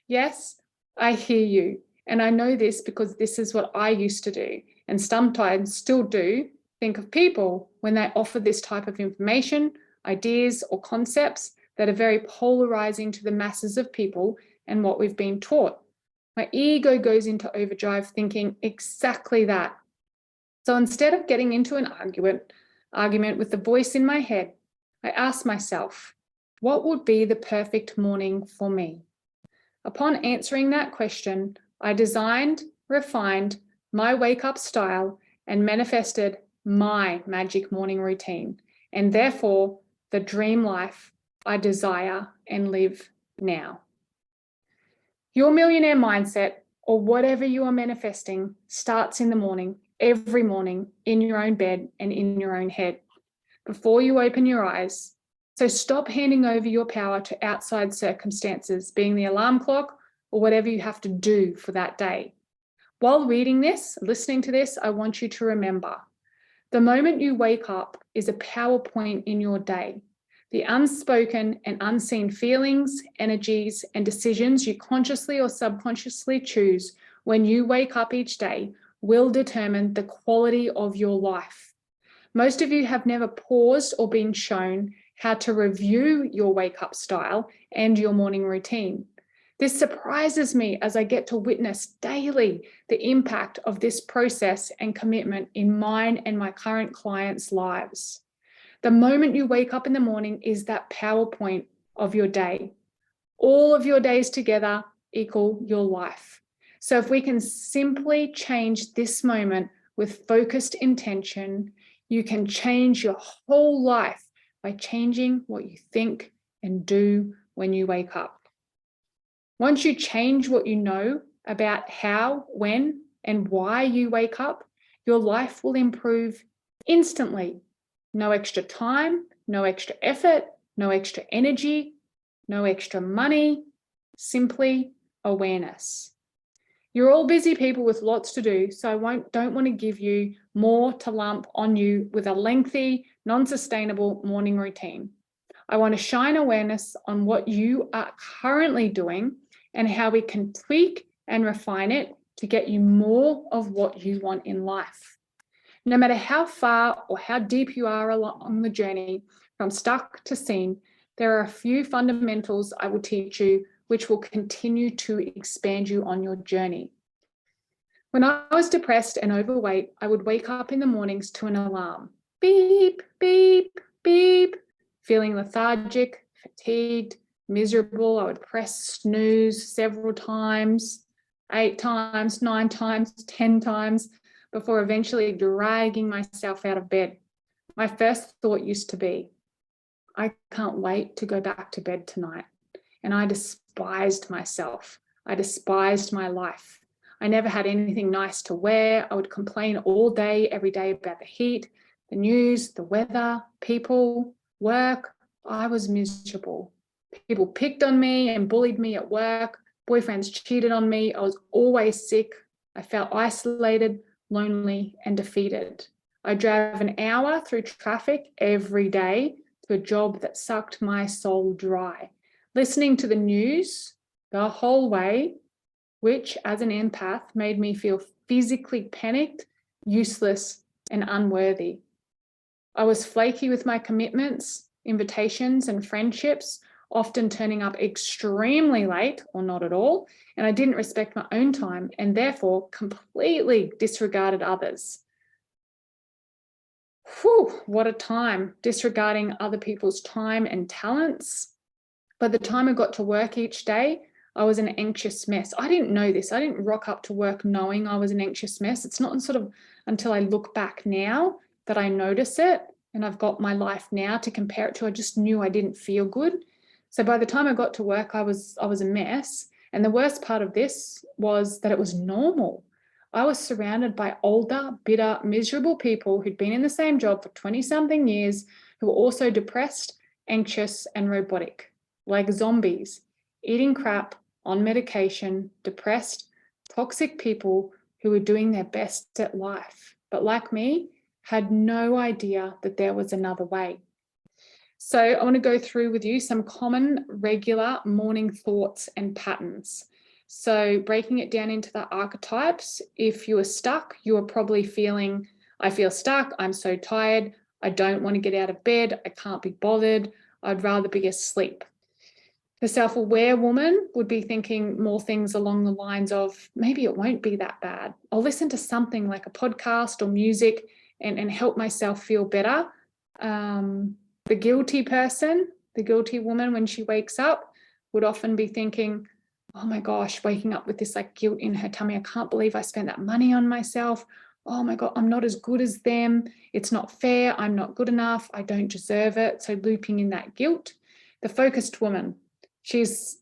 Yes, I hear you. And I know this because this is what I used to do, and sometimes still do think of people when they offer this type of information, ideas, or concepts that are very polarizing to the masses of people and what we've been taught. My ego goes into overdrive thinking exactly that. So instead of getting into an argument with the voice in my head, I ask myself, what would be the perfect morning for me? Upon answering that question, I designed, refined my wake-up style and manifested my magic morning routine, and therefore the dream life I desire and live now. Your millionaire mindset, or whatever you are manifesting, starts in the morning, every morning, in your own bed and in your own head, before you open your eyes. So stop handing over your power to outside circumstances, being the alarm clock or whatever you have to do for that day. While reading this, listening to this, I want you to remember, the moment you wake up is a power point in your day. The unspoken and unseen feelings, energies, and decisions you consciously or subconsciously choose when you wake up each day will determine the quality of your life. Most of you have never paused or been shown how to review your wake-up style and your morning routine. This surprises me as I get to witness daily the impact of this process and commitment in mine and my current clients' lives. The moment you wake up in the morning is that power point of your day. All of your days together equal your life. So if we can simply change this moment with focused intention, you can change your whole life by changing what you think and do when you wake up. Once you change what you know about how, when, and why you wake up, your life will improve instantly. No extra time, no extra effort, no extra energy, no extra money, simply awareness. You're all busy people with lots to do, so I don't want to give you more to lump on you with a lengthy, non-sustainable morning routine. I want to shine awareness on what you are currently doing and how we can tweak and refine it to get you more of what you want in life. No matter how far or how deep you are along the journey from stuck to seen, there are a few fundamentals I will teach you which will continue to expand you on your journey. When I was depressed and overweight, I would wake up in the mornings to an alarm. Beep, beep, beep. Feeling lethargic, fatigued, miserable, I would press snooze several times, 8 times, 9 times, 10 times, before eventually dragging myself out of bed. My first thought used to be, I can't wait to go back to bed tonight. And I despised myself. I despised my life. I never had anything nice to wear. I would complain all day, every day about the heat, the news, the weather, people, work. I was miserable. People picked on me and bullied me at work. Boyfriends cheated on me. I was always sick. I felt isolated, lonely, and defeated. I drove an hour through traffic every day to a job that sucked my soul dry. Listening to the news the whole way, which as an empath made me feel physically panicked, useless, and unworthy. I was flaky with my commitments, invitations, and friendships, often turning up extremely late or not at all, and I didn't respect my own time and therefore completely disregarded others. Whew, what a time, disregarding other people's time and talents. By the time I got to work each day, I was an anxious mess. I didn't know this. I didn't rock up to work knowing I was an anxious mess. It's not until I look back now that I notice it, and I've got my life now to compare it to. I just knew I didn't feel good. So by the time I got to work, I was a mess. And the worst part of this was that it was normal. I was surrounded by older, bitter, miserable people who'd been in the same job for 20-something years, who were also depressed, anxious, and robotic, like zombies, eating crap, on medication, depressed, toxic people who were doing their best at life, but like me, had no idea that there was another way. So I want to go through with you some common regular morning thoughts and patterns. So breaking it down into the archetypes, if you are stuck, you are probably feeling, I feel stuck, I'm so tired, I don't want to get out of bed, I can't be bothered, I'd rather be asleep. The self-aware woman would be thinking more things along the lines of, maybe it won't be that bad. I'll listen to something like a podcast or music and help myself feel better. The guilty person, the guilty woman, when she wakes up, would often be thinking, oh my gosh, waking up with this like guilt in her tummy. I can't believe I spent that money on myself. Oh my God, I'm not as good as them. It's not fair. I'm not good enough. I don't deserve it. So looping in that guilt. The focused woman, she's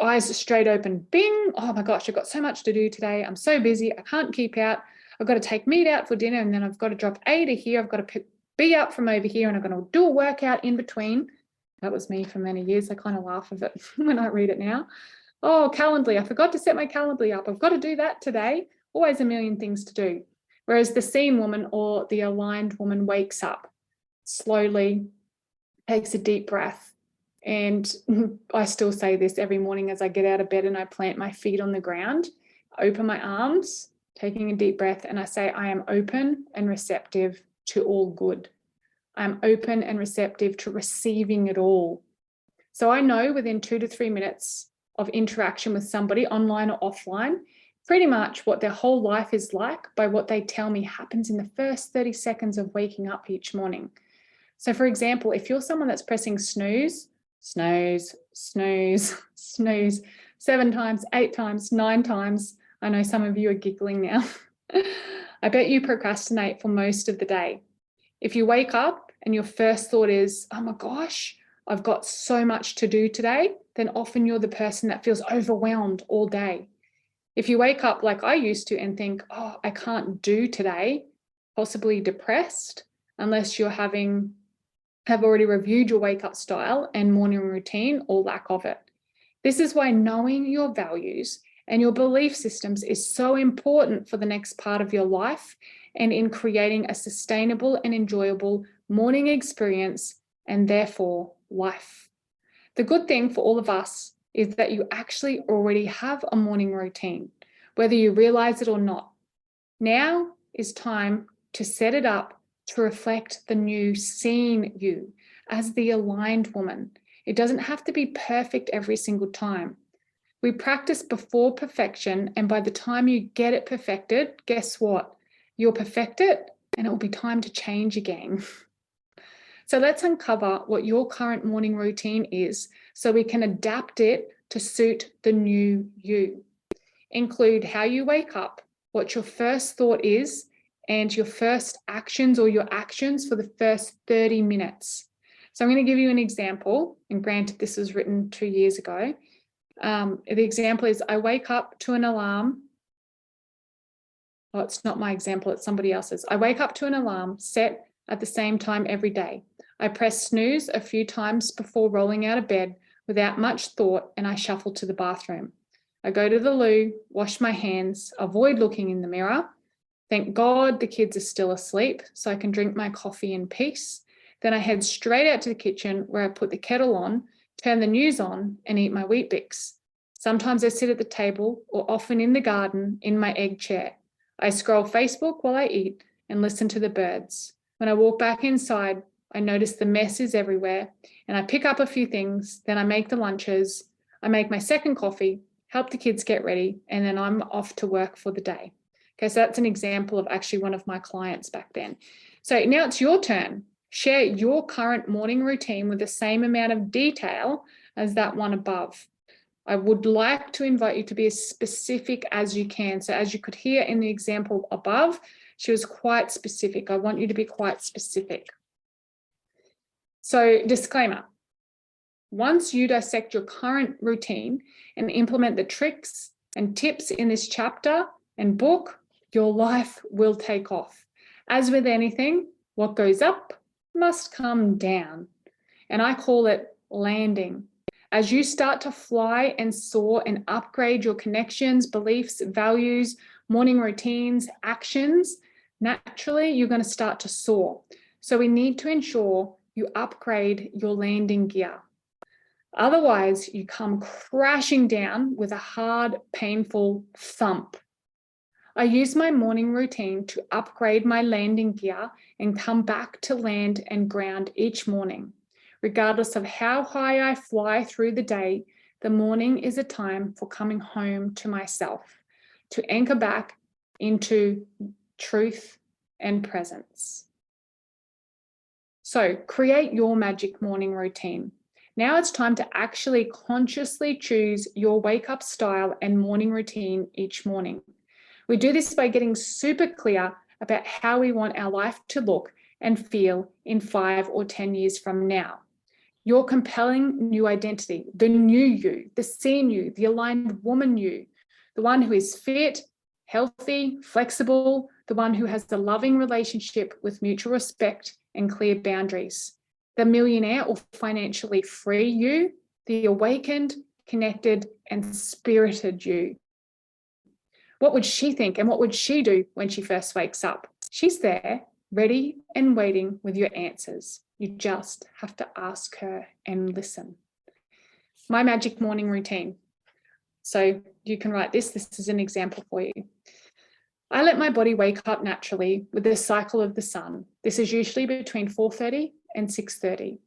eyes straight open. Bing. Oh my gosh, I've got so much to do today. I'm so busy. I can't keep out. I've got to take meat out for dinner, and then I've got to drop A to here. I've got to pick B up from over here, and I'm going to do a workout in between. That was me for many years. I kind of laugh of it when I read it now. Oh, Calendly, I forgot to set my Calendly up. I've got to do that today. Always a million things to do. Whereas the seen woman or the aligned woman wakes up slowly, takes a deep breath. And I still say this every morning as I get out of bed and I plant my feet on the ground, open my arms, taking a deep breath, and I say, I am open and receptive to all good. I'm open and receptive to receiving it all. So I know within 2 to 3 minutes of interaction with somebody, online or offline, pretty much what their whole life is like by what they tell me happens in the first 30 seconds of waking up each morning. So for example, if you're someone that's pressing snooze, snooze, snooze, snooze, 7 times, 8 times, 9 times, I know some of you are giggling now. I bet you procrastinate for most of the day. If you wake up and your first thought is, oh my gosh, I've got so much to do today, then often you're the person that feels overwhelmed all day. If you wake up like I used to and think, oh, I can't do today, possibly depressed, unless you have already reviewed your wake up style and morning routine or lack of it. This is why knowing your values and your belief systems is so important for the next part of your life and in creating a sustainable and enjoyable morning experience and therefore life. The good thing for all of us is that you actually already have a morning routine, whether you realize it or not. Now is time to set it up to reflect the new seen you as the aligned woman. It doesn't have to be perfect every single time. We practice before perfection, and by the time you get it perfected, guess what? You'll perfect it and it will be time to change again. So let's uncover what your current morning routine is so we can adapt it to suit the new you. Include how you wake up, what your first thought is, and your first actions or your actions for the first 30 minutes. So I'm going to give you an example, and granted this was written 2 years ago. The example is I wake up to an alarm. Oh, it's not my example, it's somebody else's. I wake up to an alarm set at the same time every day. I press snooze a few times before rolling out of bed without much thought, and I shuffle to the bathroom. I go to the loo, wash my hands, avoid looking in the mirror. Thank God the kids are still asleep so I can drink my coffee in peace. Then I head straight out to the kitchen where I put the kettle on, turn the news on, and eat my Weet Bix. Sometimes I sit at the table or often in the garden in my egg chair. I scroll Facebook while I eat and listen to the birds. When I walk back inside, I notice the mess is everywhere and I pick up a few things. Then I make the lunches. I make my second coffee, help the kids get ready, and then I'm off to work for the day. Okay, so that's an example of actually one of my clients back then. So now it's your turn. Share your current morning routine with the same amount of detail as that one above. I would like to invite you to be as specific as you can. So as you could hear in the example above, she was quite specific. I want you to be quite specific. So disclaimer, once you dissect your current routine and implement the tricks and tips in this chapter and book, your life will take off. As with anything, what goes up must come down. And I call it landing. As you start to fly and soar and upgrade your connections, beliefs, values, morning routines, actions, naturally you're going to start to soar. So we need to ensure you upgrade your landing gear. Otherwise, you come crashing down with a hard, painful thump. I use my morning routine to upgrade my landing gear and come back to land and ground each morning. Regardless of how high I fly through the day, the morning is a time for coming home to myself, to anchor back into truth and presence. So create your magic morning routine. Now it's time to actually consciously choose your wake-up style and morning routine each morning. We do this by getting super clear about how we want our life to look and feel in 5 or 10 years from now. Your compelling new identity, the new you, the seen you, the aligned woman you, the one who is fit, healthy, flexible, the one who has a loving relationship with mutual respect and clear boundaries. The millionaire or financially free you, the awakened, connected, and spirited you. What would she think and what would she do when she first wakes up? She's there, ready and waiting with your answers. You just have to ask her and listen. My magic morning routine. So you can write this. This is an example for you. I let my body wake up naturally with the cycle of the sun. This is usually between 4:30 and 6:30.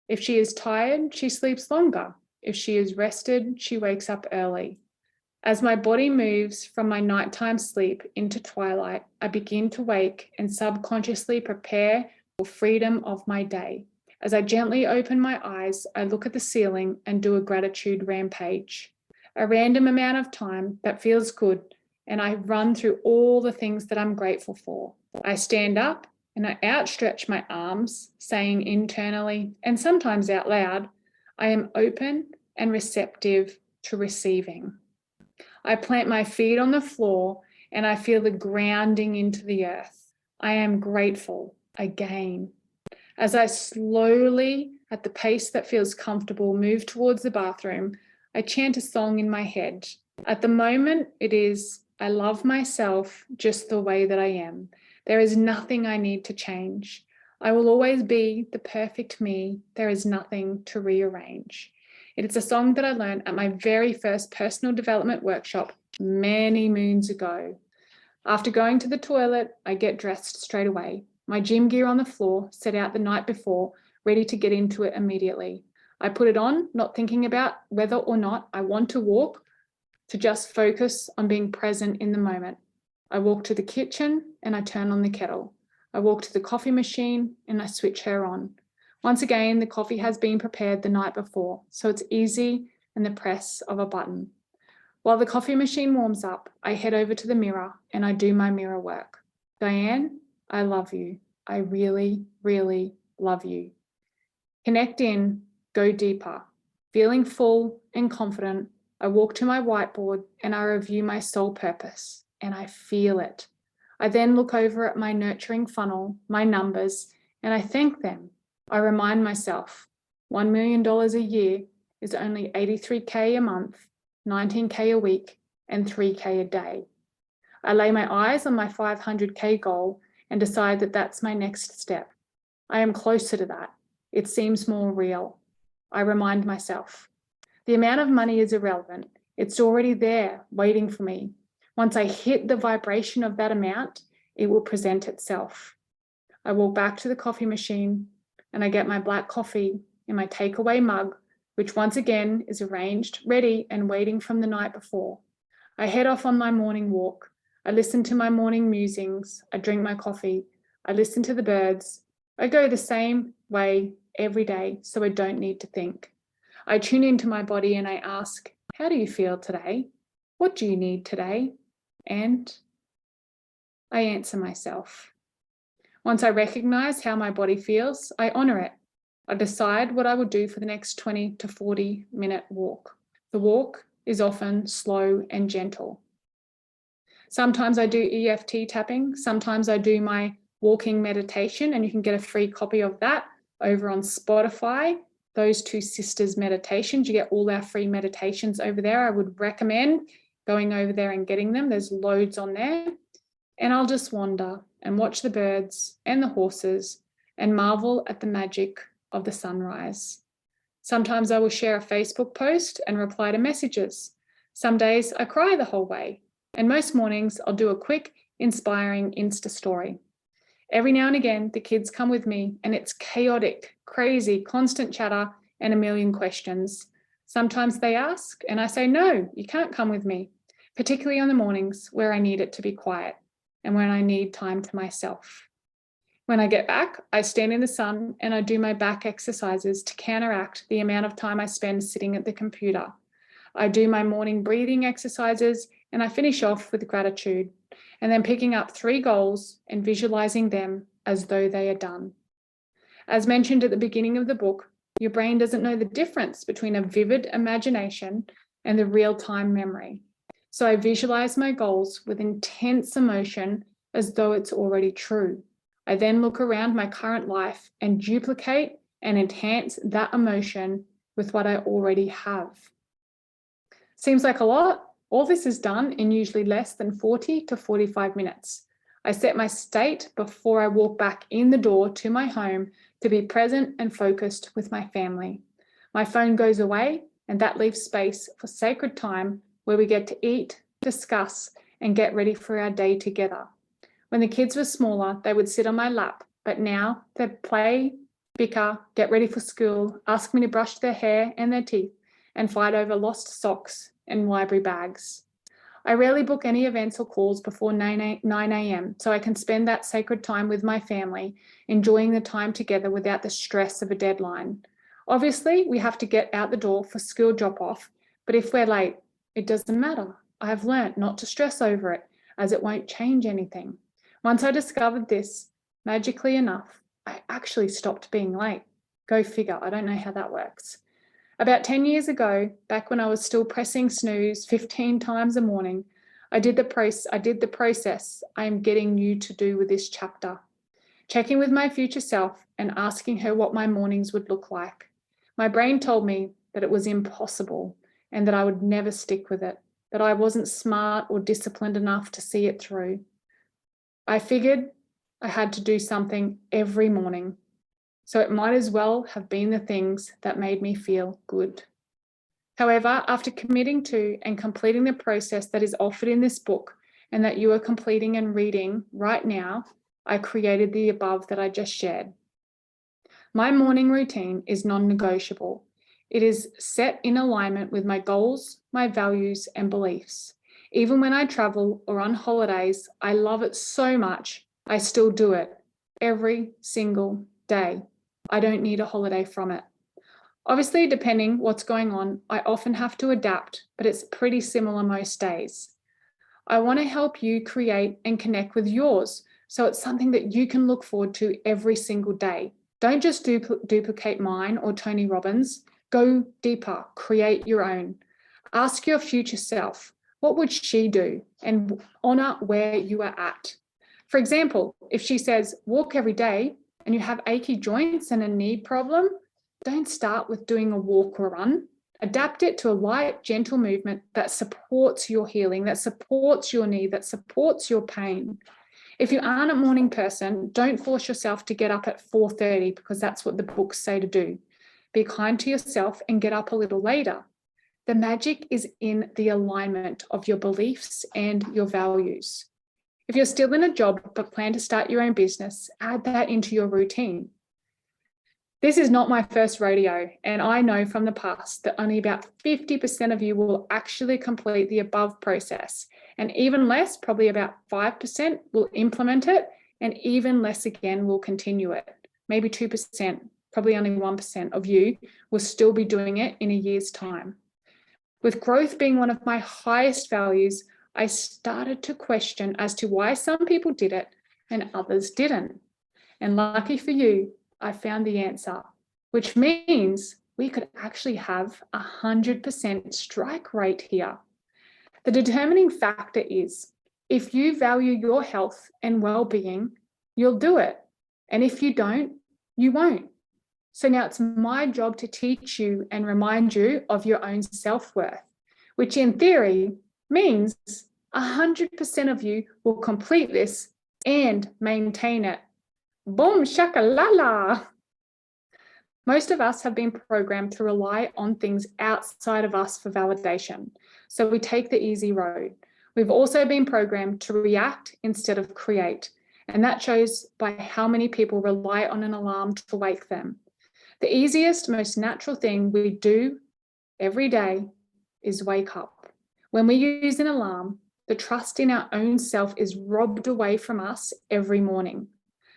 If she is tired, she sleeps longer. If she is rested, she wakes up early. As my body moves from my nighttime sleep into twilight, I begin to wake and subconsciously prepare for freedom of my day. As I gently open my eyes, I look at the ceiling and do a gratitude rampage. A random amount of time that feels good, and I run through all the things that I'm grateful for. I stand up and I outstretch my arms, saying internally and sometimes out loud, I am open and receptive to receiving. I plant my feet on the floor and I feel the grounding into the earth. I am grateful again. As I slowly, at the pace that feels comfortable, move towards the bathroom, I chant a song in my head. At the moment, it is, I love myself just the way that I am. There is nothing I need to change. I will always be the perfect me. There is nothing to rearrange. It is a song that I learned at my very first personal development workshop many moons ago. After going to the toilet, I get dressed straight away. My gym gear on the floor, set out the night before, ready to get into it immediately. I put it on, not thinking about whether or not I want to walk, to just focus on being present in the moment. I walk to the kitchen and I turn on the kettle. I walk to the coffee machine and I switch her on. Once again, the coffee has been prepared the night before, so it's easy in the press of a button. While the coffee machine warms up, I head over to the mirror and I do my mirror work. Diane, I love you. I really, really love you. Connect in, go deeper. Feeling full and confident, I walk to my whiteboard and I review my soul purpose and I feel it. I then look over at my nurturing funnel, my numbers, and I thank them. I remind myself, $1 million a year is only $83K a month, $19K a week, and $3K a day. I lay my eyes on my $500K goal and decide that that's my next step. I am closer to that. It seems more real. I remind myself, the amount of money is irrelevant. It's already there, waiting for me. Once I hit the vibration of that amount, it will present itself. I walk back to the coffee machine and I get my black coffee in my takeaway mug, which once again is arranged, ready, and waiting from the night before. I head off on my morning walk. I listen to my morning musings. I drink my coffee. I listen to the birds. I go the same way every day, so I don't need to think. I tune into my body and I ask, how do you feel today? What do you need today? And I answer myself. Once I recognize how my body feels, I honor it. I decide what I will do for the next 20 to 40 minute walk. The walk is often slow and gentle. Sometimes I do EFT tapping. Sometimes I do my walking meditation, and you can get a free copy of that over on Spotify. Those two sisters meditations, you get all our free meditations over there. I would recommend going over there and getting them. There's loads on there. And I'll just wander and watch the birds and the horses and marvel at the magic of the sunrise. Sometimes I will share a Facebook post and reply to messages. Some days I cry the whole way. And most mornings I'll do a quick, inspiring Insta story. Every now and again, the kids come with me and it's chaotic, crazy, constant chatter and a million questions. Sometimes they ask and I say, no, you can't come with me, particularly on the mornings where I need it to be quiet and when I need time to myself. When I get back, I stand in the sun and I do my back exercises to counteract the amount of time I spend sitting at the computer. I do my morning breathing exercises and I finish off with gratitude and then picking up 3 goals and visualizing them as though they are done. As mentioned at the beginning of the book, your brain doesn't know the difference between a vivid imagination and the real-time memory. So I visualize my goals with intense emotion as though it's already true. I then look around my current life and duplicate and enhance that emotion with what I already have. Seems like a lot. All this is done in usually less than 40 to 45 minutes. I set my state before I walk back in the door to my home to be present and focused with my family. My phone goes away and that leaves space for sacred time where we get to eat, discuss, and get ready for our day together. When the kids were smaller, they would sit on my lap, but now they play, bicker, get ready for school, ask me to brush their hair and their teeth, and fight over lost socks and library bags. I rarely book any events or calls before 9 a.m. so I can spend that sacred time with my family, enjoying the time together without the stress of a deadline. Obviously, we have to get out the door for school drop-off, but if we're late, it doesn't matter. I have learned not to stress over it, as it won't change anything. Once I discovered this, magically enough, I actually stopped being late. Go figure, I don't know how that works. About 10 years ago, back when I was still pressing snooze 15 times a morning, I did the process I am getting you to do with this chapter. Checking with my future self and asking her what my mornings would look like. My brain told me that it was impossible and that I would never stick with it, that I wasn't smart or disciplined enough to see it through. I figured I had to do something every morning. So it might as well have been the things that made me feel good. However, after committing to and completing the process that is offered in this book and that you are completing and reading right now, I created the above that I just shared. My morning routine is non-negotiable. It is set in alignment with my goals, my values, and beliefs. Even when I travel or on holidays, I love it so much, I still do it every single day. I don't need a holiday from it. Obviously, depending what's going on, I often have to adapt, but it's pretty similar most days. I want to help you create and connect with yours, so it's something that you can look forward to every single day. Don't just duplicate mine or Tony Robbins. Go deeper, create your own. Ask your future self, what would she do? And honor where you are at. For example, if she says, walk every day, and you have achy joints and a knee problem, don't start with doing a walk or run. Adapt it to a light, gentle movement that supports your healing, that supports your knee, that supports your pain. If you aren't a morning person, don't force yourself to get up at 4:30 because that's what the books say to do. Be kind to yourself and get up a little later. The magic is in the alignment of your beliefs and your values. If you're still in a job but plan to start your own business, add that into your routine. This is not my first rodeo, and I know from the past that only about 50% of you will actually complete the above process, and even less, probably about 5%, will implement it, and even less again will continue it. Maybe 2%, probably only 1% of you will still be doing it in a year's time. With growth being one of my highest values, I started to question as to why some people did it and others didn't. And lucky for you, I found the answer, which means we could actually have 100% strike rate here. The determining factor is, if you value your health and well-being, you'll do it. And if you don't, you won't. So now it's my job to teach you and remind you of your own self-worth, which in theory means 100% of you will complete this and maintain it. Boom shakalala. Most of us have been programmed to rely on things outside of us for validation, so we take the easy road. We've also been programmed to react instead of create, and that shows by how many people rely on an alarm to wake them. The easiest, most natural thing we do every day is wake up. When we use an alarm, the trust in our own self is robbed away from us every morning.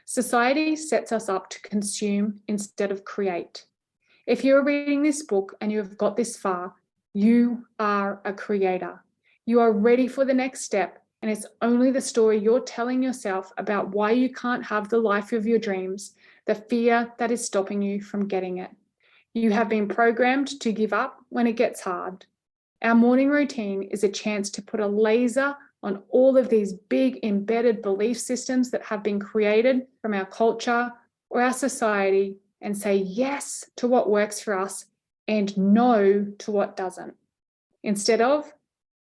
Society sets us up to consume instead of create. If you're reading this book and you have got this far, you are a creator. You are ready for the next step, and it's only the story you're telling yourself about why you can't have the life of your dreams, the fear that is stopping you from getting it. You have been programmed to give up when it gets hard. Our morning routine is a chance to put a laser on all of these big embedded belief systems that have been created from our culture or our society and say yes to what works for us and no to what doesn't, instead of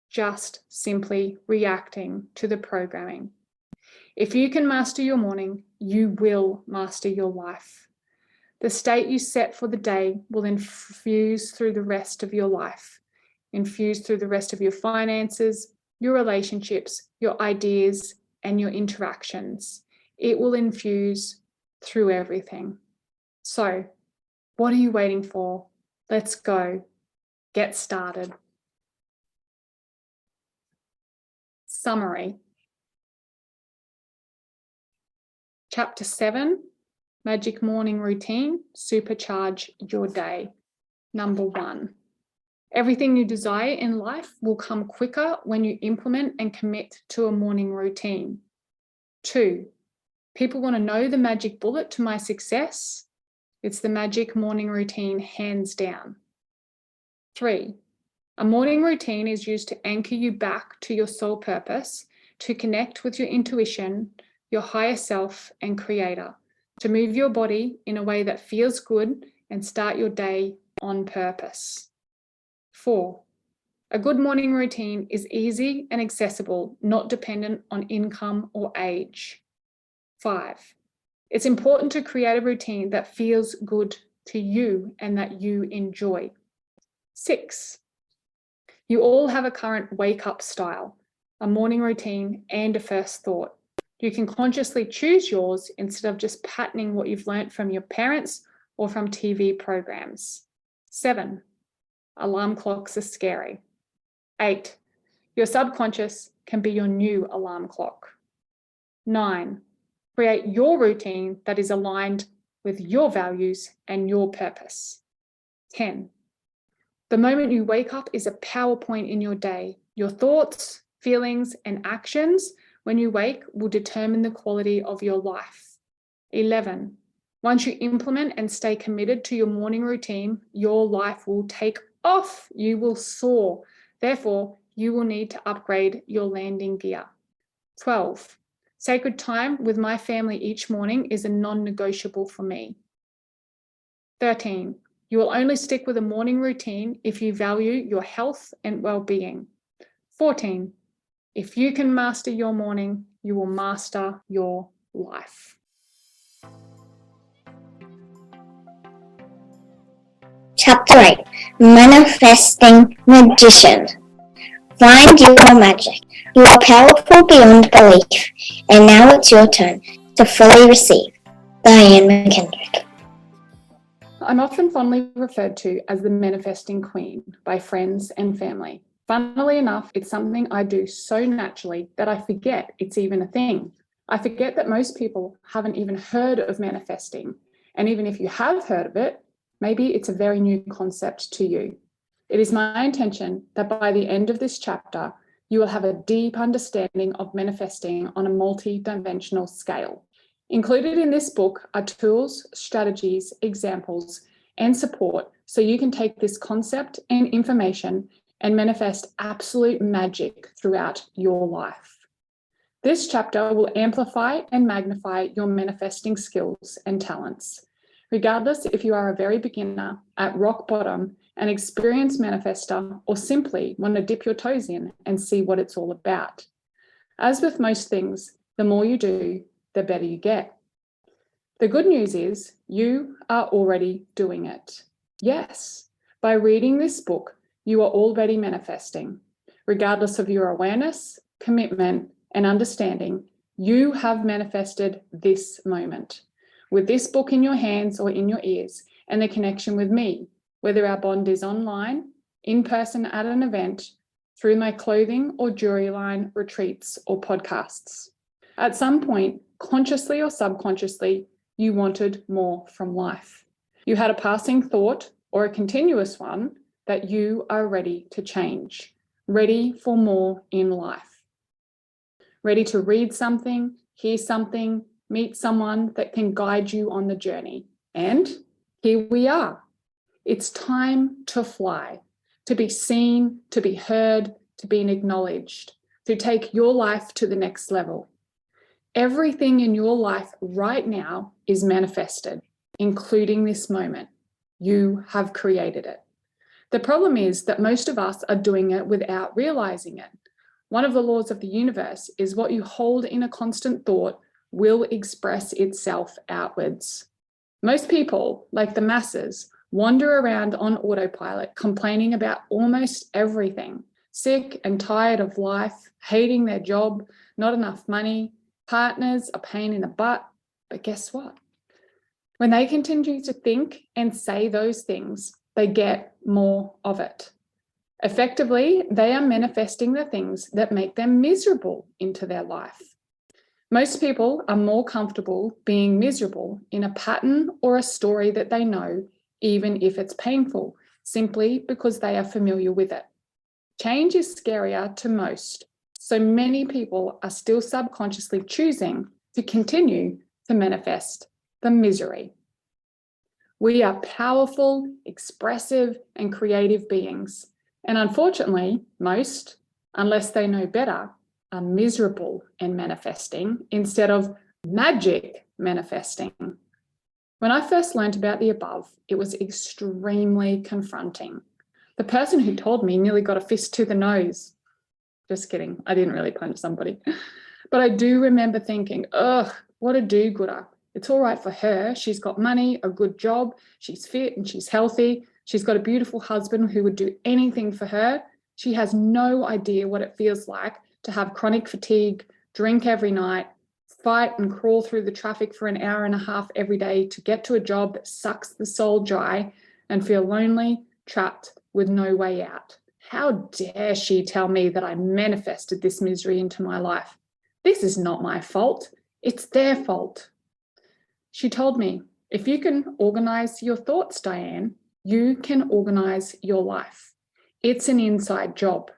just simply reacting to the programming. If you can master your morning, you will master your life. The state you set for the day will infuse through the rest of your life, infuse through the rest of your finances, your relationships, your ideas, and your interactions. It will infuse through everything. So, what are you waiting for? Let's go. Get started. Summary. Chapter 7, Magic Morning Routine, Supercharge Your Day. Number 1. Everything you desire in life will come quicker when you implement and commit to a morning routine. 2. People want to know the magic bullet to my success. It's the magic morning routine, hands down. 3. A morning routine is used to anchor you back to your soul purpose, to connect with your intuition, your higher self and creator, to move your body in a way that feels good and start your day on purpose. 4. A good morning routine is easy and accessible, not dependent on income or age. 5. It's important to create a routine that feels good to you and that you enjoy. 6. You all have a current wake-up style, a morning routine, and a first thought. You can consciously choose yours instead of just patterning what you've learned from your parents or from TV programs. 7. Alarm clocks are scary. 8. Your subconscious can be your new alarm clock. 9. Create your routine that is aligned with your values and your purpose. 10. The moment you wake up is a power point in your day. Your thoughts, feelings, and actions when you wake will determine the quality of your life. 11. Once you implement and stay committed to your morning routine, your life will take off. You will soar. Therefore, you will need to upgrade your landing gear. 12. Sacred time with my family each morning is a non-negotiable for me. 13. You will only stick with a morning routine if you value your health and well-being. 14. If you can master your morning, you will master your life. Chapter 8, Manifesting Magician. Find your magic. You are powerful beyond belief. And now it's your turn to fully receive. Diane McKendrick. I'm often fondly referred to as the manifesting queen by friends and family. Funnily enough, it's something I do so naturally that I forget it's even a thing. I forget that most people haven't even heard of manifesting. And even if you have heard of it, maybe it's a very new concept to you. It is my intention that by the end of this chapter, you will have a deep understanding of manifesting on a multi-dimensional scale. Included in this book are tools, strategies, examples, and support so you can take this concept and information and manifest absolute magic throughout your life. This chapter will amplify and magnify your manifesting skills and talents. Regardless if you are a very beginner, at rock bottom, an experienced manifester, or simply want to dip your toes in and see what it's all about. As with most things, the more you do, the better you get. The good news is you are already doing it. Yes, by reading this book, you are already manifesting. Regardless of your awareness, commitment, and understanding, you have manifested this moment. With this book in your hands or in your ears, and the connection with me, whether our bond is online, in person at an event, through my clothing or jewelry line, retreats, or podcasts. At some point, consciously or subconsciously, you wanted more from life. You had a passing thought or a continuous one that you are ready to change, ready for more in life. Ready to read something, hear something, meet someone that can guide you on the journey. And here we are. It's time to fly, to be seen, to be heard, to be acknowledged, to take your life to the next level. Everything in your life right now is manifested, including this moment. You have created it. The problem is that most of us are doing it without realizing it. One of the laws of the universe is what you hold in a constant thought will express itself outwards. Most people, like the masses, wander around on autopilot, complaining about almost everything, sick and tired of life, hating their job, not enough money, partners, a pain in the butt. But guess what? When they continue to think and say those things, they get more of it. Effectively, they are manifesting the things that make them miserable into their life. Most people are more comfortable being miserable in a pattern or a story that they know, even if it's painful, simply because they are familiar with it. Change is scarier to most, so many people are still subconsciously choosing to continue to manifest the misery. We are powerful, expressive, and creative beings. And unfortunately, most, unless they know better, are miserable and manifesting instead of magic manifesting. When I first learned about the above, it was extremely confronting. The person who told me nearly got a fist to the nose. Just kidding, I didn't really punch somebody. But I do remember thinking, ugh, what a do-gooder. It's all right for her. She's got money, a good job, she's fit and she's healthy. She's got a beautiful husband who would do anything for her. She has no idea what it feels like to have chronic fatigue, drink every night, fight and crawl through the traffic for an hour and a half every day to get to a job that sucks the soul dry and feel lonely, trapped with no way out. How dare she tell me that I manifested this misery into my life? This is not my fault. It's their fault. She told me, if you can organize your thoughts, Diane, you can organize your life. It's an inside job.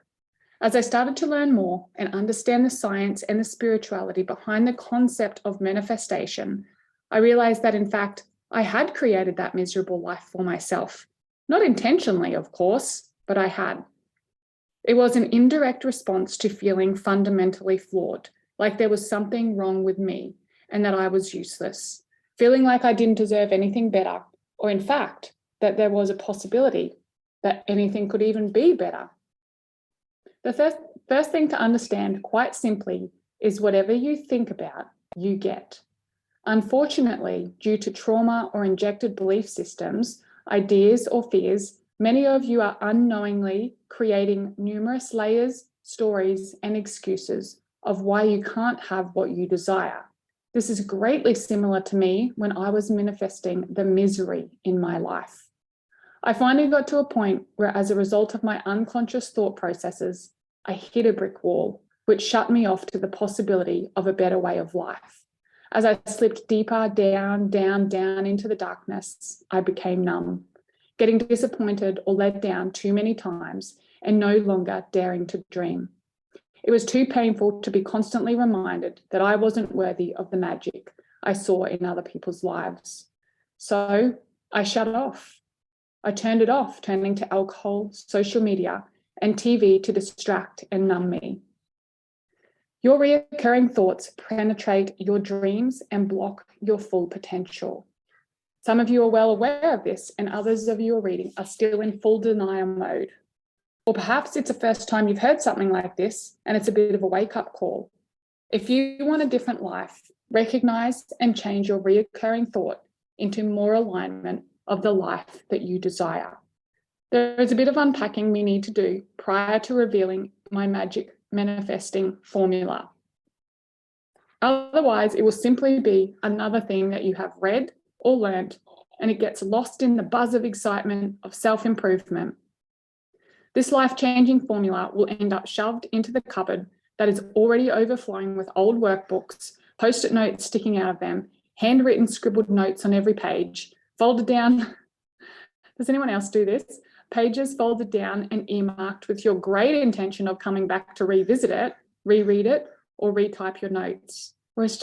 As I started to learn more and understand the science and the spirituality behind the concept of manifestation, I realized that, in fact, I had created that miserable life for myself. Not intentionally, of course, but I had. It was an indirect response to feeling fundamentally flawed, like there was something wrong with me and that I was useless, feeling like I didn't deserve anything better, or in fact, that there was a possibility that anything could even be better. The first thing to understand, quite simply, is whatever you think about, you get. Unfortunately, due to trauma or injected belief systems, ideas or fears, many of you are unknowingly creating numerous layers, stories, and excuses of why you can't have what you desire. This is greatly similar to me when I was manifesting the misery in my life. I finally got to a point where, as a result of my unconscious thought processes, I hit a brick wall, which shut me off to the possibility of a better way of life. As I slipped deeper down into the darkness, I became numb, getting disappointed or let down too many times and no longer daring to dream. It was too painful to be constantly reminded that I wasn't worthy of the magic I saw in other people's lives. So I shut it off. I turned it off, turning to alcohol, social media, and TV to distract and numb me. Your recurring thoughts penetrate your dreams and block your full potential. Some of you are well aware of this, and others of you are reading are still in full denial mode. Or perhaps it's the first time you've heard something like this, and it's a bit of a wake-up call. If you want a different life, recognize and change your reoccurring thought into more alignment of the life that you desire. There is a bit of unpacking we need to do prior to revealing my magic manifesting formula. Otherwise, it will simply be another thing that you have read or learnt, and it gets lost in the buzz of excitement of self-improvement. This life-changing formula will end up shoved into the cupboard that is already overflowing with old workbooks, post-it notes sticking out of them, handwritten scribbled notes on every page, folded down. Does anyone else do this? Pages folded down and earmarked with your great intention of coming back to revisit it, reread it, or retype your notes. Or is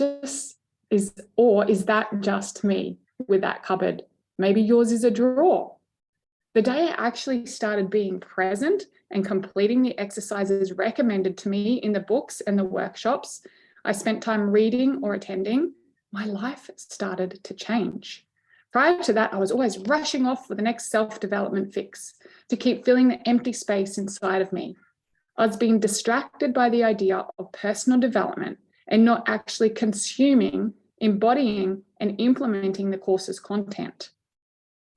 that just me with that cupboard? Maybe yours is a drawer. The day I actually started being present and completing the exercises recommended to me in the books and the workshops I spent time reading or attending, my life started to change. Prior to that, I was always rushing off for the next self-development fix to keep filling the empty space inside of me. I was being distracted by the idea of personal development and not actually consuming, embodying, and implementing the course's content.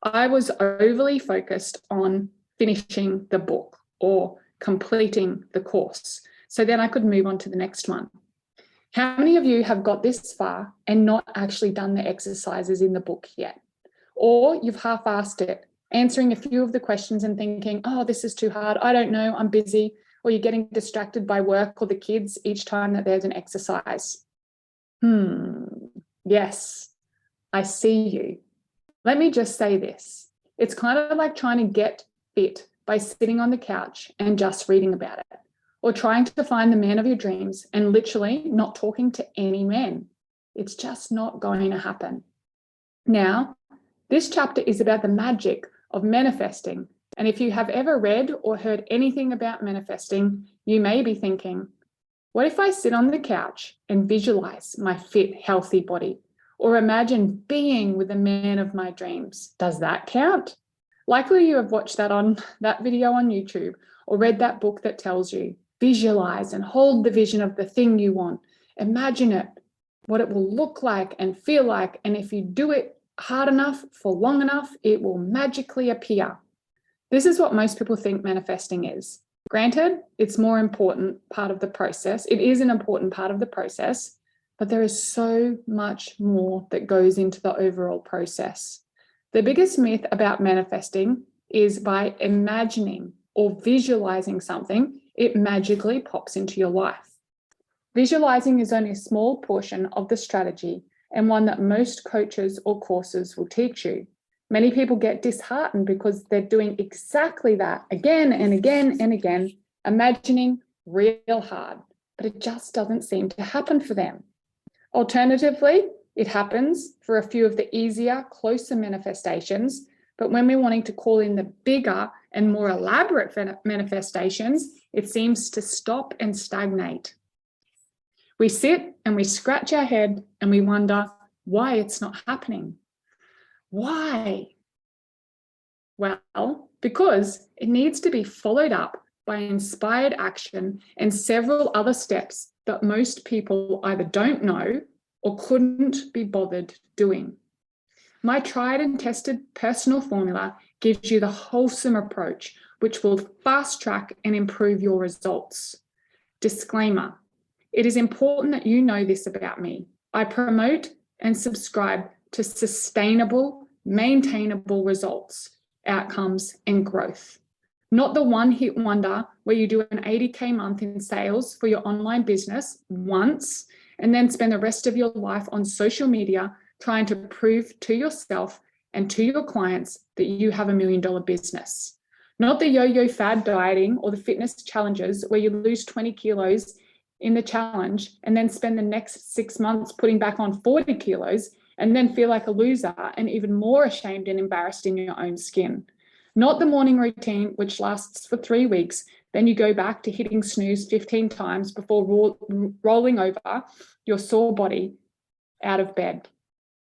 I was overly focused on finishing the book or completing the course, so then I could move on to the next one. How many of you have got this far and not actually done the exercises in the book yet? Or you've half-assed it, answering a few of the questions and thinking, oh, this is too hard, I don't know, I'm busy, or you're getting distracted by work or the kids each time that there's an exercise. Yes, I see you. Let me just say this. It's kind of like trying to get fit by sitting on the couch and just reading about it, or trying to find the man of your dreams and literally not talking to any men. It's just not going to happen. Now, this chapter is about the magic of manifesting. And if you have ever read or heard anything about manifesting, you may be thinking, what if I sit on the couch and visualize my fit, healthy body? Or imagine being with the man of my dreams? Does that count? Likely you have watched that video on YouTube or read that book that tells you, visualize and hold the vision of the thing you want. Imagine it, what it will look like and feel like. And if you do it hard enough for long enough, it will magically appear. This is what most people think manifesting is. Granted, it's more important part of the process. It is an important part of the process, but there is so much more that goes into the overall process. The biggest myth about manifesting is by imagining or visualizing something, it magically pops into your life. Visualizing is only a small portion of the strategy and one that most coaches or courses will teach you. Many people get disheartened because they're doing exactly that again and again and again, imagining real hard, but it just doesn't seem to happen for them. Alternatively, it happens for a few of the easier, closer manifestations, but when we're wanting to call in the bigger and more elaborate manifestations, it seems to stop and stagnate. We sit and we scratch our head and we wonder why it's not happening. Why? Well, because it needs to be followed up by inspired action and several other steps that most people either don't know or couldn't be bothered doing. My tried and tested personal formula gives you the wholesome approach, which will fast track and improve your results. Disclaimer, it is important that you know this about me. I promote and subscribe to sustainable, maintainable results, outcomes, and growth. Not the one-hit wonder where you do an 80K month in sales for your online business once and then spend the rest of your life on social media trying to prove to yourself and to your clients that you have $1 million business. Not the yo-yo fad dieting or the fitness challenges where you lose 20 kilos in the challenge and then spend the next 6 months putting back on 40 kilos and then feel like a loser and even more ashamed and embarrassed in your own skin. Not the morning routine, which lasts for 3 weeks, then you go back to hitting snooze 15 times before rolling over your sore body out of bed.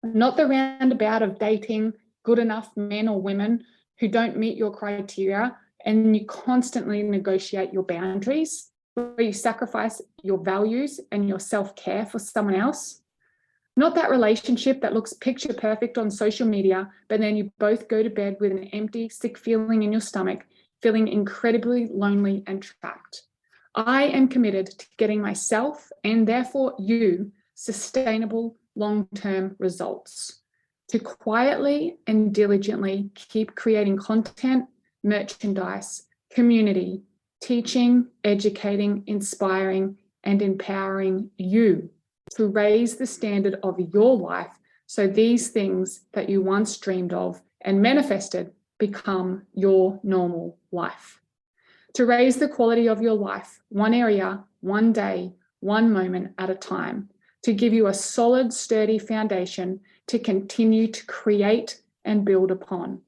not the roundabout of dating good enough men or women who don't meet your criteria and you constantly negotiate your boundaries, where you sacrifice your values and your self-care for someone else. Not that relationship that looks picture perfect on social media, but then you both go to bed with an empty, sick feeling in your stomach, feeling incredibly lonely and trapped. I am committed to getting myself and therefore you sustainable long-term results, to quietly and diligently keep creating content, merchandise, community, teaching, educating, inspiring, and empowering you to raise the standard of your life so these things that you once dreamed of and manifested become your normal life. To raise the quality of your life, one area, one day, one moment at a time, to give you a solid, sturdy foundation to continue to create and build upon,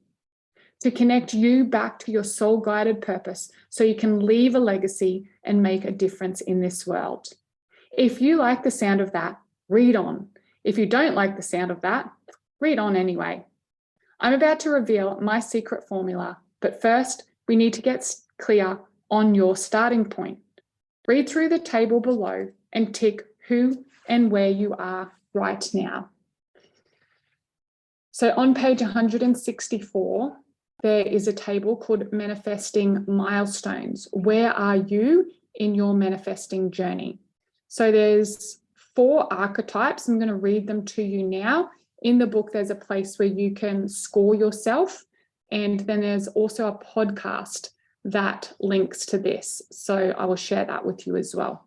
to connect you back to your soul-guided purpose so you can leave a legacy and make a difference in this world. If you like the sound of that, read on. If you don't like the sound of that, read on anyway. I'm about to reveal my secret formula, but first we need to get clear on your starting point. Read through the table below and tick who and where you are right now. So on page 164, there is a table called Manifesting Milestones. Where are you in your manifesting journey? So there's 4 archetypes. I'm going to read them to you now. In the book, there's a place where you can score yourself. And then there's also a podcast that links to this. So I will share that with you as well.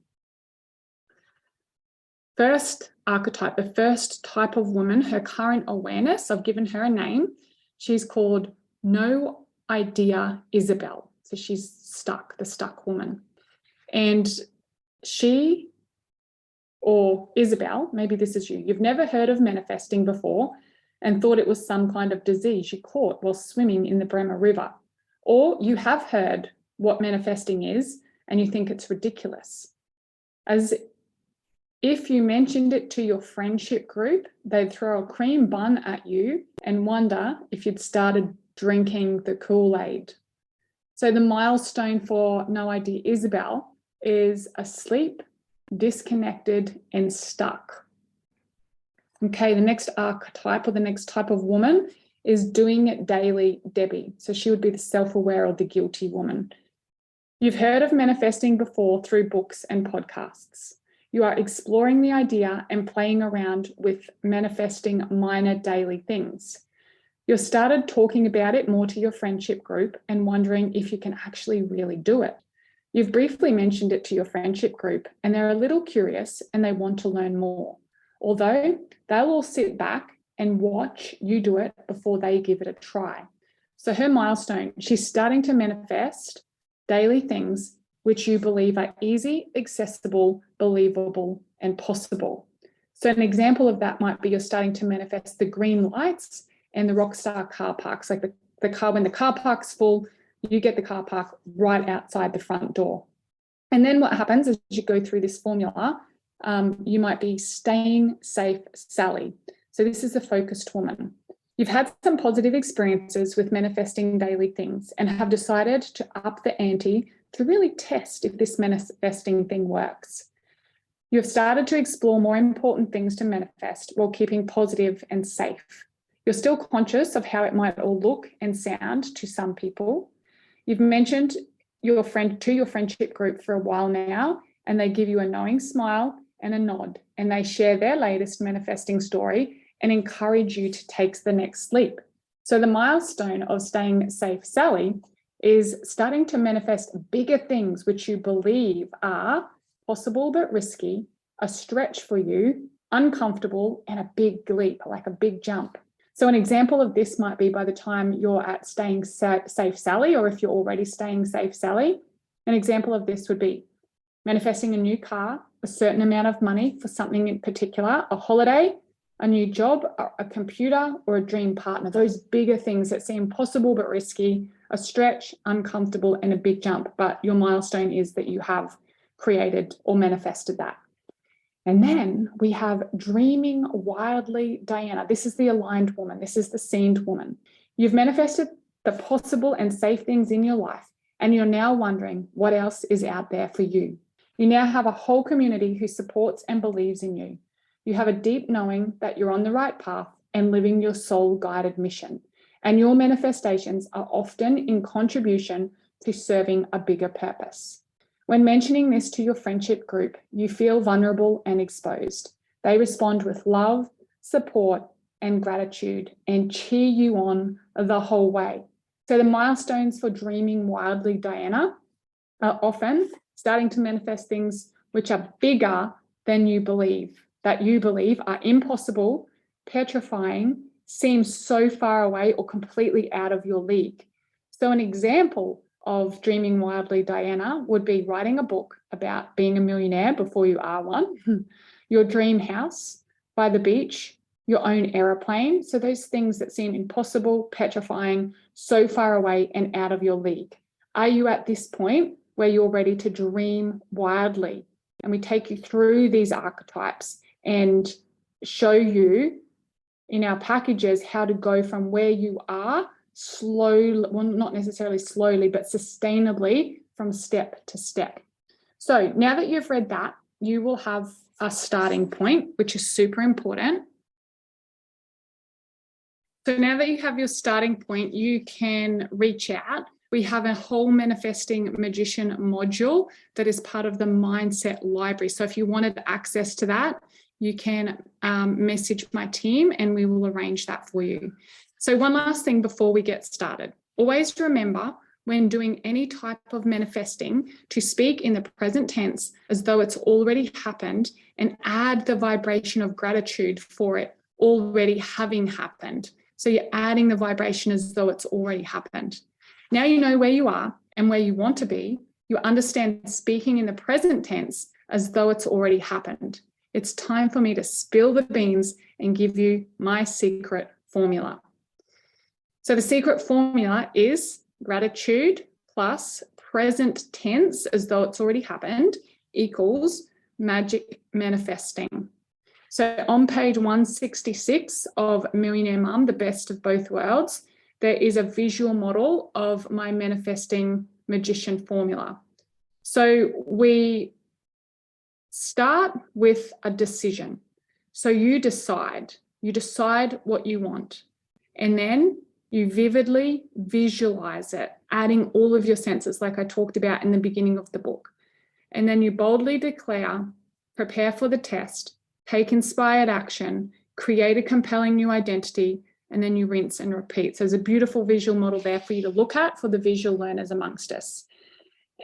First archetype, the first type of woman, her current awareness, I've given her a name. She's called No Idea Isabel. So she's stuck, the stuck woman. And she, or Isabel, maybe this is you, you've never heard of manifesting before and thought it was some kind of disease you caught while swimming in the Bremer River. Or you have heard what manifesting is and you think it's ridiculous. As if you mentioned it to your friendship group, they'd throw a cream bun at you and wonder if you'd started drinking the Kool-Aid. So the milestone for No Idea Isabel is asleep, disconnected, and stuck. Okay, the next archetype or the next type of woman is Doing It Daily Debbie. So she would be the self-aware or the guilty woman. You've heard of manifesting before through books and podcasts. You are exploring the idea and playing around with manifesting minor daily things. You've started talking about it more to your friendship group and wondering if you can actually really do it. You've briefly mentioned it to your friendship group and they're a little curious and they want to learn more, although they'll all sit back and watch you do it before they give it a try. So her milestone, she's starting to manifest daily things which you believe are easy, accessible, believable, and possible. So an example of that might be you're starting to manifest the green lights and the rockstar car parks, like the car, when the car park's full, you get the car park right outside the front door. And then what happens as you go through this formula, you might be staying safe Sally. So this is a focused woman. You've had some positive experiences with manifesting daily things and have decided to up the ante to really test if this manifesting thing works. You've started to explore more important things to manifest while keeping positive and safe. You're still conscious of how it might all look and sound to some people. You've mentioned your friend to your friendship group for a while now, and they give you a knowing smile and a nod, and they share their latest manifesting story and encourage you to take the next leap. So the milestone of staying safe Sally is starting to manifest bigger things which you believe are possible but risky, a stretch for you, uncomfortable, and a big leap, like a big jump. So an example of this might be by the time you're at staying safe Sally, or if you're already staying safe Sally, an example of this would be manifesting a new car, a certain amount of money for something in particular, a holiday, a new job, a computer, or a dream partner. Those bigger things that seem possible but risky, a stretch, uncomfortable, and a big jump. But your milestone is that you have created or manifested that. And then we have dreaming wildly Diana. This is the aligned woman. This is the seened woman. You've manifested the possible and safe things in your life, and you're now wondering what else is out there for you. You now have a whole community who supports and believes in you. You have a deep knowing that you're on the right path and living your soul-guided mission. And your manifestations are often in contribution to serving a bigger purpose. When mentioning this to your friendship group, you feel vulnerable and exposed. They respond with love, support, and gratitude and cheer you on the whole way. So the milestones for dreaming wildly Diana are often starting to manifest things which are bigger than you believe, that you believe are impossible, petrifying, seem so far away or completely out of your league. So an example of dreaming wildly Diana would be writing a book about being a millionaire before you are one, your dream house by the beach, your own aeroplane. So those things that seem impossible, petrifying, so far away and out of your league. Are you at this point where you're ready to dream wildly? And we take you through these archetypes and show you in our packages how to go from where you are slowly, well, not necessarily slowly, but sustainably from step to step. So now that you've read that, you will have a starting point, which is super important. So now that you have your starting point, you can reach out. We have a whole manifesting magician module that is part of the mindset library. So if you wanted access to that, you can message my team and we will arrange that for you. So one last thing before we get started, always remember when doing any type of manifesting to speak in the present tense as though it's already happened and add the vibration of gratitude for it already having happened. So you're adding the vibration as though it's already happened. Now you know where you are and where you want to be. You understand speaking in the present tense as though it's already happened. It's time for me to spill the beans and give you my secret formula. So the secret formula is gratitude plus present tense as though it's already happened equals magic manifesting. So on page 166 of Millionaire Mum, the best of both worlds, there is a visual model of my manifesting magician formula. So we start with a decision. So you decide what you want, and then you vividly visualize it, adding all of your senses like I talked about in the beginning of the book. And then you boldly declare, prepare for the test, take inspired action, create a compelling new identity, and then you rinse and repeat. So there's a beautiful visual model there for you to look at for the visual learners amongst us.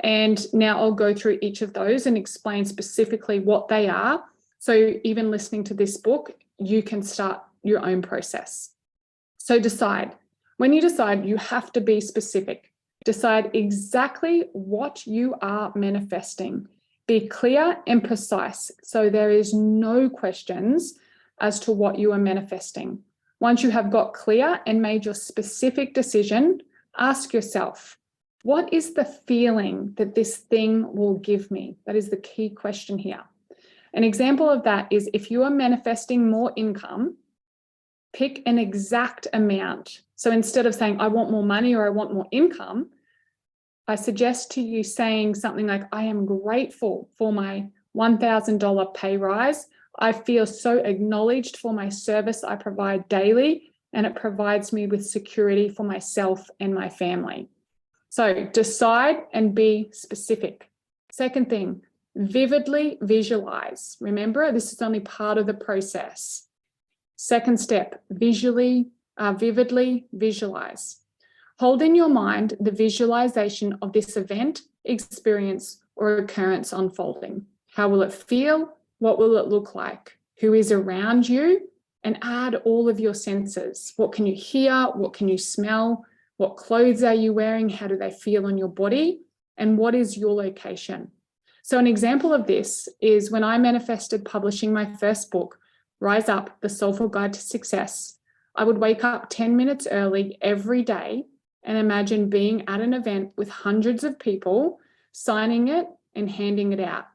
And now I'll go through each of those and explain specifically what they are. So even listening to this book, you can start your own process. So decide. When you decide, you have to be specific. Decide exactly what you are manifesting. Be clear and precise so there is no questions as to what you are manifesting. Once you have got clear and made your specific decision, ask yourself, what is the feeling that this thing will give me? That is the key question here. An example of that is if you are manifesting more income, pick an exact amount. So instead of saying, I want more money or I want more income, I suggest to you saying something like, I am grateful for my $1,000 pay rise. I feel so acknowledged for my service I provide daily, and it provides me with security for myself and my family. So decide and be specific. Second thing, vividly visualize. Remember, this is only part of the process. Second step, vividly visualize. Hold in your mind the visualization of this event, experience, or occurrence unfolding. How will it feel? What will it look like? Who is around you? And add all of your senses. What can you hear? What can you smell? What clothes are you wearing? How do they feel on your body? And what is your location? So an example of this is when I manifested publishing my first book, Rise Up, The Soulful Guide to Success. I would wake up 10 minutes early every day and imagine being at an event with hundreds of people, signing it and handing it out.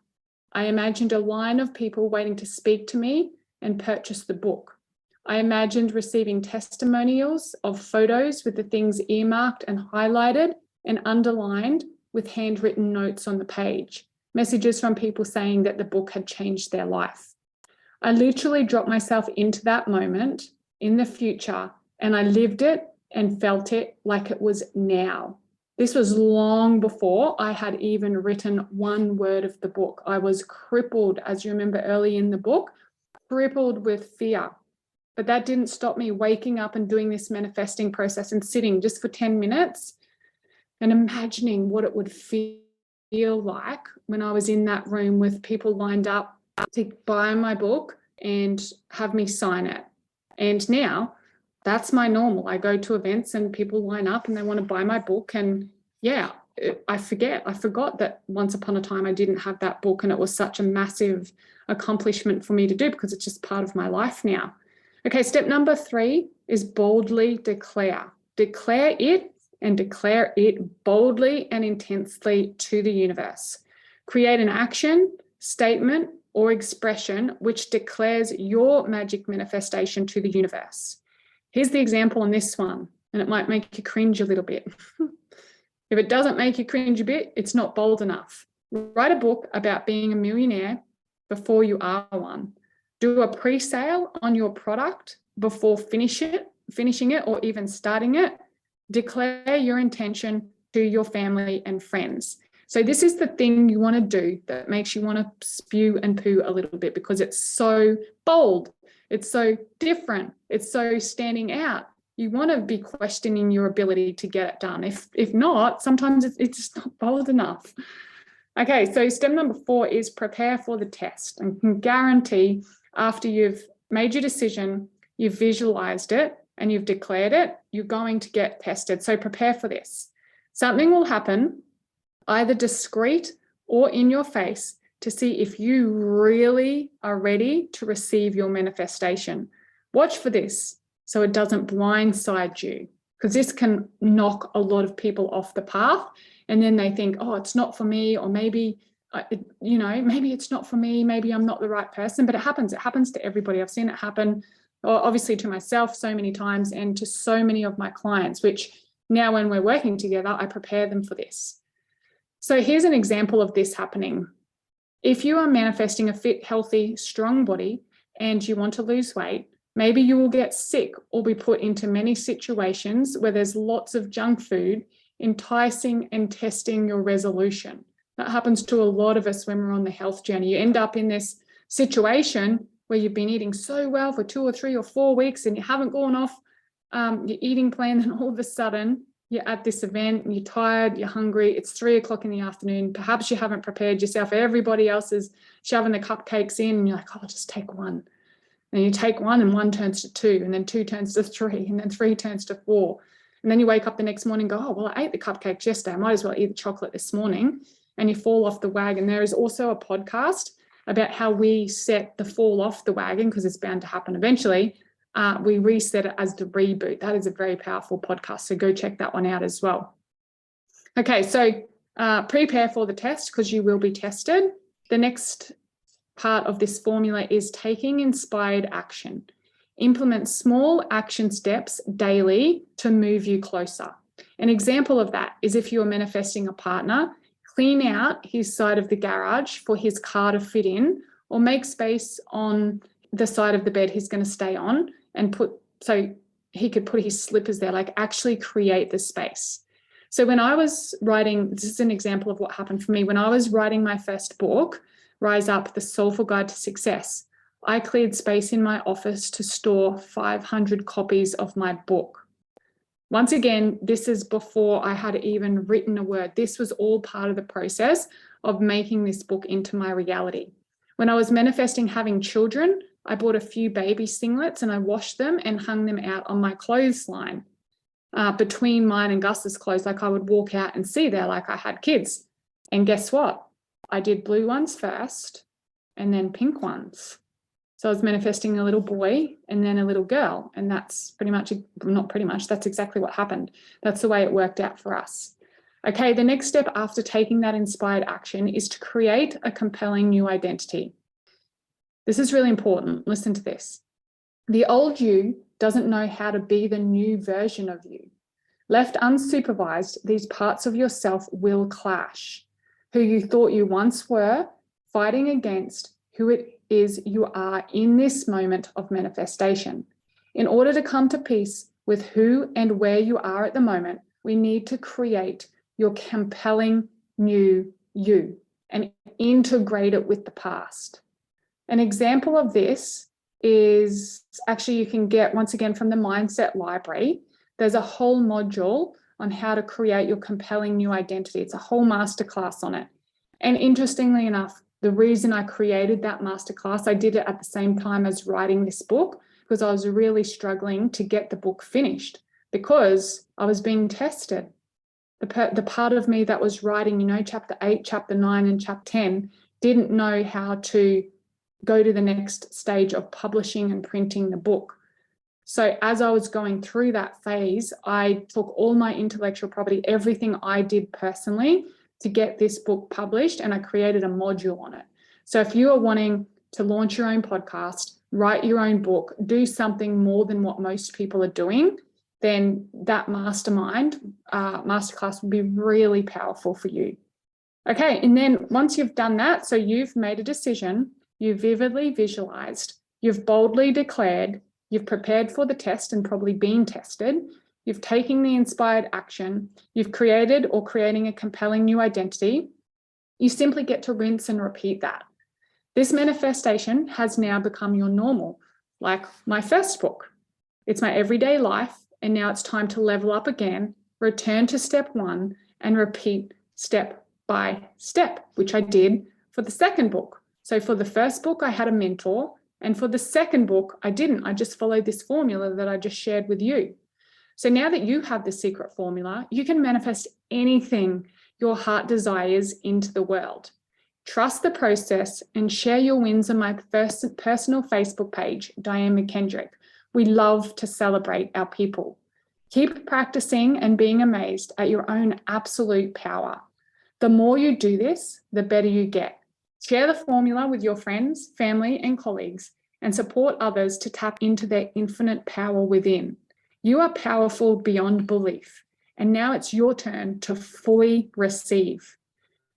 I imagined a line of people waiting to speak to me and purchase the book. I imagined receiving testimonials of photos with the things earmarked and highlighted and underlined with handwritten notes on the page, messages from people saying that the book had changed their life. I literally dropped myself into that moment in the future, and I lived it and felt it like it was now. This was long before I had even written one word of the book. I was crippled, as you remember early in the book, crippled with fear. But that didn't stop me waking up and doing this manifesting process and sitting just for 10 minutes and imagining what it would feel like when I was in that room with people lined up to buy my book and have me sign it. And now that's my normal. I go to events and people line up and they want to buy my book. And yeah, I forgot that once upon a time I didn't have that book, and it was such a massive accomplishment for me to do because it's just part of my life now. Okay, step number 3 is boldly declare. Declare it, and declare it boldly and intensely to the universe. Create an action, statement, or expression which declares your magic manifestation to the universe. Here's the example on this one, and it might make you cringe a little bit. If it doesn't make you cringe a bit, it's not bold enough. Write a book about being a millionaire before you are one. Do a pre-sale on your product before finishing it, or even starting it. Declare your intention to your family and friends. So this is the thing you want to do that makes you want to spew and poo a little bit, because it's so bold. It's so different. It's so standing out. You want to be questioning your ability to get it done. If not, sometimes it's just not bold enough. Okay, so step number 4 is prepare for the test. And can guarantee after you've made your decision, you've visualized it, and you've declared it, you're going to get tested. So prepare for this. Something will happen, either discreet or in your face, to see if you really are ready to receive your manifestation. Watch for this so it doesn't blindside you, because this can knock a lot of people off the path, and then they think, oh, it's not for me, or maybe maybe it's not for me, maybe I'm not the right person. But it happens to everybody. I've seen it happen, obviously, to myself so many times, and to so many of my clients, which now when we're working together, I prepare them for this. So here's an example of this happening. If you are manifesting a fit, healthy, strong body and you want to lose weight, maybe you will get sick or be put into many situations where there's lots of junk food enticing and testing your resolution. That happens to a lot of us when we're on the health journey. You end up in this situation where you've been eating so well for 2 or 3 or 4 weeks and you haven't gone off your eating plan, and all of a sudden you're at this event and you're tired, you're hungry, it's 3 o'clock in the afternoon, perhaps you haven't prepared yourself, everybody else is shoving the cupcakes in, and you're like, oh, I'll just take one. And you take one, and 1 turns to 2, and then 2 turns to 3, and then 3 turns to 4. And then you wake up the next morning and go, oh, well, I ate the cupcakes yesterday, I might as well eat the chocolate this morning. And you fall off the wagon. There is also a podcast about how we set the fall off the wagon, because it's bound to happen eventually. We reset it as the reboot. That is a very powerful podcast, so go check that one out as well. Okay, so prepare for the test, because you will be tested. The next part of this formula is taking inspired action. Implement small action steps daily to move you closer. An example of that is if you're manifesting a partner, clean out his side of the garage for his car to fit in, or make space on the side of the bed he's going to stay on, and so he could put his slippers there, like actually create the space. So when I was writing, this is an example of what happened for me. When I was writing my first book, Rise Up, The Soulful Guide to Success, I cleared space in my office to store 500 copies of my book. Once again, this is before I had even written a word. This was all part of the process of making this book into my reality. When I was manifesting having children, I bought a few baby singlets and I washed them and hung them out on my clothesline between mine and Gus's clothes. Like I would walk out and see there like I had kids. And guess what? I did blue ones first and then pink ones. So I was manifesting a little boy and then a little girl. And that's that's exactly what happened. That's the way it worked out for us. Okay, the next step after taking that inspired action is to create a compelling new identity. This is really important. Listen to this. The old you doesn't know how to be the new version of you. Left unsupervised, these parts of yourself will clash. Who you thought you once were, fighting against who it is you are in this moment of manifestation. In order to come to peace with who and where you are at the moment, we need to create your compelling new you and integrate it with the past. An example of this is actually you can get, once again, from the Mindset Library. There's a whole module on how to create your compelling new identity. It's a whole masterclass on it. And interestingly enough, the reason I created that masterclass, I did it at the same time as writing this book, because I was really struggling to get the book finished because I was being tested. The part of me that was writing, chapter 8, chapter 9, and chapter 10 didn't know how to go to the next stage of publishing and printing the book. So as I was going through that phase, I took all my intellectual property, everything I did personally to get this book published, and I created a module on it. So if you are wanting to launch your own podcast, write your own book, do something more than what most people are doing, then that masterclass will be really powerful for you. Okay, and then once you've done that, so you've made a decision, you've vividly visualized, you've boldly declared, you've prepared for the test and probably been tested, you've taken the inspired action, you've created or creating a compelling new identity, you simply get to rinse and repeat that. This manifestation has now become your normal, like my first book. It's my everyday life, and now it's time to level up again, return to step 1, and repeat step by step, which I did for the second book. So for the first book, I had a mentor, and for the second book, I didn't. I just followed this formula that I just shared with you. So now that you have the secret formula, you can manifest anything your heart desires into the world. Trust the process and share your wins on my first personal Facebook page, Diane McKendrick. We love to celebrate our people. Keep practicing and being amazed at your own absolute power. The more you do this, the better you get. Share the formula with your friends, family, and colleagues, and support others to tap into their infinite power within. You are powerful beyond belief, and now it's your turn to fully receive.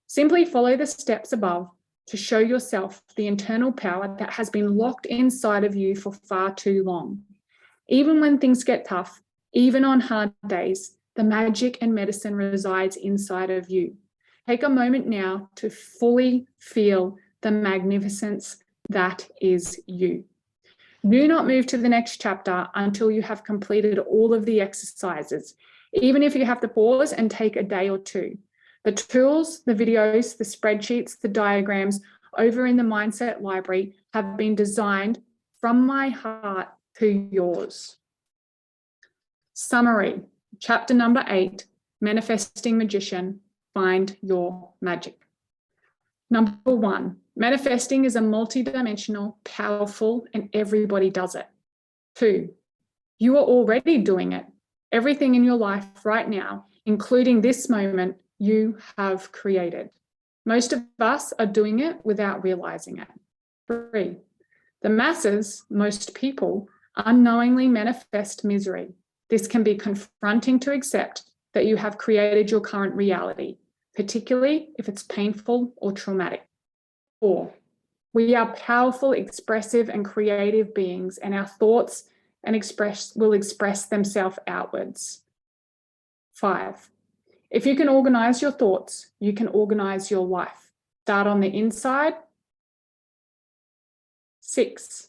Simply follow the steps above to show yourself the internal power that has been locked inside of you for far too long. Even when things get tough, even on hard days, the magic and medicine resides inside of you. Take a moment now to fully feel the magnificence that is you. Do not move to the next chapter until you have completed all of the exercises, even if you have to pause and take a day or two. The tools, the videos, the spreadsheets, the diagrams over in the Mindset Library have been designed from my heart to yours. Summary, chapter number 8, Manifesting Magician, Find Your Magic. Number 1, manifesting is a multidimensional, powerful, and everybody does it. 2, you are already doing it. Everything in your life right now, including this moment, you have created. Most of us are doing it without realizing it. 3, the masses, most people, unknowingly manifest misery. This can be confronting to accept that you have created your current reality, particularly if it's painful or traumatic. 4, we are powerful, expressive, and creative beings, and our thoughts will express themselves outwards. 5, if you can organize your thoughts, you can organize your life. Start on the inside. 6,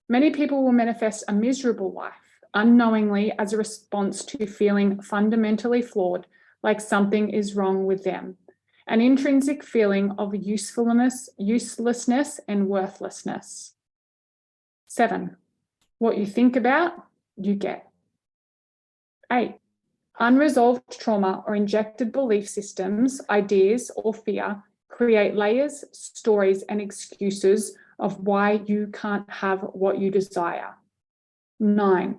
many people will manifest a miserable life unknowingly as a response to feeling fundamentally flawed, like something is wrong with them. An intrinsic feeling of uselessness, and worthlessness. 7, what you think about, you get. 8, unresolved trauma or injected belief systems, ideas, or fear create layers, stories, and excuses of why you can't have what you desire. 9,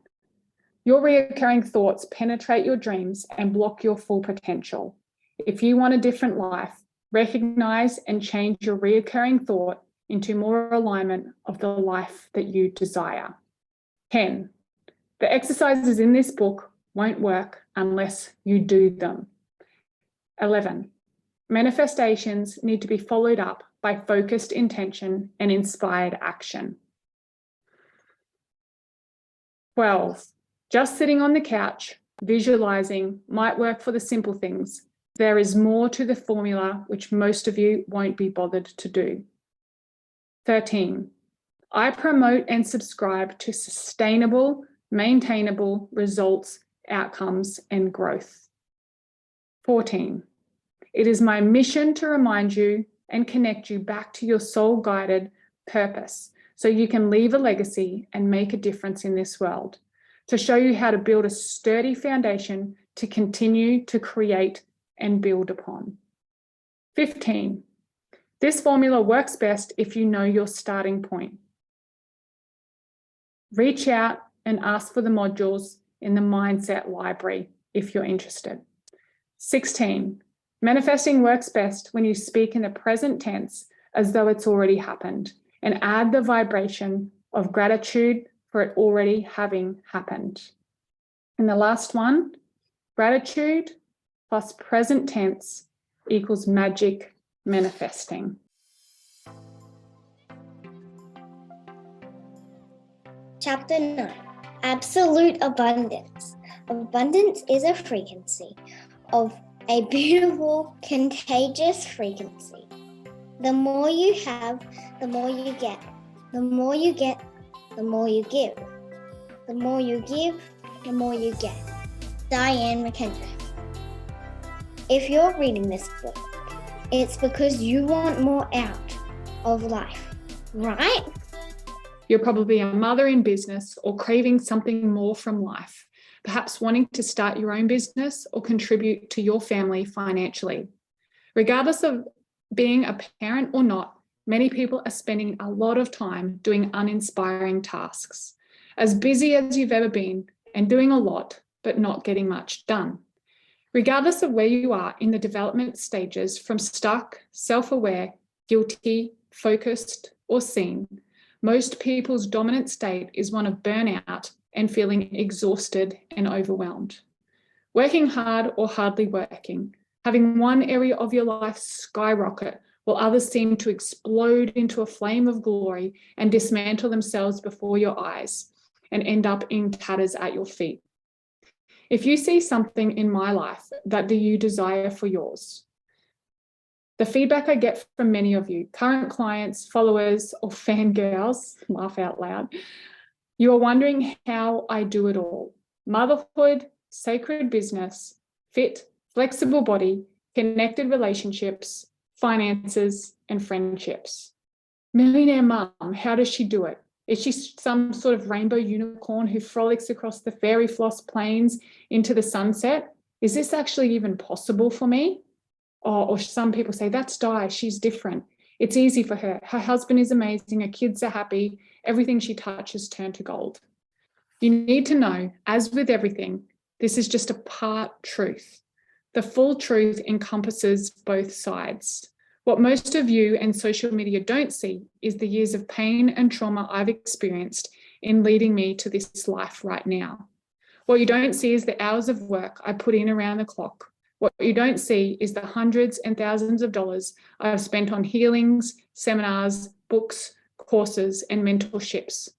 your recurring thoughts penetrate your dreams and block your full potential. If you want a different life, recognize and change your reoccurring thought into more alignment of the life that you desire. 10. The exercises in this book won't work unless you do them. 11. Manifestations need to be followed up by focused intention and inspired action. 12. Just sitting on the couch, visualizing might work for the simple things. There is more to the formula which most of you won't be bothered to do. 13. I promote and subscribe to sustainable, maintainable results, outcomes, and growth. 14. It is my mission to remind you and connect you back to your soul-guided purpose so you can leave a legacy and make a difference in this world, to show you how to build a sturdy foundation to continue to create and build upon. 15. This formula works best if you know your starting point. Reach out and ask for the modules in the Mindset Library if you're interested. 16. Manifesting works best when you speak in the present tense as though it's already happened and add the vibration of gratitude for it already having happened. And the last one, gratitude plus present tense equals magic manifesting. Chapter 9. Absolute abundance. Abundance is a frequency of a beautiful, contagious frequency. The more you have, the more you get. The more you get, the more you give. The more you give, the more you get. Diane McKendrick. If you're reading this book, it's because you want more out of life, right? You're probably a mother in business or craving something more from life, perhaps wanting to start your own business or contribute to your family financially. Regardless of being a parent or not, many people are spending a lot of time doing uninspiring tasks, as busy as you've ever been and doing a lot, but not getting much done. Regardless of where you are in the development stages, from stuck, self-aware, guilty, focused, or seen, most people's dominant state is one of burnout and feeling exhausted and overwhelmed. Working hard or hardly working, having one area of your life skyrocket while others seem to explode into a flame of glory and dismantle themselves before your eyes and end up in tatters at your feet. If you see something in my life that you desire for yours, the feedback I get from many of you, current clients, followers, or fangirls, laugh out loud, you are wondering how I do it all. Motherhood, sacred business, fit, flexible body, connected relationships, finances, and friendships. Millionaire mum, how does she do it? Is she some sort of rainbow unicorn who frolics across the fairy floss plains into the sunset? Is this actually even possible for me? Or some people say, that's Di, she's different. It's easy for her. Her husband is amazing. Her kids are happy. Everything she touches turns to gold. You need to know, as with everything, this is just a part truth. The full truth encompasses both sides. What most of you and social media don't see is the years of pain and trauma I've experienced in leading me to this life right now. What you don't see is the hours of work I put in around the clock. What you don't see is the hundreds and thousands of dollars I've spent on healings, seminars, books, courses, and mentorships.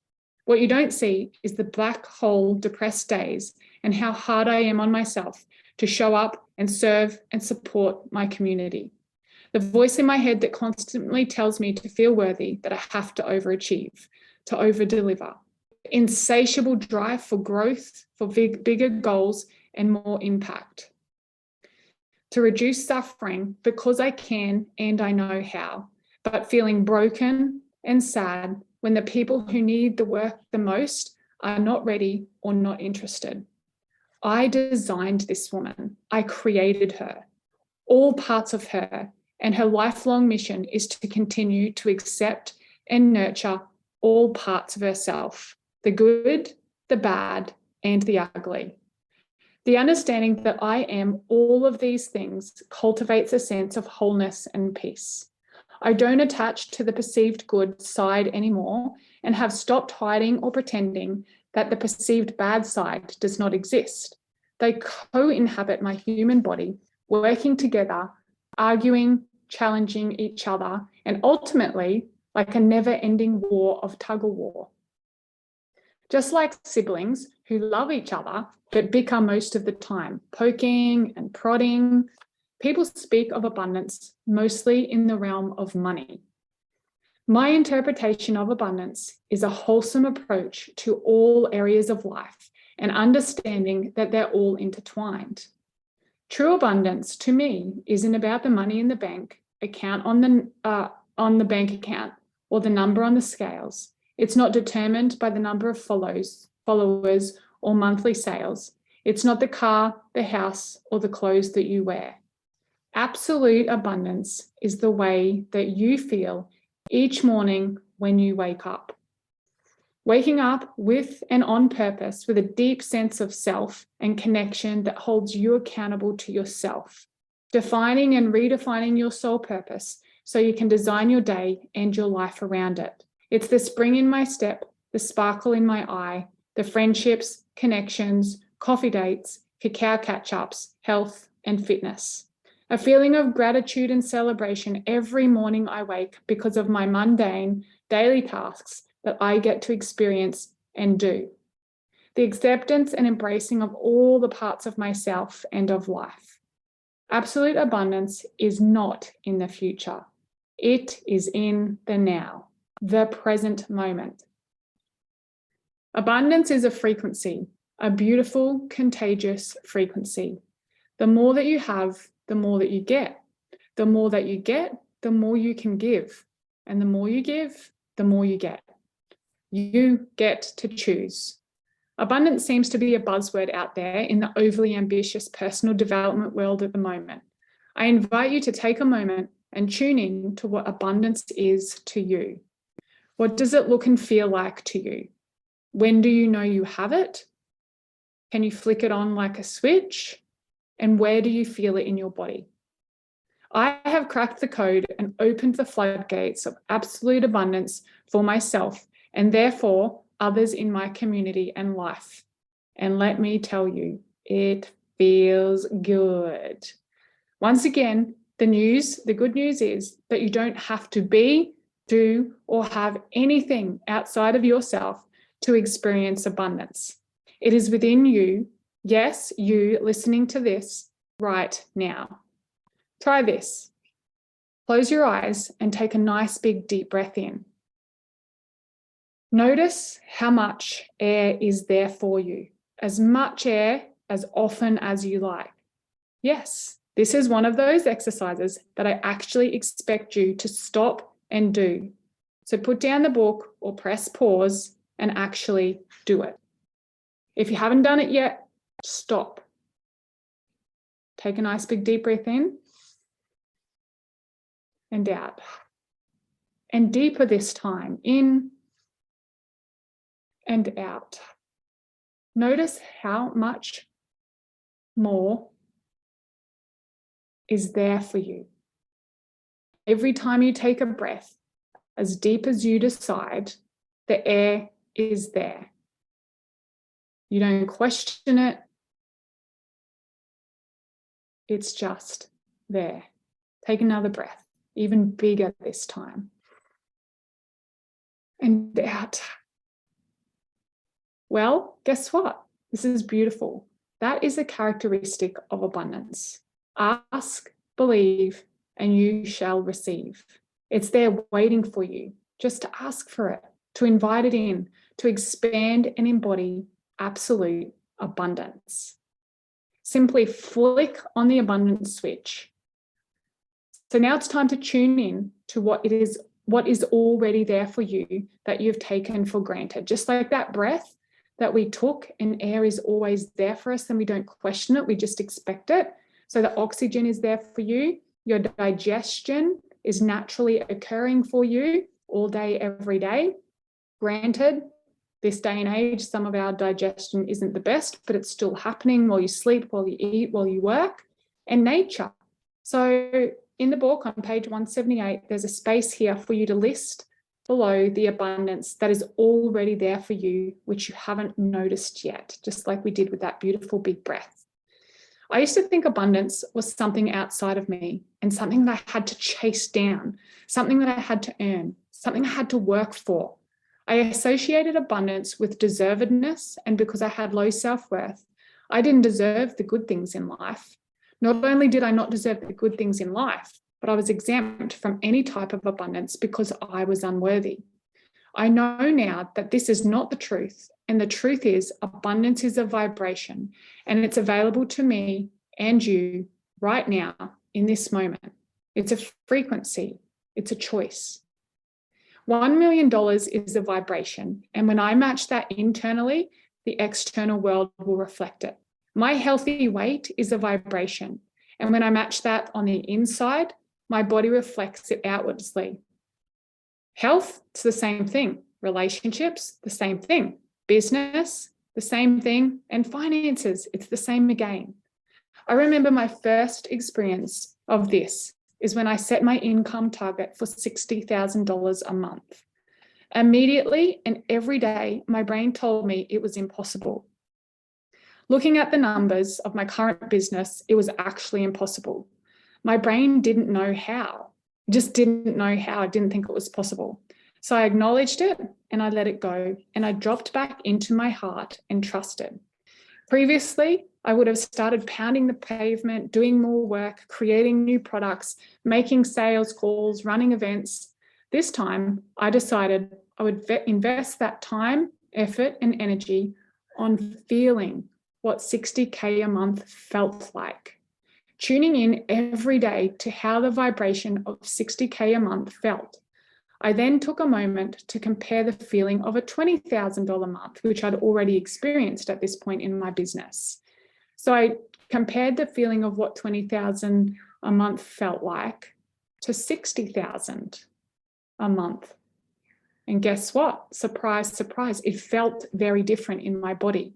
What you don't see is the black hole depressed days and how hard I am on myself to show up and serve and support my community. The voice in my head that constantly tells me to feel worthy, that I have to overachieve, to overdeliver. Insatiable drive for growth, for bigger goals and more impact. To reduce suffering because I can and I know how, but feeling broken and sad when the people who need the work the most are not ready or not interested. I designed this woman. I created her, all parts of her, and her lifelong mission is to continue to accept and nurture all parts of herself, the good, the bad, and the ugly. The understanding that I am all of these things cultivates a sense of wholeness and peace. I don't attach to the perceived good side anymore and have stopped hiding or pretending that the perceived bad side does not exist. They co-inhabit my human body, working together, arguing, challenging each other, and ultimately like a never-ending war of tug-of-war. Just like siblings who love each other but bicker most of the time, poking and prodding, people speak of abundance mostly in the realm of money. My interpretation of abundance is a wholesome approach to all areas of life and understanding that they're all intertwined. True abundance to me isn't about the money in the bank account on the bank account or the number on the scales. It's not determined by the number of followers or monthly sales. It's not the car, the house, or the clothes that you wear. Absolute abundance is the way that you feel each morning when you wake up. Waking up with and on purpose with a deep sense of self and connection that holds you accountable to yourself. Defining and redefining your soul purpose so you can design your day and your life around it. It's the spring in my step, the sparkle in my eye, the friendships, connections, coffee dates, cacao catch-ups, health and fitness. A feeling of gratitude and celebration every morning I wake because of my mundane daily tasks that I get to experience and do. The acceptance and embracing of all the parts of myself and of life. Absolute abundance is not in the future. It is in the now, the present moment. Abundance is a frequency, a beautiful, contagious frequency. The more that you have, the more that you get. The more that you get, the more you can give. And the more you give, the more you get. You get to choose. Abundance seems to be a buzzword out there in the overly ambitious personal development world at the moment. I invite you to take a moment and tune in to what abundance is to you. What does it look and feel like to you? When do you know you have it? Can you flick it on like a switch? And where do you feel it in your body? I have cracked the code and opened the floodgates of absolute abundance for myself and therefore others in my community and life. And let me tell you, it feels good. Once again, the good news is that you don't have to be, do, or have anything outside of yourself to experience abundance. It is within you, yes, you listening to this right now. Try this. Close your eyes and take a nice big deep breath in. Notice how much air is there for you, as much air as often as you like. Yes, this is one of those exercises that I actually expect you to stop and do. So put down the book or press pause and actually do it. If you haven't done it yet, stop. Take a nice big deep breath in and out. And deeper this time, in and out. Notice how much more is there for you. Every time you take a breath, as deep as you decide, the air is there. You don't question it. It's just there. Take another breath, even bigger this time. And out. Well, guess what? This is beautiful. That is a characteristic of abundance. Ask, believe, and you shall receive. It's there waiting for you, just to ask for it, to invite it in, to expand and embody absolute abundance. Simply flick on the abundance switch. So now it's time to tune in to what is already there for you that you've taken for granted. Just like that breath that we took, and air is always there for us and we don't question it, we just expect it. So the oxygen is there for you. Your digestion is naturally occurring for you all day, every day. Granted, This day and age, some of our digestion isn't the best, but it's still happening while you sleep, while you eat, while you work, and nature. So in the book on page 178, there's a space here for you to list below the abundance that is already there for you, which you haven't noticed yet, just like we did with that beautiful big breath. I used to think abundance was something outside of me and something that I had to chase down, something that I had to earn, something I had to work for. I associated abundance with deservedness, and because I had low self-worth, I didn't deserve the good things in life. Not only did I not deserve the good things in life, but I was exempt from any type of abundance because I was unworthy. I know now that this is not the truth, and the truth is abundance is a vibration, and it's available to me and you right now in this moment. It's a frequency, it's a choice. $1 million is a vibration, and when I match that internally, the external world will reflect it. My healthy weight is a vibration, and when I match that on the inside, my body reflects it outwardly. Health, it's the same thing. Relationships, the same thing. Business, the same thing. And finances, it's the same again. I remember my first experience of this is when I set my income target for $60,000 a month. Immediately and every day, my brain told me it was impossible. Looking at the numbers of my current business, it was actually impossible. My brain didn't know how, just didn't know how. I didn't think it was possible. So I acknowledged it and I let it go, and I dropped back into my heart and trusted. Previously, I would have started pounding the pavement, doing more work, creating new products, making sales calls, running events. This time, I decided I would invest that time, effort, and energy on feeling what 60K a month felt like. Tuning in every day to how the vibration of 60K a month felt. I then took a moment to compare the feeling of a $20,000 a month, which I'd already experienced at this point in my business. So I compared the feeling of what $20,000 a month felt like to $60,000 a month. And guess what? Surprise, surprise, it felt very different in my body.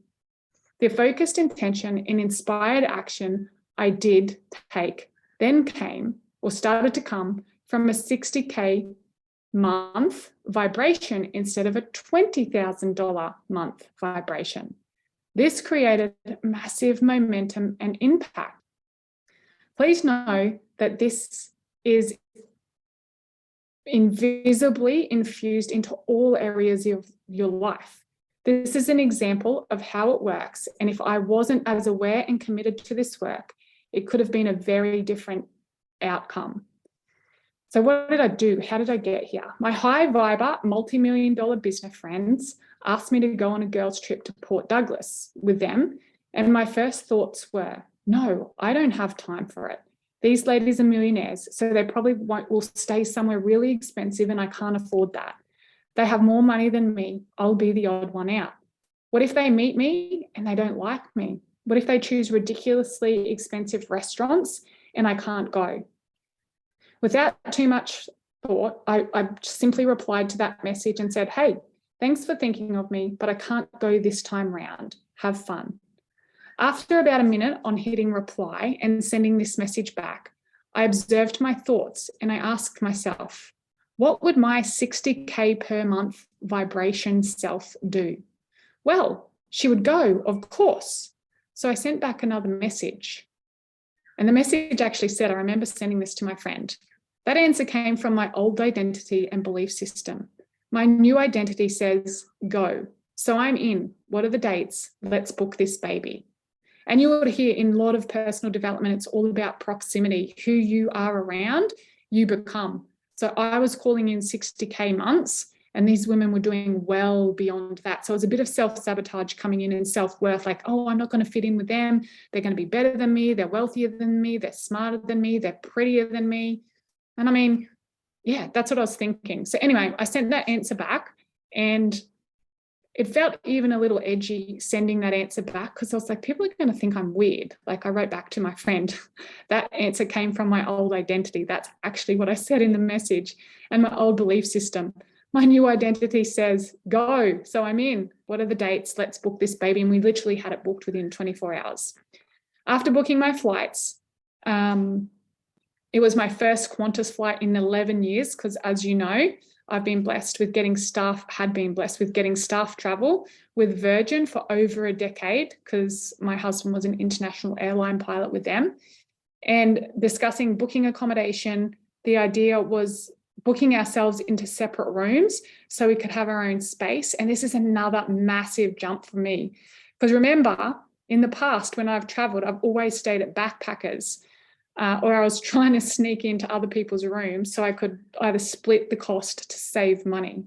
The focused intention and inspired action I did take then came or started to come from a 60K month vibration instead of a $20,000 month vibration. This created massive momentum and impact. Please know that this is invisibly infused into all areas of your life. This is an example of how it works. And if I wasn't as aware and committed to this work, it could have been a very different outcome. So what did I do? How did I get here? My high viber, multi-million-dollar business friends asked me to go on a girls' trip to Port Douglas with them. And my first thoughts were, no, I don't have time for it. These ladies are millionaires, so they probably will stay somewhere really expensive and I can't afford that. They have more money than me. I'll be the odd one out. What if they meet me and they don't like me? What if they choose ridiculously expensive restaurants and I can't go? Without too much thought, I simply replied to that message and said, hey, thanks for thinking of me, but I can't go this time round. Have fun. After about a minute on hitting reply and sending this message back, I observed my thoughts and I asked myself, what would my 60K per month vibration self do? Well, she would go, of course. So I sent back another message. And the message actually said, I remember sending this to my friend. That answer came from my old identity and belief system. My new identity says, go. So I'm in. What are the dates? Let's book this baby. And you will hear in a lot of personal development, it's all about proximity. Who you are around, you become. So I was calling in 60K months and these women were doing well beyond that. So it was a bit of self-sabotage coming in and self-worth, like, oh, I'm not going to fit in with them. They're going to be better than me. They're wealthier than me. They're smarter than me. They're prettier than me. And I mean, yeah, that's what I was thinking. So anyway, I sent that answer back and it felt even a little edgy sending that answer back because I was like, people are going to think I'm weird. Like I wrote back to my friend, that answer came from my old identity. That's actually what I said in the message and my old belief system. my new identity says go. So I'm in. What are the dates? Let's book this baby. And we literally had it booked within 24 hours. After booking my flights, it was my first Qantas flight in 11 years because, as you know, I've been blessed with getting staff travel with Virgin for over a decade because my husband was an international airline pilot with them. And discussing booking accommodation, the idea was booking ourselves into separate rooms so we could have our own space. And this is another massive jump for me. Because remember, in the past, when I've traveled, I've always stayed at backpackers or I was trying to sneak into other people's rooms so I could either split the cost to save money.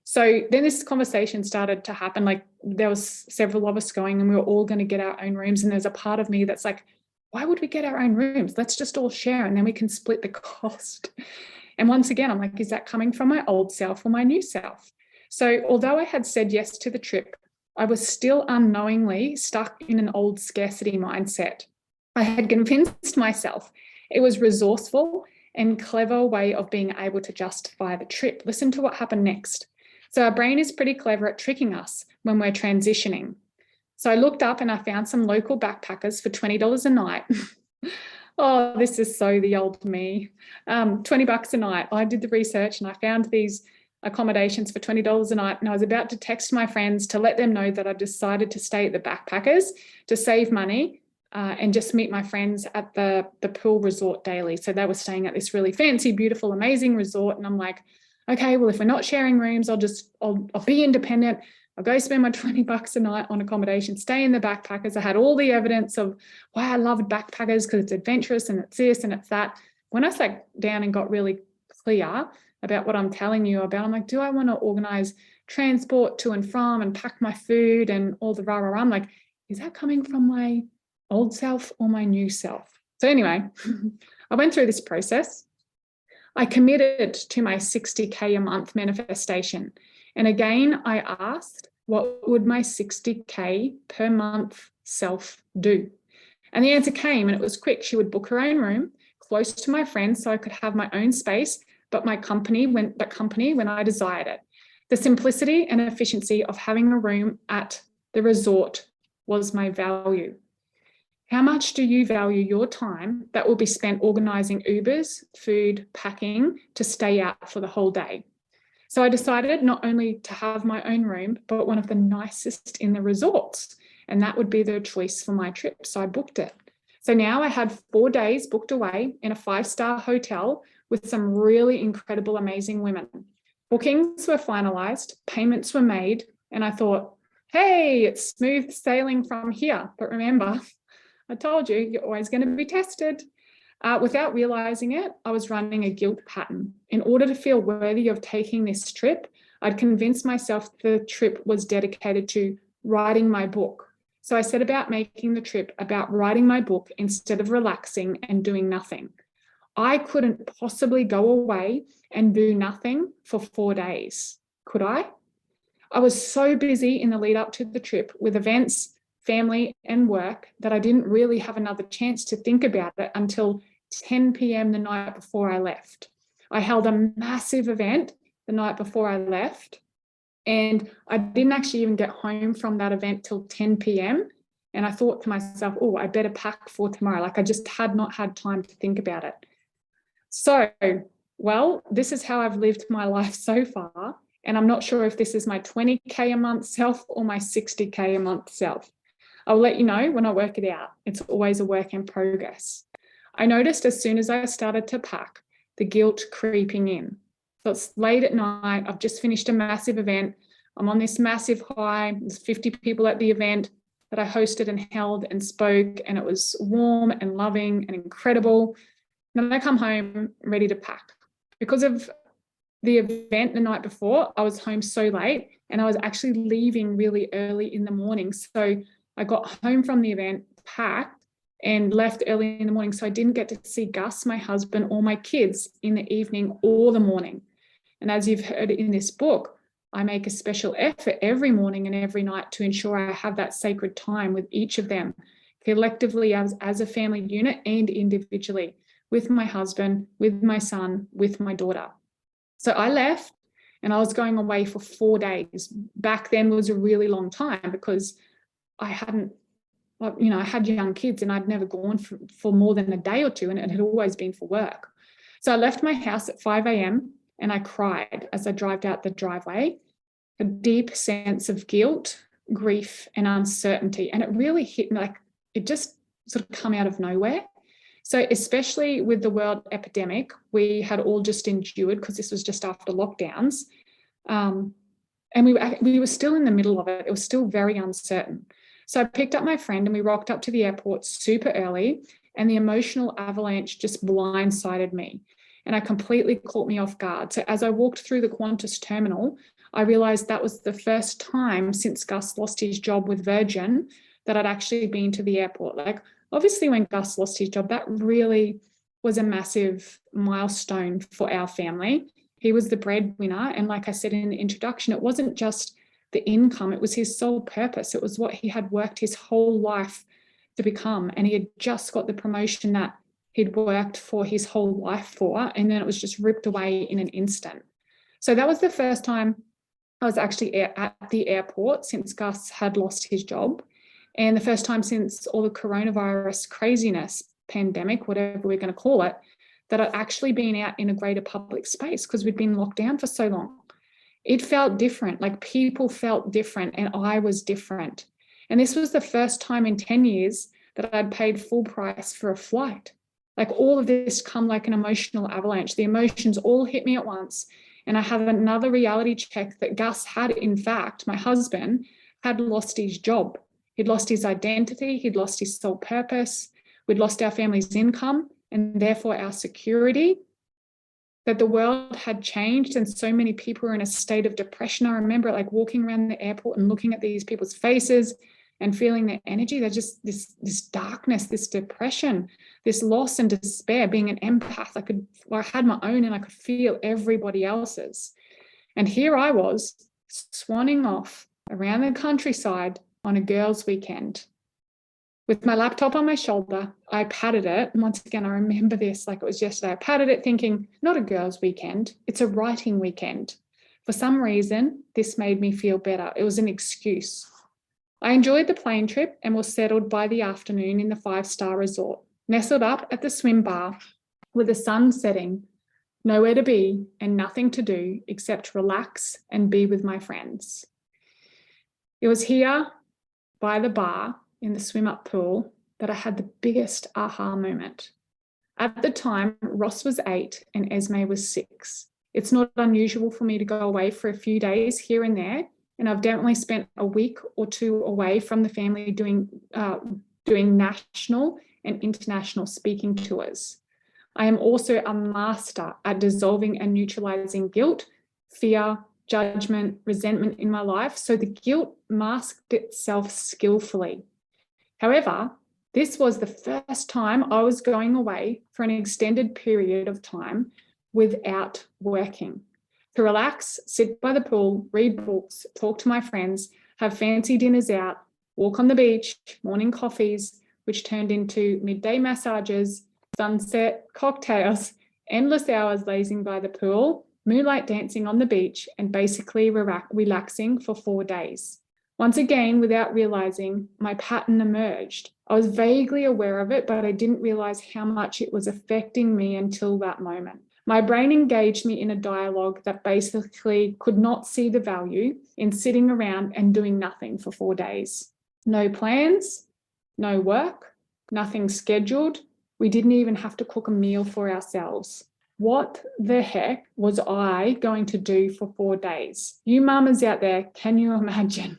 So then this conversation started to happen. Like there was several of us going and we were all going to get our own rooms. And there's a part of me that's like, why would we get our own rooms? Let's just all share and then we can split the cost. And once again, I'm like, is that coming from my old self or my new self? So although I had said yes to the trip, I was still unknowingly stuck in an old scarcity mindset. I had convinced myself it was resourceful and clever way of being able to justify the trip. Listen to what happened next. So our brain is pretty clever at tricking us when we're transitioning. So I looked up and I found some local backpackers for $20 a night. Oh, this is so the old me. $20 a night. I did the research and I found these accommodations for $20 a night. And I was about to text my friends to let them know that I decided to stay at the backpackers to save money and just meet my friends at the pool resort daily. So they were staying at this really fancy, beautiful, amazing resort. And I'm like, okay, well, if we're not sharing rooms, I'll be independent. I'll go spend my $20 a night on accommodation, stay in the backpackers. I had all the evidence of why I loved backpackers because it's adventurous and it's this and it's that. When I sat down and got really clear about what I'm telling you about, I'm like, do I want to organize transport to and from and pack my food and all the rah. I'm like, is that coming from my old self or my new self? So anyway, I went through this process. I committed to my 60K a month manifestation. And again, I asked, what would my 60K per month self do? And the answer came, and it was quick. She would book her own room close to my friends so I could have my own space, but company when I desired it. The simplicity and efficiency of having a room at the resort was my value. How much do you value your time that will be spent organising Ubers, food, packing to stay out for the whole day? So I decided not only to have my own room, but one of the nicest in the resorts. And that would be the choice for my trip. So I booked it. So now I had 4 days booked away in a 5-star hotel with some really incredible, amazing women. Bookings were finalised, payments were made, and I thought, hey, it's smooth sailing from here. But remember, I told you, you're always going to be tested. Without realizing it, I was running a guilt pattern. In order to feel worthy of taking this trip, I'd convinced myself the trip was dedicated to writing my book. So I set about making the trip about writing my book instead of relaxing and doing nothing. I couldn't possibly go away and do nothing for 4 days, could I? I was so busy in the lead up to the trip with events, family and work that I didn't really have another chance to think about it until 10 p.m. the night before I left. I held a massive event the night before I left, and I didn't actually even get home from that event till 10 p.m. And I thought to myself, oh, I better pack for tomorrow. Like I just had not had time to think about it. So, well, this is how I've lived my life so far. And I'm not sure if this is my 20K a month self or my 60K a month self. I'll let you know when I work it out. It's always a work in progress. I noticed as soon as I started to pack, the guilt creeping in. So it's late at night. I've just finished a massive event. I'm on this massive high. There's 50 people at the event that I hosted and held and spoke, and it was warm and loving and incredible. And then I come home ready to pack. Because of the event the night before, I was home so late and I was actually leaving really early in the morning. So I got home from the event, packed, and left early in the morning. So I didn't get to see Gus, my husband, or my kids in the evening or the morning. And as you've heard in this book, I make a special effort every morning and every night to ensure I have that sacred time with each of them, collectively as a family unit and individually, with my husband, with my son, with my daughter. So I left And I was going away for 4 days. Back then was a really long time because I hadn't, I had young kids and I'd never gone for more than a day or two, and it had always been for work. So I left my house at 5 a.m. and I cried as I drove out the driveway, a deep sense of guilt, grief, and uncertainty. And it really hit me, like it just sort of come out of nowhere. So especially with the world epidemic, we had all just endured, because this was just after lockdowns. And we were still in the middle of it. It was still very uncertain. So I picked up my friend and we rocked up to the airport super early, and the emotional avalanche just blindsided me. And I completely caught me off guard. So as I walked through the Qantas terminal, I realized that was the first time since Gus lost his job with Virgin that I'd actually been to the airport. Like, obviously, when Gus lost his job, that really was a massive milestone for our family. He was the breadwinner. And like I said in the introduction, it wasn't just the income, it was his sole purpose. It was what he had worked his whole life to become. And he had just got the promotion that he'd worked for his whole life for. And then it was just ripped away in an instant. So that was the first time I was actually at the airport since Gus had lost his job. And the first time since all the coronavirus craziness, pandemic, whatever we're going to call it, that I'd actually been out in a greater public space, because we'd been locked down for so long. It felt different, like people felt different, and I was different. And this was the first time in 10 years that I'd paid full price for a flight. Like, all of this come like an emotional avalanche. The emotions all hit me at once. And I have another reality check that Gus had, in fact, my husband, had lost his job. He'd lost his identity. He'd lost his sole purpose. We'd lost our family's income and therefore our security. That the world had changed and so many people were in a state of depression. I remember like walking around the airport and looking at these people's faces and feeling their energy. They're just this darkness, this depression, this loss and despair. Being an empath, I had my own and I could feel everybody else's. And here I was swanning off around the countryside on a girls' weekend. With my laptop on my shoulder, I patted it. And once again, I remember this like it was yesterday. I patted it thinking, not a girls' weekend, it's a writing weekend. For some reason, this made me feel better. It was an excuse. I enjoyed the plane trip and was settled by the afternoon in the 5-star resort, nestled up at the swim bar with the sun setting, nowhere to be and nothing to do except relax and be with my friends. It was here by the bar in the swim-up pool that I had the biggest aha moment. At the time, Ross was 8 and Esme was 6. It's not unusual for me to go away for a few days here and there, and I've definitely spent a week or two away from the family doing national and international speaking tours. I am also a master at dissolving and neutralizing guilt, fear, judgment, resentment in my life, so the guilt masked itself skillfully. However, this was the first time I was going away for an extended period of time without working. To relax, sit by the pool, read books, talk to my friends, have fancy dinners out, walk on the beach, morning coffees, which turned into midday massages, sunset, cocktails, endless hours lazing by the pool, moonlight dancing on the beach, and basically relaxing for 4 days. Once again, without realizing, my pattern emerged. I was vaguely aware of it, but I didn't realize how much it was affecting me until that moment. My brain engaged me in a dialogue that basically could not see the value in sitting around and doing nothing for 4 days. No plans, no work, nothing scheduled. We didn't even have to cook a meal for ourselves. What the heck was I going to do for 4 days? You mamas out there, can you imagine?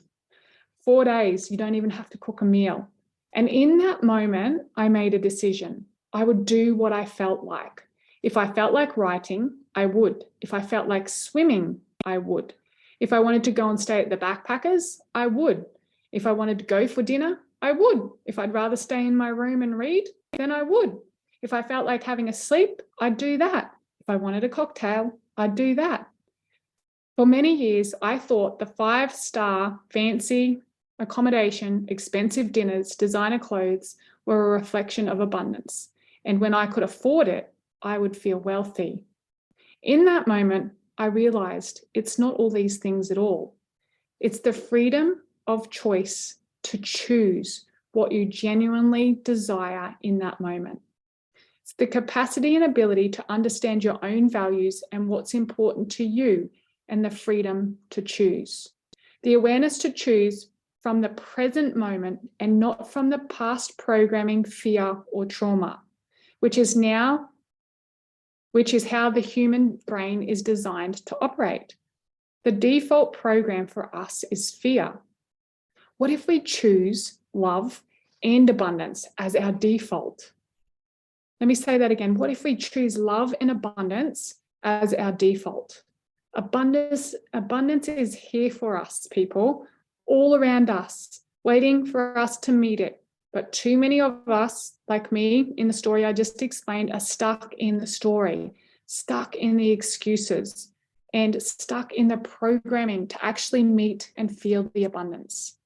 4 days, you don't even have to cook a meal. And in that moment, I made a decision. I would do what I felt like. If I felt like writing, I would. If I felt like swimming, I would. If I wanted to go and stay at the Backpackers, I would. If I wanted to go for dinner, I would. If I'd rather stay in my room and read, then I would. If I felt like having a sleep, I'd do that. If I wanted a cocktail, I'd do that. For many years, I thought the 5-star fancy accommodation, expensive dinners, designer clothes were a reflection of abundance. And when I could afford it, I would feel wealthy. In that moment, I realized it's not all these things at all. It's the freedom of choice to choose what you genuinely desire in that moment. It's the capacity and ability to understand your own values and what's important to you, and the freedom to choose. The awareness to choose from the present moment and not from the past programming, fear, or trauma, which is how the human brain is designed to operate. The default program for us is fear. What if we choose love and abundance as our default? Let me say that again. What if we choose love and abundance as our default? Abundance is here for us, people, all around us, waiting for us to meet it. But too many of us, like me in the story I just explained, are stuck in the story, stuck in the excuses, and stuck in the programming to actually meet and feel the abundance.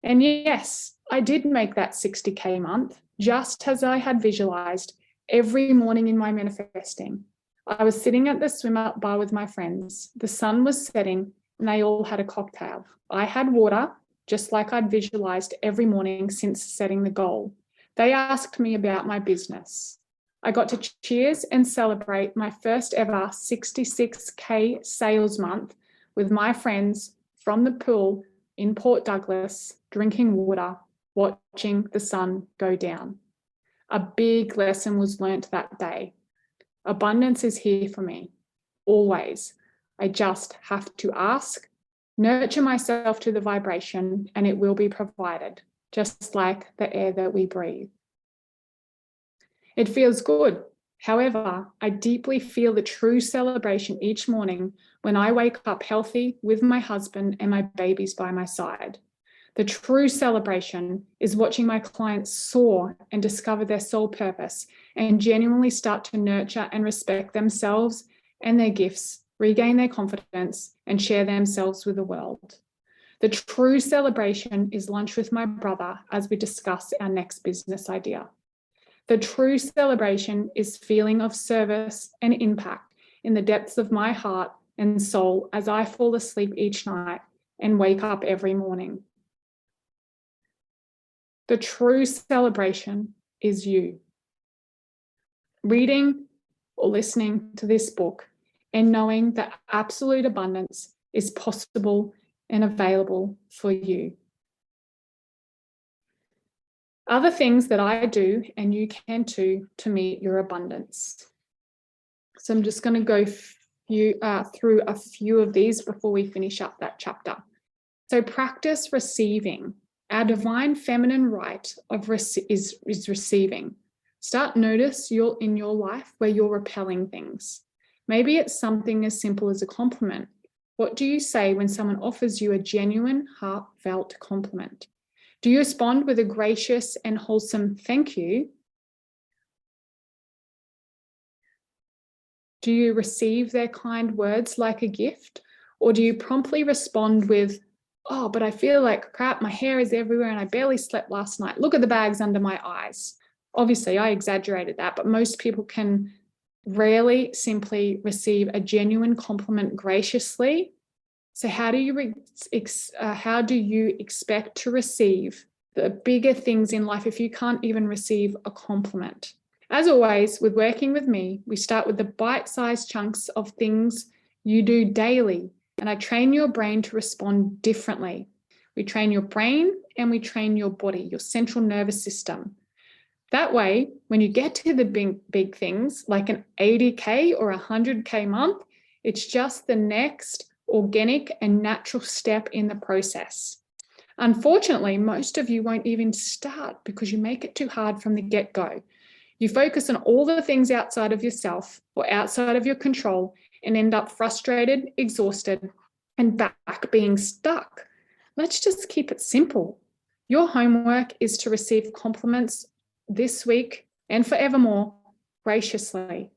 And yes, I did make that 60K month, just as I had visualized every morning in my manifesting. I was sitting at the swim-up bar with my friends. The sun was setting and they all had a cocktail. I had water, just like I'd visualized every morning since setting the goal. They asked me about my business. I got to cheers and celebrate my first ever 66K sales month with my friends from the pool in Port Douglas, drinking water, watching the sun go down. A big lesson was learnt that day. Abundance is here for me, always. I just have to ask, nurture myself to the vibration, and it will be provided, just like the air that we breathe. It feels good. However, I deeply feel the true celebration each morning when I wake up healthy with my husband and my babies by my side. The true celebration is watching my clients soar and discover their soul purpose and genuinely start to nurture and respect themselves and their gifts, regain their confidence, and share themselves with the world. The true celebration is lunch with my brother as we discuss our next business idea. The true celebration is feeling of service and impact in the depths of my heart and soul as I fall asleep each night and wake up every morning. The true celebration is you. Reading or listening to this book and knowing that absolute abundance is possible and available for you. Other things that I do and you can too to meet your abundance. So I'm just going to go through a few of these before we finish up that chapter. So practice receiving. Our divine feminine right is receiving. Start notice in your life where you're repelling things. Maybe it's something as simple as a compliment. What do you say when someone offers you a genuine, heartfelt compliment? Do you respond with a gracious and wholesome thank you? Do you receive their kind words like a gift? Or do you promptly respond with, oh, but I feel like crap, my hair is everywhere and I barely slept last night. Look at the bags under my eyes. Obviously, I exaggerated that, but most people can rarely simply receive a genuine compliment graciously. So how do you expect to receive the bigger things in life if you can't even receive a compliment? As always, with working with me, we start with the bite-sized chunks of things you do daily, and I train your brain to respond differently. We train your brain and we train your body, your central nervous system. That way, when you get to the big things like an 80K or 100K month, it's just the next organic and natural step in the process. Unfortunately, most of you won't even start because you make it too hard from the get-go. You focus on all the things outside of yourself or outside of your control and end up frustrated, exhausted, and back being stuck. Let's just keep it simple. Your homework is to receive compliments this week and forevermore graciously.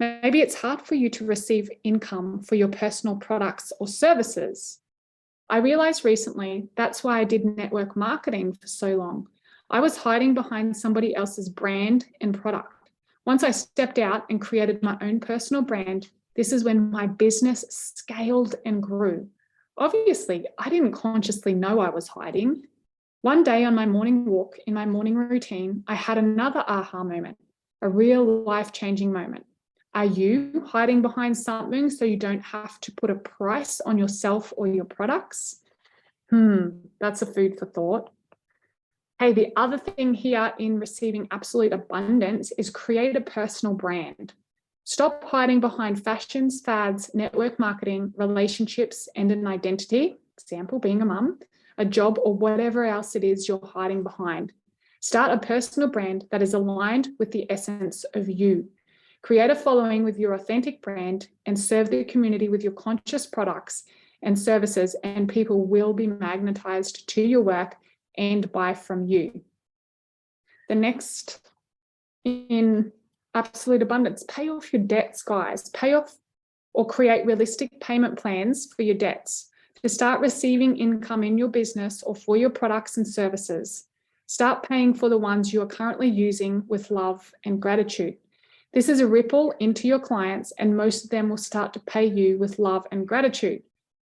Maybe it's hard for you to receive income for your personal products or services. I realized recently that's why I did network marketing for so long. I was hiding behind somebody else's brand and product. Once I stepped out and created my own personal brand, This is when my business scaled and grew. Obviously, I didn't consciously know I was hiding. One day on my morning walk, in my morning routine, I had another aha moment, a real life-changing moment. Are you hiding behind something so you don't have to put a price on yourself or your products? That's a food for thought. Hey, the other thing here in receiving absolute abundance is create a personal brand. Stop hiding behind fashions, fads, network marketing, relationships, and an identity, example being a mum, a job, or whatever else it is you're hiding behind. Start a personal brand that is aligned with the essence of you. Create a following with your authentic brand and serve the community with your conscious products and services, and people will be magnetized to your work and buy from you. The next in absolute abundance, pay off your debts, guys. Pay off or create realistic payment plans for your debts to start receiving income in your business or for your products and services. Start paying for the ones you are currently using with love and gratitude. This is a ripple into your clients, and most of them will start to pay you with love and gratitude.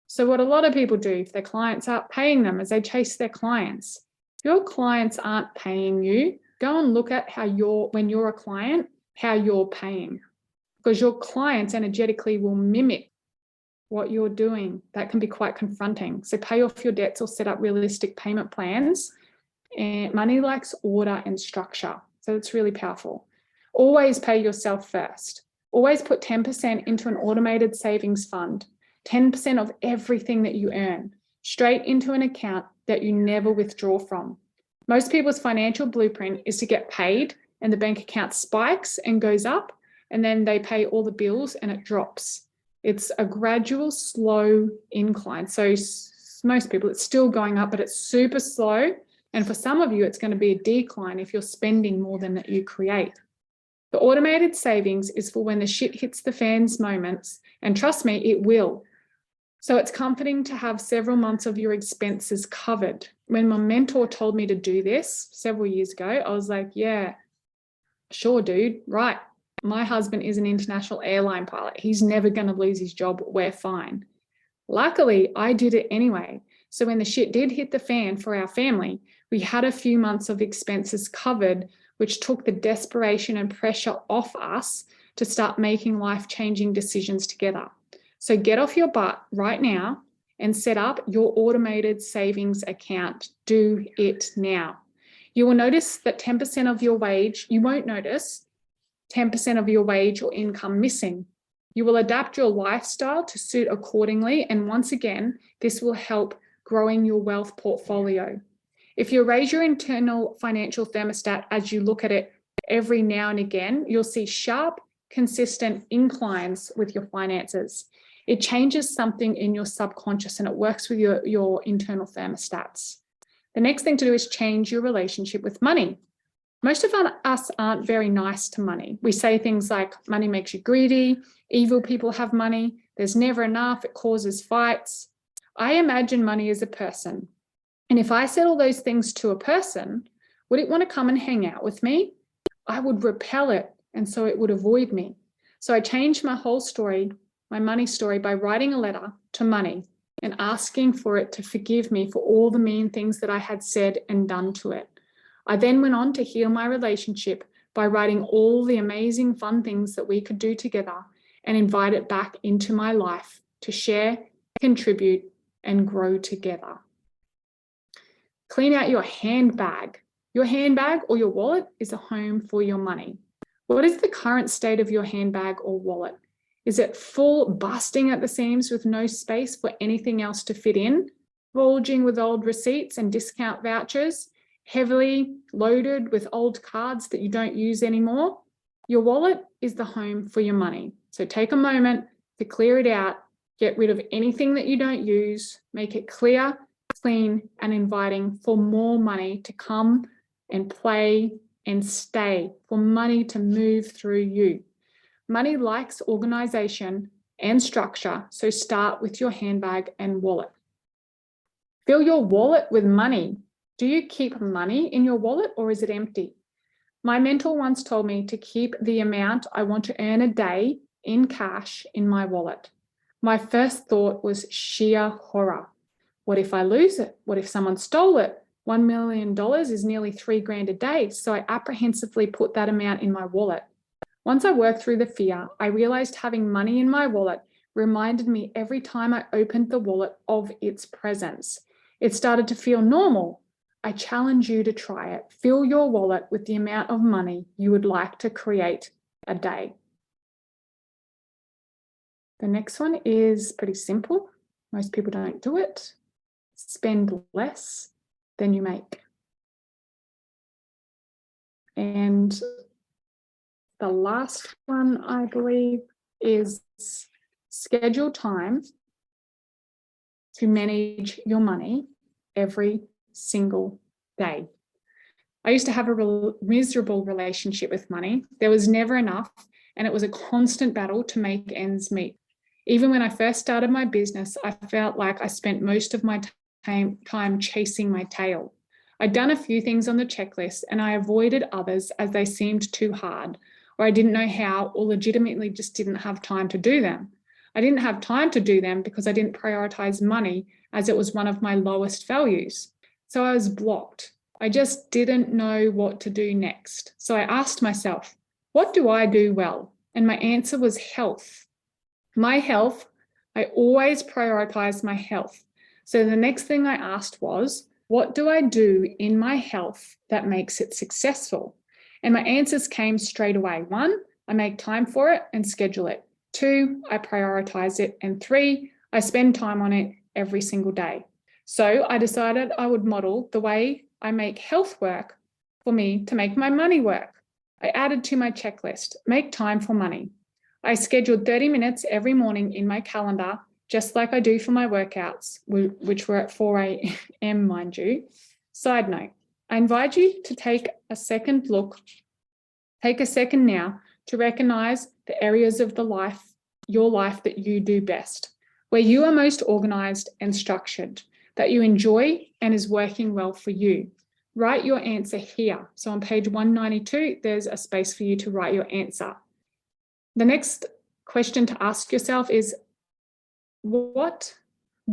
So what a lot of people do if their clients aren't paying them is they chase their clients. If your clients aren't paying you, go and look at when you're a client, how you're paying, because your clients energetically will mimic what you're doing. That can be quite confronting. So pay off your debts or set up realistic payment plans. And money likes order and structure. So it's really powerful. Always pay yourself first. Always put 10% into an automated savings fund, 10% of everything that you earn, straight into an account that you never withdraw from. Most people's financial blueprint is to get paid and the bank account spikes and goes up, and then they pay all the bills and it drops. It's a gradual, slow incline. So most people, it's still going up, but it's super slow. And for some of you, it's going to be a decline if you're spending more than that you create. The automated savings is for when the shit hits the fans moments, and trust me, it will. So it's comforting to have several months of your expenses covered. When my mentor told me to do this several years ago, I was like, yeah, sure, dude, right. My husband is an international airline pilot. He's never going to lose his job. We're fine. Luckily, I did it anyway. So when the shit did hit the fan for our family, we had a few months of expenses covered, which took the desperation and pressure off us to start making life-changing decisions together. So get off your butt right now and set up your automated savings account. Do it now. You will notice that 10% of your wage, you won't notice 10% of your wage or income missing. You will adapt your lifestyle to suit accordingly. And once again, this will help growing your wealth portfolio. If you raise your internal financial thermostat as you look at it every now and again, you'll see sharp, consistent inclines with your finances. It changes something in your subconscious and it works with your internal thermostats. The next thing to do is change your relationship with money. Most of us aren't very nice to money. We say things like money makes you greedy, evil people have money, there's never enough, it causes fights. I imagine money as a person. And if I said all those things to a person, would it want to come and hang out with me? I would repel it, and so it would avoid me. So I changed my whole story, my money story, by writing a letter to money and asking for it to forgive me for all the mean things that I had said and done to it. I then went on to heal my relationship by writing all the amazing fun things that we could do together and invite it back into my life to share, contribute, and grow together. Clean out your handbag. Your handbag or your wallet is a home for your money. What is the current state of your handbag or wallet? Is it full, busting at the seams with no space for anything else to fit in? Bulging with old receipts and discount vouchers? Heavily loaded with old cards that you don't use anymore? Your wallet is the home for your money. So take a moment to clear it out, get rid of anything that you don't use, make it clear, clean, and inviting for more money to come and play and stay, for money to move through you. Money likes organization and structure, so start with your handbag and wallet. Fill your wallet with money. Do you keep money in your wallet or is it empty? My mentor once told me to keep the amount I want to earn a day in cash in my wallet. My first thought was sheer horror. What if I lose it? What if someone stole it? $1 million is nearly $3,000 a day, so I apprehensively put that amount in my wallet. Once I worked through the fear, I realized having money in my wallet reminded me every time I opened the wallet of its presence. It started to feel normal. I challenge you to try it. Fill your wallet with the amount of money you would like to create a day. The next one is pretty simple. Most people don't do it. Spend less than you make. And the last one, I believe, is schedule time to manage your money every single day. I used to have a miserable relationship with money. There was never enough, and it was a constant battle to make ends meet. Even when I first started my business, I felt like I spent most of my time chasing my tail. I'd done a few things on the checklist and I avoided others as they seemed too hard, or I didn't know how, or legitimately just didn't have time to do them. I didn't have time to do them because I didn't prioritize money as it was one of my lowest values. So I was blocked. I just didn't know what to do next. So I asked myself, what do I do well? And my answer was health. My health, I always prioritize my health. So the next thing I asked was, what do I do in my health that makes it successful? And my answers came straight away. 1, I make time for it and schedule it. 2, I prioritize it. And 3, I spend time on it every single day. So I decided I would model the way I make health work for me to make my money work. I added to my checklist, make time for money. I scheduled 30 minutes every morning in my calendar, just like I do for my workouts, which were at 4 a.m., mind you. Side note, I invite you to take a second now to recognize the areas of your life that you do best, where you are most organized and structured, that you enjoy and is working well for you. Write your answer here. So on page 192, there's a space for you to write your answer. The next question to ask yourself is, what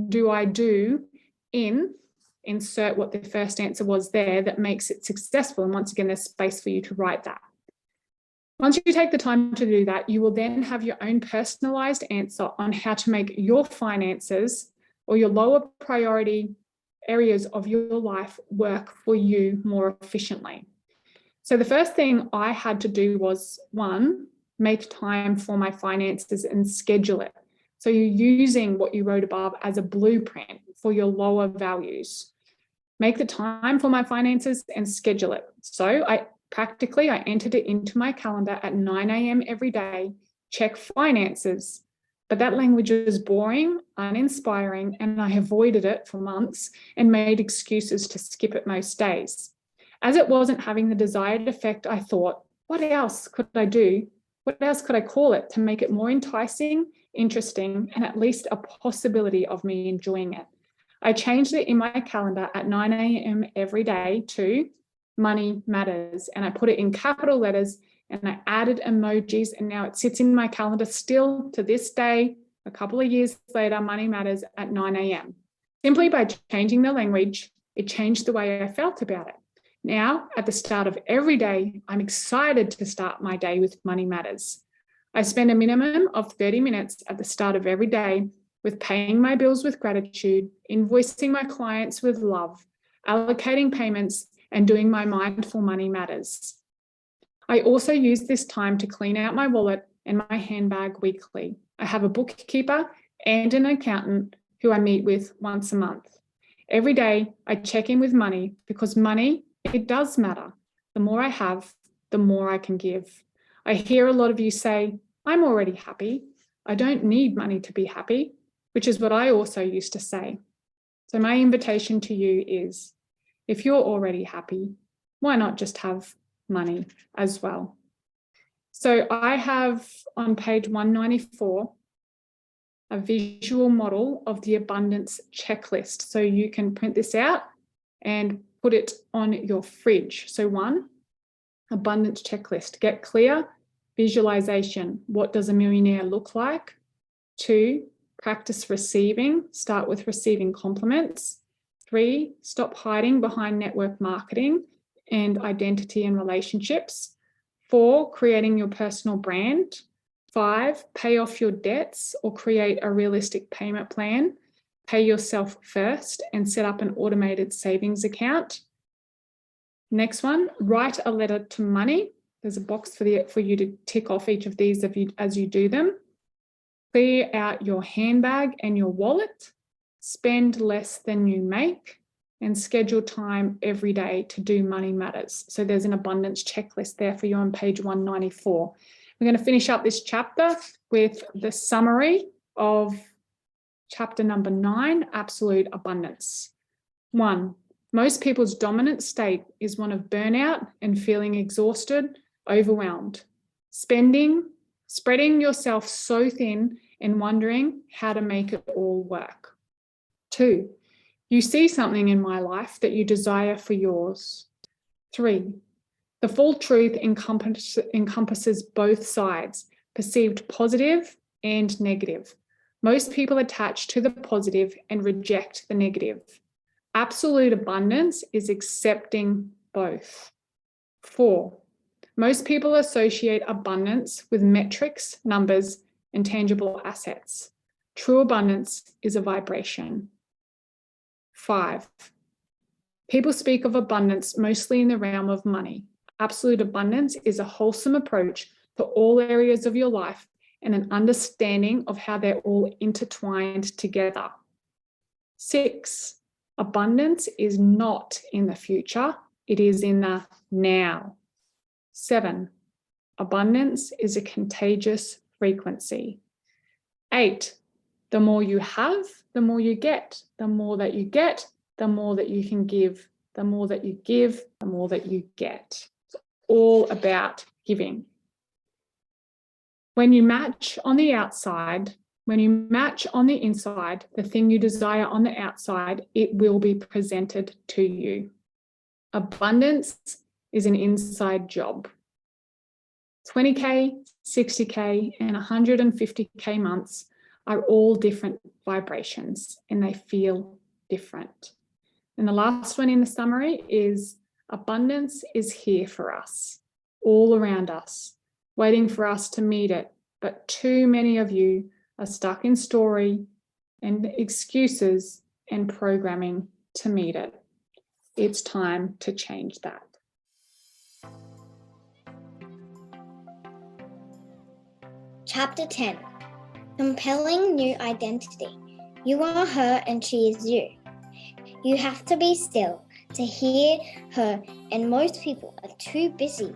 do I do insert what the first answer was there that makes it successful? And once again, there's space for you to write that. Once you take the time to do that, you will then have your own personalized answer on how to make your finances or your lower priority areas of your life work for you more efficiently. So the first thing I had to do was, 1, make time for my finances and schedule it. So you're using what you wrote above as a blueprint for your lower values. Make the time for my finances and schedule it. So I entered it into my calendar at 9 a.m. every day, check finances. But that language was boring, uninspiring, and I avoided it for months and made excuses to skip it most days. As it wasn't having the desired effect, I thought, what else could I do? What else could I call it to make it more enticing, interesting, and at least a possibility of me enjoying it? I changed it in my calendar at 9 a.m. every day to Money Matters, and I put it in capital letters and I added emojis, and now it sits in my calendar still to this day, a couple of years later. Money Matters at 9 a.m. Simply by changing the language, it changed the way I felt about it. Now, at the start of every day, I'm excited to start my day with Money Matters. I spend a minimum of 30 minutes at the start of every day with paying my bills with gratitude, invoicing my clients with love, allocating payments, and doing my mindful Money Matters. I also use this time to clean out my wallet and my handbag weekly. I have a bookkeeper and an accountant who I meet with once a month. Every day, I check in with money because money, it does matter. The more I have, the more I can give. I hear a lot of you say, I'm already happy. I don't need money to be happy, which is what I also used to say. So my invitation to you is, if you're already happy, why not just have money as well? So I have on page 194, a visual model of the abundance checklist. So you can print this out and put it on your fridge. So 1, abundance checklist. Get clear, visualization. What does a millionaire look like? 2, practice receiving. Start with receiving compliments. 3, stop hiding behind network marketing and identity and relationships. 4, creating your personal brand. 5, pay off your debts or create a realistic payment plan. Pay yourself first and set up an automated savings account. Next one, write a letter to money. There's a box for you to tick off each of these as you do them. Clear out your handbag and your wallet. Spend less than you make. And schedule time every day to do money matters. So there's an abundance checklist there for you on page 194. We're going to finish up this chapter with the summary of chapter number 9, absolute abundance. 1, most people's dominant state is one of burnout and feeling exhausted, overwhelmed. Spreading yourself so thin and wondering how to make it all work. 2, you see something in my life that you desire for yours. 3, the full truth encompasses both sides, perceived positive and negative. Most people attach to the positive and reject the negative. Absolute abundance is accepting both. 4, most people associate abundance with metrics, numbers, and tangible assets. True abundance is a vibration. 5, people speak of abundance mostly in the realm of money. Absolute abundance is a wholesome approach to all areas of your life and an understanding of how they're all intertwined together. 6, abundance is not in the future, it is in the now. 7, abundance is a contagious frequency. 8, the more you have, the more you get. The more that you get, the more that you can give. The more that you give, the more that you get. It's all about giving. When you match on the outside, when you match on the inside, the thing you desire on the outside, it will be presented to you. Abundance is an inside job. 20K, 60K, and 150K months are all different vibrations and they feel different. And the last one in the summary is abundance is here for us, all around us, waiting for us to meet it. But too many of you are stuck in story and excuses and programming to meet it. It's time to change that. Chapter 10, compelling new identity. You are her and she is you. You have to be still to hear her, and most people are too busy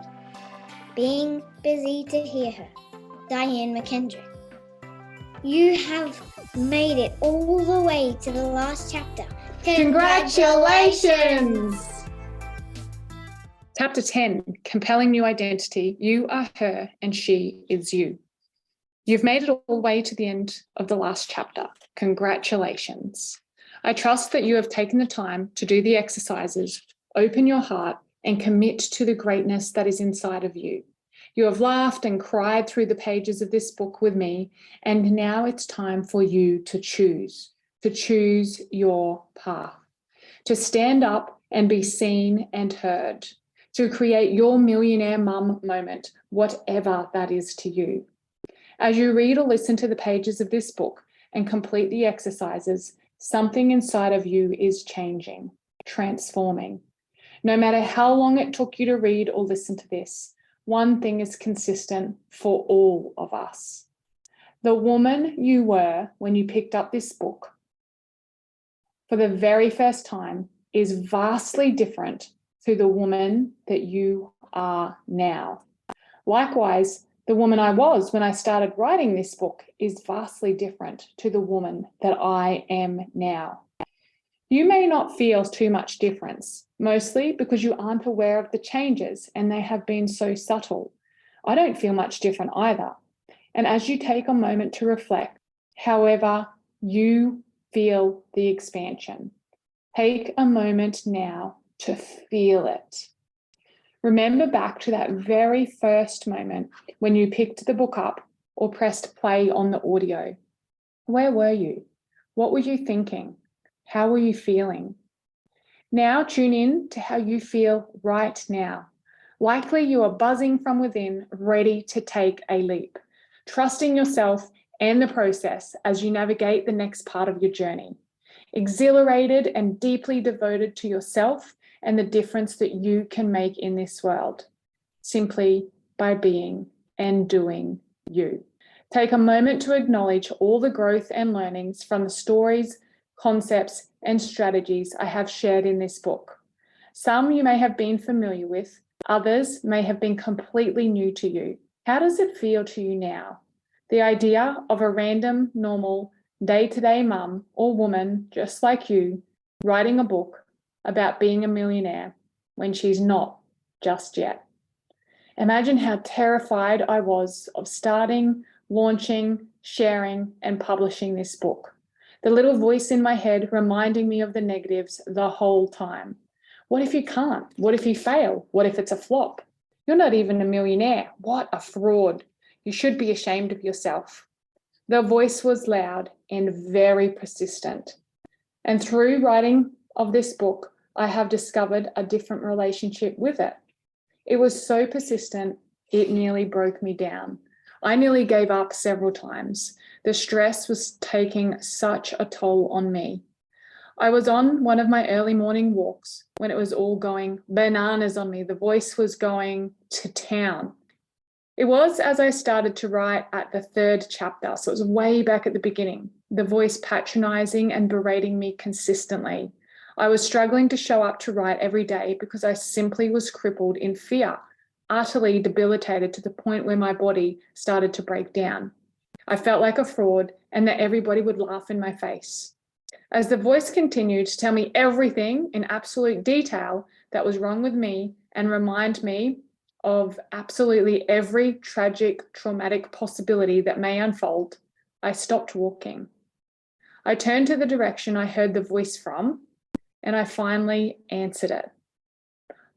being busy to hear her. Diane McKendrick. You have made it all the way to the last chapter. Congratulations! Chapter 10, compelling new identity. You are her and she is you. You've made it all the way to the end of the last chapter. Congratulations. I trust that you have taken the time to do the exercises, open your heart, and commit to the greatness that is inside of you. You have laughed and cried through the pages of this book with me, and now it's time for you to choose your path, to stand up and be seen and heard, to create your millionaire mum moment, whatever that is to you. As you read or listen to the pages of this book and complete the exercises, something inside of you is changing, transforming. No matter how long it took you to read or listen to this, one thing is consistent for all of us. The woman you were when you picked up this book for the very first time is vastly different to the woman that you are now. Likewise, the woman I was when I started writing this book is vastly different to the woman that I am now. You may not feel too much difference, mostly because you aren't aware of the changes and they have been so subtle. I don't feel much different either. And as you take a moment to reflect, however you feel the expansion, take a moment now to feel it. Remember back to that very first moment when you picked the book up or pressed play on the audio. Where were you? What were you thinking? How were you feeling? Now tune in to how you feel right now. Likely you are buzzing from within, ready to take a leap, trusting yourself and the process as you navigate the next part of your journey. Exhilarated and deeply devoted to yourself and the difference that you can make in this world, simply by being and doing you. Take a moment to acknowledge all the growth and learnings from the stories, concepts, and strategies I have shared in this book. Some you may have been familiar with, others may have been completely new to you. How does it feel to you now? The idea of a random, normal, day-to-day mum or woman just like you writing a book about being a millionaire when she's not just yet. Imagine how terrified I was of starting, launching, sharing, and publishing this book. The little voice in my head reminding me of the negatives the whole time. What if you can't? What if you fail? What if it's a flop? You're not even a millionaire. What a fraud. You should be ashamed of yourself. The voice was loud and very persistent. And through writing of this book, I have discovered a different relationship with it. It was so persistent, it nearly broke me down. I nearly gave up several times. The stress was taking such a toll on me. I was on one of my early morning walks when it was all going bananas on me. The voice was going to town. It was as I started to write at the 3rd chapter, so it was way back at the beginning, the voice patronizing and berating me consistently. I was struggling to show up to write every day because I simply was crippled in fear, utterly debilitated to the point where my body started to break down. I felt like a fraud and that everybody would laugh in my face. As the voice continued to tell me everything in absolute detail that was wrong with me and remind me of absolutely every tragic, traumatic possibility that may unfold, I stopped walking. I turned to the direction I heard the voice from, and I finally answered it.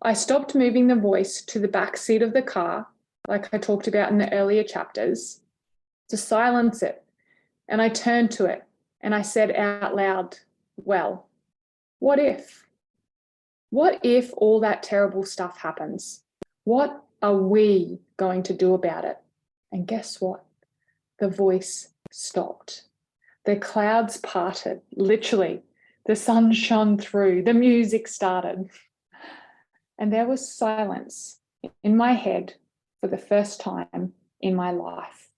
I stopped moving the voice to the back seat of the car, like I talked about in the earlier chapters, to silence it, and I turned to it, and I said out loud, well, what if? What if all that terrible stuff happens? What are we going to do about it? And guess what? The voice stopped. The clouds parted, literally. The sun shone through, the music started. And there was silence in my head for the first time in my life.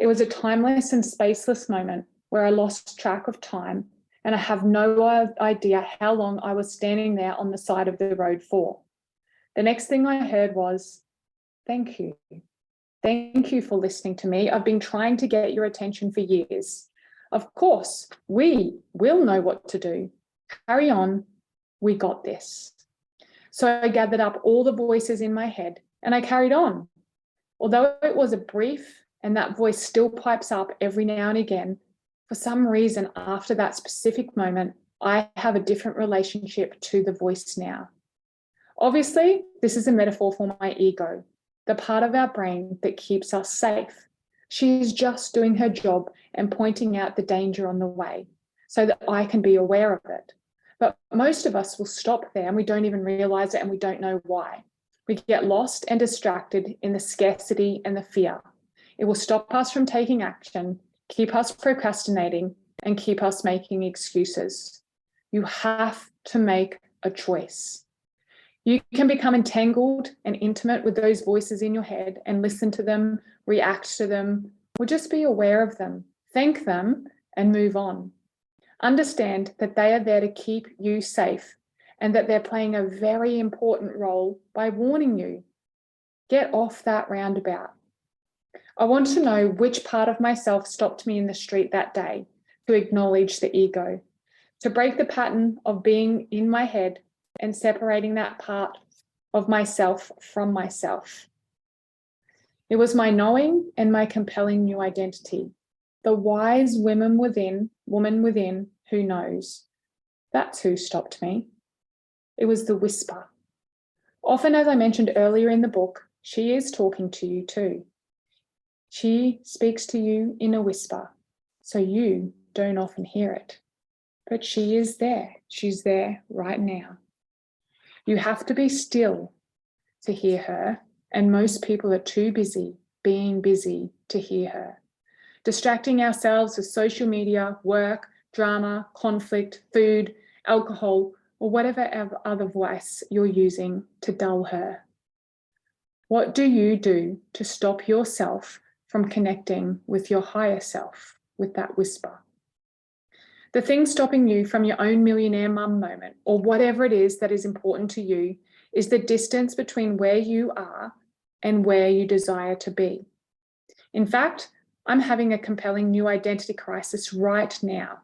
It was a timeless and spaceless moment where I lost track of time, and I have no idea how long I was standing there on the side of the road for. The next thing I heard was, thank you. Thank you for listening to me. I've been trying to get your attention for years. Of course, we will know what to do. Carry on. We got this. So I gathered up all the voices in my head and I carried on. Although it was a brief and that voice still pipes up every now and again, for some reason after that specific moment, I have a different relationship to the voice now. Obviously, this is a metaphor for my ego, the part of our brain that keeps us safe. She is just doing her job and pointing out the danger on the way so that I can be aware of it. But most of us will stop there and we don't even realize it and we don't know why. We get lost and distracted in the scarcity and the fear. It will stop us from taking action, keep us procrastinating, and keep us making excuses. You have to make a choice. You can become entangled and intimate with those voices in your head and listen to them, react to them, or just be aware of them, thank them, and move on. Understand that they are there to keep you safe and that they're playing a very important role by warning you. Get off that roundabout. I want to know which part of myself stopped me in the street that day to acknowledge the ego, to break the pattern of being in my head and separating that part of myself from myself. It was my knowing and my compelling new identity, the wise woman within who knows. That's who stopped me. It was the whisper. Often, as I mentioned earlier in the book, she is talking to you too. She speaks to you in a whisper, so you don't often hear it. But she is there. She's there right now. You have to be still to hear her, and most people are too busy being busy to hear her. Distracting ourselves with social media, work, drama, conflict, food, alcohol, or whatever other voice you're using to dull her. What do you do to stop yourself from connecting with your higher self with that whisper? The thing stopping you from your own millionaire mum moment, or whatever it is that is important to you, is the distance between where you are and where you desire to be. In fact, I'm having a compelling new identity crisis right now.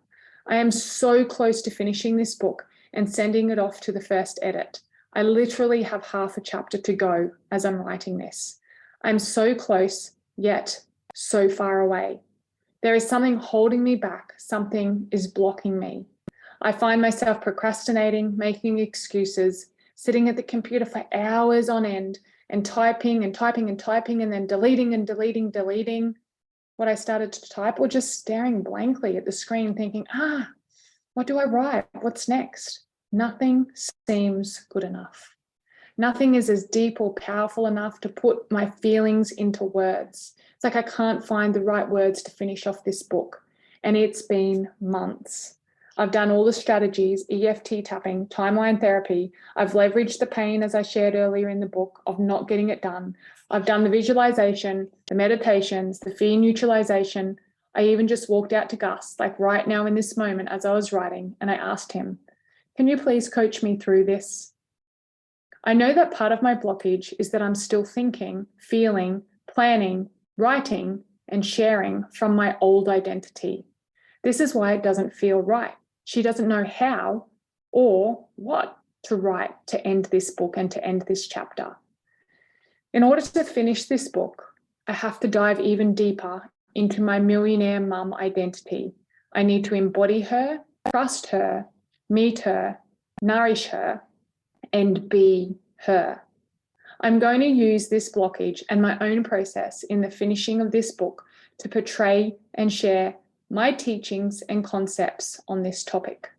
I am so close to finishing this book and sending it off to the first edit. I literally have half a chapter to go as I'm writing this. I'm so close, yet so far away. There is something holding me back. Something is blocking me. I find myself procrastinating, making excuses, sitting at the computer for hours on end and typing and typing and typing and then deleting and deleting what I started to type, or just staring blankly at the screen thinking, what do I write? What's next? Nothing seems good enough. Nothing is as deep or powerful enough to put my feelings into words. It's like I can't find the right words to finish off this book. And it's been months. I've done all the strategies, EFT tapping, timeline therapy. I've leveraged the pain, as I shared earlier in the book, of not getting it done. I've done the visualization, the meditations, the fear neutralization. I even just walked out to Gus, like right now in this moment as I was writing, and I asked him, can you please coach me through this? I know that part of my blockage is that I'm still thinking, feeling, planning, writing, and sharing from my old identity. This is why it doesn't feel right. She doesn't know how or what to write to end this book and to end this chapter. In order to finish this book, I have to dive even deeper into my millionaire mum identity. I need to embody her, trust her, meet her, nourish her, and be her. I'm going to use this blockage and my own process in the finishing of this book to portray and share my teachings and concepts on this topic.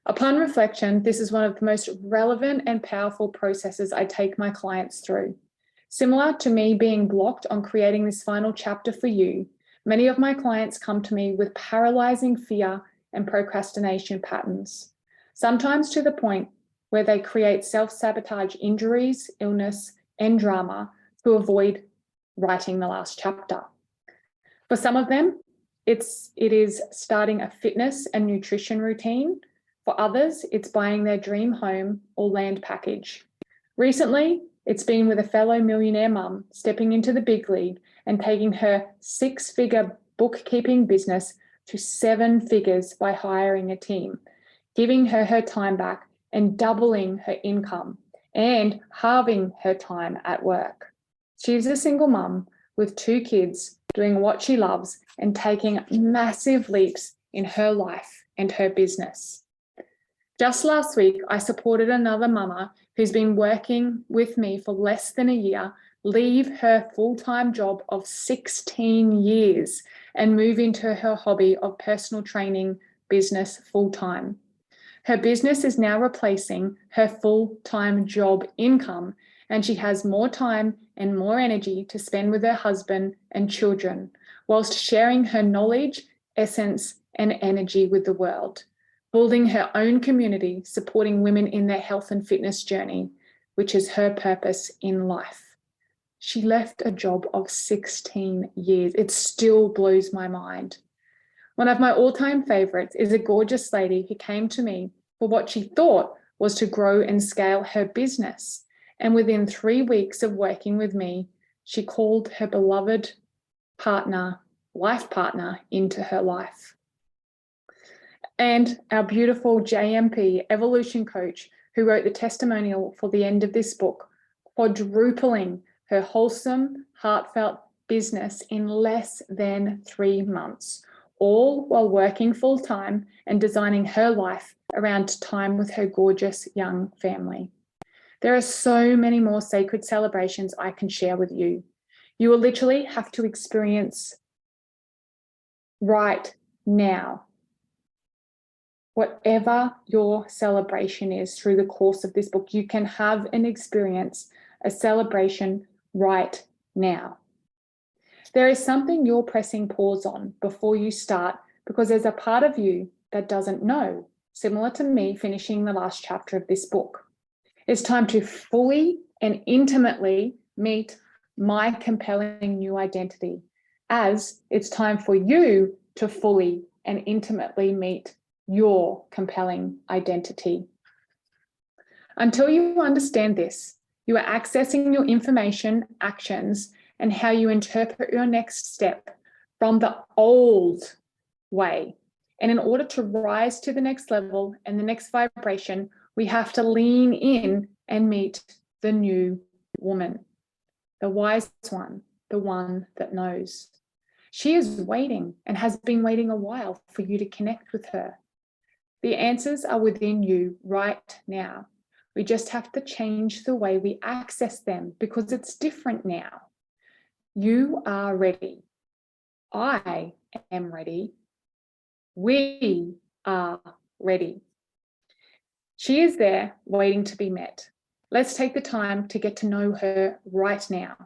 Upon reflection, this is one of the most relevant and powerful processes I take my clients through. Similar to me being blocked on creating this final chapter for you, many of my clients come to me with paralyzing fear and procrastination patterns, sometimes to the point where they create self-sabotage injuries, illness, and drama to avoid writing the last chapter. For some of them, it is starting a fitness and nutrition routine. For others, it's buying their dream home or land package. Recently, it's been with a fellow millionaire mum stepping into the big league and taking her 6-figure bookkeeping business to 7 figures by hiring a team, giving her her time back and doubling her income and halving her time at work. She's a single mum with 2 kids doing what she loves and taking massive leaps in her life and her business. Just last week, I supported another mama who's been working with me for less than a year leave her full-time job of 16 years and move into her hobby of personal training business full-time. Her business is now replacing her full-time job income, and she has more time and more energy to spend with her husband and children, whilst sharing her knowledge, essence, and energy with the world, building her own community, supporting women in their health and fitness journey, which is her purpose in life. She left a job of 16 years. It still blows my mind. One of my all-time favorites is a gorgeous lady who came to me for what she thought was to grow and scale her business. And within 3 weeks of working with me, she called her beloved partner, life partner, into her life. And our beautiful JMP evolution coach, who wrote the testimonial for the end of this book, quadrupling her wholesome, heartfelt business in less than 3 months, all while working full-time and designing her life around time with her gorgeous young family. There are so many more sacred celebrations I can share with you. You will literally have to experience right now whatever your celebration is through the course of this book. You can have an experience, a celebration right now. There is something you're pressing pause on before you start because there's a part of you that doesn't know, similar to me finishing the last chapter of this book. It's time to fully and intimately meet my compelling new identity, as it's time for you to fully and intimately meet your compelling identity. Until you understand this, you are accessing your information, actions, and how you interpret your next step from the old way. And in order to rise to the next level and the next vibration, we have to lean in and meet the new woman, the wise one, the one that knows. She is waiting and has been waiting a while for you to connect with her. The answers are within you right now. We just have to change the way we access them because it's different now. You are ready. I am ready. We are ready. She is there waiting to be met. Let's take the time to get to know her right now.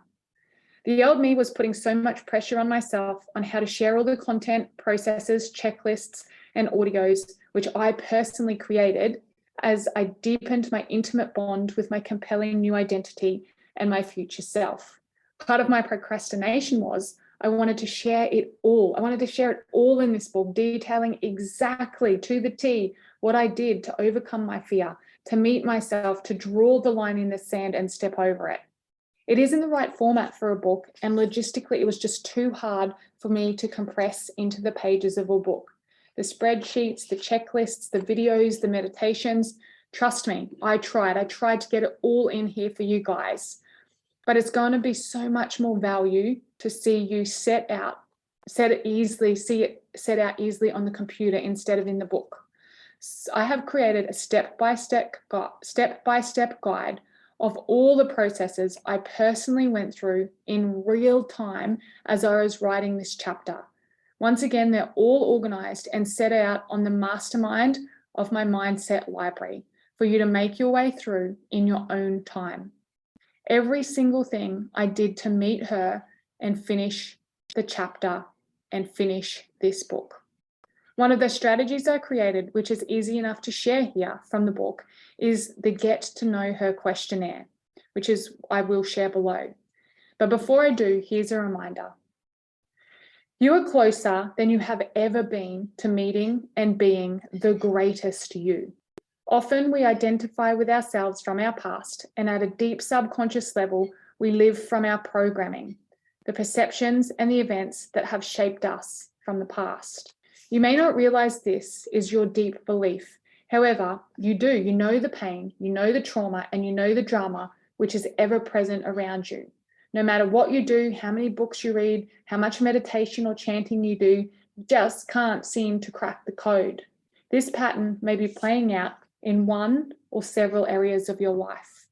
The old me was putting so much pressure on myself on how to share all the content, processes, checklists, and audios, which I personally created as I deepened my intimate bond with my compelling new identity and my future self. Part of my procrastination was I wanted to share it all. I wanted to share it all in this book, detailing exactly to the T what I did to overcome my fear, to meet myself, to draw the line in the sand and step over it. It isn't the right format for a book, and logistically it was just too hard for me to compress into the pages of a book. The spreadsheets, the checklists, the videos, the meditations, trust me, I tried to get it all in here for you guys. But it's going to be so much more value to see you set out easily on the computer instead of in the book. So I have created a step-by-step guide of all the processes I personally went through in real time as I was writing this chapter. Once again, they're all organized and set out on the mastermind of my mindset library for you to make your way through in your own time. Every single thing I did to meet her and finish the chapter and finish this book. One of the strategies I created, which is easy enough to share here from the book, is the Get to Know Her questionnaire, which is I will share below. But before I do, here's a reminder. You are closer than you have ever been to meeting and being the greatest you. Often we identify with ourselves from our past, and at a deep subconscious level, we live from our programming, the perceptions and the events that have shaped us from the past. You may not realize this is your deep belief. However, you do. You know the pain, you know the trauma, and you know the drama which is ever present around you. No matter what you do, how many books you read, how much meditation or chanting you do, you just can't seem to crack the code. This pattern may be playing out in one or several areas of your life.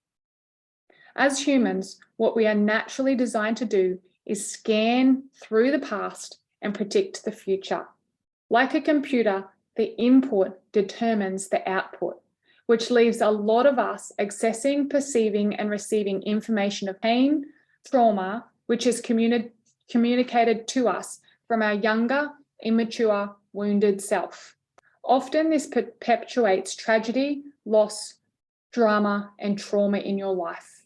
As humans, what we are naturally designed to do is scan through the past and predict the future. Like a computer, the input determines the output, which leaves a lot of us accessing, perceiving, and receiving information of pain, trauma, which is communicated to us from our younger, immature, wounded self. Often this perpetuates tragedy, loss, drama, and trauma in your life.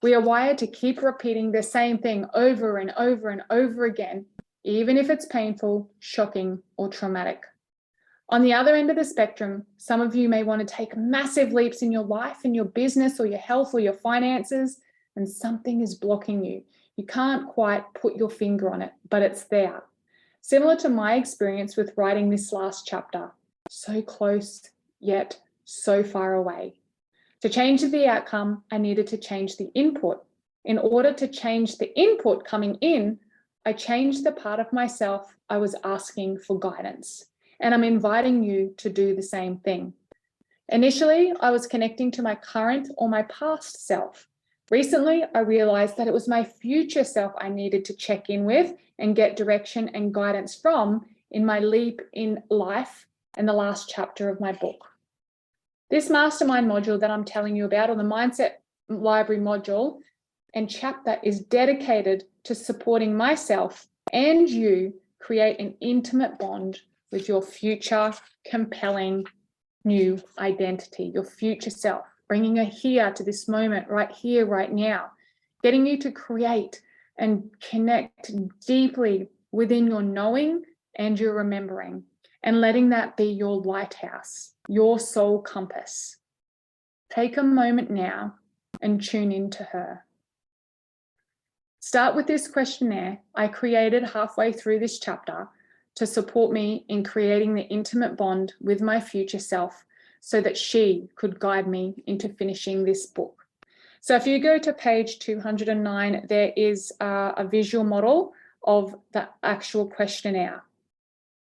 We are wired to keep repeating the same thing over and over and over again, even if it's painful, shocking, or traumatic. On the other end of the spectrum, some of you may want to take massive leaps in your life, in your business, or your health, or your finances, and something is blocking you. You can't quite put your finger on it, but it's there. Similar to my experience with writing this last chapter, so close, yet so far away. To change the outcome, I needed to change the input. In order to change the input coming in, I changed the part of myself I was asking for guidance. And I'm inviting you to do the same thing. Initially, I was connecting to my current or my past self. Recently, I realized that it was my future self I needed to check in with and get direction and guidance from in my leap in life and the last chapter of my book. This mastermind module that I'm telling you about, or the Mindset Library module and chapter, is dedicated to supporting myself and you create an intimate bond with your future compelling new identity, your future self, bringing her here to this moment, right here, right now, getting you to create and connect deeply within your knowing and your remembering, and letting that be your lighthouse, your soul compass. Take a moment now and tune into her. Start with this questionnaire I created halfway through this chapter to support me in creating the intimate bond with my future self so that she could guide me into finishing this book. So if you go to page 209, there is a visual model of the actual questionnaire.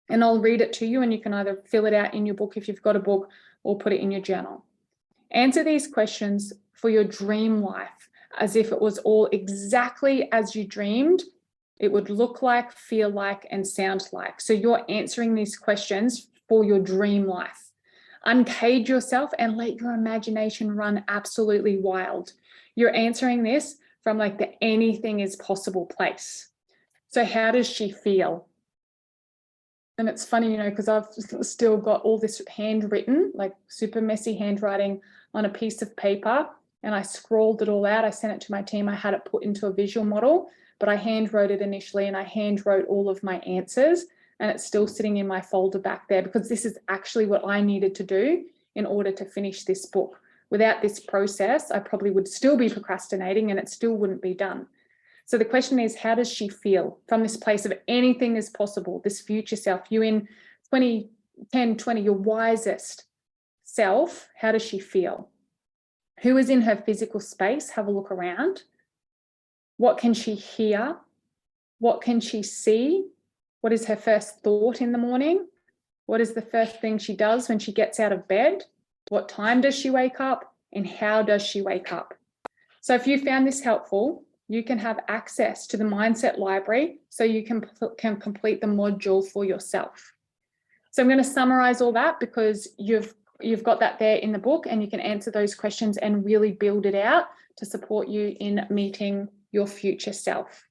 And I'll read it to you, and you can either fill it out in your book if you've got a book, or put it in your journal. Answer these questions for your dream life as if it was all exactly as you dreamed it would look like, feel like, and sound like. So you're answering these questions for your dream life. Uncage yourself and let your imagination run absolutely wild. You're answering this from like the anything is possible place. So how does she feel? And it's funny, because I've still got all this handwritten, like super messy handwriting on a piece of paper, and I scrawled it all out. I sent it to my team. I had it put into a visual model, but I hand wrote it initially, and I hand wrote all of my answers, and it's still sitting in my folder back there because this is actually what I needed to do in order to finish this book. Without this process, I probably would still be procrastinating and it still wouldn't be done. So the question is, how does she feel from this place of anything is possible, this future self, you in 2010, 20, your wisest self, how does she feel? Who is in her physical space? Have a look around. What can she hear? What can she see? What is her first thought in the morning? What is the first thing she does when she gets out of bed? What time does she wake up? And how does she wake up? So if you found this helpful, you can have access to the Mindset Library so you can complete the module for yourself. So I'm going to summarize all that because you've got that there in the book, and you can answer those questions and really build it out to support you in meeting your future self.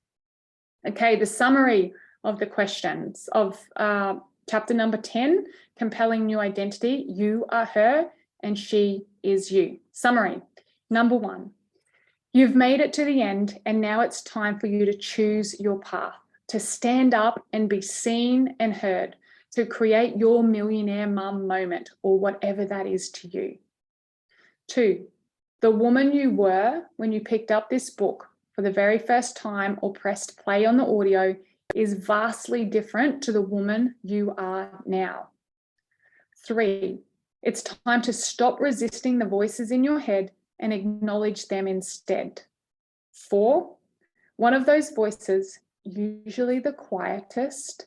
Okay, the summary of the questions of chapter number 10, Compelling New Identity. You are her and she is you. Summary. Number 1, you've made it to the end, and now it's time for you to choose your path, to stand up and be seen and heard, to create your millionaire mum moment, or whatever that is to you. 2, the woman you were when you picked up this book for the very first time or pressed play on the audio is vastly different to the woman you are now. 3, it's time to stop resisting the voices in your head and acknowledge them instead. 4, one of those voices, usually the quietest,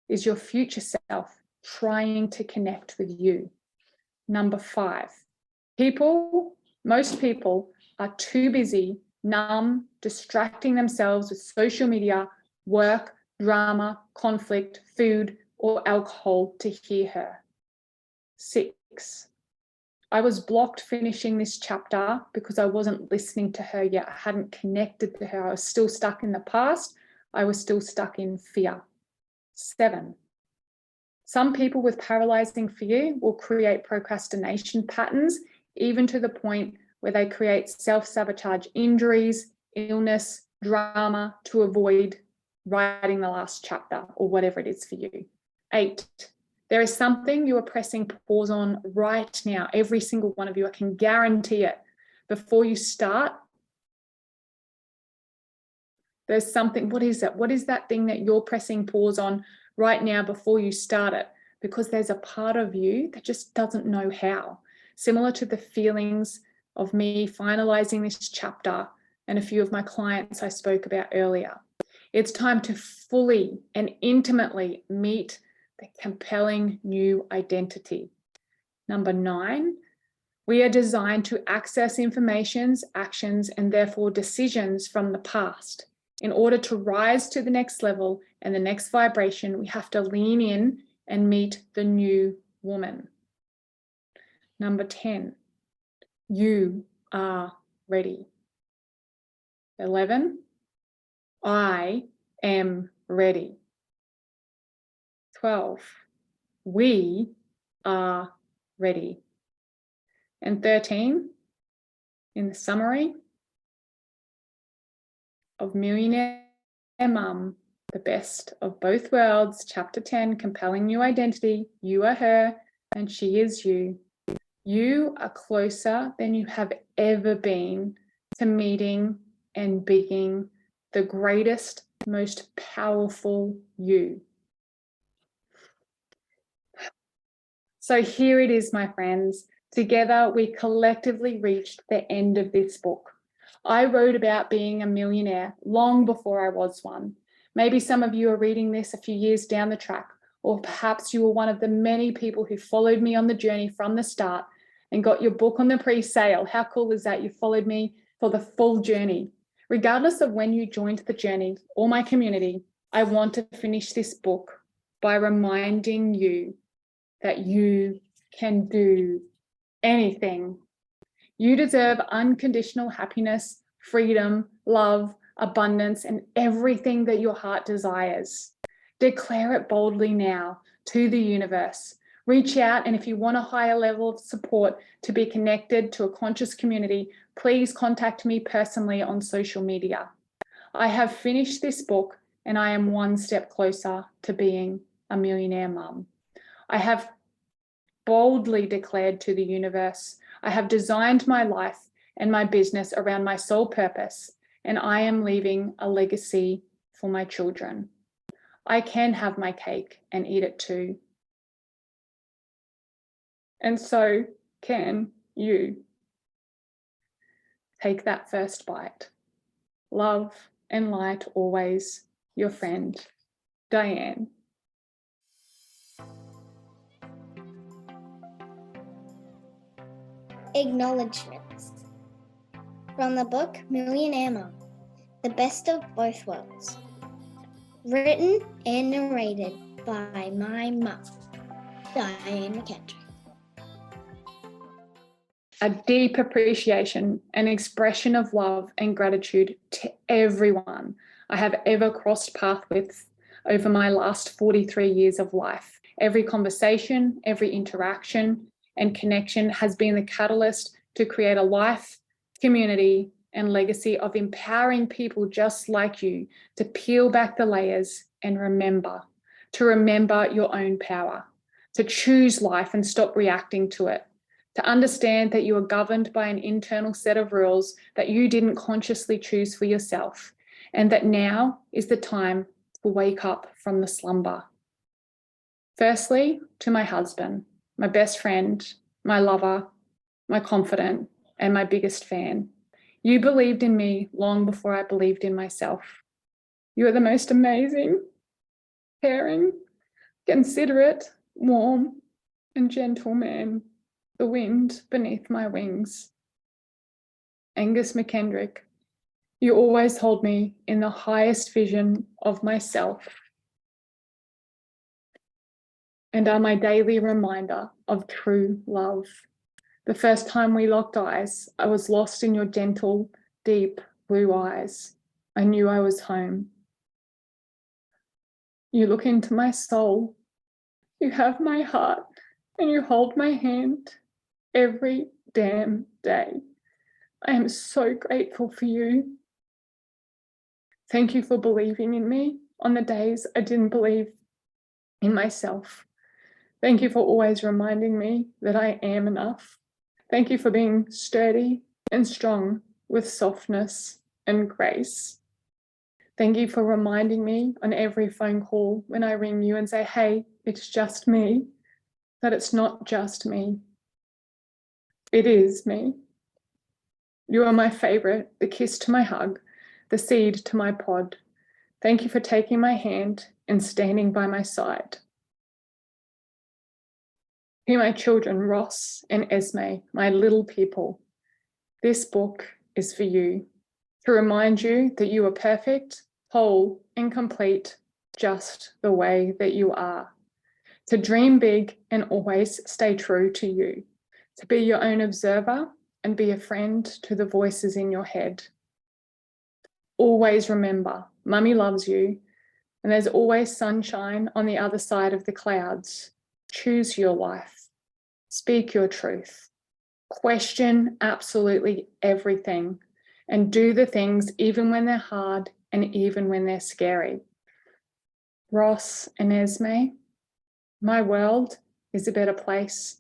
is your future self trying to connect with you. Number 5, most people are too busy, numb, distracting themselves with social media, work, drama, conflict, food, or alcohol to hear her. 6, I was blocked finishing this chapter because I wasn't listening to her yet. I hadn't connected to her. I was still stuck in the past. I was still stuck in fear. 7, some people with paralyzing fear will create procrastination patterns, even to the point where they create self-sabotage injuries, illness, drama to avoid writing the last chapter or whatever it is for you. 8, there is something you are pressing pause on right now. Every single one of you, I can guarantee it. Before you start, there's something. What is it? What is that thing that you're pressing pause on right now before you start it? Because there's a part of you that just doesn't know how. Similar to the feelings of me finalizing this chapter and a few of my clients I spoke about earlier. It's time to fully and intimately meet the compelling new identity. Number 9, We are designed to access informations, actions, and therefore decisions from the past. In order to rise to the next level and the next vibration, we have to lean in and meet the new woman. Number 10, you are ready. 11, I am ready. 12, we are ready. And 13, in the summary of Millionaire Mum, the best of both worlds, chapter 10, compelling new identity, you are her and she is you. You are closer than you have ever been to meeting and being the greatest, most powerful you. So here it is, my friends. Together, we collectively reached the end of this book. I wrote about being a millionaire long before I was one. Maybe some of you are reading this a few years down the track, or perhaps you were one of the many people who followed me on the journey from the start and got your book on the pre-sale. How cool is that? You followed me for the full journey. Regardless of when you joined the journey or my community, I want to finish this book by reminding you that you can do anything. You deserve unconditional happiness, freedom, love, abundance, and everything that your heart desires. Declare it boldly now to the universe. Reach out, and if you want a higher level of support to be connected to a conscious community, please contact me personally on social media. I have finished this book and I am one step closer to being a millionaire mum. I have boldly declared to the universe, I have designed my life and my business around my sole purpose, and I am leaving a legacy for my children. I can have my cake and eat it too. And so can you. Take that first bite. Love and light always, your friend, Diane. Acknowledgements. From the book Millionaire Mum, the best of both worlds. Written and narrated by my mum, Diane McKendry. A deep appreciation and expression of love and gratitude to everyone I have ever crossed paths with over my last 43 years of life. Every conversation, every interaction and connection has been the catalyst to create a life, community, and legacy of empowering people just like you to peel back the layers and remember your own power, to choose life and stop reacting to it, to understand that you are governed by an internal set of rules that you didn't consciously choose for yourself, and that now is the time to wake up from the slumber. Firstly, to my husband, my best friend, my lover, my confidant, and my biggest fan. You believed in me long before I believed in myself. You are the most amazing, caring, considerate, warm, and gentle man, the wind beneath my wings. Angus McKendrick, you always hold me in the highest vision of myself and are my daily reminder of true love. The first time we locked eyes, I was lost in your gentle, deep blue eyes. I knew I was home. You look into my soul, you have my heart, and you hold my hand every damn day. I am so grateful for you. Thank you for believing in me on the days I didn't believe in myself. Thank you for always reminding me that I am enough. Thank you for being sturdy and strong with softness and grace. Thank you for reminding me on every phone call when I ring you and say, hey, it's just me, that it's not just me. It is me. You are my favorite, the kiss to my hug, the seed to my pod. Thank you for taking my hand and standing by my side. To my children, Ross and Esme, my little people, this book is for you, to remind you that you are perfect, whole, and complete, just the way that you are. To dream big and always stay true to you. To be your own observer and be a friend to the voices in your head. Always remember, Mummy loves you, and there's always sunshine on the other side of the clouds. Choose your life. Speak your truth. Question absolutely everything, and do the things even when they're hard and even when they're scary. Ross and Esme, my world is a better place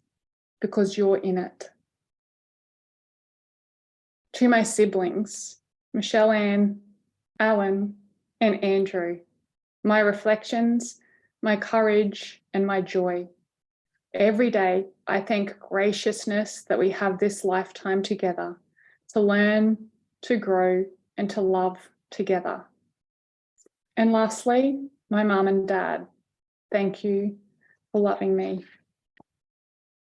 because you're in it. To my siblings, Michelle Ann, Alan, and Andrew, my reflections, my courage, and my joy. Every day, I thank graciousness that we have this lifetime together to learn, to grow, and to love together. And lastly, my mum and dad, thank you for loving me.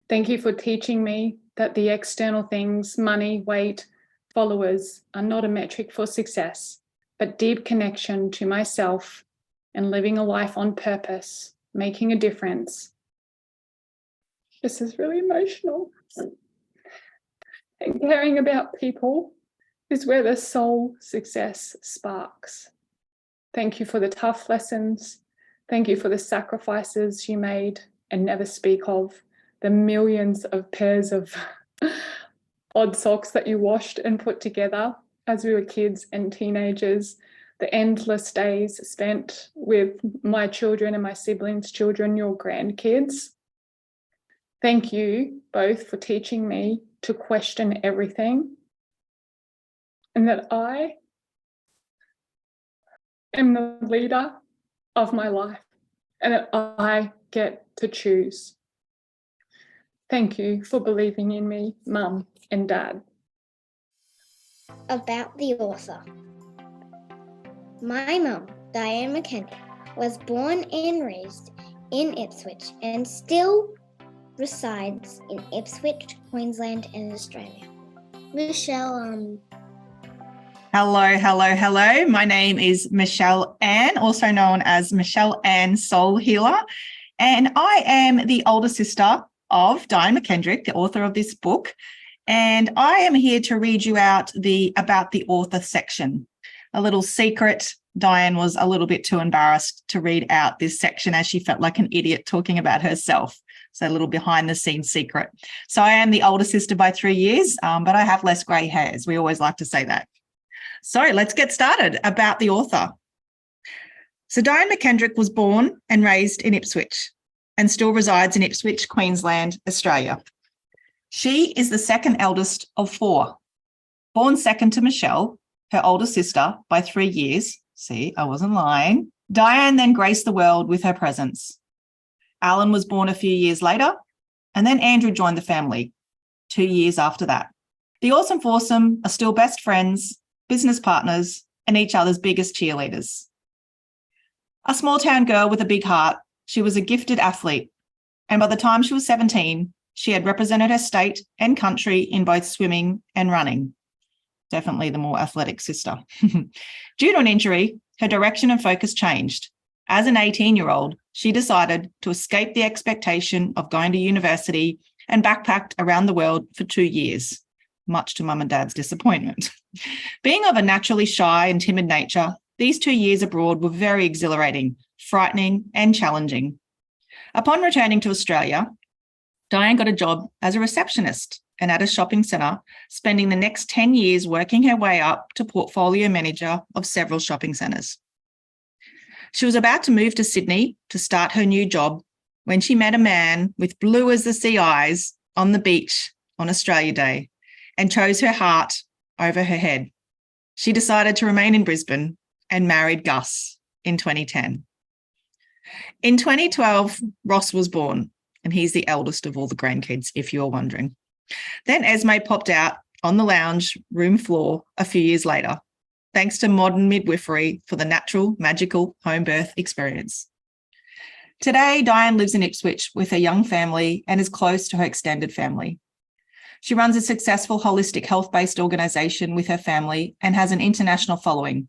Thank you for teaching me that the external things, money, weight, followers, are not a metric for success, but deep connection to myself and living a life on purpose, making a difference. This is really emotional. And caring about people is where the soul success sparks. Thank you for the tough lessons. Thank you for the sacrifices you made and never speak of, the millions of pairs of odd socks that you washed and put together as we were kids and teenagers, the endless days spent with my children and my siblings' children, your grandkids. Thank you both for teaching me to question everything, and that I am the leader of my life and that I get to choose. Thank you for believing in me, Mum and Dad. About the author. My mum, Diane McKendrick, was born and raised in Ipswich and still resides in Ipswich, Queensland, and Australia. Michelle, Hello. My name is Michelle Ann, also known as Michelle Ann Soul Healer, and I am the older sister of Diane McKendrick, the author of this book, and I am here to read you out the about the author section. A little secret, Diane was a little bit too embarrassed to read out this section as she felt like an idiot talking about herself. So a little behind the scenes secret. So I am the older sister by 3 years, but I have less grey hairs. We always like to say that. So let's get started about the author. So Diane McKendrick was born and raised in Ipswich and still resides in Ipswich, Queensland, Australia. She is the second eldest of 4, born second to Michelle, her older sister, by 3 years. See, I wasn't lying. Diane then graced the world with her presence. Alan was born a few years later, and then Andrew joined the family 2 years after that. The awesome foursome are still best friends, business partners, and each other's biggest cheerleaders. A small town girl with a big heart, she was a gifted athlete, and by the time she was 17, she had represented her state and country in both swimming and running. Definitely the more athletic sister. Due to an injury, her direction and focus changed. As an 18-year-old, she decided to escape the expectation of going to university and backpacked around the world for 2 years, much to Mum and Dad's disappointment. Being of a naturally shy and timid nature, these 2 years abroad were very exhilarating, frightening, and challenging. Upon returning to Australia, Diane got a job as a receptionist and at a shopping centre, spending the next 10 years working her way up to portfolio manager of several shopping centres. She was about to move to Sydney to start her new job when she met a man with blue as the sea eyes on the beach on Australia Day and chose her heart over her head. She decided to remain in Brisbane and married Gus in 2010. In 2012, Ross was born, and he's the eldest of all the grandkids, if you're wondering. Then Esme popped out on the lounge room floor a few years later, thanks to modern midwifery for the natural, magical home birth experience. Today, Diane lives in Ipswich with her young family and is close to her extended family. She runs a successful holistic health-based organisation with her family and has an international following.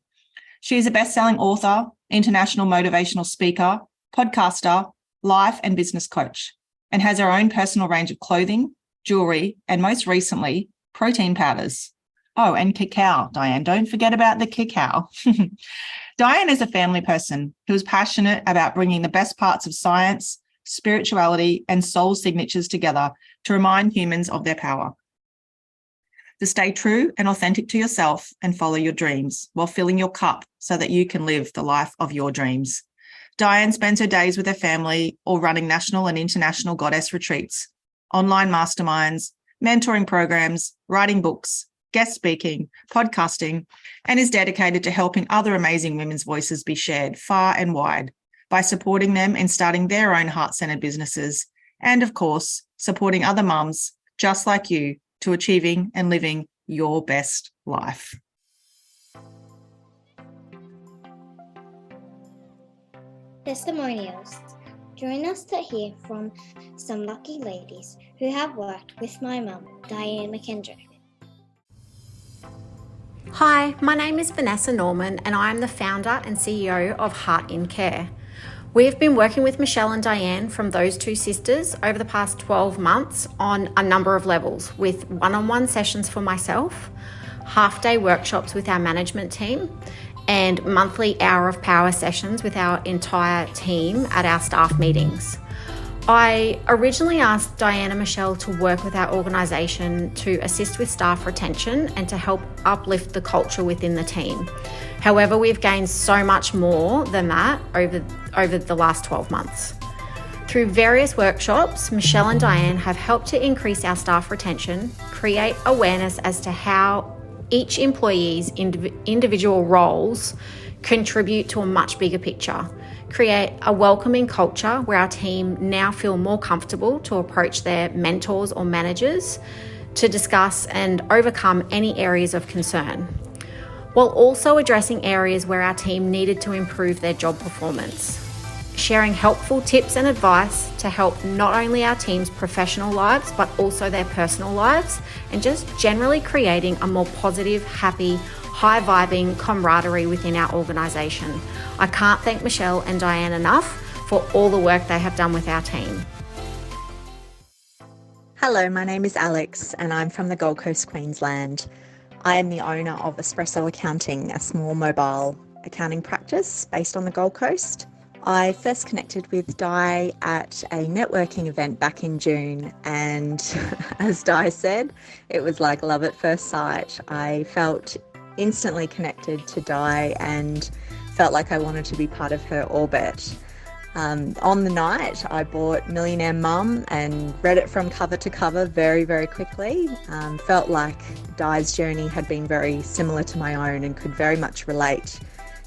She is a best-selling author, international motivational speaker, podcaster, life and business coach, and has her own personal range of clothing, jewellery, and most recently, protein powders. Oh, and cacao, Diane. Don't forget about the cacao. Diane is a family person who is passionate about bringing the best parts of science, spirituality, and soul signatures together to remind humans of their power. To stay true and authentic to yourself and follow your dreams while filling your cup so that you can live the life of your dreams. Diane spends her days with her family or running national and international goddess retreats, online masterminds, mentoring programs, writing books, guest speaking, podcasting, and is dedicated to helping other amazing women's voices be shared far and wide by supporting them in starting their own heart-centered businesses and, of course, supporting other mums just like you to achieving and living your best life. Testimonials. Join us to hear from some lucky ladies who have worked with my mum, Diane McKendrick. Hi, my name is Vanessa Norman and I am the founder and CEO of Heart in Care. We have been working with Michelle and Diane from those two sisters over the past 12 months on a number of levels, with one-on-one sessions for myself, half-day workshops with our management team, and monthly hour of power sessions with our entire team at our staff meetings. I originally asked Diane and Michelle to work with our organisation to assist with staff retention and to help uplift the culture within the team. However, we've gained so much more than that over the last 12 months. Through various workshops, Michelle and Diane have helped to increase our staff retention, create awareness as to how each employee's individual roles contribute to a much bigger picture, create a welcoming culture where our team now feel more comfortable to approach their mentors or managers to discuss and overcome any areas of concern, while also addressing areas where our team needed to improve their job performance, sharing helpful tips and advice to help not only our team's professional lives but also their personal lives, and just generally creating a more positive, happy, high-vibing camaraderie within our organisation. I can't thank Michelle and Diane enough for all the work they have done with our team. Hello, my name is Alex and I'm from the Gold Coast, Queensland. I am the owner of Espresso Accounting, a small mobile accounting practice based on the Gold Coast. I first connected with Di at a networking event back in June, and as Di said, it was like love at first sight. I felt instantly connected to Di and felt like I wanted to be part of her orbit. On the night, I bought Millionaire Mum and read it from cover to cover very, very quickly. Felt like Di's journey had been very similar to my own and could very much relate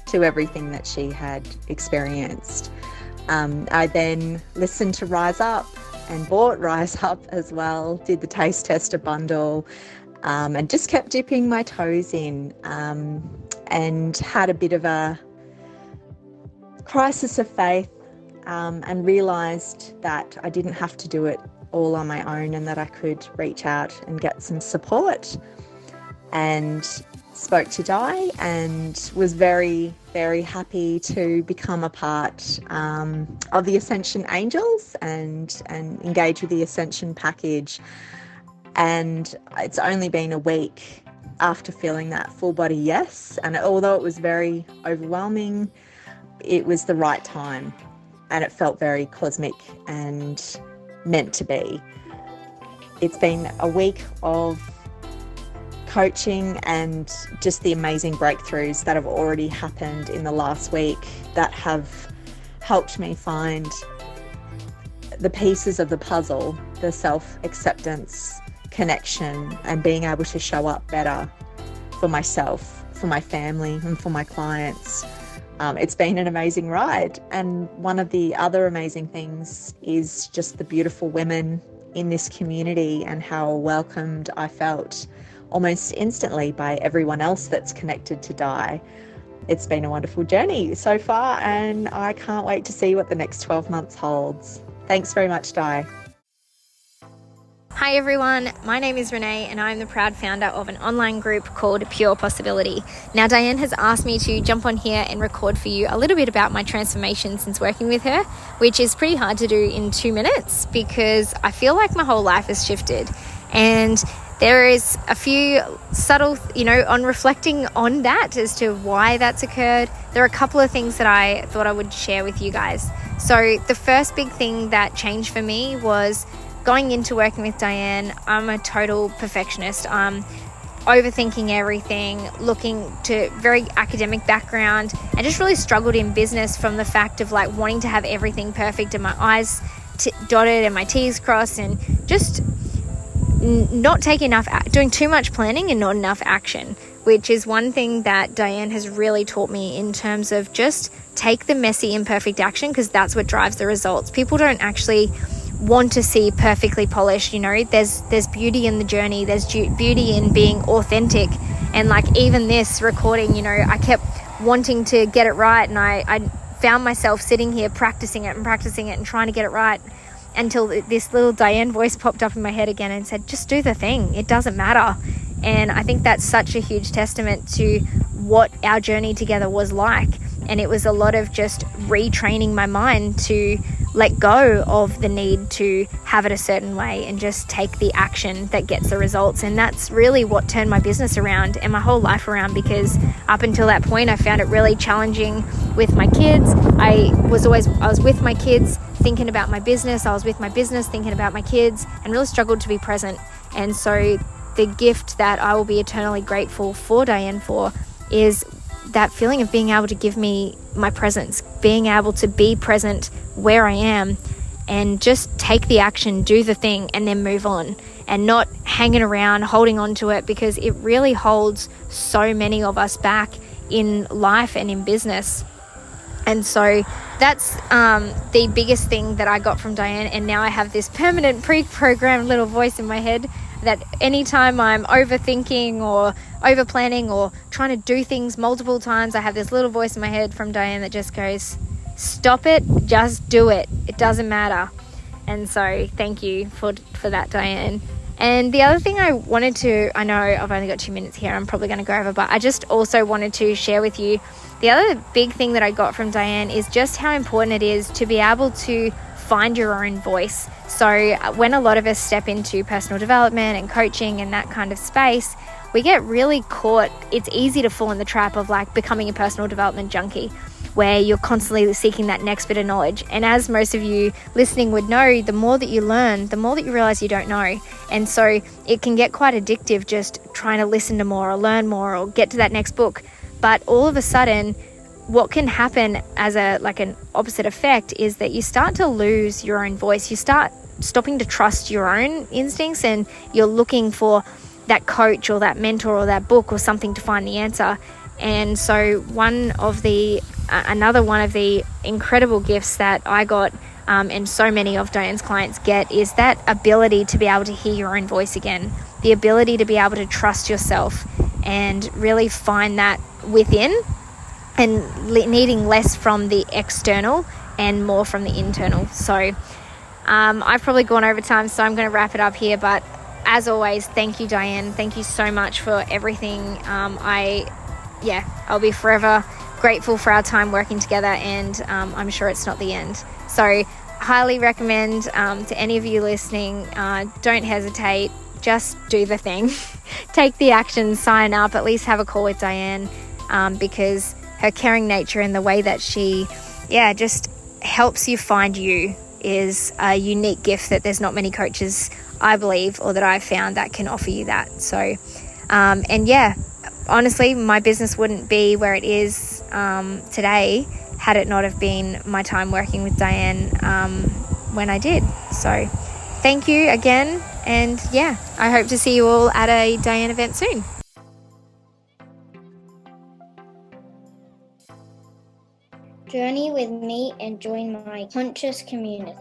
to everything that she had experienced. I then listened to Rise Up and bought Rise Up as well, did the taste tester bundle, and just kept dipping my toes in, and had a bit of a crisis of faith, and realised that I didn't have to do it all on my own and that I could reach out and get some support. And spoke to Di and was very, very happy to become a part of the Ascension Angels and engage with the Ascension package. And it's only been a week after feeling that full body yes. And although it was very overwhelming, it was the right time and it felt very cosmic and meant to be. It's been a week of coaching and just the amazing breakthroughs that have already happened in the last week that have helped me find the pieces of the puzzle, the self-acceptance, connection, and being able to show up better for myself, for my family, and for my clients. It's been an amazing ride. And one of the other amazing things is just the beautiful women in this community and how welcomed I felt almost instantly by everyone else that's connected to Di. it's been a wonderful journey so far, and I can't wait to see what the next 12 months holds. Thanks very much, Di. Hi everyone, my name is Renee and I'm the proud founder of an online group called Pure Possibility. Now Diane has asked me to jump on here and record for you a little bit about my transformation since working with her, which is pretty hard to do in 2 minutes because I feel like my whole life has shifted. And there is a few subtle, on reflecting on that as to why that's occurred, there are a couple of things that I thought I would share with you guys. So the first big thing that changed for me was going into working with Diane. I'm a total perfectionist. I'm overthinking everything, looking to very academic background, and just really struggled in business from the fact of like wanting to have everything perfect and my I's dotted and my T's crossed, and just not taking enough, doing too much planning and not enough action, which is one thing that Diane has really taught me in terms of just take the messy, imperfect action, because that's what drives the results. People don't actually want to see perfectly polished. There's beauty in the journey, there's beauty in being authentic. And like even this recording, I kept wanting to get it right, and I found myself sitting here practicing it and trying to get it right until this little Diane voice popped up in my head again and said, just do the thing, it doesn't matter. And I think that's such a huge testament to what our journey together was like. And it was a lot of just retraining my mind to let go of the need to have it a certain way and just take the action that gets the results. And that's really what turned my business around and my whole life around, because up until that point I found it really challenging with my kids. I was with my kids thinking about my business, I was with my business thinking about my kids, and really struggled to be present. And so the gift that I will be eternally grateful for Diane for is that feeling of being able to give me my presence, being able to be present where I am and just take the action, do the thing, and then move on, and not hanging around, holding on to it, because it really holds so many of us back in life and in business. And so that's the biggest thing that I got from Diane. And now I have this permanent pre-programmed little voice in my head that anytime I'm overthinking or over planning or trying to do things multiple times, I have this little voice in my head from Diane that just goes, stop it, just do it, it doesn't matter. And so thank you for that, Diane. And the other thing I know I've only got 2 minutes here, I'm probably going to go over, but I just also wanted to share with you the other big thing that I got from Diane is just how important it is to be able to find your own voice. So when a lot of us step into personal development and coaching and that kind of space, we get really caught. It's easy to fall in the trap of like becoming a personal development junkie, where you're constantly seeking that next bit of knowledge. And as most of you listening would know, the more that you learn, the more that you realize you don't know. And so it can get quite addictive just trying to listen to more or learn more or get to that next book. But all of a sudden, what can happen as an opposite effect is that you start to lose your own voice. You start stopping to trust your own instincts, and you're looking for that coach or that mentor or that book or something to find the answer. And so another one of the incredible gifts that I got and so many of Diane's clients get is that ability to be able to hear your own voice again, the ability to be able to trust yourself and really find that within, and needing less from the external and more from the internal. So I've probably gone over time, so I'm going to wrap it up here. But as always, thank you, Diane. Thank you so much for everything. I'll be forever grateful for our time working together, and I'm sure it's not the end. So highly recommend to any of you listening, don't hesitate, just do the thing. Take the action, sign up, at least have a call with Diane, because her caring nature and the way that she just helps you find you is a unique gift that there's not many coaches, I believe, or that I've found that can offer you that. So honestly, my business wouldn't be where it is today had it not have been my time working with Diane when I did. So thank you again, and I hope to see you all at a Diane event soon. Journey with me and join my conscious community.